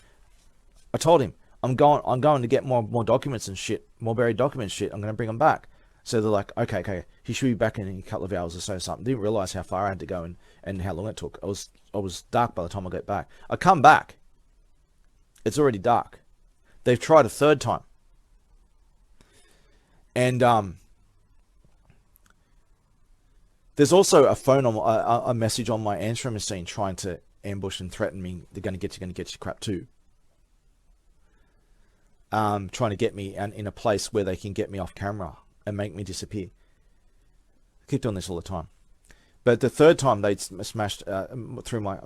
I told him, I'm going to get more documents and shit, more buried documents shit. I'm going to bring them back. So they're like, okay, he should be back in a couple of hours or so. Something. Didn't realize how far I had to go and how long it took. I was dark by the time I got back. I come back. It's already dark. They've tried a third time. And there's also a message on my answering machine trying to ambush and threaten me. They're going to get you crap too. Trying to get me in a place where they can get me off camera and make me disappear. I keep doing this all the time. But the third time they smashed through my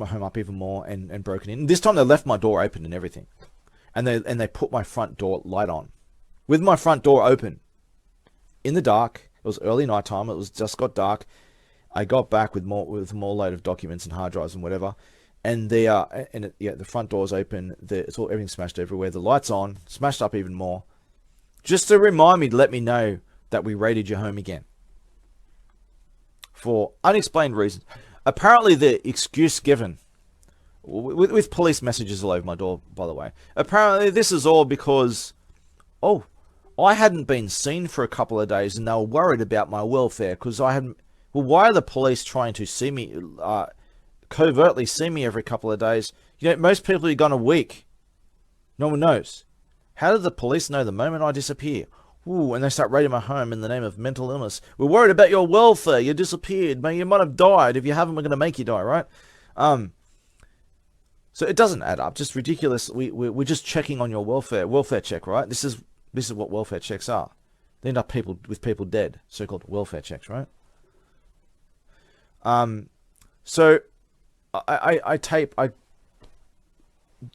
home up even more and broken in. This time they left my door open and everything. And they put my front door light on. With my front door open. In the dark. It was early night time. It was just got dark. I got back with more load of documents and hard drives and whatever. And the front door's open. Everything's smashed everywhere. The light's on, smashed up even more. just to remind me to let me know that we raided your home again. For unexplained reasons. Apparently the excuse given, with police messages all over my door, by the way. Apparently this is all because, oh, I hadn't been seen for a couple of days and they were worried about my welfare because I hadn't... Well, why are the police trying to see me, covertly see me every couple of days? You know, most people are gone a week. No one knows. How did the police know the moment I disappear? Ooh, and they start raiding my home in the name of mental illness. We're worried about your welfare. You disappeared. You might have died. If you haven't, we're going to make you die, right? So it doesn't add up. Just ridiculous. We're just checking on your welfare. Welfare check, right? This is what welfare checks are. They end up with people dead. So-called welfare checks, right? So I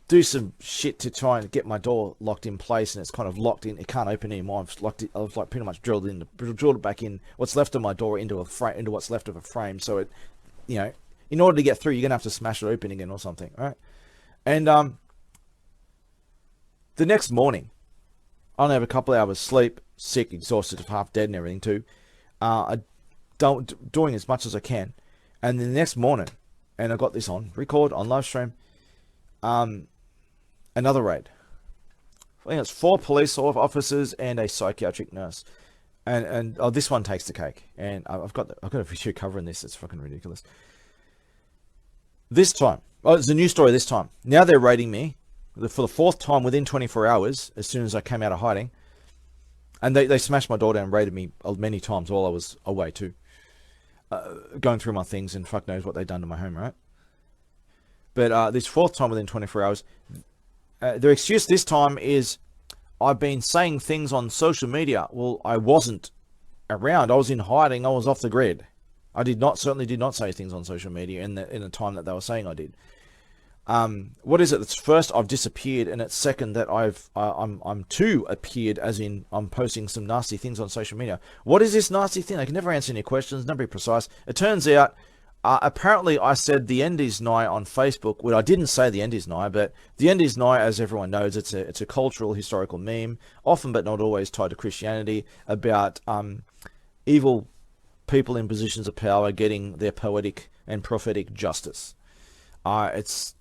do some shit to try and get my door locked in place, and it's kind of locked in. It can't open anymore. I've like pretty much drilled it back in what's left of my door into a frame, into what's left of a frame. So it, you know, in order to get through, you're gonna have to smash it open again or something, right? And the next morning, I only have a couple of hours sleep, sick, exhausted, half dead, and everything too. Doing as much as I can, and then the next morning, and I got this on record on live stream. Another raid. I think it's 4 police officers and a psychiatric nurse, and oh, this one takes the cake. And I've got a video covering this. It's fucking ridiculous. This time, oh, it's a new story. This time, now they're raiding me for the 4th time within 24 hours. As soon as I came out of hiding, and they smashed my door down and raided me many times while I was away too, going through my things, and fuck knows what they've done to my home, right? But this 4th time within 24 hours, their excuse this time is, I've been saying things on social media. Well, I wasn't around. I was in hiding. I was off the grid. I certainly did not say things on social media in the time that they were saying I did. What is it? It's first I've disappeared, and it's second that I'm too appeared, as in I'm posting some nasty things on social media. What is this nasty thing? I can never answer any questions, never be precise. It turns out, apparently I said the end is nigh on Facebook. Well, I didn't say the end is nigh, but the end is nigh, as everyone knows, it's a cultural, historical meme, often but not always tied to Christianity, about evil people in positions of power getting their poetic and prophetic justice. It's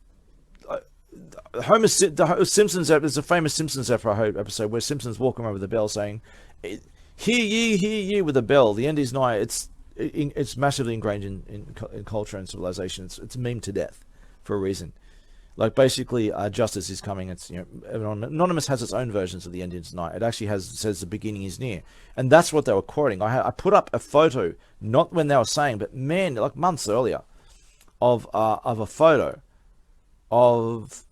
Homer Simpsons. There's a famous Simpsons episode where Simpsons walking around with a bell saying, "Hear ye, hear ye," with a bell. The end is nigh. It's massively ingrained in culture and civilization. It's memed to death for a reason. Like, basically, justice is coming. It's, you know, Anonymous has its own versions of the end is nigh. It actually says the beginning is near, and that's what they were quoting. I put up a photo, not when they were saying, but man, like months earlier, of a photo of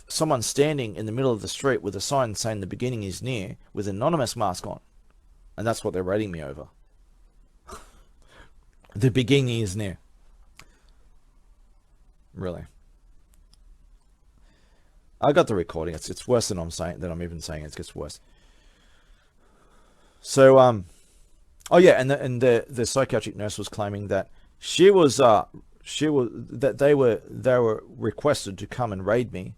someone standing in the middle of the street with a sign saying the beginning is near, with an Anonymous mask on, and that's what they're rating me over. The beginning is near. Really. I got the recording. It's worse than I'm even saying. It gets worse. So oh yeah, and the psychiatric nurse was claiming that that they were requested to come and raid me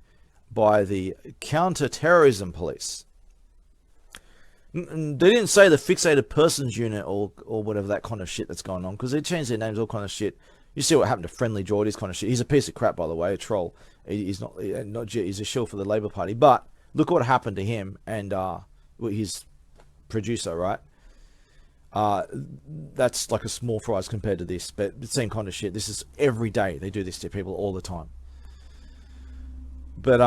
by the counter-terrorism police. They didn't say the fixated persons unit or whatever, that kind of shit that's going on, because they changed their names, all kind of shit. You see what happened to Friendly Geordie's kind of shit. He's a piece of crap, by the way, a troll. He's he's a shill for the Labour Party. But look what happened to him and his producer, right? That's like a small fries compared to this, but the same kind of shit. This is every day. They do this to people all the time. But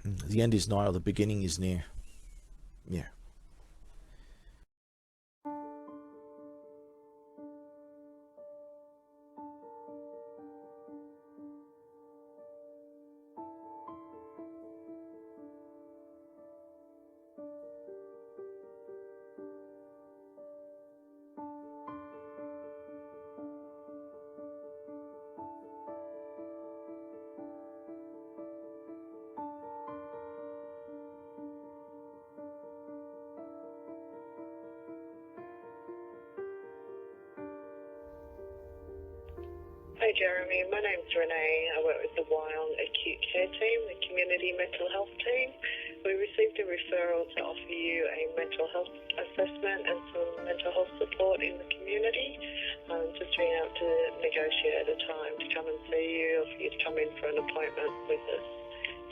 the end is nigh, or the beginning is near. Yeah. Hi Jeremy, my name's Renee. I work with the Wyong Acute Care Team, the Community Mental Health Team. We received a referral to offer you a mental health assessment and some mental health support in the community. Just being able to negotiate a time to come and see you, or for you to come in for an appointment with us.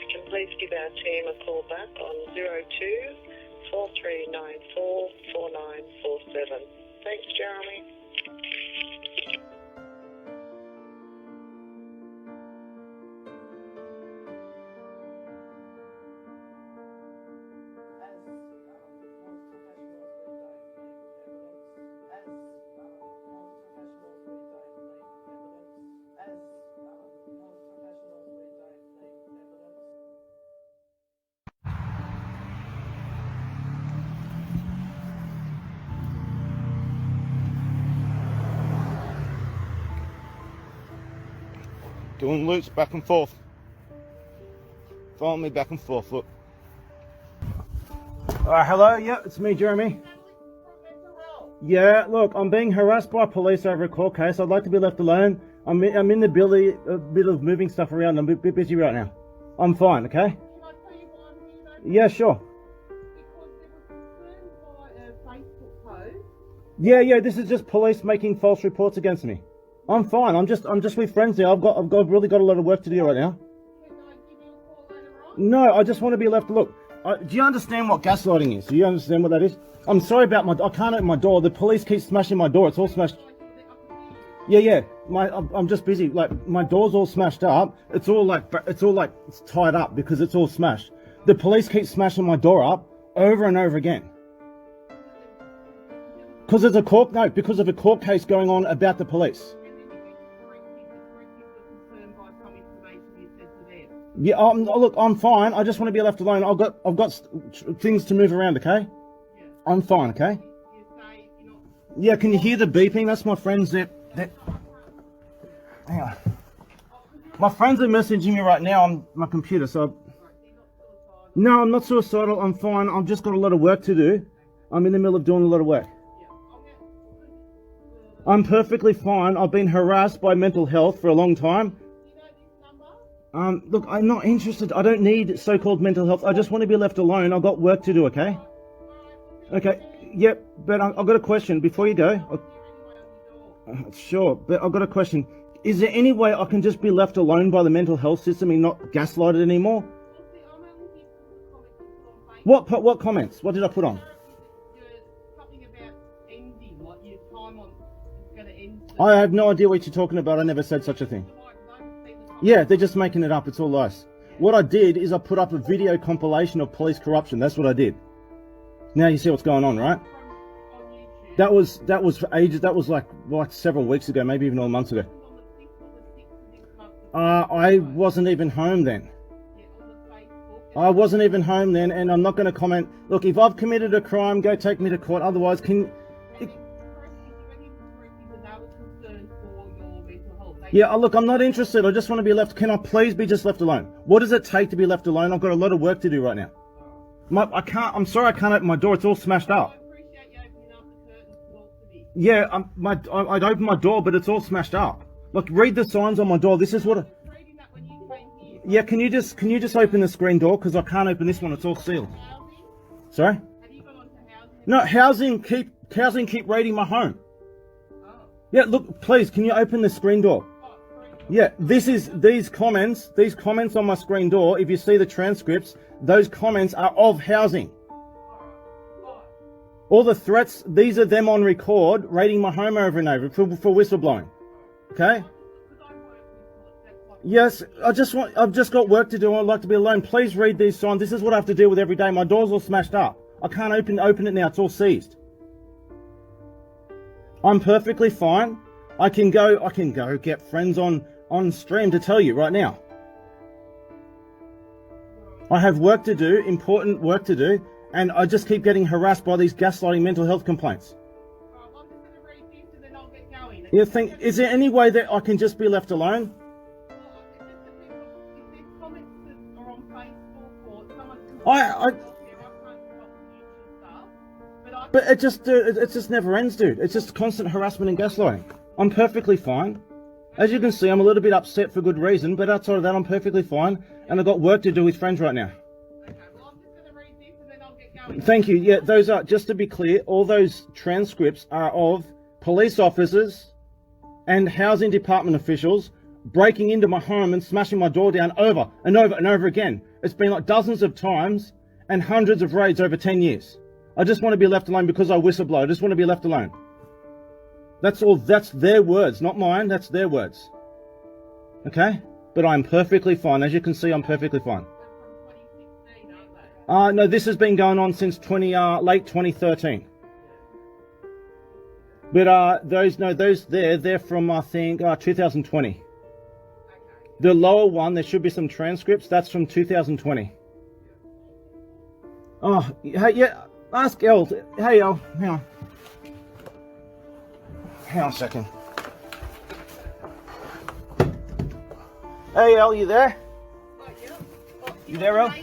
If you can please give our team a call back on 02 4394 4947. Thanks, Jeremy. Doing loops back and forth. Follow me back and forth, look. Hello, yeah, it's me, Jeremy. Yeah, look, I'm being harassed by police over a court case. I'd like to be left alone. I'm in the a bit of moving stuff around. I'm a bit busy right now. I'm fine, okay? Yeah, sure. Yeah, this is just police making false reports against me. I'm fine. I'm just with friends now. I've really got a lot of work to do right now. No, I just want to be left. Look, do you understand what gaslighting is? Do you understand what that is? I'm sorry about I can't open my door. The police keep smashing my door. It's all smashed. Yeah. I'm just busy. Like, my door's all smashed up. It's all like it's tied up because it's all smashed. The police keep smashing my door up over and over again. Because of a court case going on about the police. Yeah, look, I'm fine. I just want to be left alone. I've got things to move around, okay? I'm fine, okay? Yeah, can you hear the beeping? That's my friends that hang on. My friends are messaging me right now on my computer, so no, I'm not suicidal. I'm fine. I've just got a lot of work to do. I'm in the middle of doing a lot of work. I'm perfectly fine. I've been harassed by mental health for a long time. Look, I'm not interested. I don't need so-called mental health. I just want to be left alone. I've got work to do, okay? Okay, yep, but I've got a question before you go. Sure, but I've got a question. Is there any way I can just be left alone by the mental health system and not gaslighted anymore? What comments? What did I put on? I have no idea what you're talking about. I never said such a thing. Yeah, they're just making it up. It's all lies. What I did is I put up a video compilation of police corruption. That's what I did. Now you see what's going on, right? That was for ages. That was like several weeks ago, maybe even all months ago. I wasn't even home then. I wasn't even home then, and I'm not going to comment. Look, if I've committed a crime, go take me to court. Otherwise, yeah, look, I'm not interested. I just want to be left. Can I please be just left alone? What does it take to be left alone? I've got a lot of work to do right now. I'm sorry I can't open my door. It's all smashed up. Yeah, I'd open my door, but it's all smashed up. Look, read the signs on my door. This is what. Yeah, can you just open the screen door? Because I can't open this one. It's all sealed. Sorry? No, housing keep raiding my home. Yeah, look, please, can you open the screen door? Yeah, these comments on my screen door, if you see the transcripts, those comments are of housing. All the threats, these are them on record, raiding my home over and over for whistleblowing. Okay? Yes, I've just got work to do. I'd like to be alone. Please read these signs. This is what I have to deal with every day. My door's all smashed up. I can't open it now. It's all seized. I'm perfectly fine. I can go get friends on stream to tell you right now. I have work to do, important work to do, and I just keep getting harassed by these gaslighting mental health complaints. You think, is there any way that I can just be left alone? But it just never ends, dude. It's just constant harassment and gaslighting. I'm perfectly fine. As you can see, I'm a little bit upset for good reason, but outside of that, I'm perfectly fine, and I've got work to do with friends right now. Thank you. Yeah, those are, just to be clear, all those transcripts are of police officers and housing department officials breaking into my home and smashing my door down over and over and over again. It's been like dozens of times and hundreds of raids over 10 years. I just want to be left alone because I whistleblow. I just want to be left alone. That's all. That's their words, not mine. That's their words. Okay? But I'm perfectly fine. As you can see, I'm perfectly fine. No, this has been going on since late 2013. But they're from, I think, 2020. The lower one, there should be some transcripts. That's from 2020. Oh, hey, yeah, ask Elle. Hey, Elle, hang on. Hang on a second. Hey, Elle, you there? You there, Elle?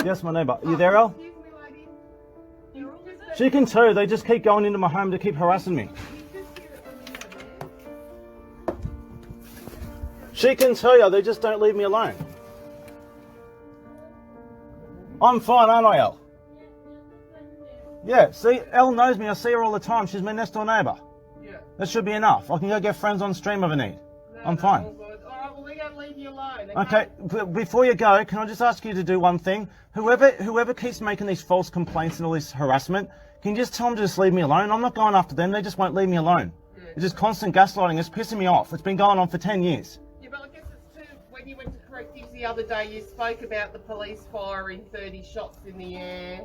Yes, my neighbour. You there, Elle? She can too. They just keep going into my home to keep harassing me. She can tell you, they just don't leave me alone. I'm fine, aren't I, Elle? Yeah, see, Elle knows me. I see her all the time. She's my next door neighbour. Yeah. That should be enough. I can go get friends on stream if I need. I'm fine. All right, well, we don't leave you alone. Okay, before you go, can I just ask you to do one thing? Whoever keeps making these false complaints and all this harassment, can you just tell them to just leave me alone? I'm not going after them. They just won't leave me alone. Yeah. It's just constant gaslighting. It's pissing me off. It's been going on for 10 years. But I guess it's too, when you went to correctives the other day, you spoke about the police firing 30 shots in the air.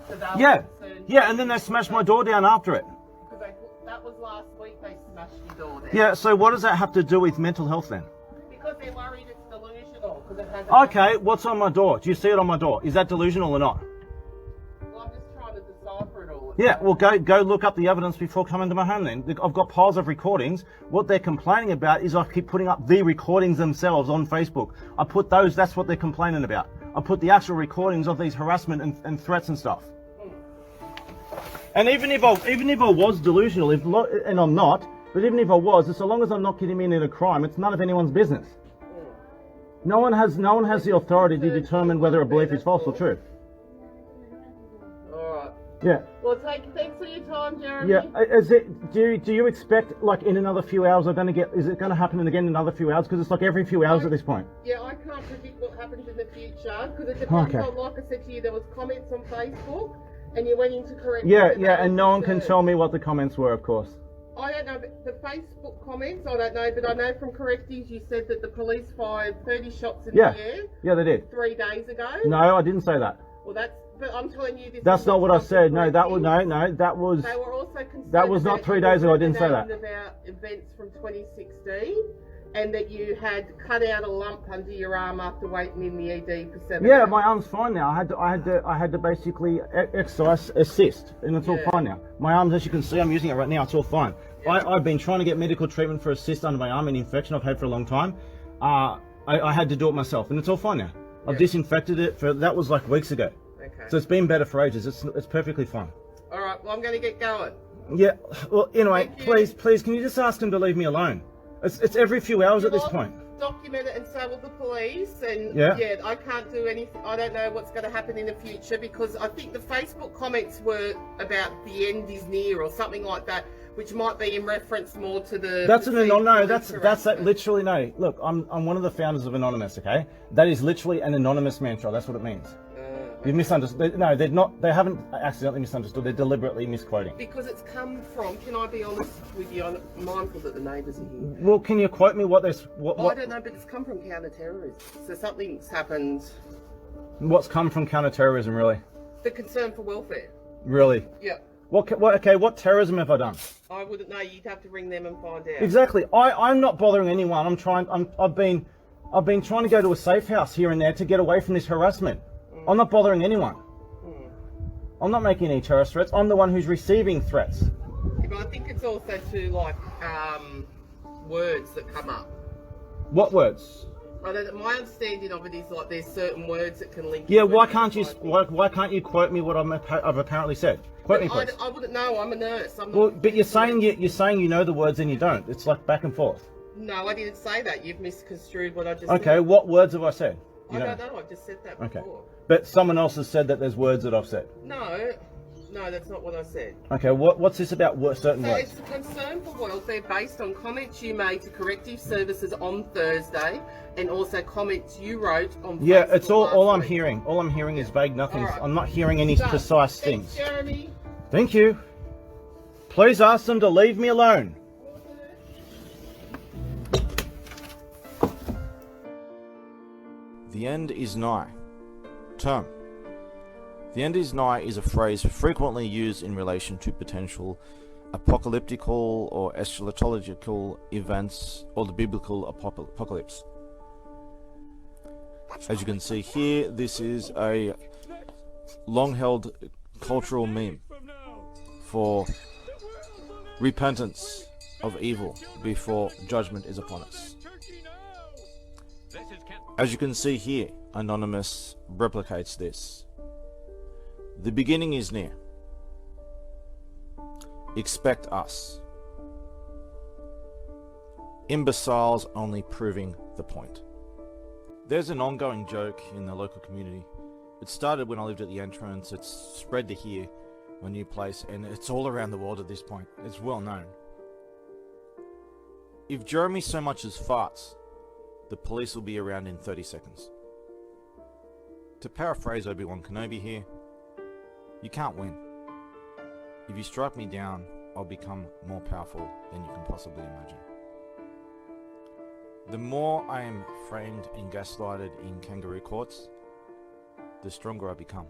So Yeah, and then they smashed my door down after it. That was last week they smashed your door down. Yeah, so what does that have to do with mental health then? Because they're worried it's delusional. It has Okay, what's on my door? Do you see it on my door? Is that delusional or not? Well, I'm just trying to decipher it all. Yeah, well, go look up the evidence before coming to my home then. I've got piles of recordings. What they're complaining about is I keep putting up the recordings themselves on Facebook. I put those, that's what they're complaining about. I put the actual recordings of these harassment and threats and stuff. And even if I was delusional, and I'm not, but even if I was, so long as I'm not getting in a crime, it's none of anyone's business. No one has the authority to determine whether a belief is false or true. Alright. Yeah. Well, thanks for your time, Jeremy. Yeah. Do you expect, like, in another few hours, is it going to happen again in another few hours? Because it's like every few hours at this point. Yeah, I can't predict what happens in the future, because it depends on, like I said to you, there was comments on Facebook, and you went into correct. Yeah, and no one can tell me what the comments were, of course. I don't know, but the Facebook comments, I don't know, but I know from correctives you said that the police fired 30 shots in the air. Yeah, they did. 3 days ago. No, I didn't say that. Well, but I'm telling you this. That's not what I said. No, that was that was. They were also concerned. That was not 3 days ago. I didn't say that. About events from 2016, and that you had cut out a lump under your arm after waiting in the ED for 7 Yeah, hours. my arm's fine now. I had to basically exercise assist, and it's all fine now. My arms, as you can see, I'm using it right now. It's all fine. I've been trying to get medical treatment for a cyst under my arm, an infection I've had for a long time. I had to do it myself, and it's all fine now. I've disinfected it that was like weeks ago. Okay. So it's been better for ages. It's perfectly fine. All right. Well, I'm going to get going. Yeah. Well, anyway, please, can you just ask them to leave me alone? It's every few hours at this point. Document it and so will the police, and I can't do anything. I don't know what's going to happen in the future, because I think the Facebook comments were about the end is near or something like that, which might be in reference more to the. That's literally no. Look, I'm one of the founders of Anonymous. Okay, that is literally an anonymous mantra. That's what it means. You've misunderstood. No, they're not. They haven't accidentally misunderstood. They're deliberately misquoting. Because it's come from. Can I be honest with you? I'm mindful that the neighbours are here. Well, can you quote me what there's? What? I don't know, but it's come from counter-terrorism. So something's happened. What's come from counter-terrorism, really? The concern for welfare. Really? Yeah. What terrorism have I done? I wouldn't know. You'd have to ring them and find out. Exactly. I'm not bothering anyone. I've been trying to go to a safe house here and there to get away from this harassment. I'm not bothering anyone. I'm not making any terrorist threats. I'm the one who's receiving threats. Yeah, but I think it's also too, like, words that come up. What words? My understanding of it is, like, there's certain words that can link. Yeah, why can't you quote me what I've apparently said? Quote me, please. I wouldn't know. I'm a nurse. But you're saying you know the words and you don't. It's like back and forth. No, I didn't say that. You've misconstrued what I just said. Okay, what words have I said? I don't know, I've just said that Okay. before. But someone else has said that there's words that I've said. No, that's not what I said. Okay, what's this about certain So words? it's a concern for welfare based on comments you made to corrective services on Thursday and also comments you wrote on Yeah, Facebook it's all last I'm week. hearing. All I'm hearing is vague nothings. All right. I'm not hearing any Done. precise Thanks, things. Jeremy. Thank you. Please ask them to leave me alone. The end is nigh. Term. The end is nigh is a phrase frequently used in relation to potential apocalyptical or eschatological events or the biblical apocalypse. As you can see here, this is a long-held cultural meme for repentance of evil before judgment is upon us. As you can see here, Anonymous replicates this. The beginning is near. Expect us. Imbeciles only proving the point. There's an ongoing joke in the local community. It started when I lived at the entrance, it's spread to here, my new place, and it's all around the world at this point. It's well known. If Jeremy so much as farts, the police will be around in 30 seconds. To paraphrase Obi-Wan Kenobi here, you can't win. If you strike me down, I'll become more powerful than you can possibly imagine. The more I am framed and gaslighted in kangaroo courts, the stronger I become.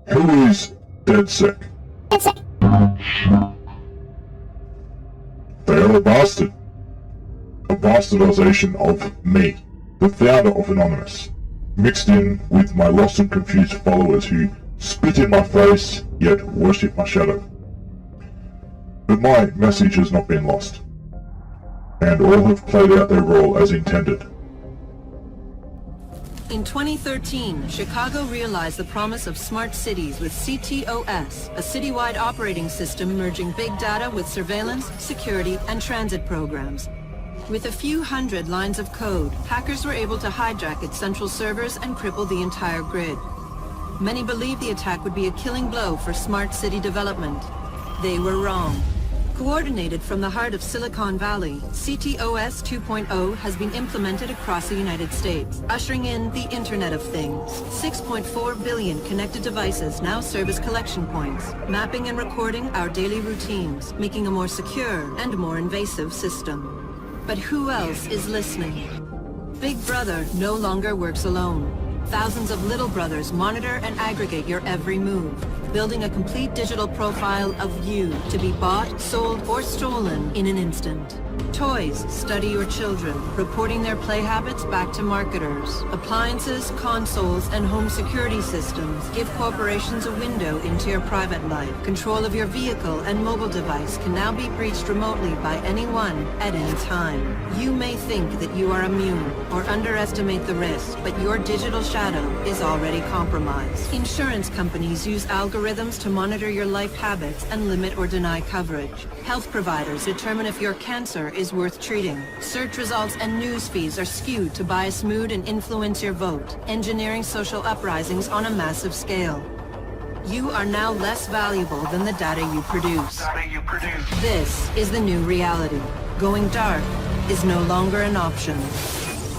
Who is dead sick? They are a bastard. A bastardization of me, the founder of Anonymous, mixed in with my lost and confused followers who spit in my face, yet worship my shadow. But my message has not been lost, and all have played out their role as intended. In 2013, Chicago realized the promise of smart cities with CTOS, a citywide operating system merging big data with surveillance, security, and transit programs. With a few hundred lines of code, hackers were able to hijack its central servers and cripple the entire grid. Many believed the attack would be a killing blow for smart city development. They were wrong. Coordinated from the heart of Silicon Valley, CTOS 2.0 has been implemented across the United States, ushering in the Internet of Things. 6.4 billion connected devices now serve as collection points, mapping and recording our daily routines, making a more secure and more invasive system. But who else is listening? Big Brother no longer works alone. Thousands of little brothers monitor and aggregate your every move, building a complete digital profile of you to be bought, sold, or stolen in an instant. Toys study your children, reporting their play habits back to marketers. Appliances, consoles, and home security systems give corporations a window into your private life. Control of your vehicle and mobile device can now be breached remotely by anyone at any time. You may think that you are immune or underestimate the risk, but your digital shadow is already compromised. Insurance companies use algorithms to monitor your life habits and limit or deny coverage. Health providers determine if your cancer is worth treating. Search results and news feeds are skewed to bias mood and influence your vote, engineering social uprisings on a massive scale. You are now less valuable than the data you produce. This is the new reality. Going dark is no longer an option.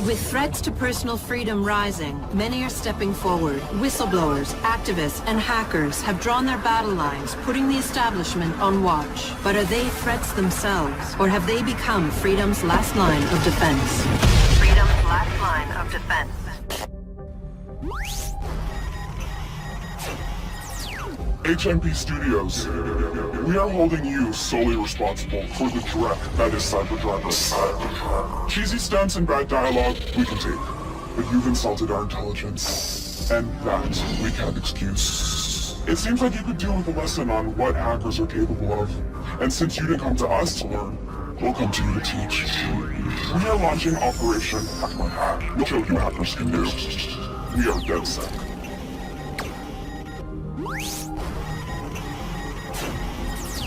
With threats to personal freedom rising, many are stepping forward. Whistleblowers, activists, and hackers have drawn their battle lines, putting the establishment on watch. But are they threats themselves, or have they become freedom's last line of defense? Freedom's last line of defense. HMP Studios, we are holding you solely responsible for the threat that is cyber. Cheesy stunts and bad dialogue, we can take. But you've insulted our intelligence, and that we can't excuse. It seems like you could do with a lesson on what hackers are capable of. And since you didn't come to us to learn, we'll come to you to teach. We are launching Operation Hack My Hack. We'll show you what hackers can do. We are dead set.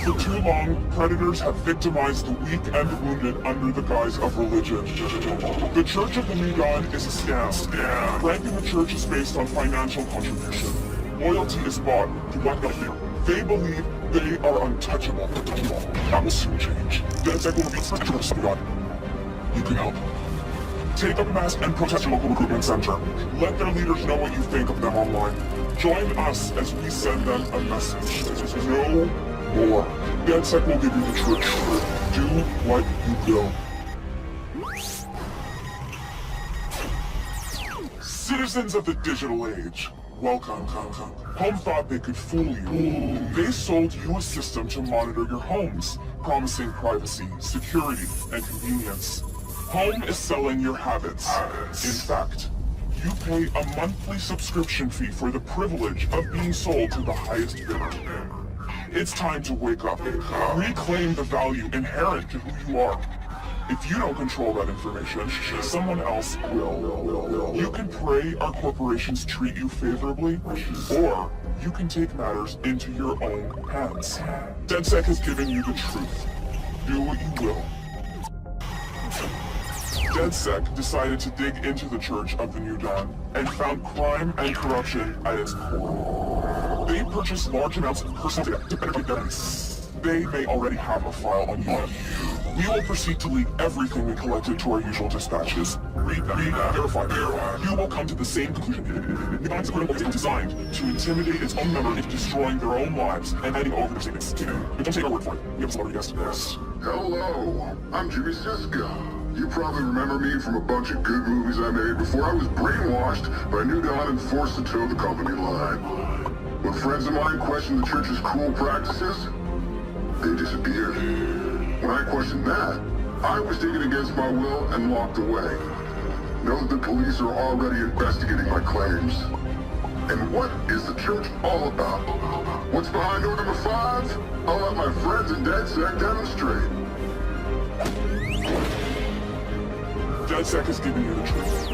For too long, predators have victimized the weak and wounded under the guise of religion. The Church of the New Dawn is a scam. Ranking the church is based on financial contribution. Loyalty is bought through blackmail fear. They believe they are untouchable. That will soon change. DedSec will be the of God. You can help. Take up a mask and protest your local recruitment center. Let their leaders know what you think of them online. Join us as we send them a message. No more. DedSec will give you the truth. Do what you will. Citizens of the digital age, welcome. Home thought they could fool you. They sold you a system to monitor your homes, promising privacy, security, and convenience. Home is selling your habits. In fact, you pay a monthly subscription fee for the privilege of being sold to the highest bidder. It's time to wake up. Reclaim the value inherent to who you are. If you don't control that information, someone else will. You can pray our corporations treat you favorably, or you can take matters into your own hands. DedSec has given you the truth. Do what you will. DedSec decided to dig into the Church of the New Dawn and found crime and corruption at its core. They purchased large amounts of personal data to benefit their base. They may already have a file on you. We will proceed to leak everything we collected to our usual dispatches. Read, verify. You will come to the same conclusion. The Dawn's equipment is designed to intimidate its own members into destroying their own lives and handing over their secrets. But don't take our word for it. We have a celebrity guest. Yes. Hello, I'm Jimmy Siska. You probably remember me from a bunch of good movies I made before I was brainwashed by New Dawn and forced to toe the company line. When friends of mine questioned the church's cool practices, they disappeared. When I questioned that, I was taken against my will and locked away. Know that the police are already investigating my claims. And what is the church all about? What's behind door number 5? I'll let my friends in DedSec demonstrate. DedSec is giving you the truth.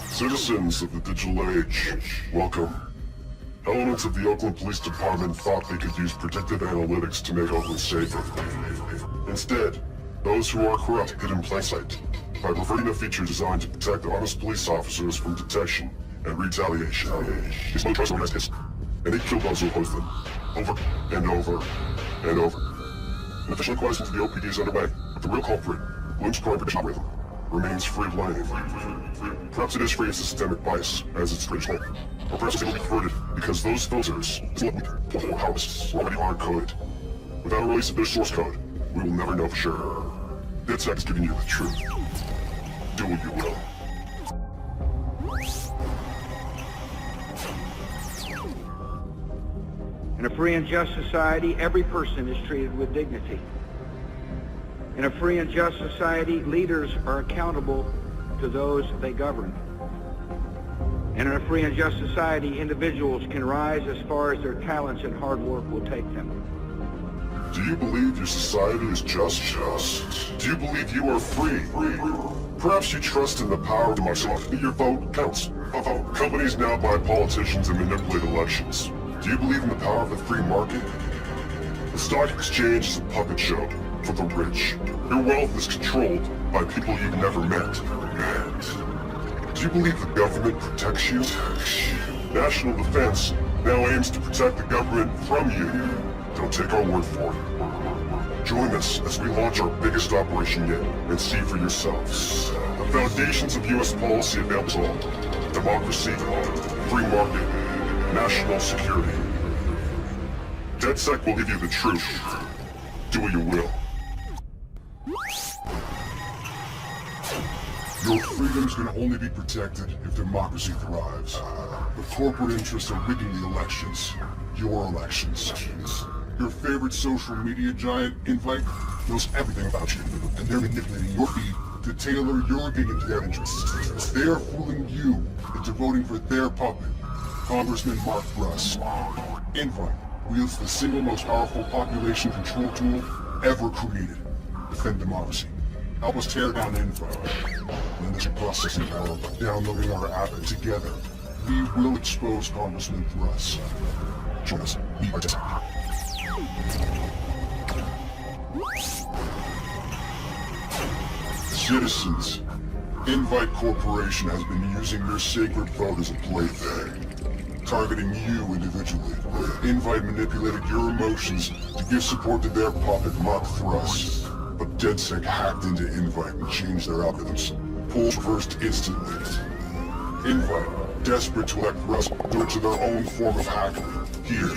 Citizens of the digital age, welcome. Elements of the Oakland Police Department thought they could use predictive analytics to make Oakland safer. Instead, those who are corrupt hid in plain sight by perverting a feature designed to protect honest police officers from detection and retaliation. These no trust organized hits, and they killed those who opposed them, over and over and over. An official inquiry into the OPD is underway, but the real culprit, Bloom's crime prediction algorithm, remains free of blame. Perhaps it is free of systemic bias, as its greatest hope. Or perhaps it will be perverted because those filters, or house, already hard-coded. Without a release of their source code, we will never know for sure. DedSec is giving you the truth. Do what you will. In a free and just society, every person is treated with dignity. In a free and just society, leaders are accountable to those they govern. And in a free and just society, individuals can rise as far as their talents and hard work will take them. Do you believe your society is just? Do you believe you are free? Perhaps you trust in the power of democracy. Your vote counts. Companies now buy politicians and manipulate elections. Do you believe in the power of the free market? The stock exchange is a puppet show for the rich. Your wealth is controlled by people you've never met. Do you believe the government protects you? National defense now aims to protect the government from you. Don't take our word for it. Join us as we launch our biggest operation yet and see for yourselves. The foundations of U.S. policy advance all. Democracy, free market, national security. DedSec will give you the truth. Do what you will. Your freedoms can only be protected if democracy thrives. The corporate interests are rigging the elections. Your elections. Your favorite social media giant, Invite, knows everything about you, and they're manipulating your feed to tailor your opinion to their interests. They are fooling you into voting for their puppet, Congressman Mark Russ. Invite wields the single most powerful population control tool ever created. Defend democracy. Help us tear down Invite. Lend us your processing power by downloading our app, and together, we will expose Congressman Thruss. Join us. We are desperate. Citizens, Invite Corporation has been using their sacred vote as a plaything, targeting you individually. Invite manipulated your emotions to give support to their puppet, Mark Thruss. But DedSec hacked into Invite and changed their algorithms. Polls reversed instantly. Invite, desperate to elect Thruss, do it to their own form of hacking. Here,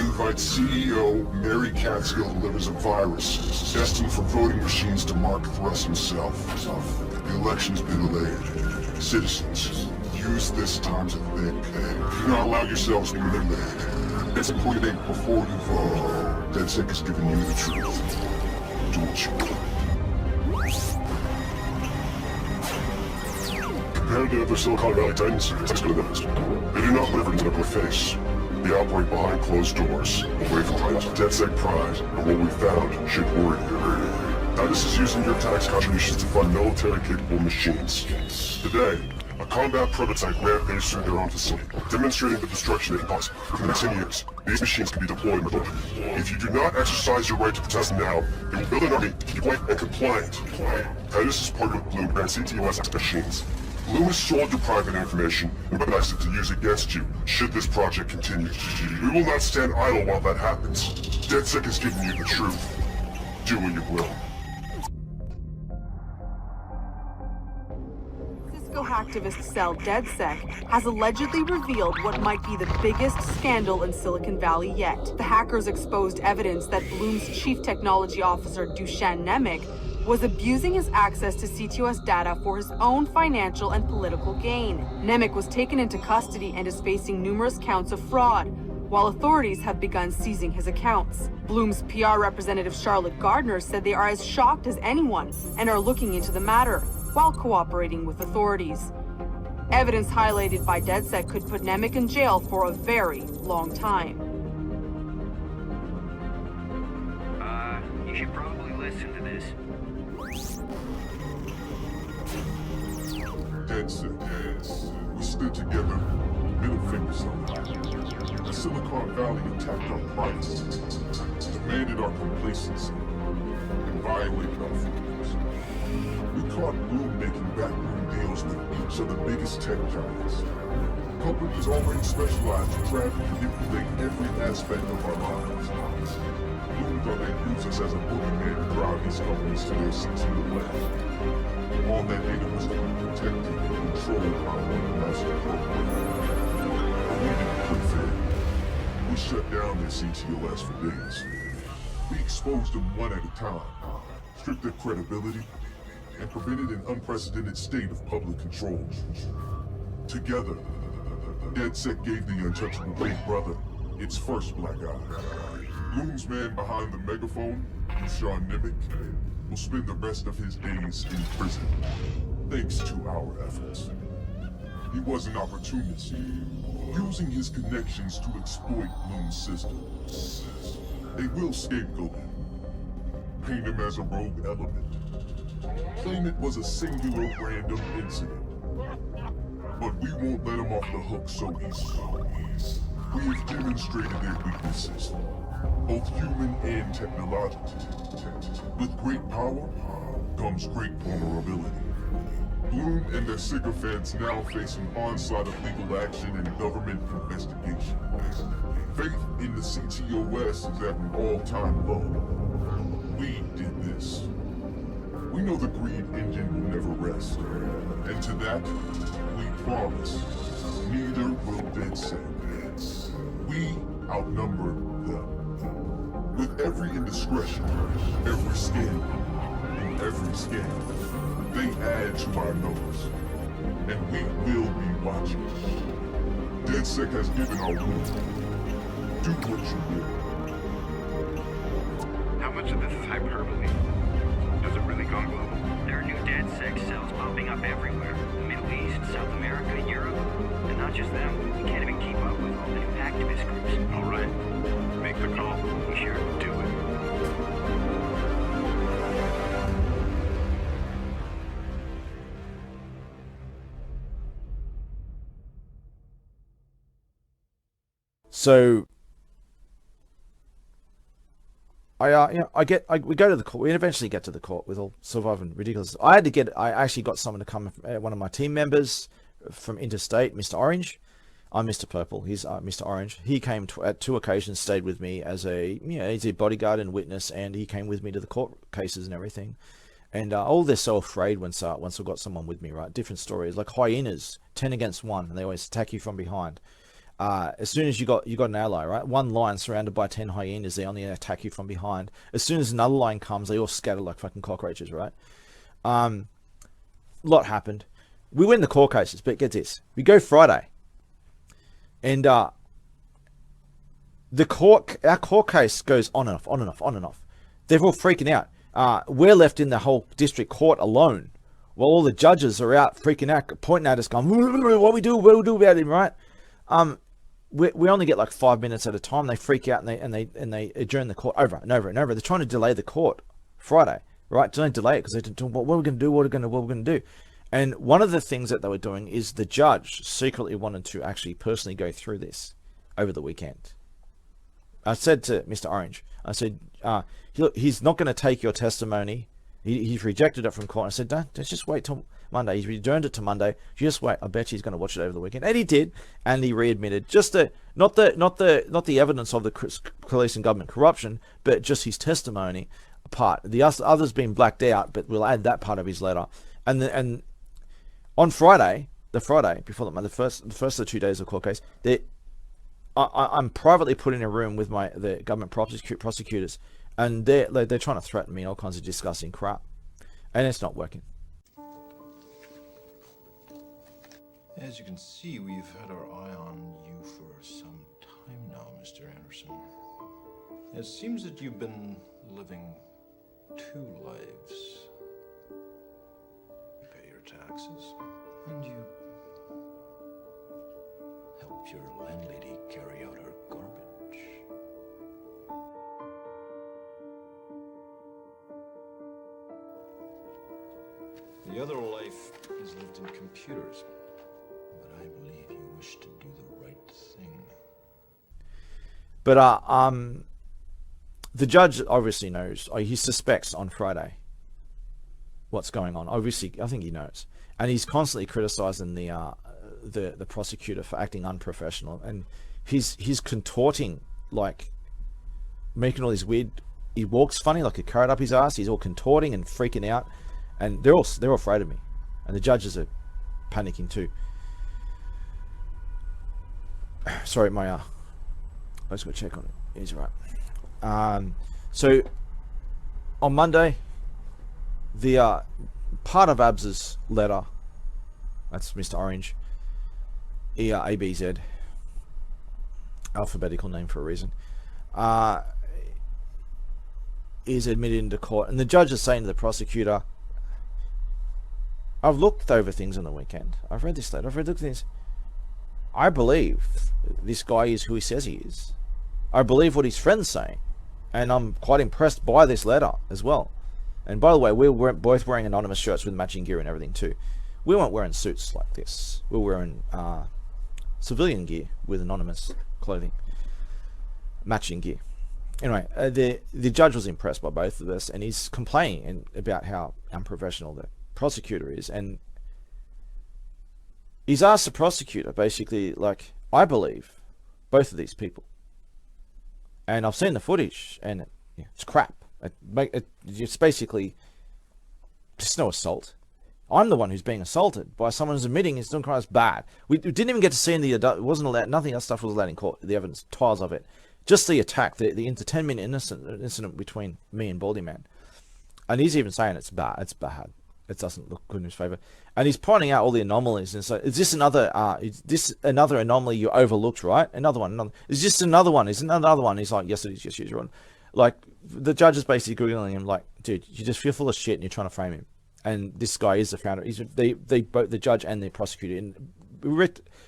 Invite CEO Mary Catskill delivers a virus destined for voting machines to Mark Thruss himself. The election's been delayed. Citizens, use this time to think. Do not allow yourselves to be manipulated. It's important to think before you vote. DedSec has given you the truth. Do what you will. Compared to other Silicon Valley Titans, it's good enough. They do not live into their face. They operate behind closed doors, away from clients. DedSec pride, and what we found should worry you. Titus is using your tax contributions to fund military-capable machines. Today, a combat prototype rampaged through their own facility, demonstrating the destruction they cause. Within the next 10 years, these machines can be deployed remotely. If you do not exercise your right to protest now, they will build an army to keep white and compliant. Titus is partnered with Bloom and CTOS machines. Bloom has sold your private information and weaponized it to use against you, should this project continue. We will not stand idle while that happens. DedSec has given you the truth. Do what you will. Cisco hacktivist cell DedSec has allegedly revealed what might be the biggest scandal in Silicon Valley yet. The hackers exposed evidence that Bloom's chief technology officer, Dusan Nemec, was abusing his access to CTOS data for his own financial and political gain. Nemec was taken into custody and is facing numerous counts of fraud, while authorities have begun seizing his accounts. Bloom's PR representative Charlotte Gardner said they are as shocked as anyone and are looking into the matter, while cooperating with authorities. Evidence highlighted by DedSec could put Nemec in jail for a very long time. You should probably listen to this. DedSec, we stood together, middle fingers up. The Silicon Valley attacked our privacy, demanded our complacency, and violated our freedoms. We caught Bloom making backroom deals with each of the biggest tech giants. Companies already specialized in trying to manipulate every aspect of our lives. Bloom thought they'd use us as a boogeyman to drive these companies to their CTOS. All that data was to be protected and controlled by one master program. But we didn't play fair. We shut down their CTOS for days. We exposed them one at a time, stripped their credibility, and prevented an unprecedented state of public control. Together, DedSec gave the untouchable Big Brother its first black eye. Bloom's man behind the megaphone, Dusan Nemec, will spend the rest of his days in prison, thanks to our efforts. He was an opportunist, using his connections to exploit Bloom's system. They will scapegoat him, paint him as a rogue element, claim it was a singular random incident. But we won't let him off the hook so easily. We have demonstrated their weaknesses, both human and technological. With great power comes great vulnerability. Bloom and their sycophants now face an onslaught of legal action and government investigation. Faith in the CTOS is at an all-time low. We did this. We know the greed engine will never rest. And to that, we promise, neither will DedSec. We outnumber them. With every indiscretion, every scandal, and every scam, they add to our numbers. And we will be watching. DedSec has given our rule. Do what you will. How much of this is hyperbole? Has it really gone global? There are new DedSec cells popping up everywhere. The Middle East, South America, Europe. And not just them. We can't even keep up with all the new activist groups. All right. Make the call. We sure do it. So we go to the court. We eventually get to the court with all surviving ridiculous. I actually got someone to come, one of my team members from interstate, Mr. Orange. I'm Mr. Purple. He's Mr. Orange. He came at 2 occasions, stayed with me as he's a bodyguard and witness, and he came with me to the court cases and everything. And they're so afraid once I've got someone with me, right? Different stories, like hyenas, 10 against 1, and they always attack you from behind. As soon as you got an ally, right? One lion surrounded by 10 hyenas, they only attack you from behind. As soon as another lion comes, they all scatter like fucking cockroaches, right? Lot happened. We win the court cases, but get this. We go Friday. And our court case goes on and off, on and off, on and off. They're all freaking out. We're left in the whole district court alone, while all the judges are out freaking out, pointing at us, going, "What we do about him?" Right? We only get like 5 minutes at a time. They freak out and they adjourn the court over and over and over. They're trying to delay the court Friday, right? Don't delay it because they're what are we going to do? What are we going to do? And one of the things that they were doing is the judge secretly wanted to actually personally go through this over the weekend. I said to Mr. Orange, I said, look, he's not going to take your testimony. He's rejected it from court. I said, don't just wait till Monday. He's returned it to Monday. Just wait. I bet he's going to watch it over the weekend. And he did. And he readmitted just not the evidence of the police and government corruption, but just his testimony part. The others been blacked out, but we'll add that part of his letter. And on Friday, the Friday before the first of the 2 days of the court case, I'm privately put in a room with the government prosecutors, and they're trying to threaten me, all kinds of disgusting crap, and it's not working. As you can see, we've had our eye on you for some time now, Mr. Anderson. It seems that you've been living 2 lives. You pay your taxes, and you help your landlady carry out her garbage. The other life is lived in computers, but I believe you wish to do the right thing. But the judge obviously knows. He suspects on Friday what's going on. Obviously, I think he knows, and he's constantly criticizing the prosecutor for acting unprofessional, and he's contorting, like making all these weird. He walks funny, like a carrot up his ass. He's all contorting and freaking out, and they're all afraid of me, and the judges are panicking too. Sorry, I just got to check on it. He's right. So on Monday, the part of Abs's letter, that's Mr. Orange, ABZ, alphabetical name for a reason, is admitted into court, and the judge is saying to the prosecutor, I've looked over things on the weekend. I've read this letter. I've read things. I believe this guy is who he says he is. I believe what his friend's saying, and I'm quite impressed by this letter as well. And by the way, we were both wearing anonymous shirts with matching gear and everything too. We weren't wearing suits like this. We were wearing civilian gear with anonymous clothing, matching gear. Anyway, the judge was impressed by both of us, and he's complaining about how unprofessional the prosecutor is, and he's asked the prosecutor basically, like, I believe both of these people, and I've seen the footage, and it's crap. It's basically just no assault. I'm the one who's being assaulted by someone who's admitting he's doing crimes bad. We didn't even get to see it wasn't allowed. Nothing else stuff was allowed in court. The evidence, trials of it, just the attack, the 10-minute incident between me and Baldy Man, and he's even saying it's bad. It's bad. It doesn't look good in his favor, and he's pointing out all the anomalies. And so, is this another anomaly you overlooked? Right, another one. Is this another one? Is another one? He's like, yes, it is. Yes, you're on. Like, the judge is basically grilling him, like, dude, you're full of shit, and you're trying to frame him. And this guy is the founder. They both, the judge and the prosecutor, and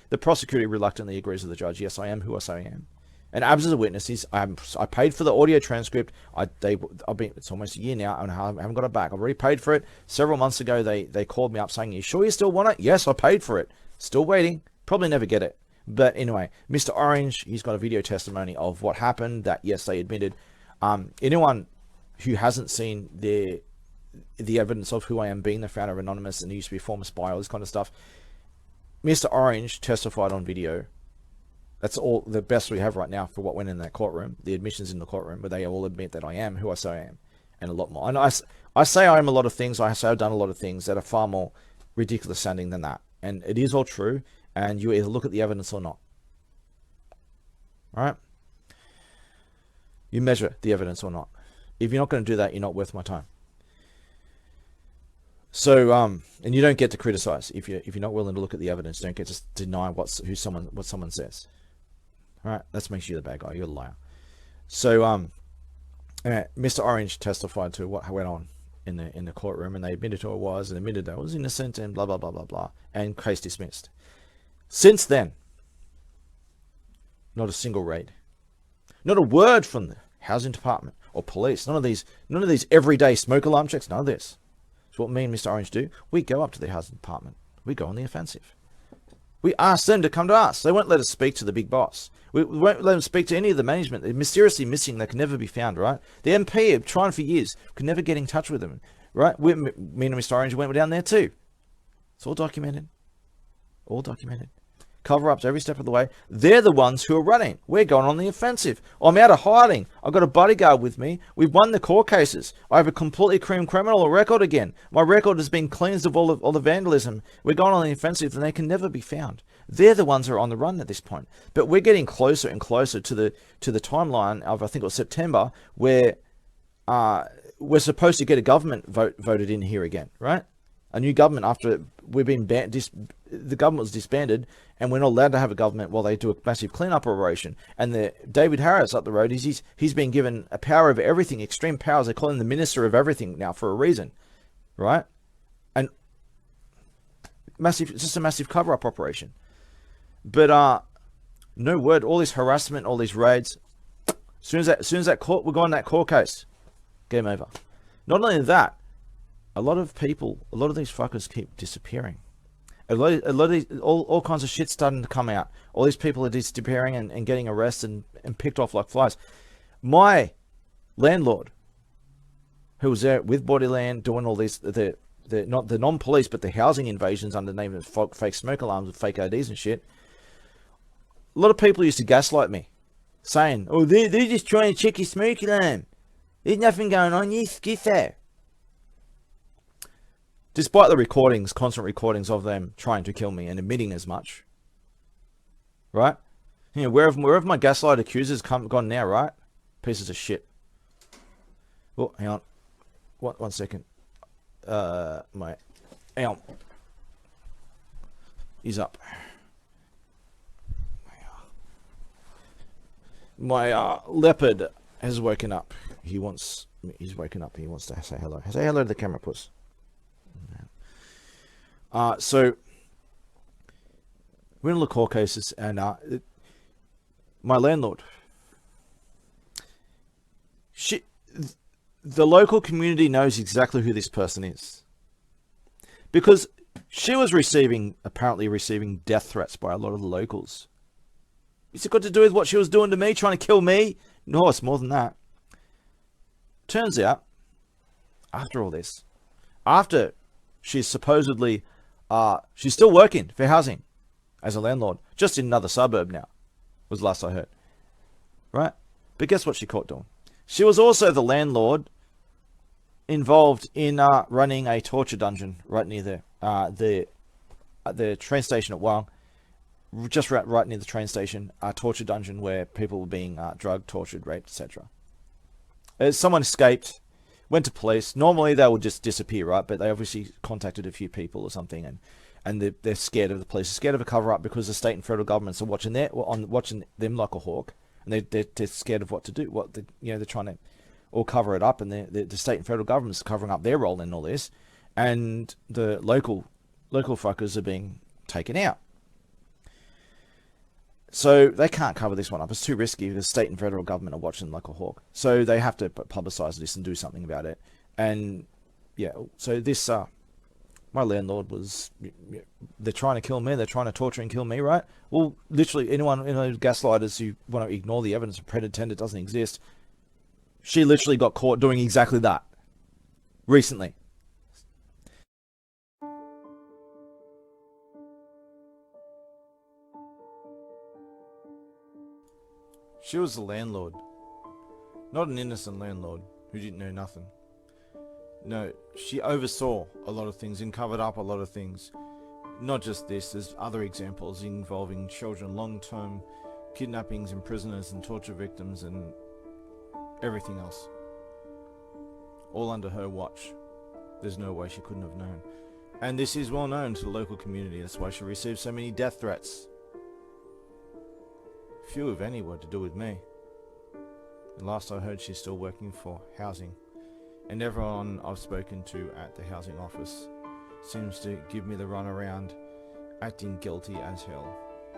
the prosecutor reluctantly agrees with the judge. Yes, I am who I say I am. And Abs is a witness. I paid for the audio transcript. It's almost a year now, and I haven't got it back. I've already paid for it. Several months ago, they called me up saying, "You sure you still want it?" Yes, I paid for it. Still waiting. Probably never get it. But anyway, Mr. Orange, he's got a video testimony of what happened, that yes, they admitted. Anyone who hasn't seen the evidence of who I am, being the founder of Anonymous, and he used to be a former spy, all this kind of stuff, Mr. Orange testified on video. That's all the best we have right now for what went in that courtroom, the admissions in the courtroom, where they all admit that I am who I say I am, and a lot more. And I say I am a lot of things. I say I've done a lot of things that are far more ridiculous sounding than that. And it is all true, and you either look at the evidence or not. All right? You measure the evidence or not. If you're not going to do that, you're not worth my time. So, and you don't get to criticize if you're not willing to look at the evidence. Don't get to deny what someone says. All right, that makes you the bad guy. You're a liar. So, anyway, Mr. Orange testified to what went on in the courtroom, and they admitted who it was, and admitted that I was innocent, and blah blah blah blah blah, and case dismissed. Since then, not a single raid, not a word from the housing department or police. None of these everyday smoke alarm checks. None of this. So what me and Mr. Orange do? We go up to the housing department. We go on the offensive. We ask them to come to us. They won't let us speak to the big boss. We won't let them speak to any of the management. They're mysteriously missing. They can never be found, right? The MP have tried for years. Can never get in touch with them, right? Me and Mr. Orange went down there too. It's all documented. All documented. Cover-ups every step of the way. They're the ones who are running. We're going on the offensive. I'm out of hiding. I've got a bodyguard with me. We've won the court cases. I have a completely clean criminal record again. My record has been cleansed of all the vandalism. We're going on the offensive, and they can never be found. They're the ones who are on the run at this point. But we're getting closer and closer to the timeline of, I think it was September, where we're supposed to get a government voted in here again, right? A new government after we've been the government was disbanded, and we're not allowed to have a government while they do a massive cleanup operation. And David Harris up the road, he's been given a power over everything, extreme powers. They call him the minister of everything now for a reason, right? And it's just a massive cover-up operation. But no word. All this harassment, all these raids. As soon as that court, we're going that court case. Game over. Not only that, a lot of these fuckers keep disappearing. A lot of these, all kinds of shit starting to come out. All these people are disappearing and getting arrested and picked off like flies. My landlord, who was there with Bodyland doing all these, not the non-police, but the housing invasions under the name of fake smoke alarms with fake IDs and shit. A lot of people used to gaslight me, saying, "Oh, they're just trying to check your smoke alarm. There's nothing going on. You skiffer." Despite the constant recordings of them trying to kill me and admitting as much, right? You know, wherever my gaslight accusers gone now, right? Pieces of shit. Oh, hang on. One second. Hang on. He's up. My leopard has woken up. He's woken up. He wants to say hello. Say hello to the camera, puss. So we're in the court cases, and my landlord, the local community knows exactly who this person is, because she was apparently receiving death threats by a lot of the locals. Is it got to do with what she was doing to me, trying to kill me? No, it's more than that. Turns out, after all this, after she's supposedly, she's still working for housing as a landlord, just in another suburb now, was the last I heard. Right? But guess what she caught doing? She was also the landlord involved in running a torture dungeon right near the train station at Wang. Just right near the train station, a torture dungeon where people were being drugged, tortured, raped, etc. Someone escaped, went to police. Normally they would just disappear, right? But they obviously contacted a few people or something, and they're scared of the police. They're scared of a cover-up because the state and federal governments are watching them like a hawk, and they're scared of what to do. They're trying to all cover it up, and the state and federal governments are covering up their role in all this, and the local fuckers are being taken out. So they can't cover this one up. It's too risky. The state and federal government are watching like a hawk. So they have to publicize this and do something about it. And yeah, so this My landlord was, they're trying to kill me, they're trying to torture and kill me, right? Well, literally anyone, gaslighters who want to ignore the evidence of pretend it doesn't exist, she literally got caught doing exactly that recently. She was the landlord. Not an innocent landlord who didn't know nothing. No, she oversaw a lot of things and covered up a lot of things. Not just this, there's other examples involving children, long-term kidnappings and prisoners and torture victims and everything else. All under her watch. There's no way she couldn't have known. And this is well known to the local community. That's why she received so many death threats. Few, if any, were to do with me. And last I heard, she's still working for housing. And everyone I've spoken to at the housing office seems to give me the runaround, acting guilty as hell.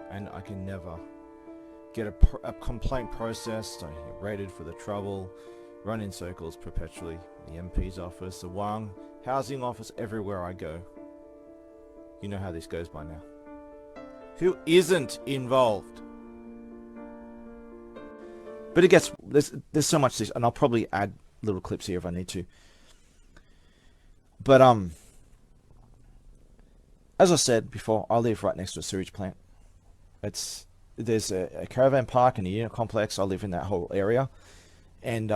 And I can never get a complaint processed. I get rated for the trouble, run in circles perpetually. The MP's office, the Wang housing office, everywhere I go. You know how this goes by now. Who isn't involved? But it gets, there's so much this, and I'll probably add little clips here if I need to. But as I said before, I live right next to a sewage plant. There's a caravan park and a unit complex. I live in that whole area, and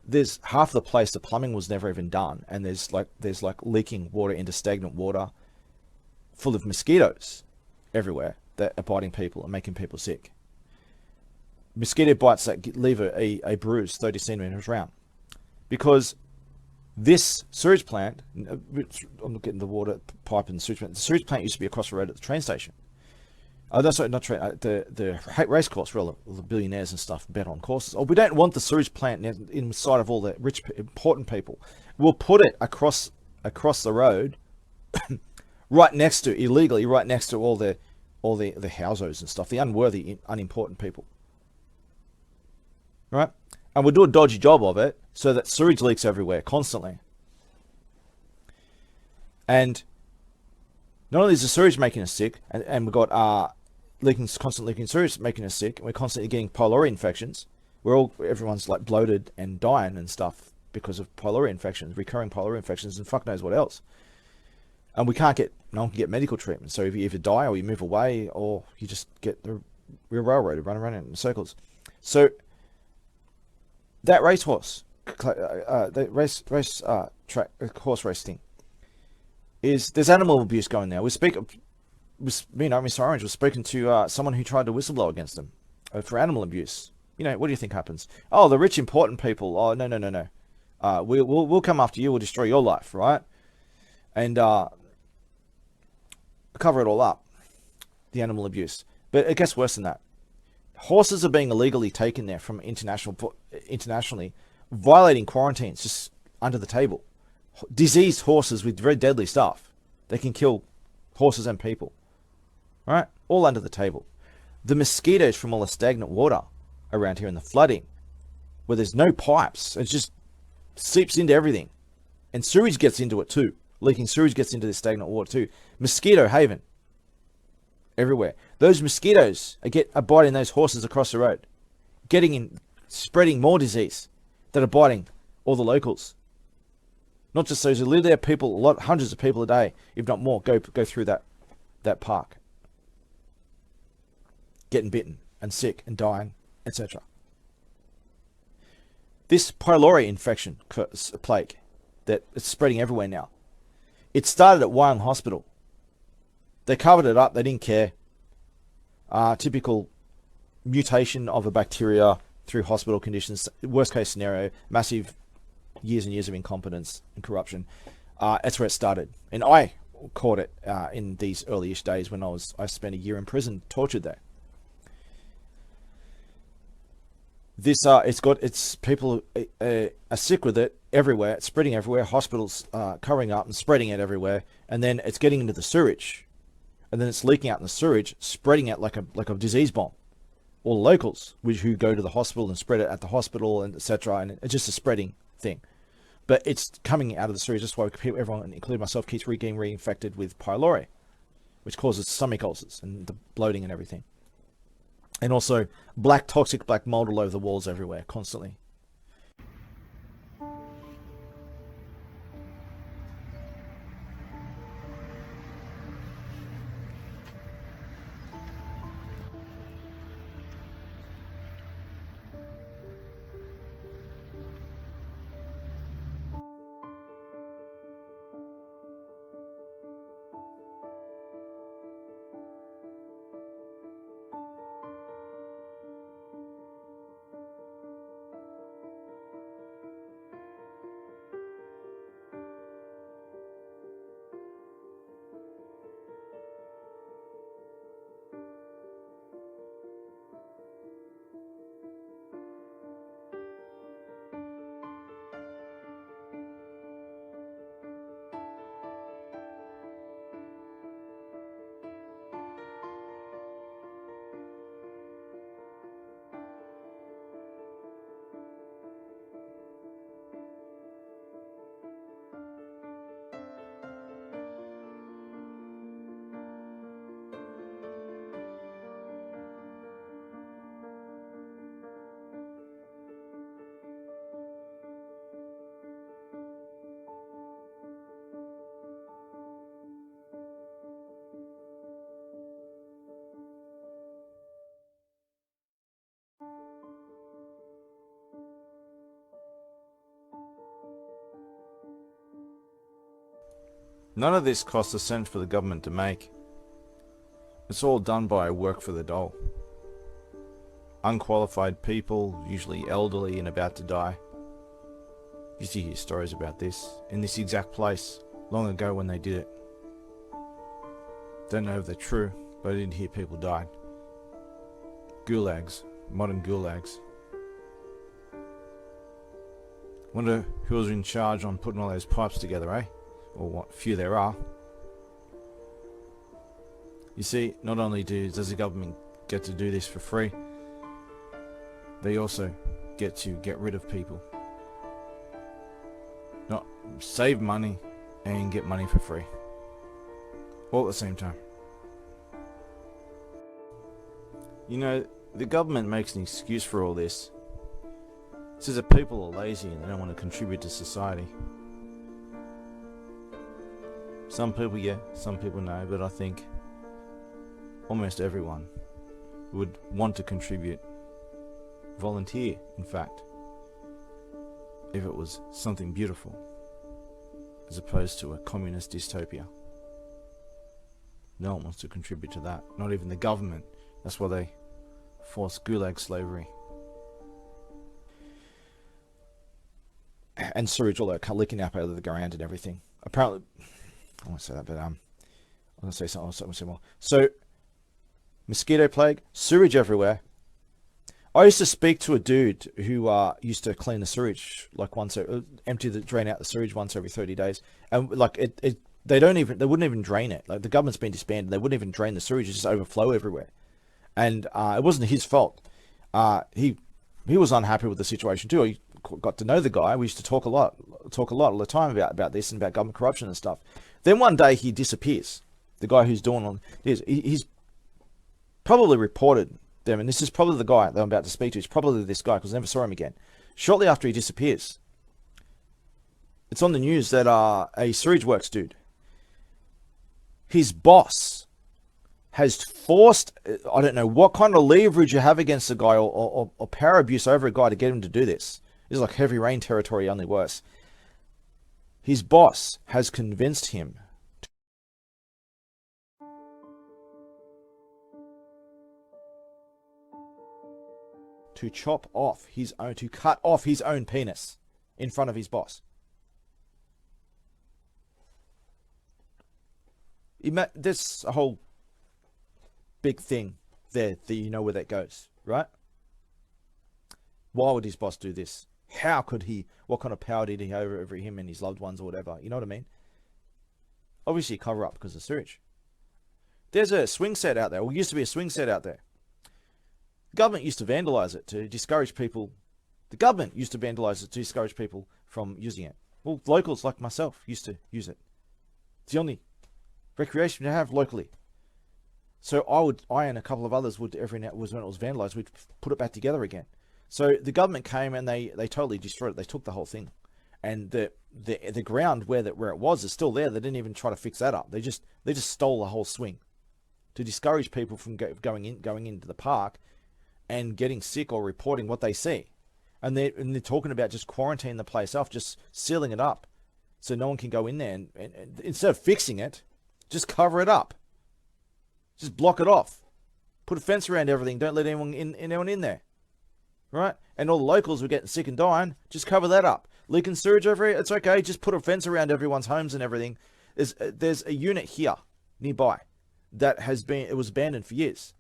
there's half the place the plumbing was never even done, and there's like leaking water into stagnant water, full of mosquitoes everywhere that are biting people and making people sick. Mosquito bites that leave a bruise 30 centimeters round. Because this sewage plant, I'm looking at the water pipe and the sewage plant. The sewage plant used to be across the road at the train station. Oh, that's not train. The race course where all the billionaires and stuff bet on courses. Oh, we don't want the sewage plant inside of all the rich, important people. We'll put it across the road, right next to, illegally, right next to all the houses and stuff, the unworthy, unimportant people. Right? And we'll do a dodgy job of it so that sewage leaks everywhere constantly. And not only is the sewage making us sick, and we've got constant leaking sewage making us sick, and we're constantly getting pylori infections. Everyone's like bloated and dying and stuff because of pylori infections, recurring pylori infections, and fuck knows what else. And no one can get medical treatment. So if you either die or you move away, or you just get the railroad, run around in circles. So that racehorse, horse race thing, there's animal abuse going there. Mr. Orange was speaking to someone who tried to whistleblow against them for animal abuse. What do you think happens? Oh, the rich, important people. Oh, no. We'll come after you. We'll destroy your life, right? And cover it all up, the animal abuse. But it gets worse than that. Horses are being illegally taken there from internationally, violating quarantines just under the table. Diseased horses with very deadly stuff. They can kill horses and people. Right? All under the table. The mosquitoes from all the stagnant water around here in the flooding, where there's no pipes, it just seeps into everything. And sewage gets into it too. Leaking sewage gets into the stagnant water too. Mosquito haven. Everywhere. Those mosquitoes are biting those horses across the road, spreading more disease that are biting all the locals. Not just those who live there, hundreds of people a day, if not more, go through that park, getting bitten and sick and dying, etc. This pylori infection plague that is spreading everywhere now. It started at Wyong Hospital. They covered it up. They didn't care. Typical mutation of a bacteria through hospital conditions. Worst case scenario, massive years and years of incompetence and corruption. That's where it started. And I caught it in these early-ish days when I spent a year in prison, tortured there. People are sick with it everywhere. It's spreading everywhere. Hospitals covering up and spreading it everywhere. And then it's getting into the sewage. And then it's leaking out in the sewage, spreading it like a disease bomb. All the locals who go to the hospital and spread it at the hospital and etc. And it's just a spreading thing. But it's coming out of the sewage. That's why everyone, including myself, keeps getting reinfected with pylori, which causes stomach ulcers and the bloating and everything. And also toxic black mold all over the walls everywhere, constantly. None of this costs a cent for the government to make. It's all done by work for the dole. Unqualified people, usually elderly and about to die. Used to hear stories about this, in this exact place, long ago when they did it. Don't know if they're true, but I did hear people died. Gulags, modern gulags. Wonder who was in charge on putting all those pipes together, eh? Or what few there are. You see, not only does the government get to do this for free, they also get to get rid of people. Not save money and get money for free. All at the same time. You know, the government makes an excuse for all this. It says that people are lazy and they don't want to contribute to society. Some people, yeah, some people no, but I think almost everyone would want to contribute, volunteer, in fact, if it was something beautiful, as opposed to a communist dystopia. No one wants to contribute to that, not even the government. That's why they force gulag slavery. And sewage, all that leaking up out of the ground and everything. Apparently, I won't say that, but I'm going to say something more. So, mosquito plague, sewage everywhere. I used to speak to a dude who used to clean the sewage like drain out the sewage once every 30 days, and like they wouldn't even drain it. Like the government's been disbanded, they wouldn't even drain the sewage; it just overflow everywhere. And it wasn't his fault. He was unhappy with the situation too. He got to know the guy. We used to talk a lot all the time about this and about government corruption and stuff. Then one day he disappears. The guy who's doing all this, he's probably reported them, and this is probably the guy that I'm about to speak to. It's probably this guy because I never saw him again. Shortly after he disappears, it's on the news that a sewage works dude, his boss, has forced, I don't know what kind of leverage you have against a guy or power abuse over a guy to get him to do this. This is like heavy rain territory, only worse. His boss has convinced him to cut off his own penis in front of his boss. There's a whole big thing there that you know where that goes, right? Why would his boss do this? How could he? What kind of power did he have over him and his loved ones or whatever? You know what I mean? Obviously cover up because of sewage. There's a swing set out there. Well, used to be a swing set out there. The government used to vandalize it to discourage people. The government used to vandalize it to discourage people from using it. Well, locals like myself used to use it. It's the only recreation to have locally. So I and a couple of others would, when it was vandalized, we'd put it back together again. So the government came and they totally destroyed it. They took the whole thing, and the ground where it was is still there. They didn't even try to fix that up. They just stole the whole swing to discourage people from going into the park and getting sick or reporting what they see. And they're talking about just quarantining the place off, just sealing it up so no one can go in there. And instead of fixing it, just cover it up. Just block it off. Put a fence around everything. Don't let anyone in there. Right? And all the locals were getting sick and dying. Just cover that up. Leaking sewage over here, it's okay. Just put a fence around everyone's homes and everything. There's a unit here nearby that was abandoned for years.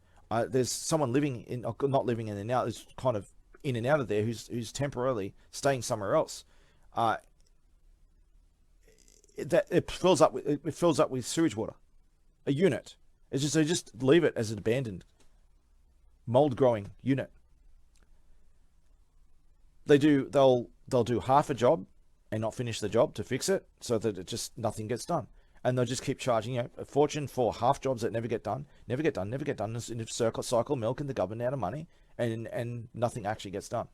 There's someone not living in there now. It's kind of in and out of there who's temporarily staying somewhere else. It fills up with sewage water. A unit. It's just they just leave it as an abandoned mold growing unit. They'll do half a job and not finish the job to fix it, so that it just nothing gets done. And they'll just keep charging a fortune for half jobs that never get done, and cycle milking the government out of money, and nothing actually gets done.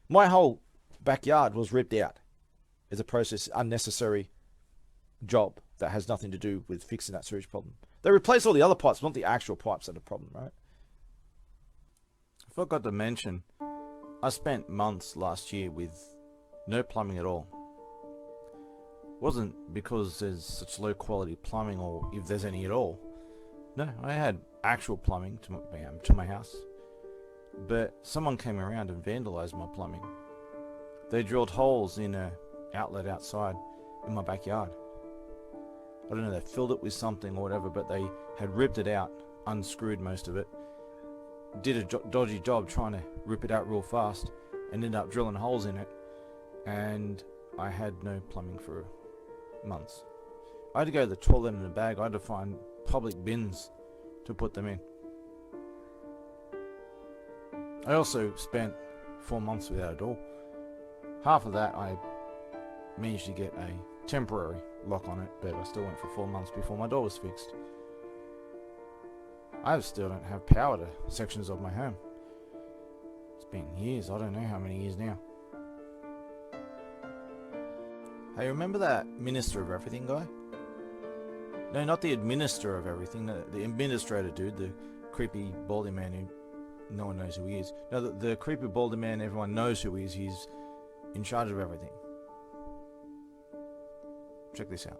My whole backyard was ripped out as a unnecessary job that has nothing to do with fixing that sewage problem. They replaced all the other pipes, not the actual pipes that are the problem, right? I forgot to mention, I spent months last year with no plumbing at all. It wasn't because there's such low quality plumbing, or if there's any at all. No, I had actual plumbing to my house. But someone came around and vandalized my plumbing. They drilled holes in an outlet outside in my backyard. I don't know, they filled it with something or whatever, but they had ripped it out, unscrewed most of it, did a dodgy job trying to rip it out real fast, and ended up drilling holes in it, and I had no plumbing for months. I had to go to the toilet in a bag. I had to find public bins to put them in. I also spent 4 months without a door. Half of that I managed to get a temporary lock on it, but I still went for 4 months before my door was fixed. I still don't have power to sections of my home. It's been years, I don't know how many years now. Hey, remember that Minister of Everything guy? No, not the Administrator of Everything, the Administrator dude, the creepy baldy man who no one knows who he is. No, the creepy baldy man everyone knows who he is. He's in charge of everything. Check this out.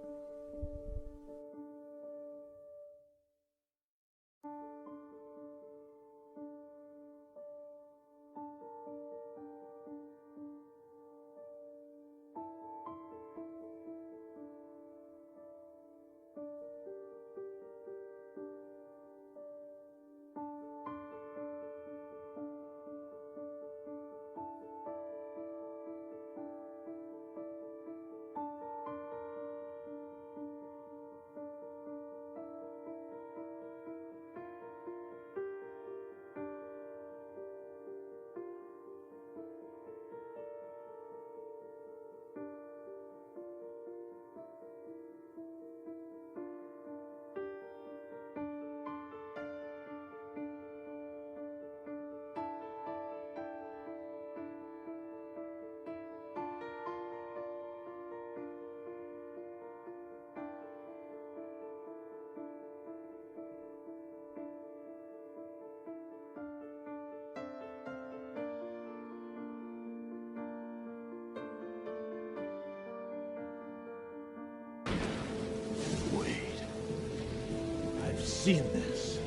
Seen this.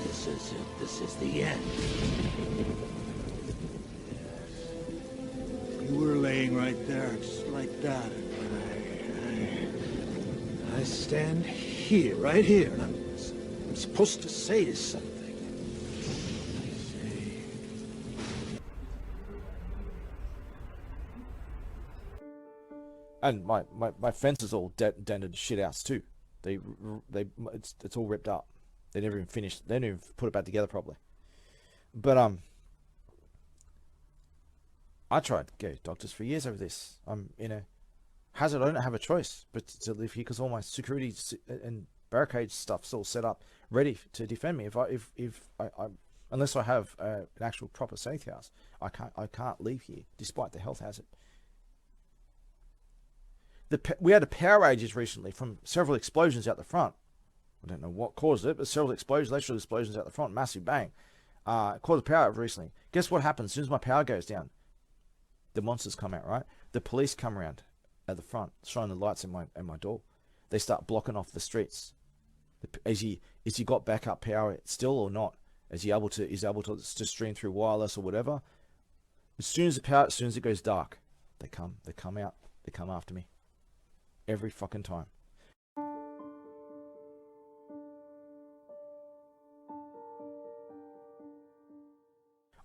This is it. This is the end. Yes. You were laying right there, just like that. I stand here, right here, and I'm supposed to say something. And my fence is all dented to shit house too. It's all ripped up. They never even finished. They didn't even put it back together properly. But I tried to go to doctors for years over this. I'm in a hazard. I don't have a choice but to live here because all my security and barricade stuff's all set up, ready to defend me. If I unless I have an actual proper safe house, I can't leave here despite the health hazard. We had a power outage recently from several explosions out the front. I don't know what caused it, but several explosions, electrical explosions out the front, massive bang. Caused a power outage recently. Guess what happens as soon as my power goes down? The monsters come out, right? The police come around at the front, shine the lights in my door. They start blocking off the streets. Is he got backup power still or not? Is he able to stream through wireless or whatever? As soon as it goes dark, they come out, they come after me. Every fucking time.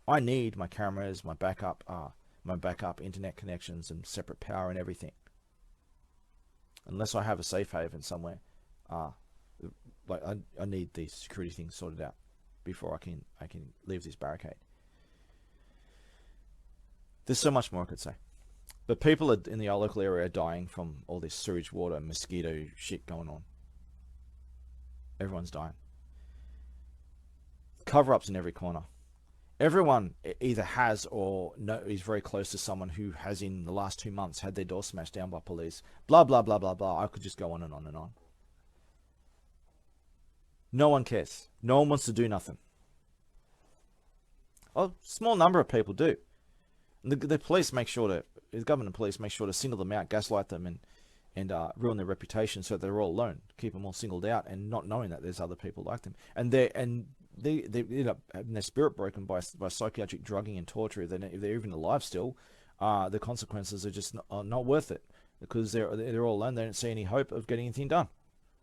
I need my cameras, my backup internet connections and separate power and everything. Unless I have a safe haven somewhere, like I need these security things sorted out before I can leave this barricade. There's so much more I could say. But people in the local area are dying from all this sewage water and mosquito shit going on. Everyone's dying. Cover-ups in every corner. Everyone either has or is very close to someone who has in the last 2 months had their door smashed down by police. Blah, blah, blah, blah, blah. I could just go on and on and on. No one cares. No one wants to do nothing. A small number of people do. The police make sure to, the government and police make sure to single them out, gaslight them, and ruin their reputation so they're all alone. Keep them all singled out and not knowing that there's other people like them. And they end up having their spirit broken by psychiatric drugging and torture. If they're even alive still, the consequences are just not worth it because they're all alone. They don't see any hope of getting anything done.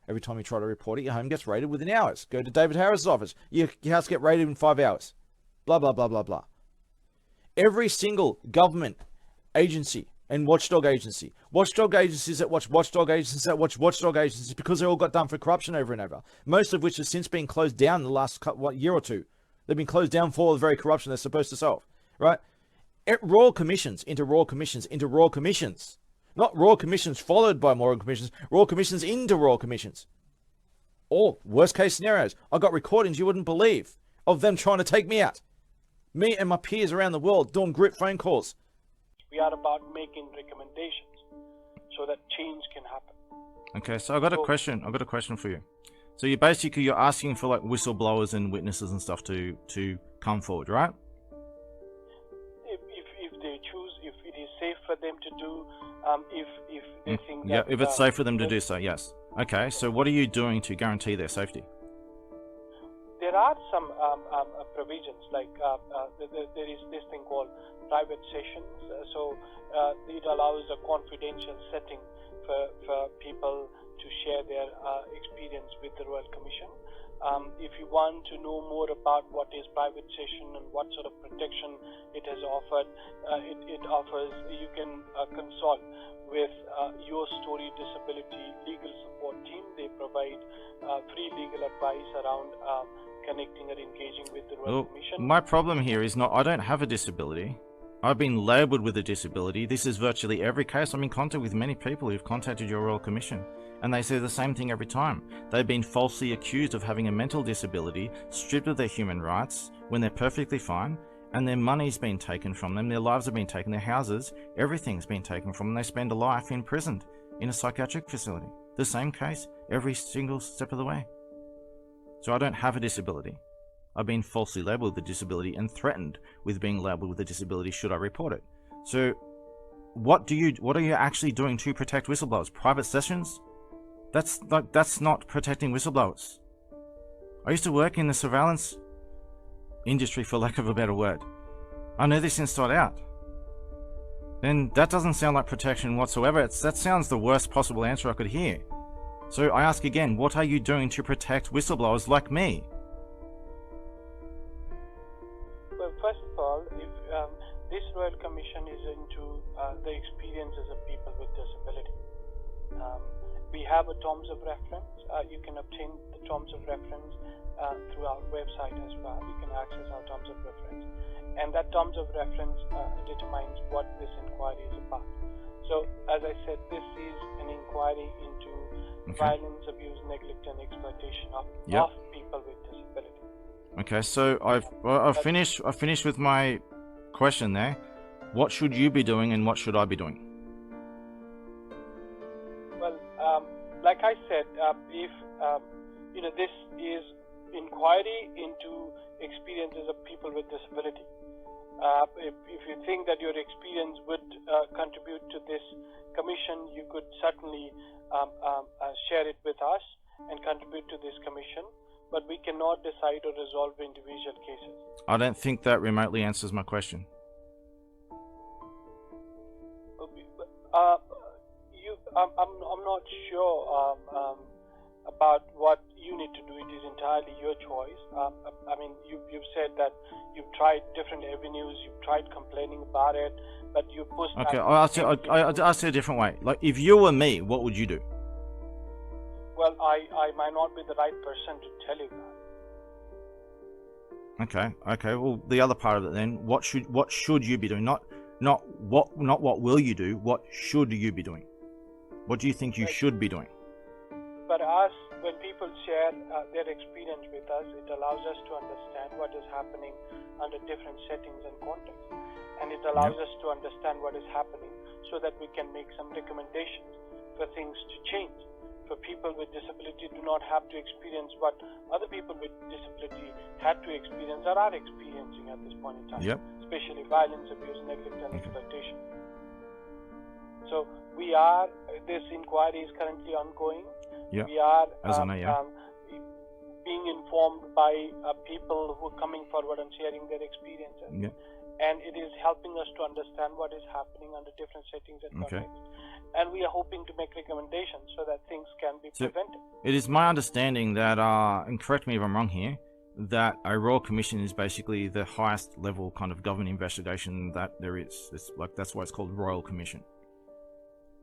Every time you try to report it, your home gets raided within hours. Go to David Harris's office. Your house get raided in 5 hours. Blah, blah, blah, blah, blah. Every single government agency and watchdog agencies that watch watchdog agencies because they all got done for corruption over and over. Most of which has since been closed down in the last year or two. They've been closed down for the very corruption they're supposed to solve, right? Royal commissions into royal commissions into royal commissions. Not royal commissions followed by more commissions, royal commissions into royal commissions. Or worst case scenarios. I got recordings you wouldn't believe of them trying to take me out. Me and my peers around the world doing group phone calls. We are about making recommendations so that change can happen. Okay, so I got a question for you. So you're asking for like whistleblowers and witnesses and stuff to come forward, right? If they choose, if it is safe for them to do, if they think that... Yeah, if it's safe for them to do so, yes. Okay, so what are you doing to guarantee their safety? There are some provisions, like there is this thing called private sessions. It allows a confidential setting for people to share their experience with the Royal Commission. If you want to know more about what is private session and what sort of protection it has offered, it offers, you can consult with Your Story Disability Legal Support Team. They provide free legal advice around connecting and engaging with the Royal Commission. My problem here is not I don't have a disability. I've been labelled with a disability. This is virtually every case. I'm in contact with many people who've contacted your Royal Commission, and they say the same thing every time. They've been falsely accused of having a mental disability, stripped of their human rights when they're perfectly fine, and their money's been taken from them, their lives have been taken, their houses, everything's been taken from them. They spend a life imprisoned in a psychiatric facility. The same case every single step of the way. So I don't have a disability. I've been falsely labelled with a disability and threatened with being labelled with a disability should I report it. So what are you actually doing to protect whistleblowers? Private sessions? That's not protecting whistleblowers. I used to work in the surveillance industry, for lack of a better word. I know this inside out. And that doesn't sound like protection whatsoever. That sounds the worst possible answer I could hear. So I ask again, what are you doing to protect whistleblowers like me? Well, first of all, if this Royal Commission is into the experiences of people with disability, we have a terms of reference. You can obtain the terms of reference through our website as well. You can access our terms of reference, and that terms of reference determines what this inquiry is about. So, as I said, this is an inquiry into violence, abuse, neglect, and exploitation of people with disability. Okay, so I've finished with my question there. What should you be doing, and what should I be doing? Well, like I said, if this is inquiry into experiences of people with disability. If you think that your experience would contribute to this commission, you could certainly share it with us and contribute to this commission, but we cannot decide or resolve individual cases. I don't think that remotely answers my question. I'm not sure about what you need to do. It is entirely your choice. I mean, you've said that you've tried different avenues, you've tried complaining about it, but you pushed. Okay, I'll ask it a different way. Like, if you were me, what would you do? Well, I might not be the right person to tell you that. Okay. Well, the other part of it then, what should you be doing? Not what will you do? What should you be doing? What do you think you should be doing? But us, when people share their experience with us, it allows us to understand what is happening under different settings and contexts, and it allows us to understand what is happening so that we can make some recommendations for things to change. For people with disability do not have to experience what other people with disability had to experience or are experiencing at this point in time, especially violence, abuse, neglect, and exploitation. So this inquiry is currently ongoing. We are being informed by people who are coming forward and sharing their experiences. And it is helping us to understand what is happening under different settings and contexts. And we are hoping to make recommendations so that things can be prevented. It is my understanding that, and correct me if I'm wrong here, that a Royal Commission is basically the highest level kind of government investigation that there is. That's why it's called Royal Commission.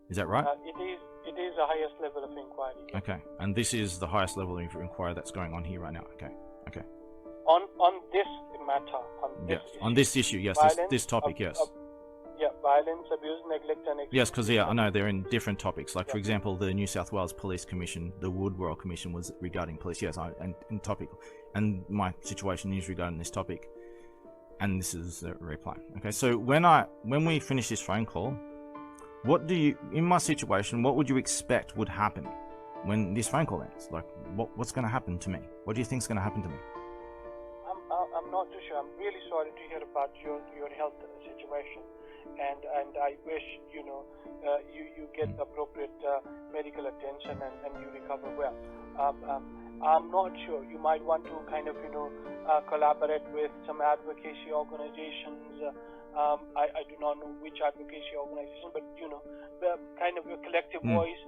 Is that right? It is the highest level of inquiry. Okay, and this is the highest level of inquiry that's going on here right now. Okay. On this matter, on this issue, yes, this topic, yes. Violence, abuse, neglect, and yes, because I know they're in different topics. Like for example, the New South Wales Police Commission, the Wood Royal Commission was regarding police. Yes, and topic, and my situation is regarding this topic, and this is a reply. Okay, so when we finish this phone call, what do you, in my situation, what would you expect would happen when this phone call ends? Like, what's going to happen to me? What do you think is going to happen to me? I'm not too sure. I'm really sorry to hear about your health situation, and I wish you get appropriate medical attention and you recover well. I'm not sure. You might want to kind of collaborate with some advocacy organizations. I do not know which advocacy organization, but the kind of a collective voice.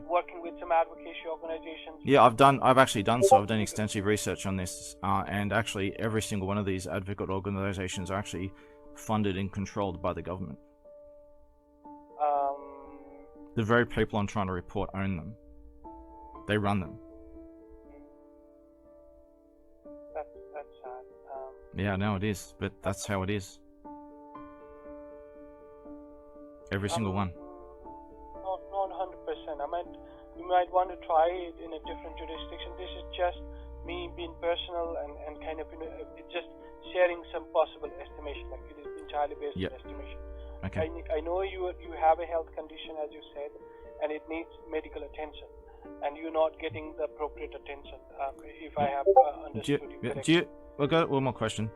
Working with some advocacy organizations. Yeah, I've actually done so. I've done extensive research on this, and actually every single one of these advocate organizations are actually funded and controlled by the government. The very people I'm trying to report own them. They run them. That's sad. Yeah, no, it is, but that's how it is. Every single one. Not 100%. You might want to try it in a different jurisdiction. This is just me being personal and kind of just sharing some possible estimation. Like it is entirely based on estimation. Okay. I know you have a health condition, as you said, and it needs medical attention, and you're not getting the appropriate attention. If I have understood you correctly. I've got one more question.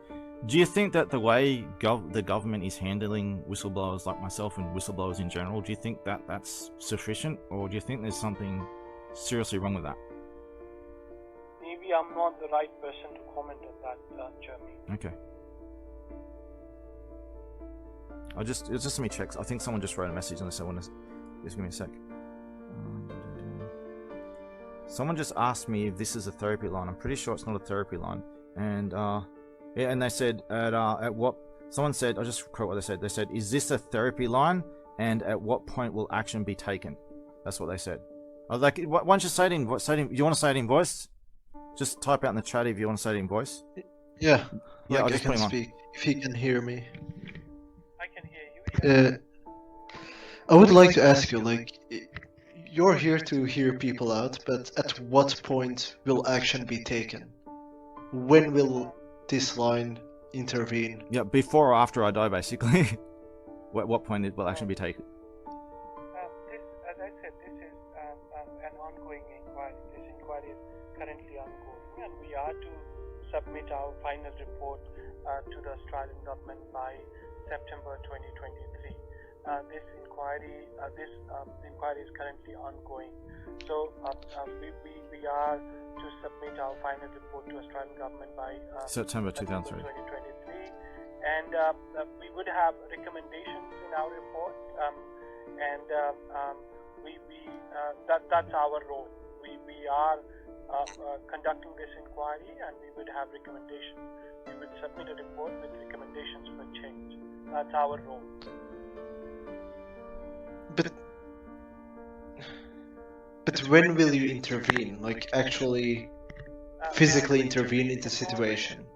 Do you think that the way the government is handling whistleblowers like myself and whistleblowers in general, do you think that that's sufficient, or do you think there's something seriously wrong with that? Maybe I'm not the right person to comment on that, Jeremy. Okay. Just let me check. I think someone just wrote a message on this. Just give me a sec. Someone just asked me if this is a therapy line. I'm pretty sure it's not a therapy line. And yeah, and they said at what, someone said, I'll just quote what they said. They said, "Is this a therapy line? And at what point will action be taken?" That's what they said. Like, why don't you say it in, you want to say it in voice? Just type out in the chat if you want to say it in voice. Yeah, Yeah, like I'll I just put can him on. speak, if he can hear me. I can hear you. I would like to ask you, like, you're here to hear people out, but at what point will action be taken? When will this line intervene? Yeah, before or after I die, basically. What point it will action be taken? This, as I said, this is an ongoing inquiry. This inquiry is currently ongoing, and we are to submit our final report to the Australian government by September 2023. This inquiry is currently ongoing. So we are to submit our final report to Australian government by September 2003. 2023, and we would have recommendations in our report, and that's our role. We are conducting this inquiry, and we would have recommendations. We would submit a report with recommendations for change. That's our role. But when will you intervene? Like, actually physically intervene in the situation,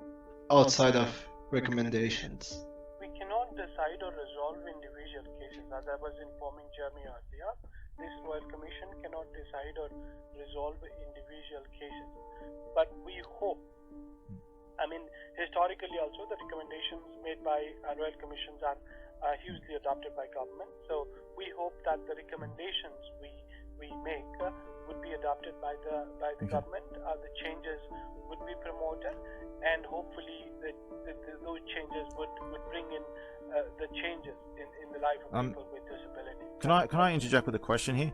outside of recommendations? We cannot decide or resolve individual cases. As I was informing Jeremy earlier, this Royal Commission cannot decide or resolve individual cases. But we hope, I mean, historically also the recommendations made by Royal Commissions are hugely adopted by government. So we hope that the recommendations we make would be adopted by the government. The changes would be promoted, and hopefully those changes would bring in the changes in the life of people with disability. Can I interject with a question here?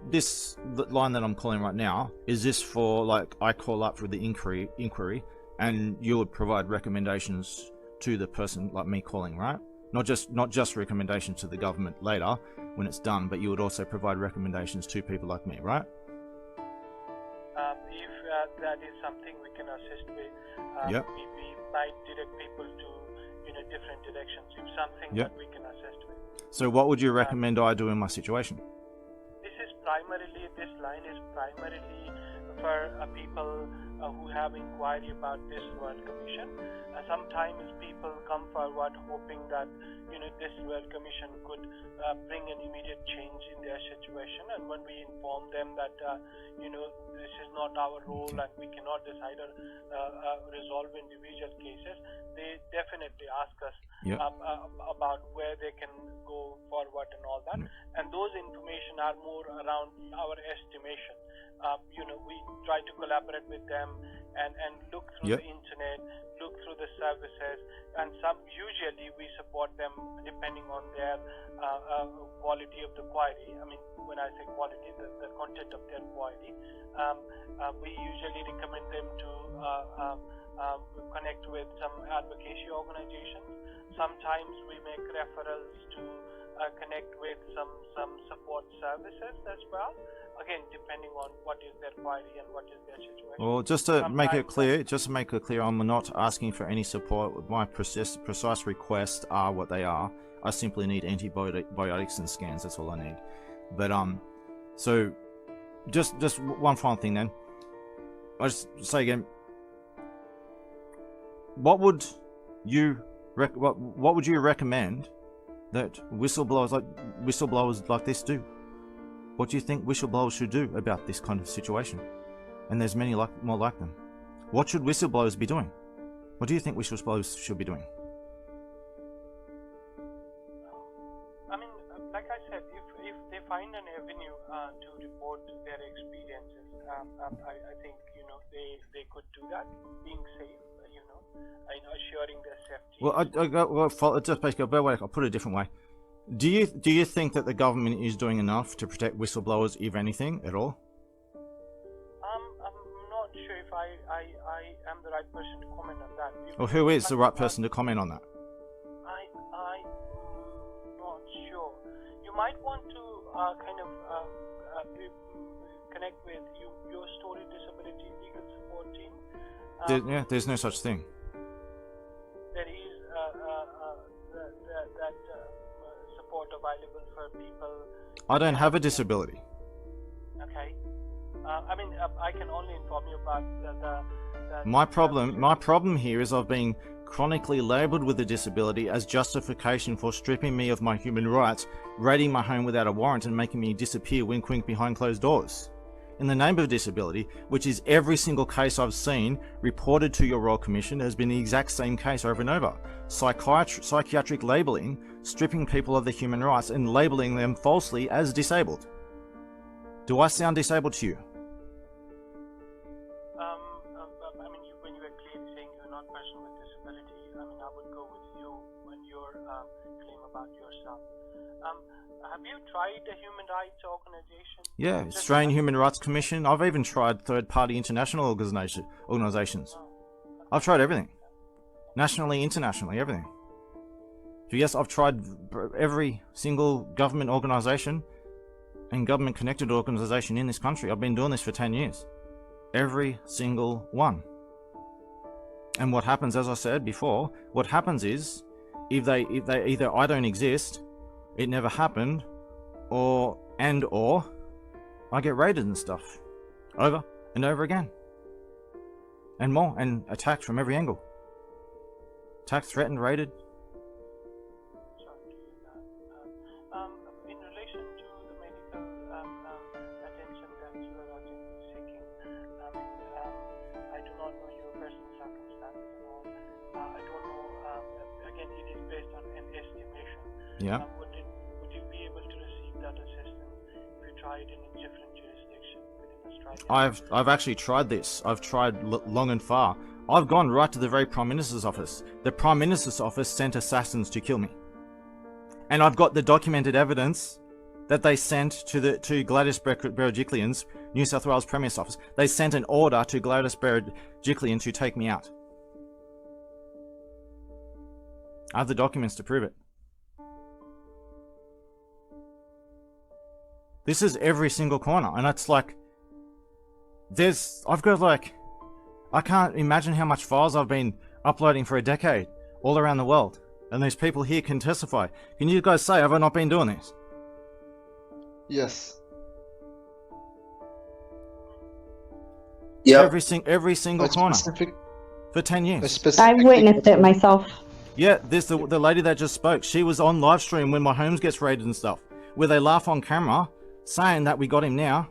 This line that I'm calling right now, is this for, like, I call up for the inquiry and you would provide recommendations to the person, like me calling, right? Not just recommendations to the government later when it's done, but you would also provide recommendations to people like me, right? If that is something we can assist with, Yep. we might direct people to different directions. If something Yep. that we can assist with. So what would you recommend I do in my situation? This line is primarily for people who have inquiry about this Royal Commission. Sometimes people come forward hoping that this Royal Commission could bring an immediate change in their situation, and when we inform them that this is not our role and we cannot decide or resolve individual cases, they definitely ask us about where they can go forward and all that. And those information are more around our estimation. We try to collaborate with them and look through the internet, look through the services, and usually we support them depending on their quality of the query. I mean, when I say quality, the content of their query. We usually recommend them to connect with some advocacy organizations. Sometimes we make referrals to connect with some support services as well. Again, depending on what is their query and what is their situation. Well, just to make it clear, I'm not asking for any support. My precise requests are what they are. I simply need antibiotics and scans. That's all I need. But so just one final thing then. I just say again, what would you recommend that whistleblowers like this do? What do you think whistleblowers should do about this kind of situation? And there's many more like them. What should whistleblowers be doing? What do you think whistleblowers should be doing? I mean, like I said, if they find an avenue to report their experiences, I think they could do that, being safe, assuring their safety. Well, I'll put it a different way. Do you think that the government is doing enough to protect whistleblowers, if anything, at all? I'm not sure if I am the right person to comment on that. Or who is the right person to comment on that? I'm not sure. You might want to connect with your Story Disability Legal Support team. There's no such thing. There is that support available for people. I don't have a disability. Okay. I mean, I can only inform you about the My problem here is I've been chronically labelled with a disability as justification for stripping me of my human rights, raiding my home without a warrant and making me disappear wink wink behind closed doors. In the name of disability, which is every single case I've seen reported to your Royal Commission, has been the exact same case over and over. Psychiatric labelling, stripping people of their human rights and labelling them falsely as disabled. Do I sound disabled to you? I mean, when you were clearly saying you're not a person with disability, I mean, I would go with you when your claim about yourself. Have you tried the human rights organization? Yeah, Australian Human Rights Commission. I've even tried third-party international organisations. I've tried everything. Nationally, internationally, everything. So yes, I've tried every single government organisation and government-connected organisation in this country. I've been doing this for 10 years. Every single one. And what happens, as I said before, what happens is, if they either I don't exist, it never happened, or I get raided and stuff. Over and over again. And more, and attacked from every angle. Attacked, threatened, raided. In relation to the medical attention that you are urgently seeking, I do not know your personal circumstances and all. I don't know, again, it is based on an estimation. Yeah. Would you be able to receive that assistance if you tried in a different jurisdiction within Australia? I've actually tried this. I've tried long and far. I've gone right to the very Prime Minister's office. The Prime Minister's office sent assassins to kill me. And I've got the documented evidence that they sent to Gladys Berejiklian's New South Wales Premier's office. They sent an order to Gladys Berejiklian to take me out. I have the documents to prove it. This is every single corner, and it's like, I've got like, I can't imagine how much files I've been uploading for a decade, all around the world, and these people here can testify. Can you guys say, have I not been doing this? Yes. Yeah. Every single corner. For 10 years. I've witnessed it myself. Yeah, there's the lady that just spoke. She was on live stream when my homes gets raided and stuff, where they laugh on camera, saying that we got him now.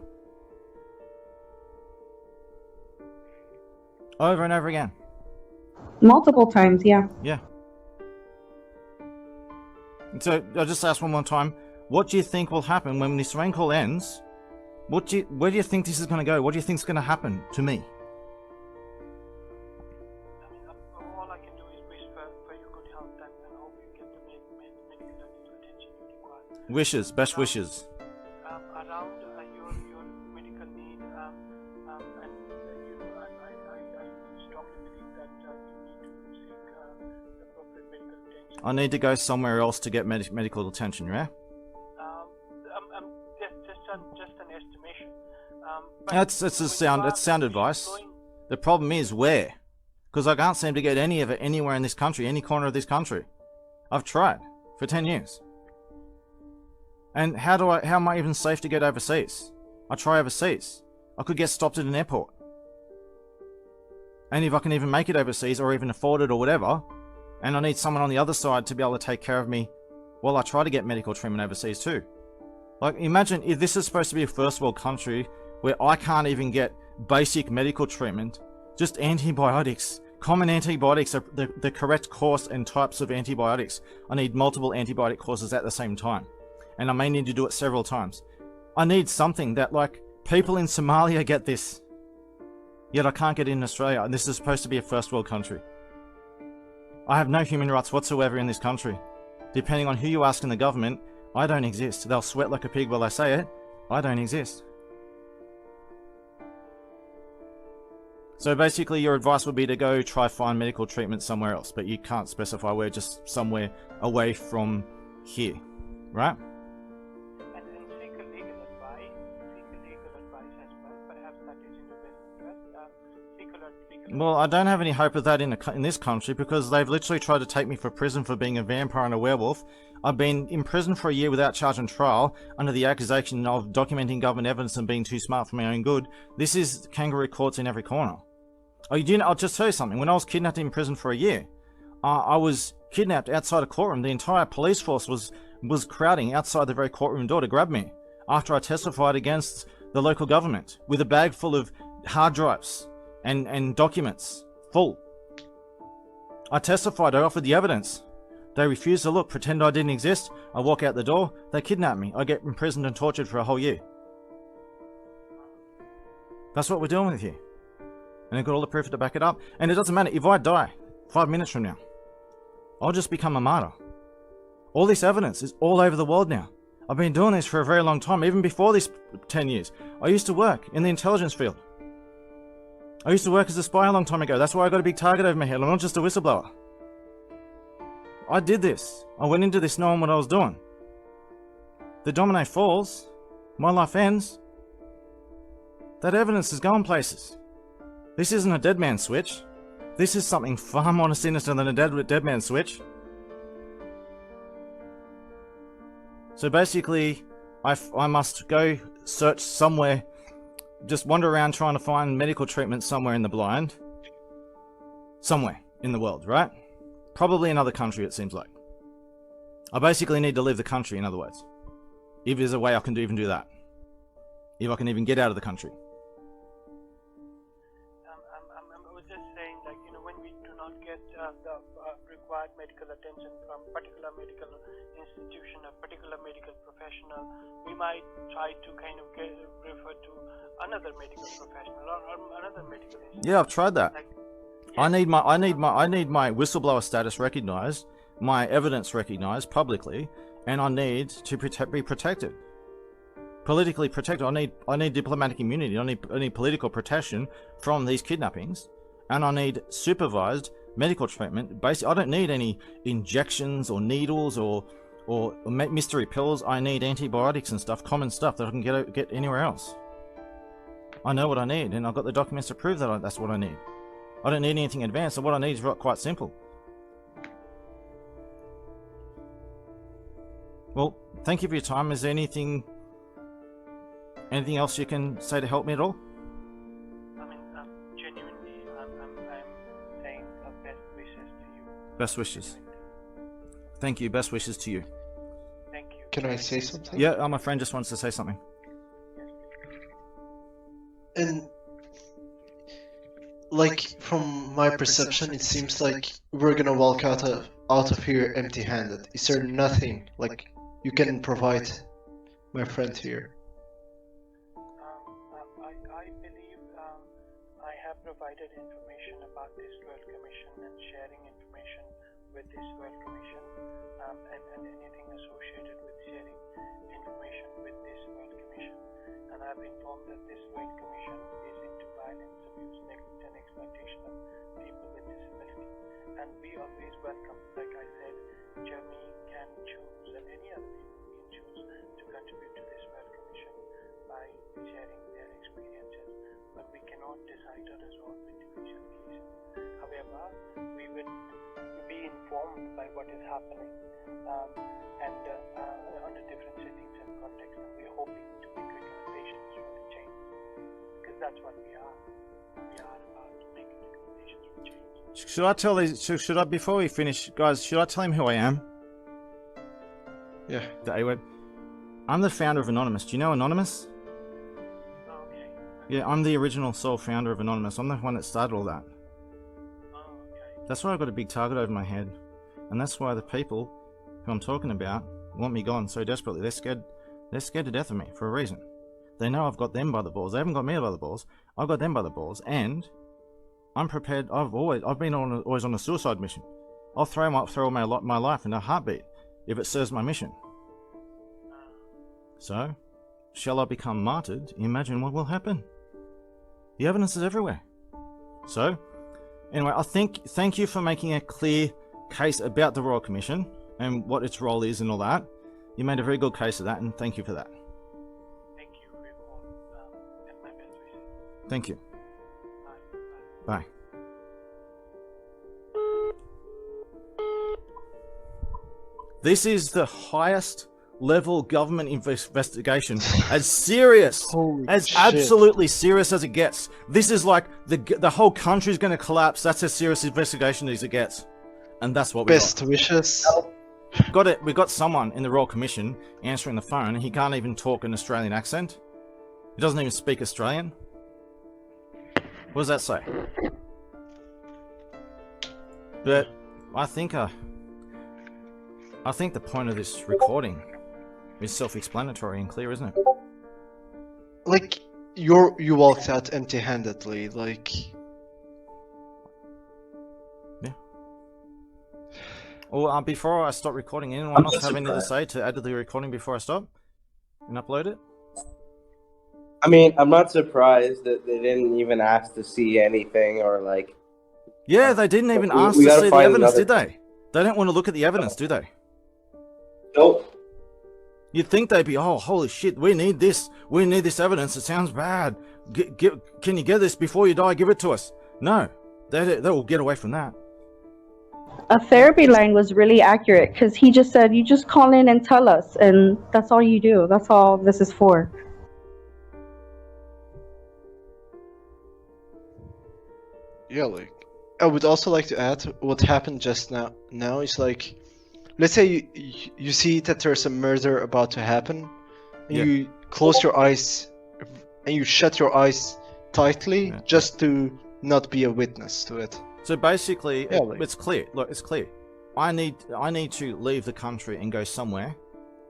Over and over again. Multiple times, yeah. Yeah. So I'll just ask one more time. What do you think will happen when this rain call ends? Where do you think this is going to go? What do you think is going to happen to me? All I can do is wish for your good health and hope you get the medical attention you require. Wishes, best wishes. Around your medical need, and I strongly believe that you need to seek appropriate medical attention. I need to go somewhere else to get medical attention, yeah? Just an estimation. It's sound advice. The problem is where? Because I can't seem to get any of it anywhere in this country, any corner of this country. I've tried for 10 years. And how am I even safe to get overseas? I try overseas. I could get stopped at an airport. And if I can even make it overseas or even afford it or whatever, and I need someone on the other side to be able to take care of me while I try to get medical treatment overseas too. Like, imagine if this is supposed to be a first world country where I can't even get basic medical treatment, just antibiotics. Common antibiotics are the correct course and types of antibiotics. I need multiple antibiotic courses at the same time. And I may need to do it several times. I need something that, like, people in Somalia get this. Yet I can't get it in Australia, and this is supposed to be a first world country. I have no human rights whatsoever in this country. Depending on who you ask in the government, I don't exist. They'll sweat like a pig while I say it. I don't exist. So basically your advice would be to go try find medical treatment somewhere else, but you can't specify where, just somewhere away from here, right? And seek a legal advice as well. Perhaps that is in your best interest. Well, I don't have any hope of that in this country, because they've literally tried to take me for prison for being a vampire and a werewolf. I've been in prison for a year without charge and trial under the accusation of documenting government evidence and being too smart for my own good. This is kangaroo courts in every corner. Oh, you know, I'll just tell you something. When I was kidnapped in prison for a year, I was kidnapped outside a courtroom. The entire police force was crowding outside the very courtroom door to grab me after I testified against the local government with a bag full of hard drives and documents full. I testified, I offered the evidence. They refused to look, pretend I didn't exist. I walk out the door, they kidnap me. I get imprisoned and tortured for a whole year. That's what we're dealing with here. And I've got all the proof to back it up. And it doesn't matter, if I die 5 minutes from now, I'll just become a martyr. All this evidence is all over the world now. I've been doing this for a very long time, even before these 10 years. I used to work in the intelligence field. I used to work as a spy a long time ago. That's why I got a big target over my head. I'm not just a whistleblower. I did this. I went into this knowing what I was doing. The domino falls. My life ends. That evidence is going places. This isn't a dead man switch. This is something far more sinister than a dead man switch. So basically, I must go search somewhere, just wander around trying to find medical treatment somewhere in the blind. Somewhere in the world, right? Probably another country, it seems like. I basically need to leave the country, in other words. If there's a way I can even do that. If I can even get out of the country. I was just saying, like, you know, when we do not get the required medical attention from particular medical institution, a particular medical professional, we might try to kind of get referred to another medical professional or another medical institution. Yeah, I've tried that. Like, I need my whistleblower status recognized, my evidence recognized publicly, and I need to be protected. Politically protected. I need diplomatic immunity. I need political protection from these kidnappings, and I need supervised medical treatment. Basically, I don't need any injections or needles or mystery pills. I need antibiotics and stuff, common stuff that I can get anywhere else. I know what I need, and I've got the documents to prove that that's what I need. I don't need anything advanced, so what I need is quite simple. Well, thank you for your time. Is there anything else you can say to help me at all? I mean, genuinely, I'm saying best wishes to you. Best wishes. Thank you. Best wishes to you. Thank you. Can I say something? Yeah, my friend just wants to say something. And like, from my perception, it seems like we're gonna walk out of here empty-handed. Is there nothing like you can provide my friend here? I believe I have provided information about this Royal Commission and sharing information with this Royal Commission and anything associated with sharing information with this Royal Commission. And I've informed that this Royal Commission is into violence, abuse, neglect and exploitation of people with disability. And we always welcome, like I said, Jeremy can choose and any other people can choose to contribute to this Royal Commission by sharing their experiences. But we cannot decide or resolve individual cases. However, we will be informed by what is happening under different settings and contexts, and we're hoping to make recommendations for the change. Because that's what we are. We are about making recommendations for change. Should I tell these? Should I, before we finish, guys? Should I tell him who I am? Yeah. I'm the founder of Anonymous. Do you know Anonymous? Okay. Yeah, I'm the original sole founder of Anonymous. I'm the one that started all that. Okay. That's why I've got a big target over my head. And that's why the people who I'm talking about want me gone so desperately. They're scared to death of me for a reason. They know I've got them by the balls. They haven't got me by the balls. I've got them by the balls, and I'm prepared. I've been always on a suicide mission. I'll throw my life in a heartbeat if it serves my mission. So, shall I become martyred? Imagine what will happen. The evidence is everywhere. So, anyway, thank you for making a clear case about the Royal Commission and what its role is and all that. You made a very good case of that, and thank you for that. Thank you for your call, and my best wishes. Thank you. Bye. Bye. This is the highest level government investigation, as serious, as shit. absolutely serious as it gets. This is like the whole country's going to collapse. That's as serious investigation as it gets, and that's what we Best wishes. got. It. We got someone in the Royal Commission answering the phone, and he can't even talk an Australian accent. He doesn't even speak Australian. What does that say? But I think the point of this recording is self-explanatory and clear, isn't it? Like, you walked out empty-handedly, like... Yeah. Well, before I stop recording, anyone else have anything to say to add to the recording before I stop and upload it? I mean, I'm not surprised that they didn't even ask to see anything or like... Yeah, they didn't even ask to see the evidence, did they? They don't want to look at the evidence, do they? Nope. You'd think they'd be, oh, holy shit, we need this. We need this evidence. It sounds bad. Can you get this before you die? Give it to us. No, they will get away from that. A therapy line was really accurate because he just said, you just call in and tell us, and that's all you do. That's all this is for. Yeah, like, I would also like to add what happened just now is like, let's say you see that there's a murder about to happen, and you close your eyes and you shut your eyes tightly just to not be a witness to it. So basically, it's clear. Look, it's clear. I need to leave the country and go somewhere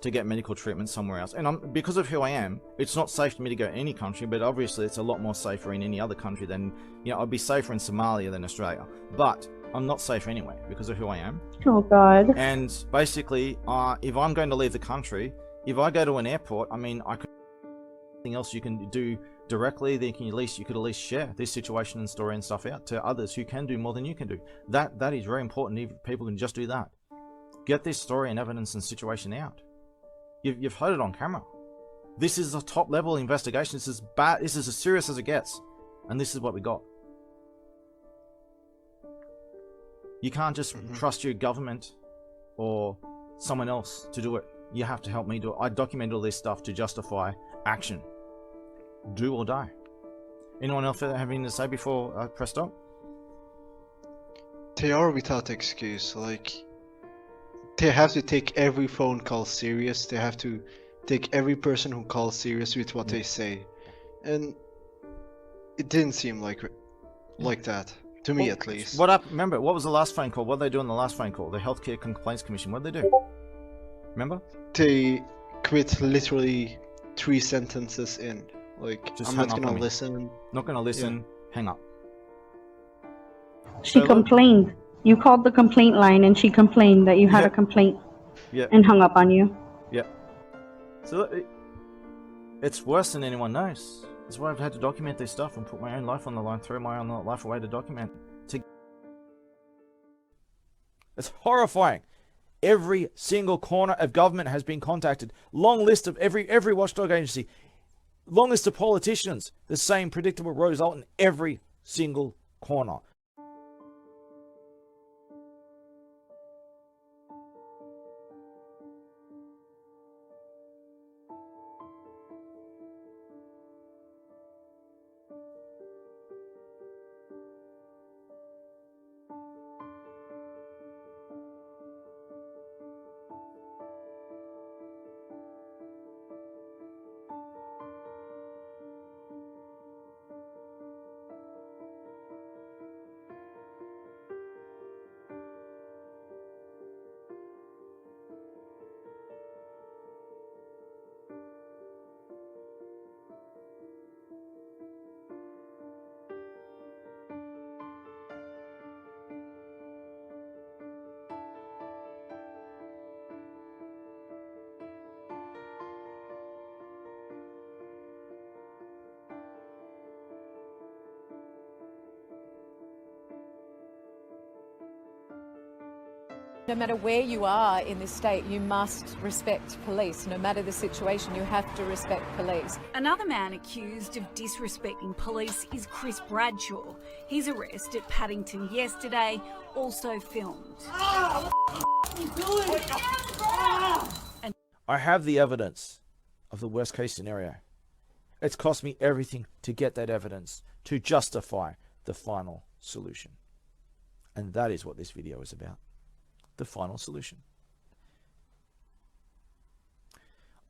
to get medical treatment somewhere else. And because of who I am, it's not safe for me to go to any country, but obviously it's a lot more safer in any other country than, you know, I'd be safer in Somalia than Australia. But I'm not safe anyway because of who I am. Oh, God. And basically, if I'm going to leave the country, if I go to an airport, I mean, I could anything else you can do directly, then you could at least share this situation and story and stuff out to others who can do more than you can do. That is very important. If people can just do that. Get this story and evidence and situation out. You've heard it on camera. This is a top level investigation. This is bad. This is as serious as it gets. And this is what we got. You can't just trust your government or someone else to do it. You have to help me do it. I document all this stuff to justify action. Do or die. Anyone else have anything to say before I press stop? They are without excuse. Like, they have to take every phone call serious. They have to take every person who calls serious with what they say. And it didn't seem like that. To me, at least. Remember, what was the last phone call? What did they do in the last phone call? The Healthcare Complaints Commission. What did they do? Remember? They quit literally 3 sentences in. Like, just I'm not gonna listen. Not gonna listen. Hang up. She complained. You called the complaint line and she complained that you had a complaint. And hung up on you. Yeah. So it's worse than anyone knows. That's why I've had to document this stuff and put my own life on the line, throw my own life away to document. It's horrifying. Every single corner of government has been contacted. Long list of every watchdog agency. Long list of politicians. The same predictable result in every single corner. No matter where you are in this state, you must respect police. No matter the situation, you have to respect police. Another man accused of disrespecting police is Chris Bradshaw. His arrest at Paddington yesterday also filmed. Ah, what the f*** are you doing? I have the evidence of the worst case scenario. It's cost me everything to get that evidence to justify the final solution. And that is what this video is about. The final solution.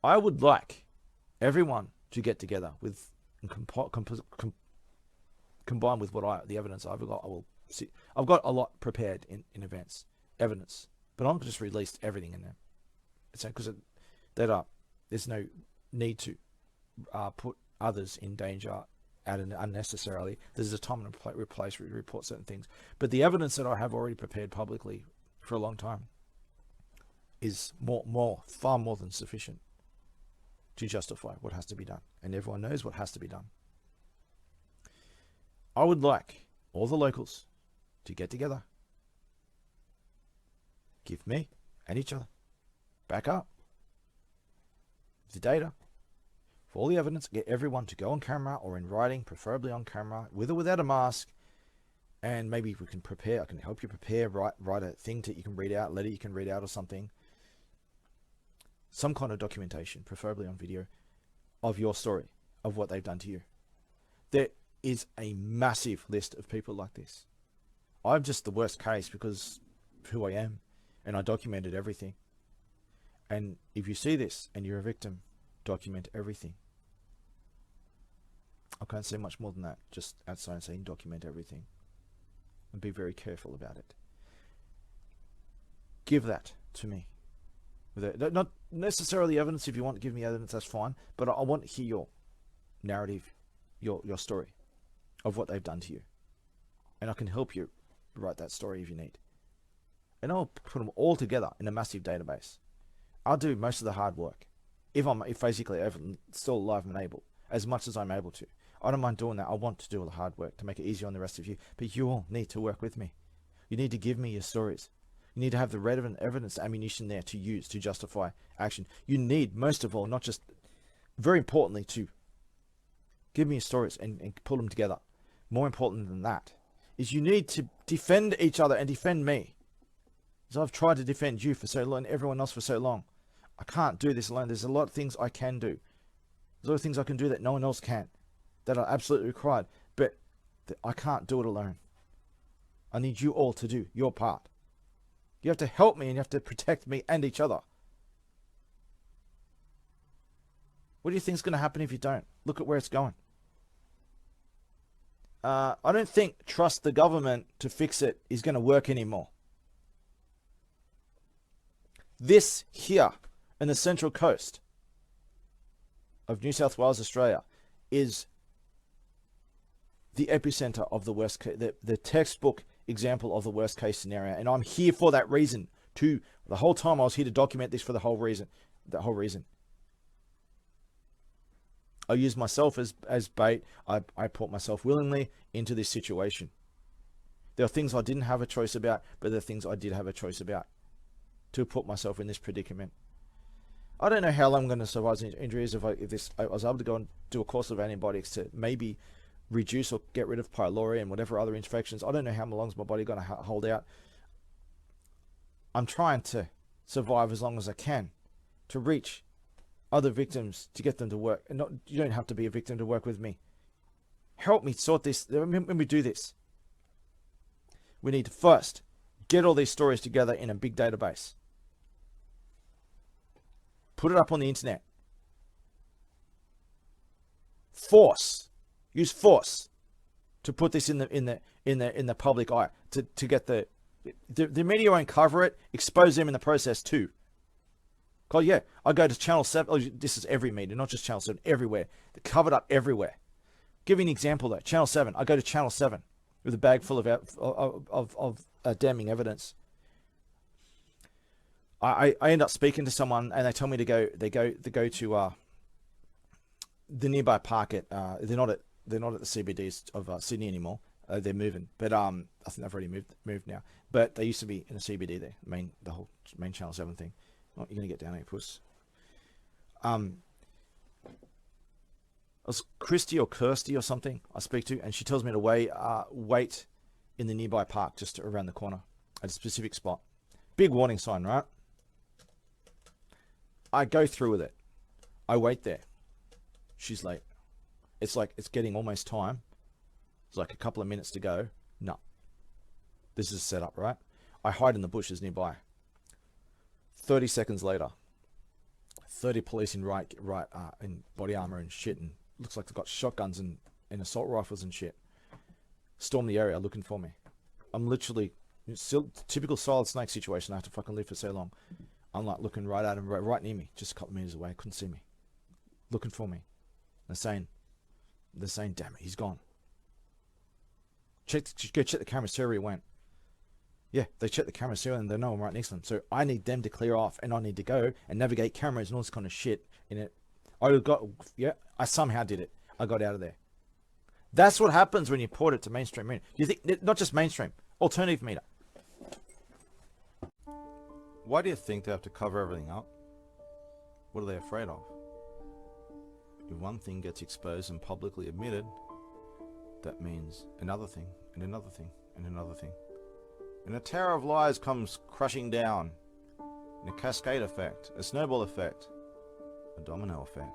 I would like everyone to get together with and combine with what the evidence I've got. I will see. I've got a lot prepared in advance, evidence, but I've just released everything in there. It's because there's no need to put others in danger unnecessarily. There's a time and a place to report certain things, but the evidence that I have already prepared publicly for a long time is far more than sufficient to justify what has to be done, and everyone knows what has to be done. I would like all the locals to get together, give me and each other back up the data for all the evidence, get everyone to go on camera or in writing, preferably on camera, with or without a mask, and maybe we can prepare. I can help you prepare, write a thing that you can read out, letter you can read out or something. Some kind of documentation, preferably on video, of your story, of what they've done to you. There is a massive list of people like this. I'm just the worst case because of who I am, and I documented everything. And if you see this and you're a victim, document everything. I can't say much more than that, just outside saying document everything. And be very careful about it. Give that to me. Not necessarily evidence. If you want to give me evidence, that's fine. But I want to hear your narrative, your story of what they've done to you. And I can help you write that story if you need. And I'll put them all together in a massive database. I'll do most of the hard work. If basically I'm still alive and able, as much as I'm able to. I don't mind doing that. I want to do all the hard work to make it easier on the rest of you. But you all need to work with me. You need to give me your stories. You need to have the relevant evidence, ammunition there to use to justify action. You need, most of all, not just, very importantly, to give me your stories and pull them together. More important than that is you need to defend each other and defend me. As I've tried to defend you for so long and everyone else for so long. I can't do this alone. There's a lot of things I can do. There's a lot of things I can do that no one else can. That are absolutely required. But I can't do it alone. I need you all to do your part. You have to help me and you have to protect me and each other. What do you think is going to happen if you don't? Look at where it's going. I don't think trust the government to fix it is going to work anymore. This here in the Central Coast of New South Wales, Australia, is the epicenter of the worst case, the textbook example of the worst case scenario. And I'm here for that reason. The whole time I was here to document this for that whole reason. I use myself as bait. I put myself willingly into this situation. There are things I didn't have a choice about, but there are things I did have a choice about to put myself in this predicament. I don't know how long I'm going to survive these injuries if I was able to go and do a course of antibiotics to maybe reduce or get rid of pylori and whatever other infections. I don't know how long is my body going to hold out. I'm trying to survive as long as I can to reach other victims, to get them to work. And you don't have to be a victim to work with me. Help me sort this. When we do this, we need to first get all these stories together in a big database. Put it up on the internet. Use force to put this in the public eye to get the media won't cover it. Expose them in the process too. God, yeah, I go to Channel 7. Oh, this is every media, not just Channel 7. Everywhere, they're covered up everywhere. Give you an example though. Channel 7. I go to Channel 7 with a bag full of damning evidence. I end up speaking to someone and they tell me to go. They go to the nearby park at. They're not at the CBDs of Sydney anymore. They're moving, but I think they've already moved now. But they used to be in a CBD there. The whole main Channel 7 thing. Oh, you're gonna get down here, puss. It was Christy or Kirsty or something I speak to, and she tells me to wait in the nearby park just around the corner at a specific spot. Big warning sign, right? I go through with it. I wait there. She's late. It's like it's getting almost time. It's like a couple of minutes to go. No. This is set up, right? I hide in the bushes nearby. 30 seconds later, 30 police in in body armor and shit, and looks like they've got shotguns and assault rifles and shit. Storm the area looking for me. I'm literally still typical Solid Snake situation. I have to fucking live for so long. I'm like looking right at him, right near me, just a couple of meters away. Couldn't see me. Looking for me. They're saying, damn it, he's gone. Go check the cameras. See where he went. Yeah, they check the cameras here and they know I'm right next to them. So I need them to clear off, and I need to go and navigate cameras and all this kind of shit in it. I somehow did it. I got out of there. That's what happens when you port it to mainstream media. You think, not just mainstream, alternative media. Why do you think they have to cover everything up? What are they afraid of? If one thing gets exposed and publicly admitted, that means another thing, and another thing, and another thing. And a tower of lies comes crushing down in a cascade effect, a snowball effect, a domino effect.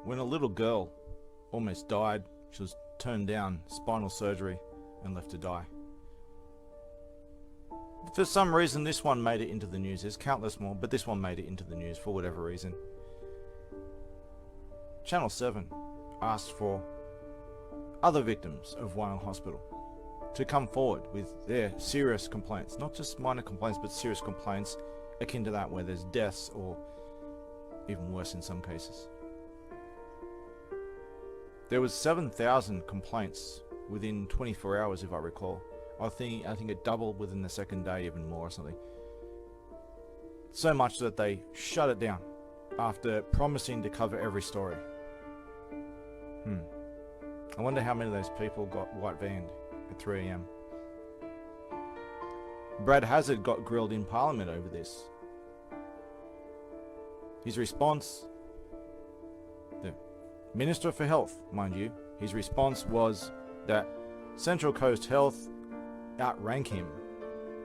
When a little girl almost died, she was turned down, spinal surgery, and left to die. For some reason, this one made it into the news. There's countless more, but this one made it into the news for whatever reason. Channel 7 asked for other victims of Wyong Hospital to come forward with their serious complaints. Not just minor complaints, but serious complaints akin to that, where there's deaths or even worse in some cases. There was 7,000 complaints within 24 hours, if I recall. I think it doubled within the second day, even more or something. So much that they shut it down after promising to cover every story. I wonder how many of those people got white vanned at 3 AM. Brad Hazard got grilled in Parliament over this. His response, the Minister for Health, mind you, his response was that Central Coast Health outrank him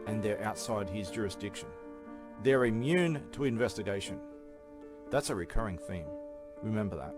and they're outside his jurisdiction. They're immune to investigation. That's a recurring theme. Remember that.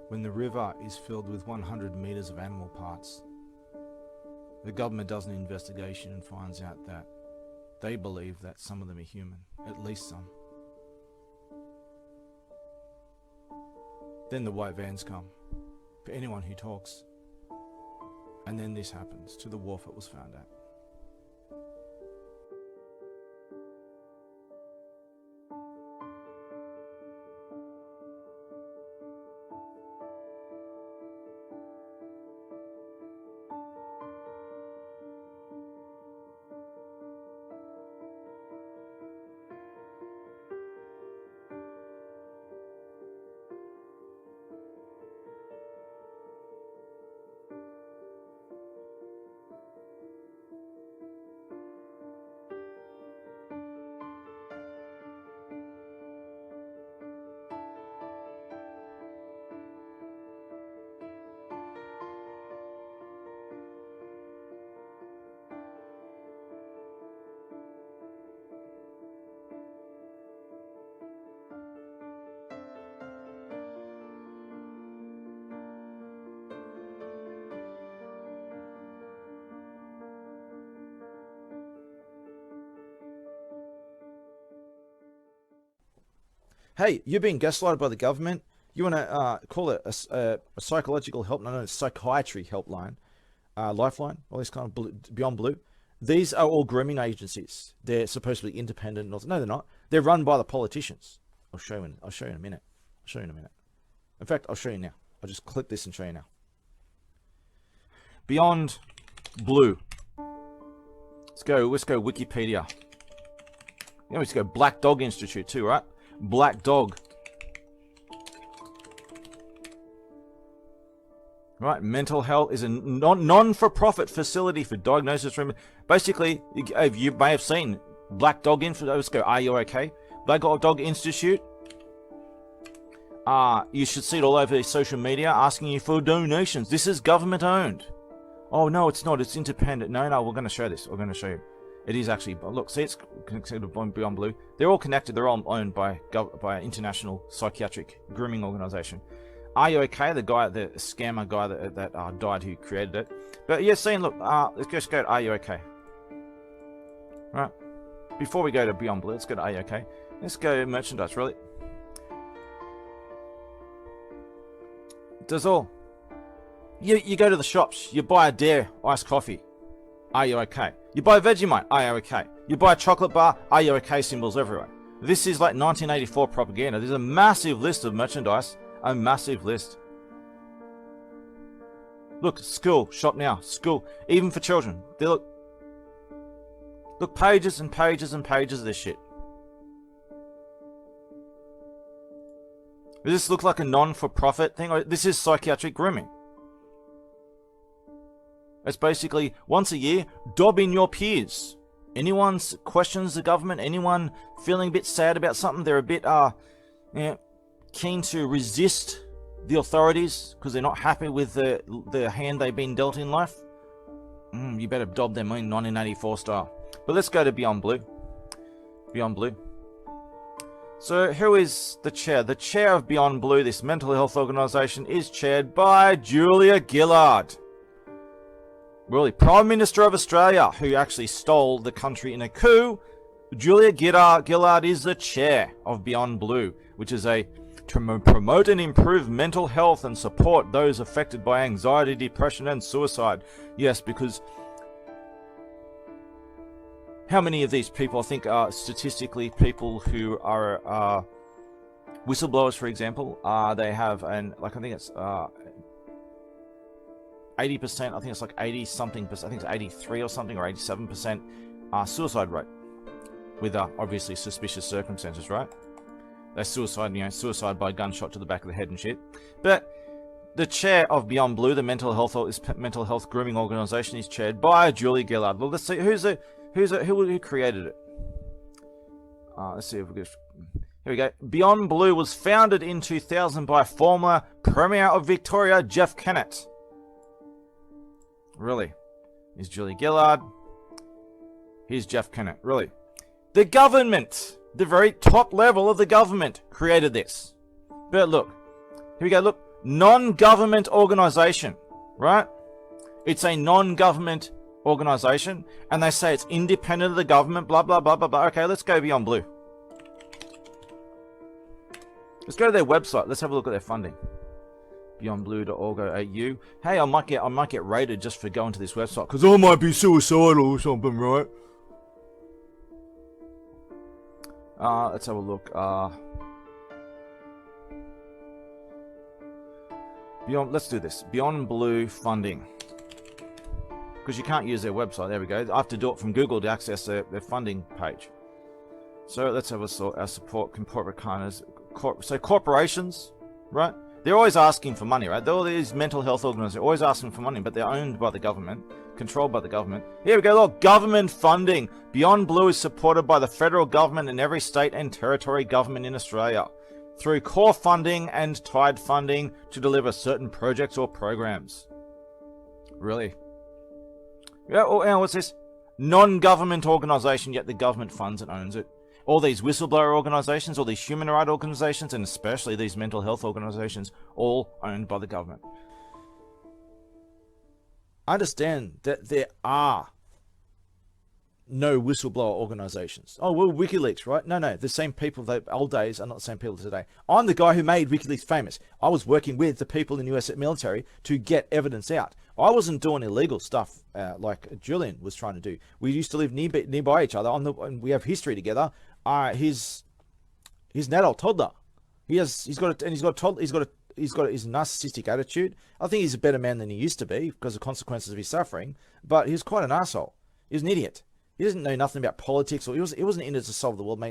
When the river is filled with 100 meters of animal parts, the government does an investigation and finds out that they believe that some of them are human, at least some. Then the white vans come for anyone who talks. And then this happens to the wharf it was found at. Hey, you're being gaslighted by the government. You want to call it a psychological help, no, psychiatry helpline, lifeline, all this kind of Beyond Blue. These are all grooming agencies. They're supposed to be independent. No, they're not. They're run by the politicians. I'll show you in a minute. In fact, I'll show you now. I'll just click this and show you now. Beyond Blue. Let's go Wikipedia. You know, let's go Black Dog Institute too, right? Black Dog. Right, mental health is a non-for-profit facility for diagnosis. Basically, you may have seen Black Dog Institute. Let's go, Are You Okay? Black Dog Institute. You should see it all over social media asking you for donations. This is government owned. Oh, no, it's not. It's independent. No, we're going to show this. We're going to show you. It is actually, look, see, it's connected to Beyond Blue. They're all connected. They're all owned by an international psychiatric grooming organization. Are You Okay? The guy, the scammer guy that died who created it. But yeah, seeing, look, let's just go to Are You Okay? Right. Before we go to Beyond Blue, let's go to Are You Okay? Let's go to merchandise, really. Does all. You go to the shops, you buy a Dare iced coffee. Are you okay? You buy Vegemite, are you okay? You buy a chocolate bar, are you okay symbols everywhere. This is like 1984 propaganda. There's a massive list of merchandise. A massive list. Look, school, shop now, school, even for children. They look pages and pages and pages of this shit. Does this look like a non-for-profit thing? Or this is psychiatric grooming. It's basically, once a year, dob in your peers. Anyone questions the government, anyone feeling a bit sad about something, they're a bit keen to resist the authorities because they're not happy with the hand they've been dealt in life, you better dob them in 1984 style. But let's go to Beyond Blue. Beyond Blue. So who is the chair? The chair of Beyond Blue, this mental health organization, is chaired by Julia Gillard. Really, Prime Minister of Australia, who actually stole the country in a coup. Julia Gillard is the chair of Beyond Blue, which is to promote and improve mental health and support those affected by anxiety, depression, and suicide. Yes, because how many of these people, I think, are statistically people who are whistleblowers, for example, they have, I think it's 80%, I think it's like 80-something%, I think it's 83 or something, or 87% suicide rate, with obviously suspicious circumstances, right? They suicide by gunshot to the back of the head and shit. But the chair of Beyond Blue, the mental health grooming organization, is chaired by Julie Gillard. Well, let's see who created it. Let's see if we get. Here we go. Beyond Blue was founded in 2000 by former Premier of Victoria, Jeff Kennett. Really? Here's Julie Gillard. Here's Jeff Kennett. Really? The government, the very top level of the government, created this. But look, here we go. Look, non-government organization, right? It's a non-government organization, and they say it's independent of the government, blah, blah, blah, blah, blah. Okay, let's go Beyond Blue. Let's go to their website. Let's have a look at their funding. beyondblue.org.au. Hey, I might get raided just for going to this website because I might be suicidal or something, right? Let's have a look. Let's do this. Beyond Blue funding. Because you can't use their website. There we go. I have to do it from Google to access their funding page. So let's have a sort. Our support corporate kindness. So corporations, right? They're always asking for money, right? All these mental health organizations are always asking for money, but they're owned by the government, controlled by the government. Here we go, look, government funding. Beyond Blue is supported by the federal government and every state and territory government in Australia through core funding and tied funding to deliver certain projects or programs. Really? Yeah, oh, what's this? Non-government organization, yet the government funds and owns it. All these whistleblower organizations, all these human rights organizations, and especially these mental health organizations, all owned by the government. Understand that there are no whistleblower organizations. Oh, well, WikiLeaks, right? No, the same people, the old days are not the same people today. I'm the guy who made WikiLeaks famous. I was working with the people in the US military to get evidence out. I wasn't doing illegal stuff like Julian was trying to do. We used to live nearby each other, and we have history together. He's an adult toddler. He's got a narcissistic attitude. I think he's a better man than he used to be because of consequences of his suffering. But he's quite an asshole. He was an idiot. He doesn't know nothing about politics, or he wasn't in it to solve the world,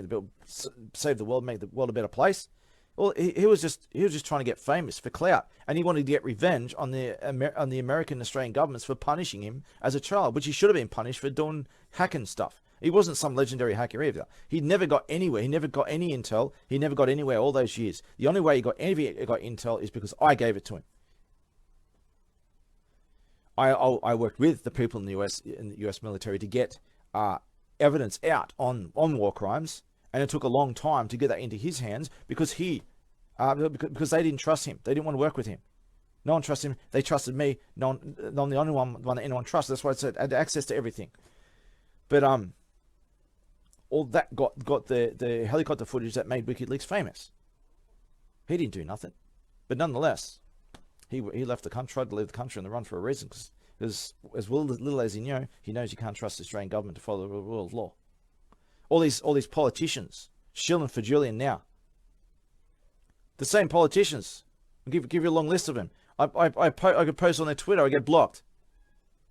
save the world, make the world a better place. Well, he was just trying to get famous for clout, and he wanted to get revenge on the American and Australian governments for punishing him as a child, which he should have been punished for doing hacking stuff. He wasn't some legendary hacker either. He never got anywhere. He never got any intel. He never got anywhere all those years. The only way he got intel is because I gave it to him. I worked with the people in the US military to get evidence out on war crimes, and it took a long time to get that into his hands because because they didn't trust him. They didn't want to work with him. No one trusted him. They trusted me. I'm the only one that anyone trusted. That's why I said I had access to everything. But all that got the helicopter footage that made WikiLeaks famous. He didn't do nothing, but nonetheless, he left the country, tried to leave the country on the run for a reason, because as little as he knows you can't trust the Australian government to follow the rule of law. All these politicians shilling for Julian now. The same politicians. I'll give you a long list of them. I could post on their Twitter. I get blocked.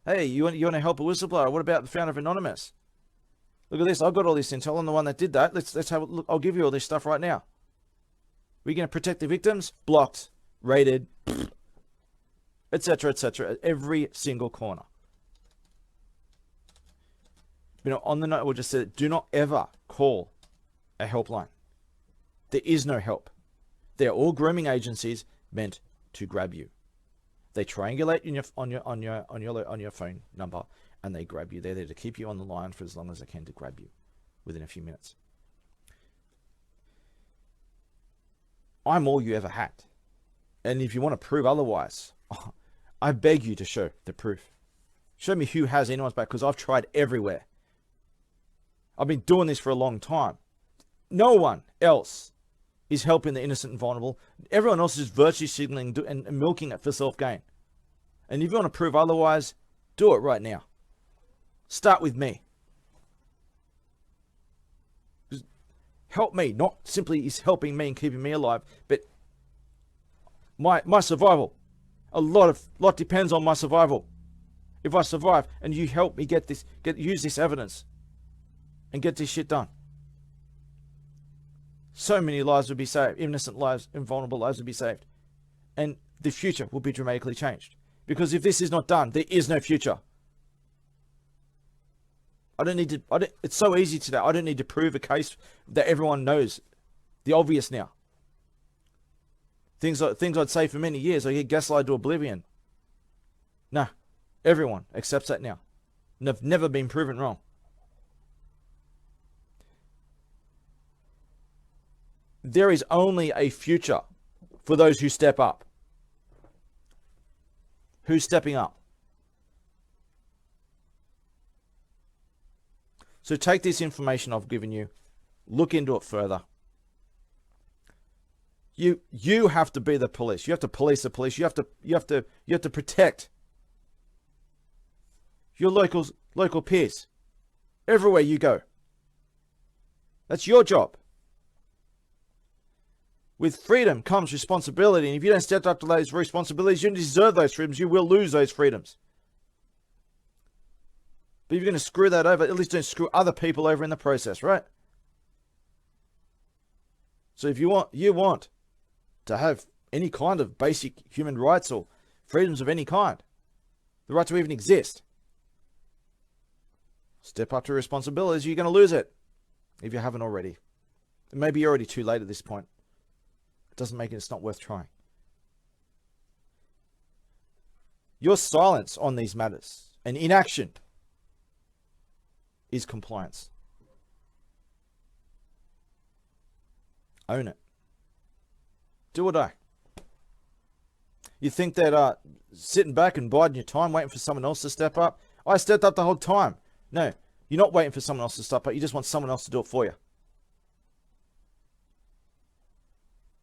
Hey, you want to help a whistleblower? What about the founder of Anonymous? Look at this. I've got all this intel. I'm the one that did that. Let's have a look. I'll give you all this stuff right now. We're going to protect the victims? Blocked, raided, etc., etc. At every single corner. On the note, we'll just say, do not ever call a helpline. There is no help. They're all grooming agencies meant to grab you. They triangulate on your phone number, and they grab you. They're there to keep you on the line for as long as they can to grab you within a few minutes. I'm all you ever had. And if you want to prove otherwise, I beg you to show the proof. Show me who has anyone's back, because I've tried everywhere. I've been doing this for a long time. No one else is helping the innocent and vulnerable. Everyone else is virtue signaling and milking it for self-gain. And if you want to prove otherwise, do it right now. Start with me. Just help me, not simply is helping me and keeping me alive, but my survival. A lot depends on my survival. If I survive and you help me use this evidence and get this shit done, so many lives would be saved. Innocent lives and vulnerable lives would be saved. And the future will be dramatically changed. Because if this is not done, there is no future. It's so easy today. I don't need to prove a case that everyone knows. The obvious now. Things I'd say for many years, I get gaslighted to oblivion. Nah, everyone accepts that now. And I've never been proven wrong. There is only a future for those who step up. Who's stepping up? So take this information I've given you, look into it further. You have to be the police. You have to police the police. You have to protect your local peers everywhere you go. That's your job. With freedom comes responsibility, and if you don't step up to those responsibilities, you don't deserve those freedoms. You will lose those freedoms. But if you're going to screw that over, at least don't screw other people over in the process, right? So if you want to have any kind of basic human rights or freedoms of any kind, the right to even exist, step up to responsibilities. You're going to lose it if you haven't already. And maybe you're already too late at this point. It doesn't make it, it's not worth trying. Your silence on these matters and inaction is compliance. Own it. Do or die. You think that sitting back and biding your time, waiting for someone else to step up? I stepped up the whole time. No, you're not waiting for someone else to step up. You just want someone else to do it for you.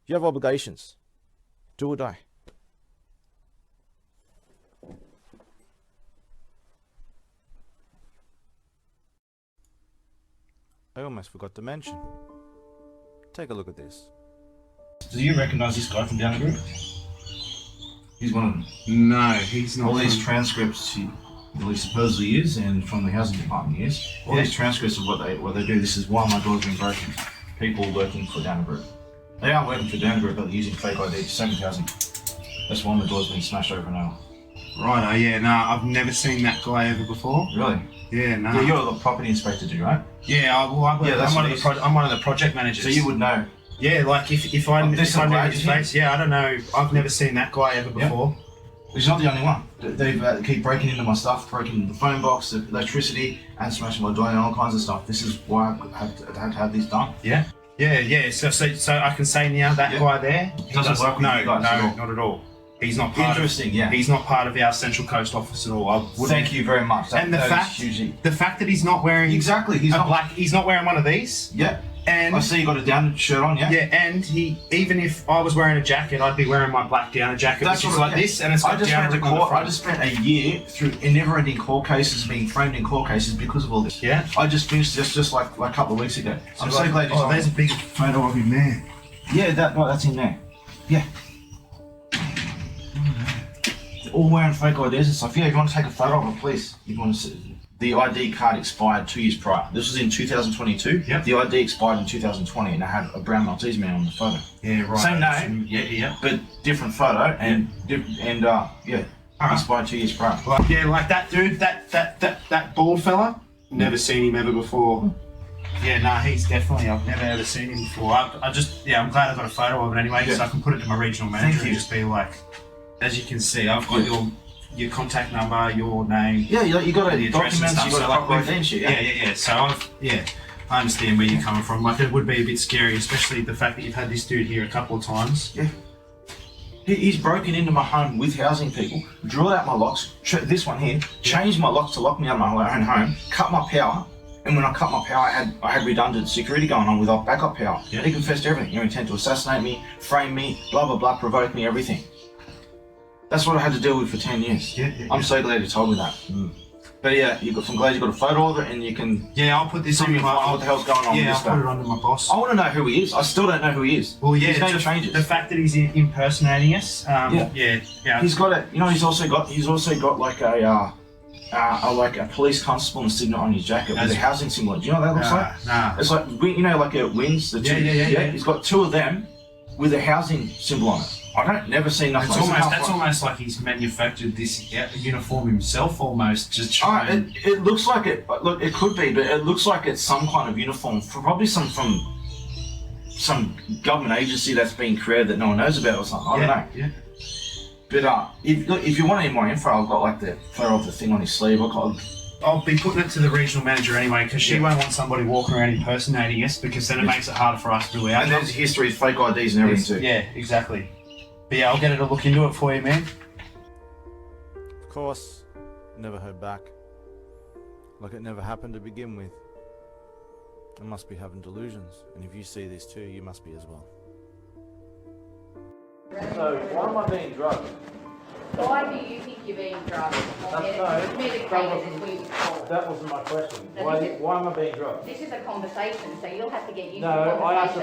You have obligations. Do or die. I almost forgot to mention. Take a look at this. Do you recognize this guy from down the group? He's one of them. No, he's not. All these transcripts, he supposedly is, and from the housing department he is. All these transcripts of what they do. This is why my door's been broken. People working for down the group. They aren't working for down the group, but they're using fake ID to same with housing. That's why my door's been smashed open now. Right, yeah, no, I've never seen that guy ever before. Really? Yeah, no. Yeah, you're the property inspector, do you, right? Yeah, I'm one of the project managers. So you would know. Yeah, like if I knew his face, yeah, I don't know. I've never seen that guy ever before. He's not the only one. They keep breaking into my stuff, breaking into the phone box, the electricity, and smashing my door and all kinds of stuff. This is why I had to have this done. Yeah. Yeah. So I can say now that guy there doesn't work with you guys at all. Not at all. He's not part Interesting, yeah. He's not part of our Central Coast office at all. Thank you very much. And the fact that he's not wearing he's not wearing one of these. Yeah. And I see you got a down shirt on, yeah? Yeah, and even if I was wearing a jacket, I'd be wearing my black down jacket, which is like this, and it's got down on the front. I just spent a year through never-ending court cases, being framed in court cases because of all this. Yeah. I just finished just like a couple of weeks ago. So I'm so glad you told me. There's a big photo of him there. Yeah, that's in there. Yeah. They're all wearing fake IDs and stuff. Yeah, if you want to take a photo of it, please. If you want to see. The ID card expired 2 years prior. This was in 2022. Yep. The ID expired in 2020, and I had a brown Maltese man on the photo. Yeah, right. Same name. Yeah. But different photo, and expired 2 years prior. Yeah, like that dude, that bald fella. Never seen him ever before. Yeah, no, he's definitely. I've never ever seen him before. I'm glad I got a photo of it anyway, so I can put it to my regional manager and just be like, as you can see, I've got your contact number, your name. Yeah, you got the address and stuff. You got proper ID and shit. Yeah. So I understand where you're coming from. Like, it would be a bit scary, especially the fact that you've had this dude here a couple of times. Yeah. He's broken into my home with housing people, drilled out my locks, this one here, changed my locks to lock me out of my own home, cut my power, and when I cut my power, I had redundant security going on without backup power. Yeah. He confessed to everything. You intent to assassinate me, frame me, blah, blah, blah, provoke me, everything. That's what I had to deal with for 10 years. Yeah. I'm so glad you told me that. But yeah, I'm glad you got a photo of it, and you can. Yeah, I'll put this on what the hell's going on. Yeah, with this I'll put it under my boss. I want to know who he is. I still don't know who he is. Well, yeah, his name changes. The fact that he's impersonating us. Yeah. He's got a. He's also got like a police constable and signet on his jacket with a housing symbol. Do you know what that looks like? Nah. It's like like a wings. The two. Yeah. He's got two of them with a housing symbol on it. I don't never see nothing. That's almost like he's manufactured this uniform himself, almost. Just it looks like it. Look, it could be, but it looks like it's some kind of uniform for probably from some government agency that's been created that no one knows about or something. I don't know. Yeah. But if you want any more info, I've got like the photo of the thing on his sleeve. I'll be putting it to the regional manager anyway, because she won't want somebody walking around impersonating us, because then it makes it harder for us to do our job. And there's history of fake IDs and everything too. Yeah, exactly. But yeah, I'll get her to look into it for you, man. Of course, never heard back. Like it never happened to begin with. I must be having delusions, and if you see this too, you must be as well. So, why am I being drugged? Why do you think you're being drugged or medicated? That wasn't my question. No, Why am I being drugged? This is a conversation, so you'll have to get used No, to the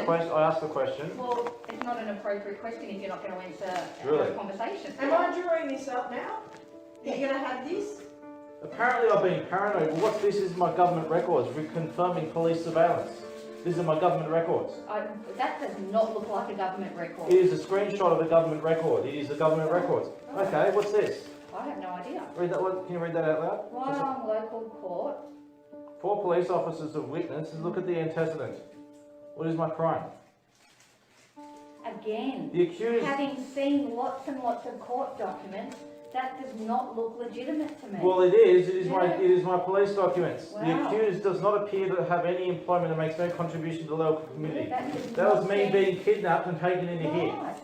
conversation. I asked the question. Well, it's not an appropriate question if you're not going to answer Really? a conversation. Am I drawing this up now? You're going to have this? Apparently I've been paranoid. Well, what's this? This is my government records reconfirming police surveillance. These are my government records. That does not look like a government record. It is a screenshot of a government record. It is a government record. Okay, what's this? I have no idea. Read that. Can you read that out loud? Wyong local court. 4 police officers have witnessed. Look at the antecedent. What is my crime? Again, The accused. having seen lots and lots of court documents, that does not look legitimate to me. Well, it is. It is my police documents. Wow. The accused does not appear to have any employment and makes no contribution to the local community. That That was me being kidnapped and taken into here. Right.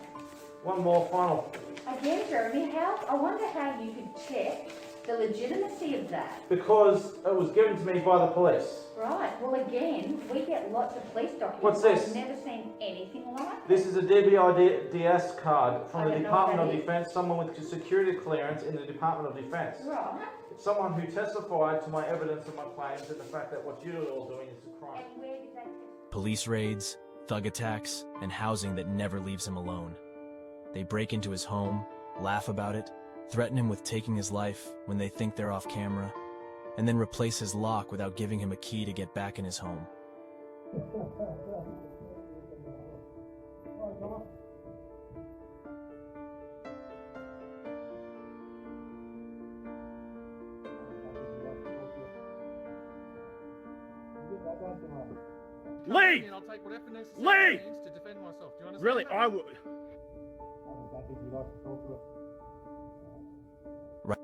One more final. Again, Jeremy, I wonder how you could check the legitimacy of that. Because it was given to me by the police. Right, well again, we get lots of police documents. What's this? I've never seen anything like it. This is a DBIDS card I from the don't know Department what of that is. Defense, someone with security clearance in the Department of Defense. Right. It's someone who testified to my evidence and my claims and the fact that what you're all doing is a crime. And where did that Police raids, thug attacks, and housing that never leaves him alone. They break into his home, laugh about it, threaten him with taking his life when they think they're off camera, and then replace his lock without giving him a key to get back in his home. Lee! Lee! Really, I would. Right.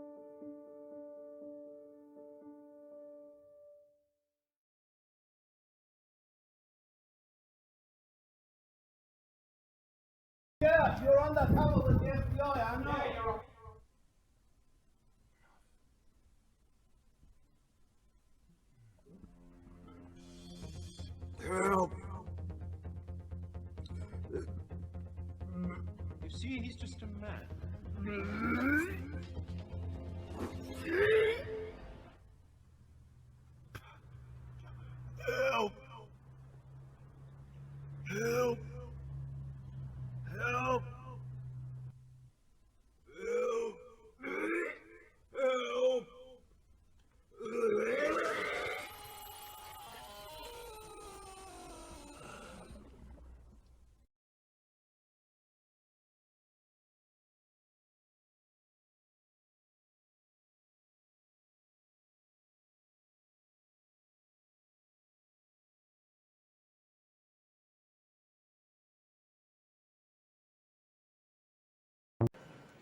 Yeah, you're undercover with the FBI, I know. Help! You see, he's just a man. Help! Help! Help! Help!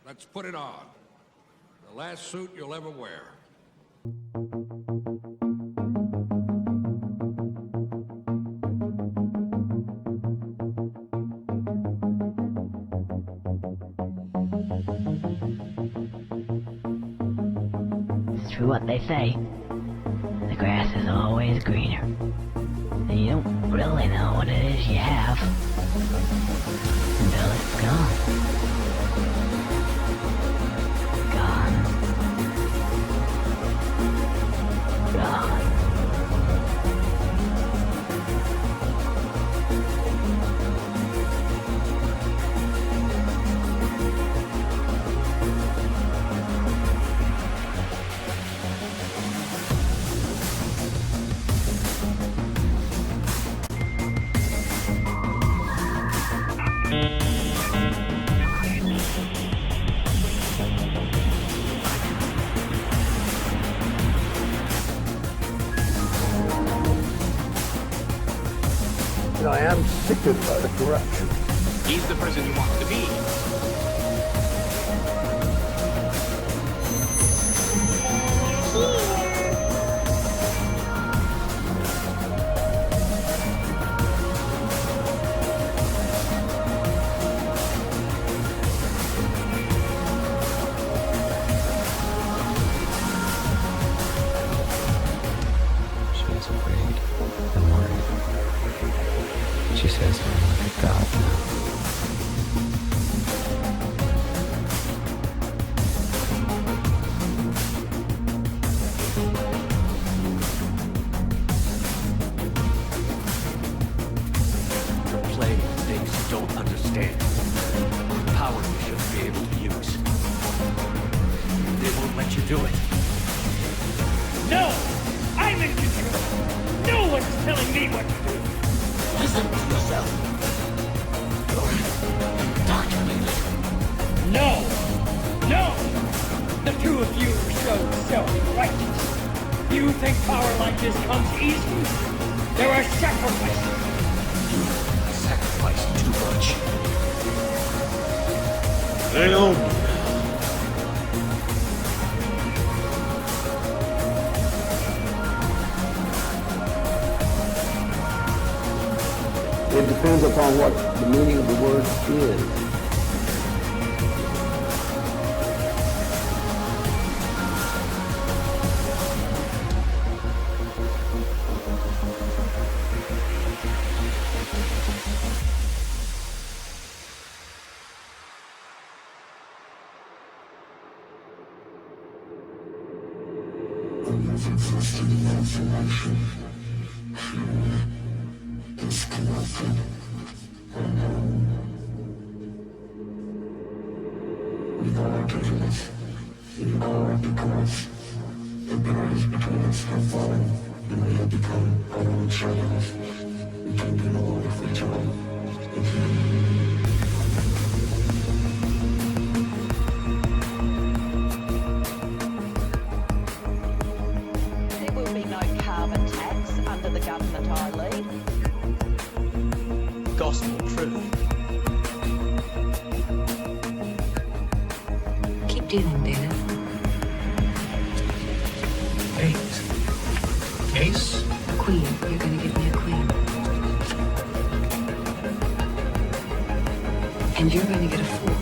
Let's put it on. The last suit you'll ever wear. It's true what they say. The grass is always greener. And you don't really know what it is you have until it's gone. I am sickened by the corruption. He's the person he wants to be. She was afraid and worried. She says, "I'm like a god now." do it. No! I'm in control! No one's telling me what to do! Listen to yourself. You're indoctrinated. No! No! The two of you are so self-righteous. You think power like this comes easy? There are sacrifices. You sacrifice too much. They own you. It depends upon what the meaning of the word is. There will be no carbon tax under the government I lead. Gospel truth. Keep dealing, David. Eight. Ace? Queen. You're going to give me a queen. And you're going to get a four.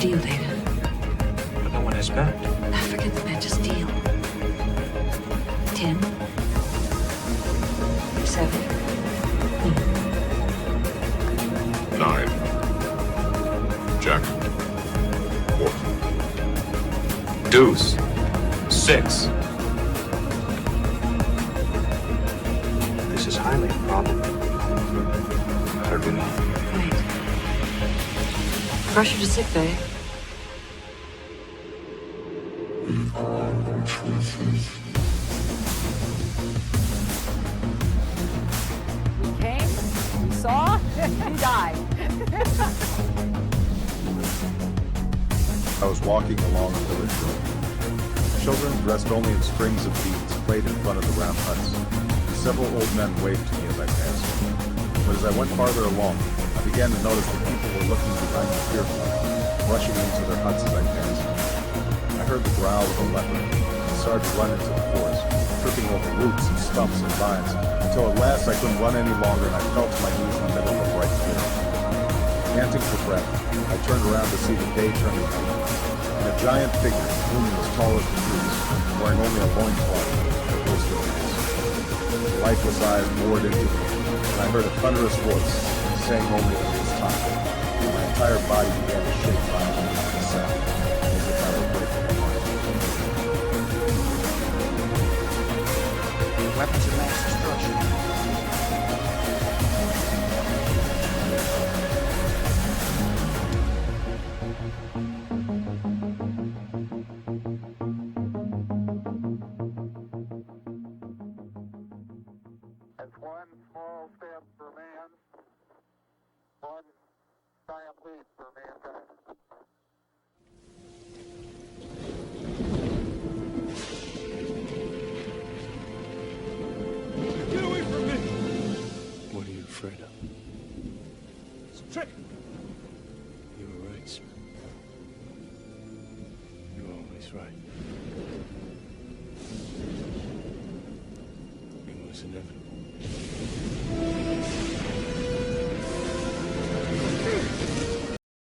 Deal, David. But no one has bet. I forget the bet, just deal. 10. 7. 9. Jack. 4. Deuce. 6. This is highly improbable. How did we know? Wait. Rush her to sick bay. We came, we saw, and died. I was walking along a village road. Children dressed only in strings of beads played in front of the round huts. Several old men waved to me as I passed. But as I went farther along, I began to notice that people were looking behind the fear club, rushing into their huts as I passed. I heard the growl of a leopard and started to run into the forest, tripping over roots and stumps and vines, until at last I couldn't run any longer and I fell to my knees in the middle of a bright clearing. Panting for breath, I turned around to see the day turning night, and a giant figure, looming as tall as the trees, wearing only a loincloth and blistered hands. Lifeless eyes bored into me, and I heard a thunderous voice saying only that it was time. And my entire body began to shake violently with the sound, as if I were breaking apart. Weapons of mass destruction. That's one small step for man, one giant leap for mankind. Get away from me! What are you afraid of? It's a trick! You were right, sir. You're always right. It was inevitable.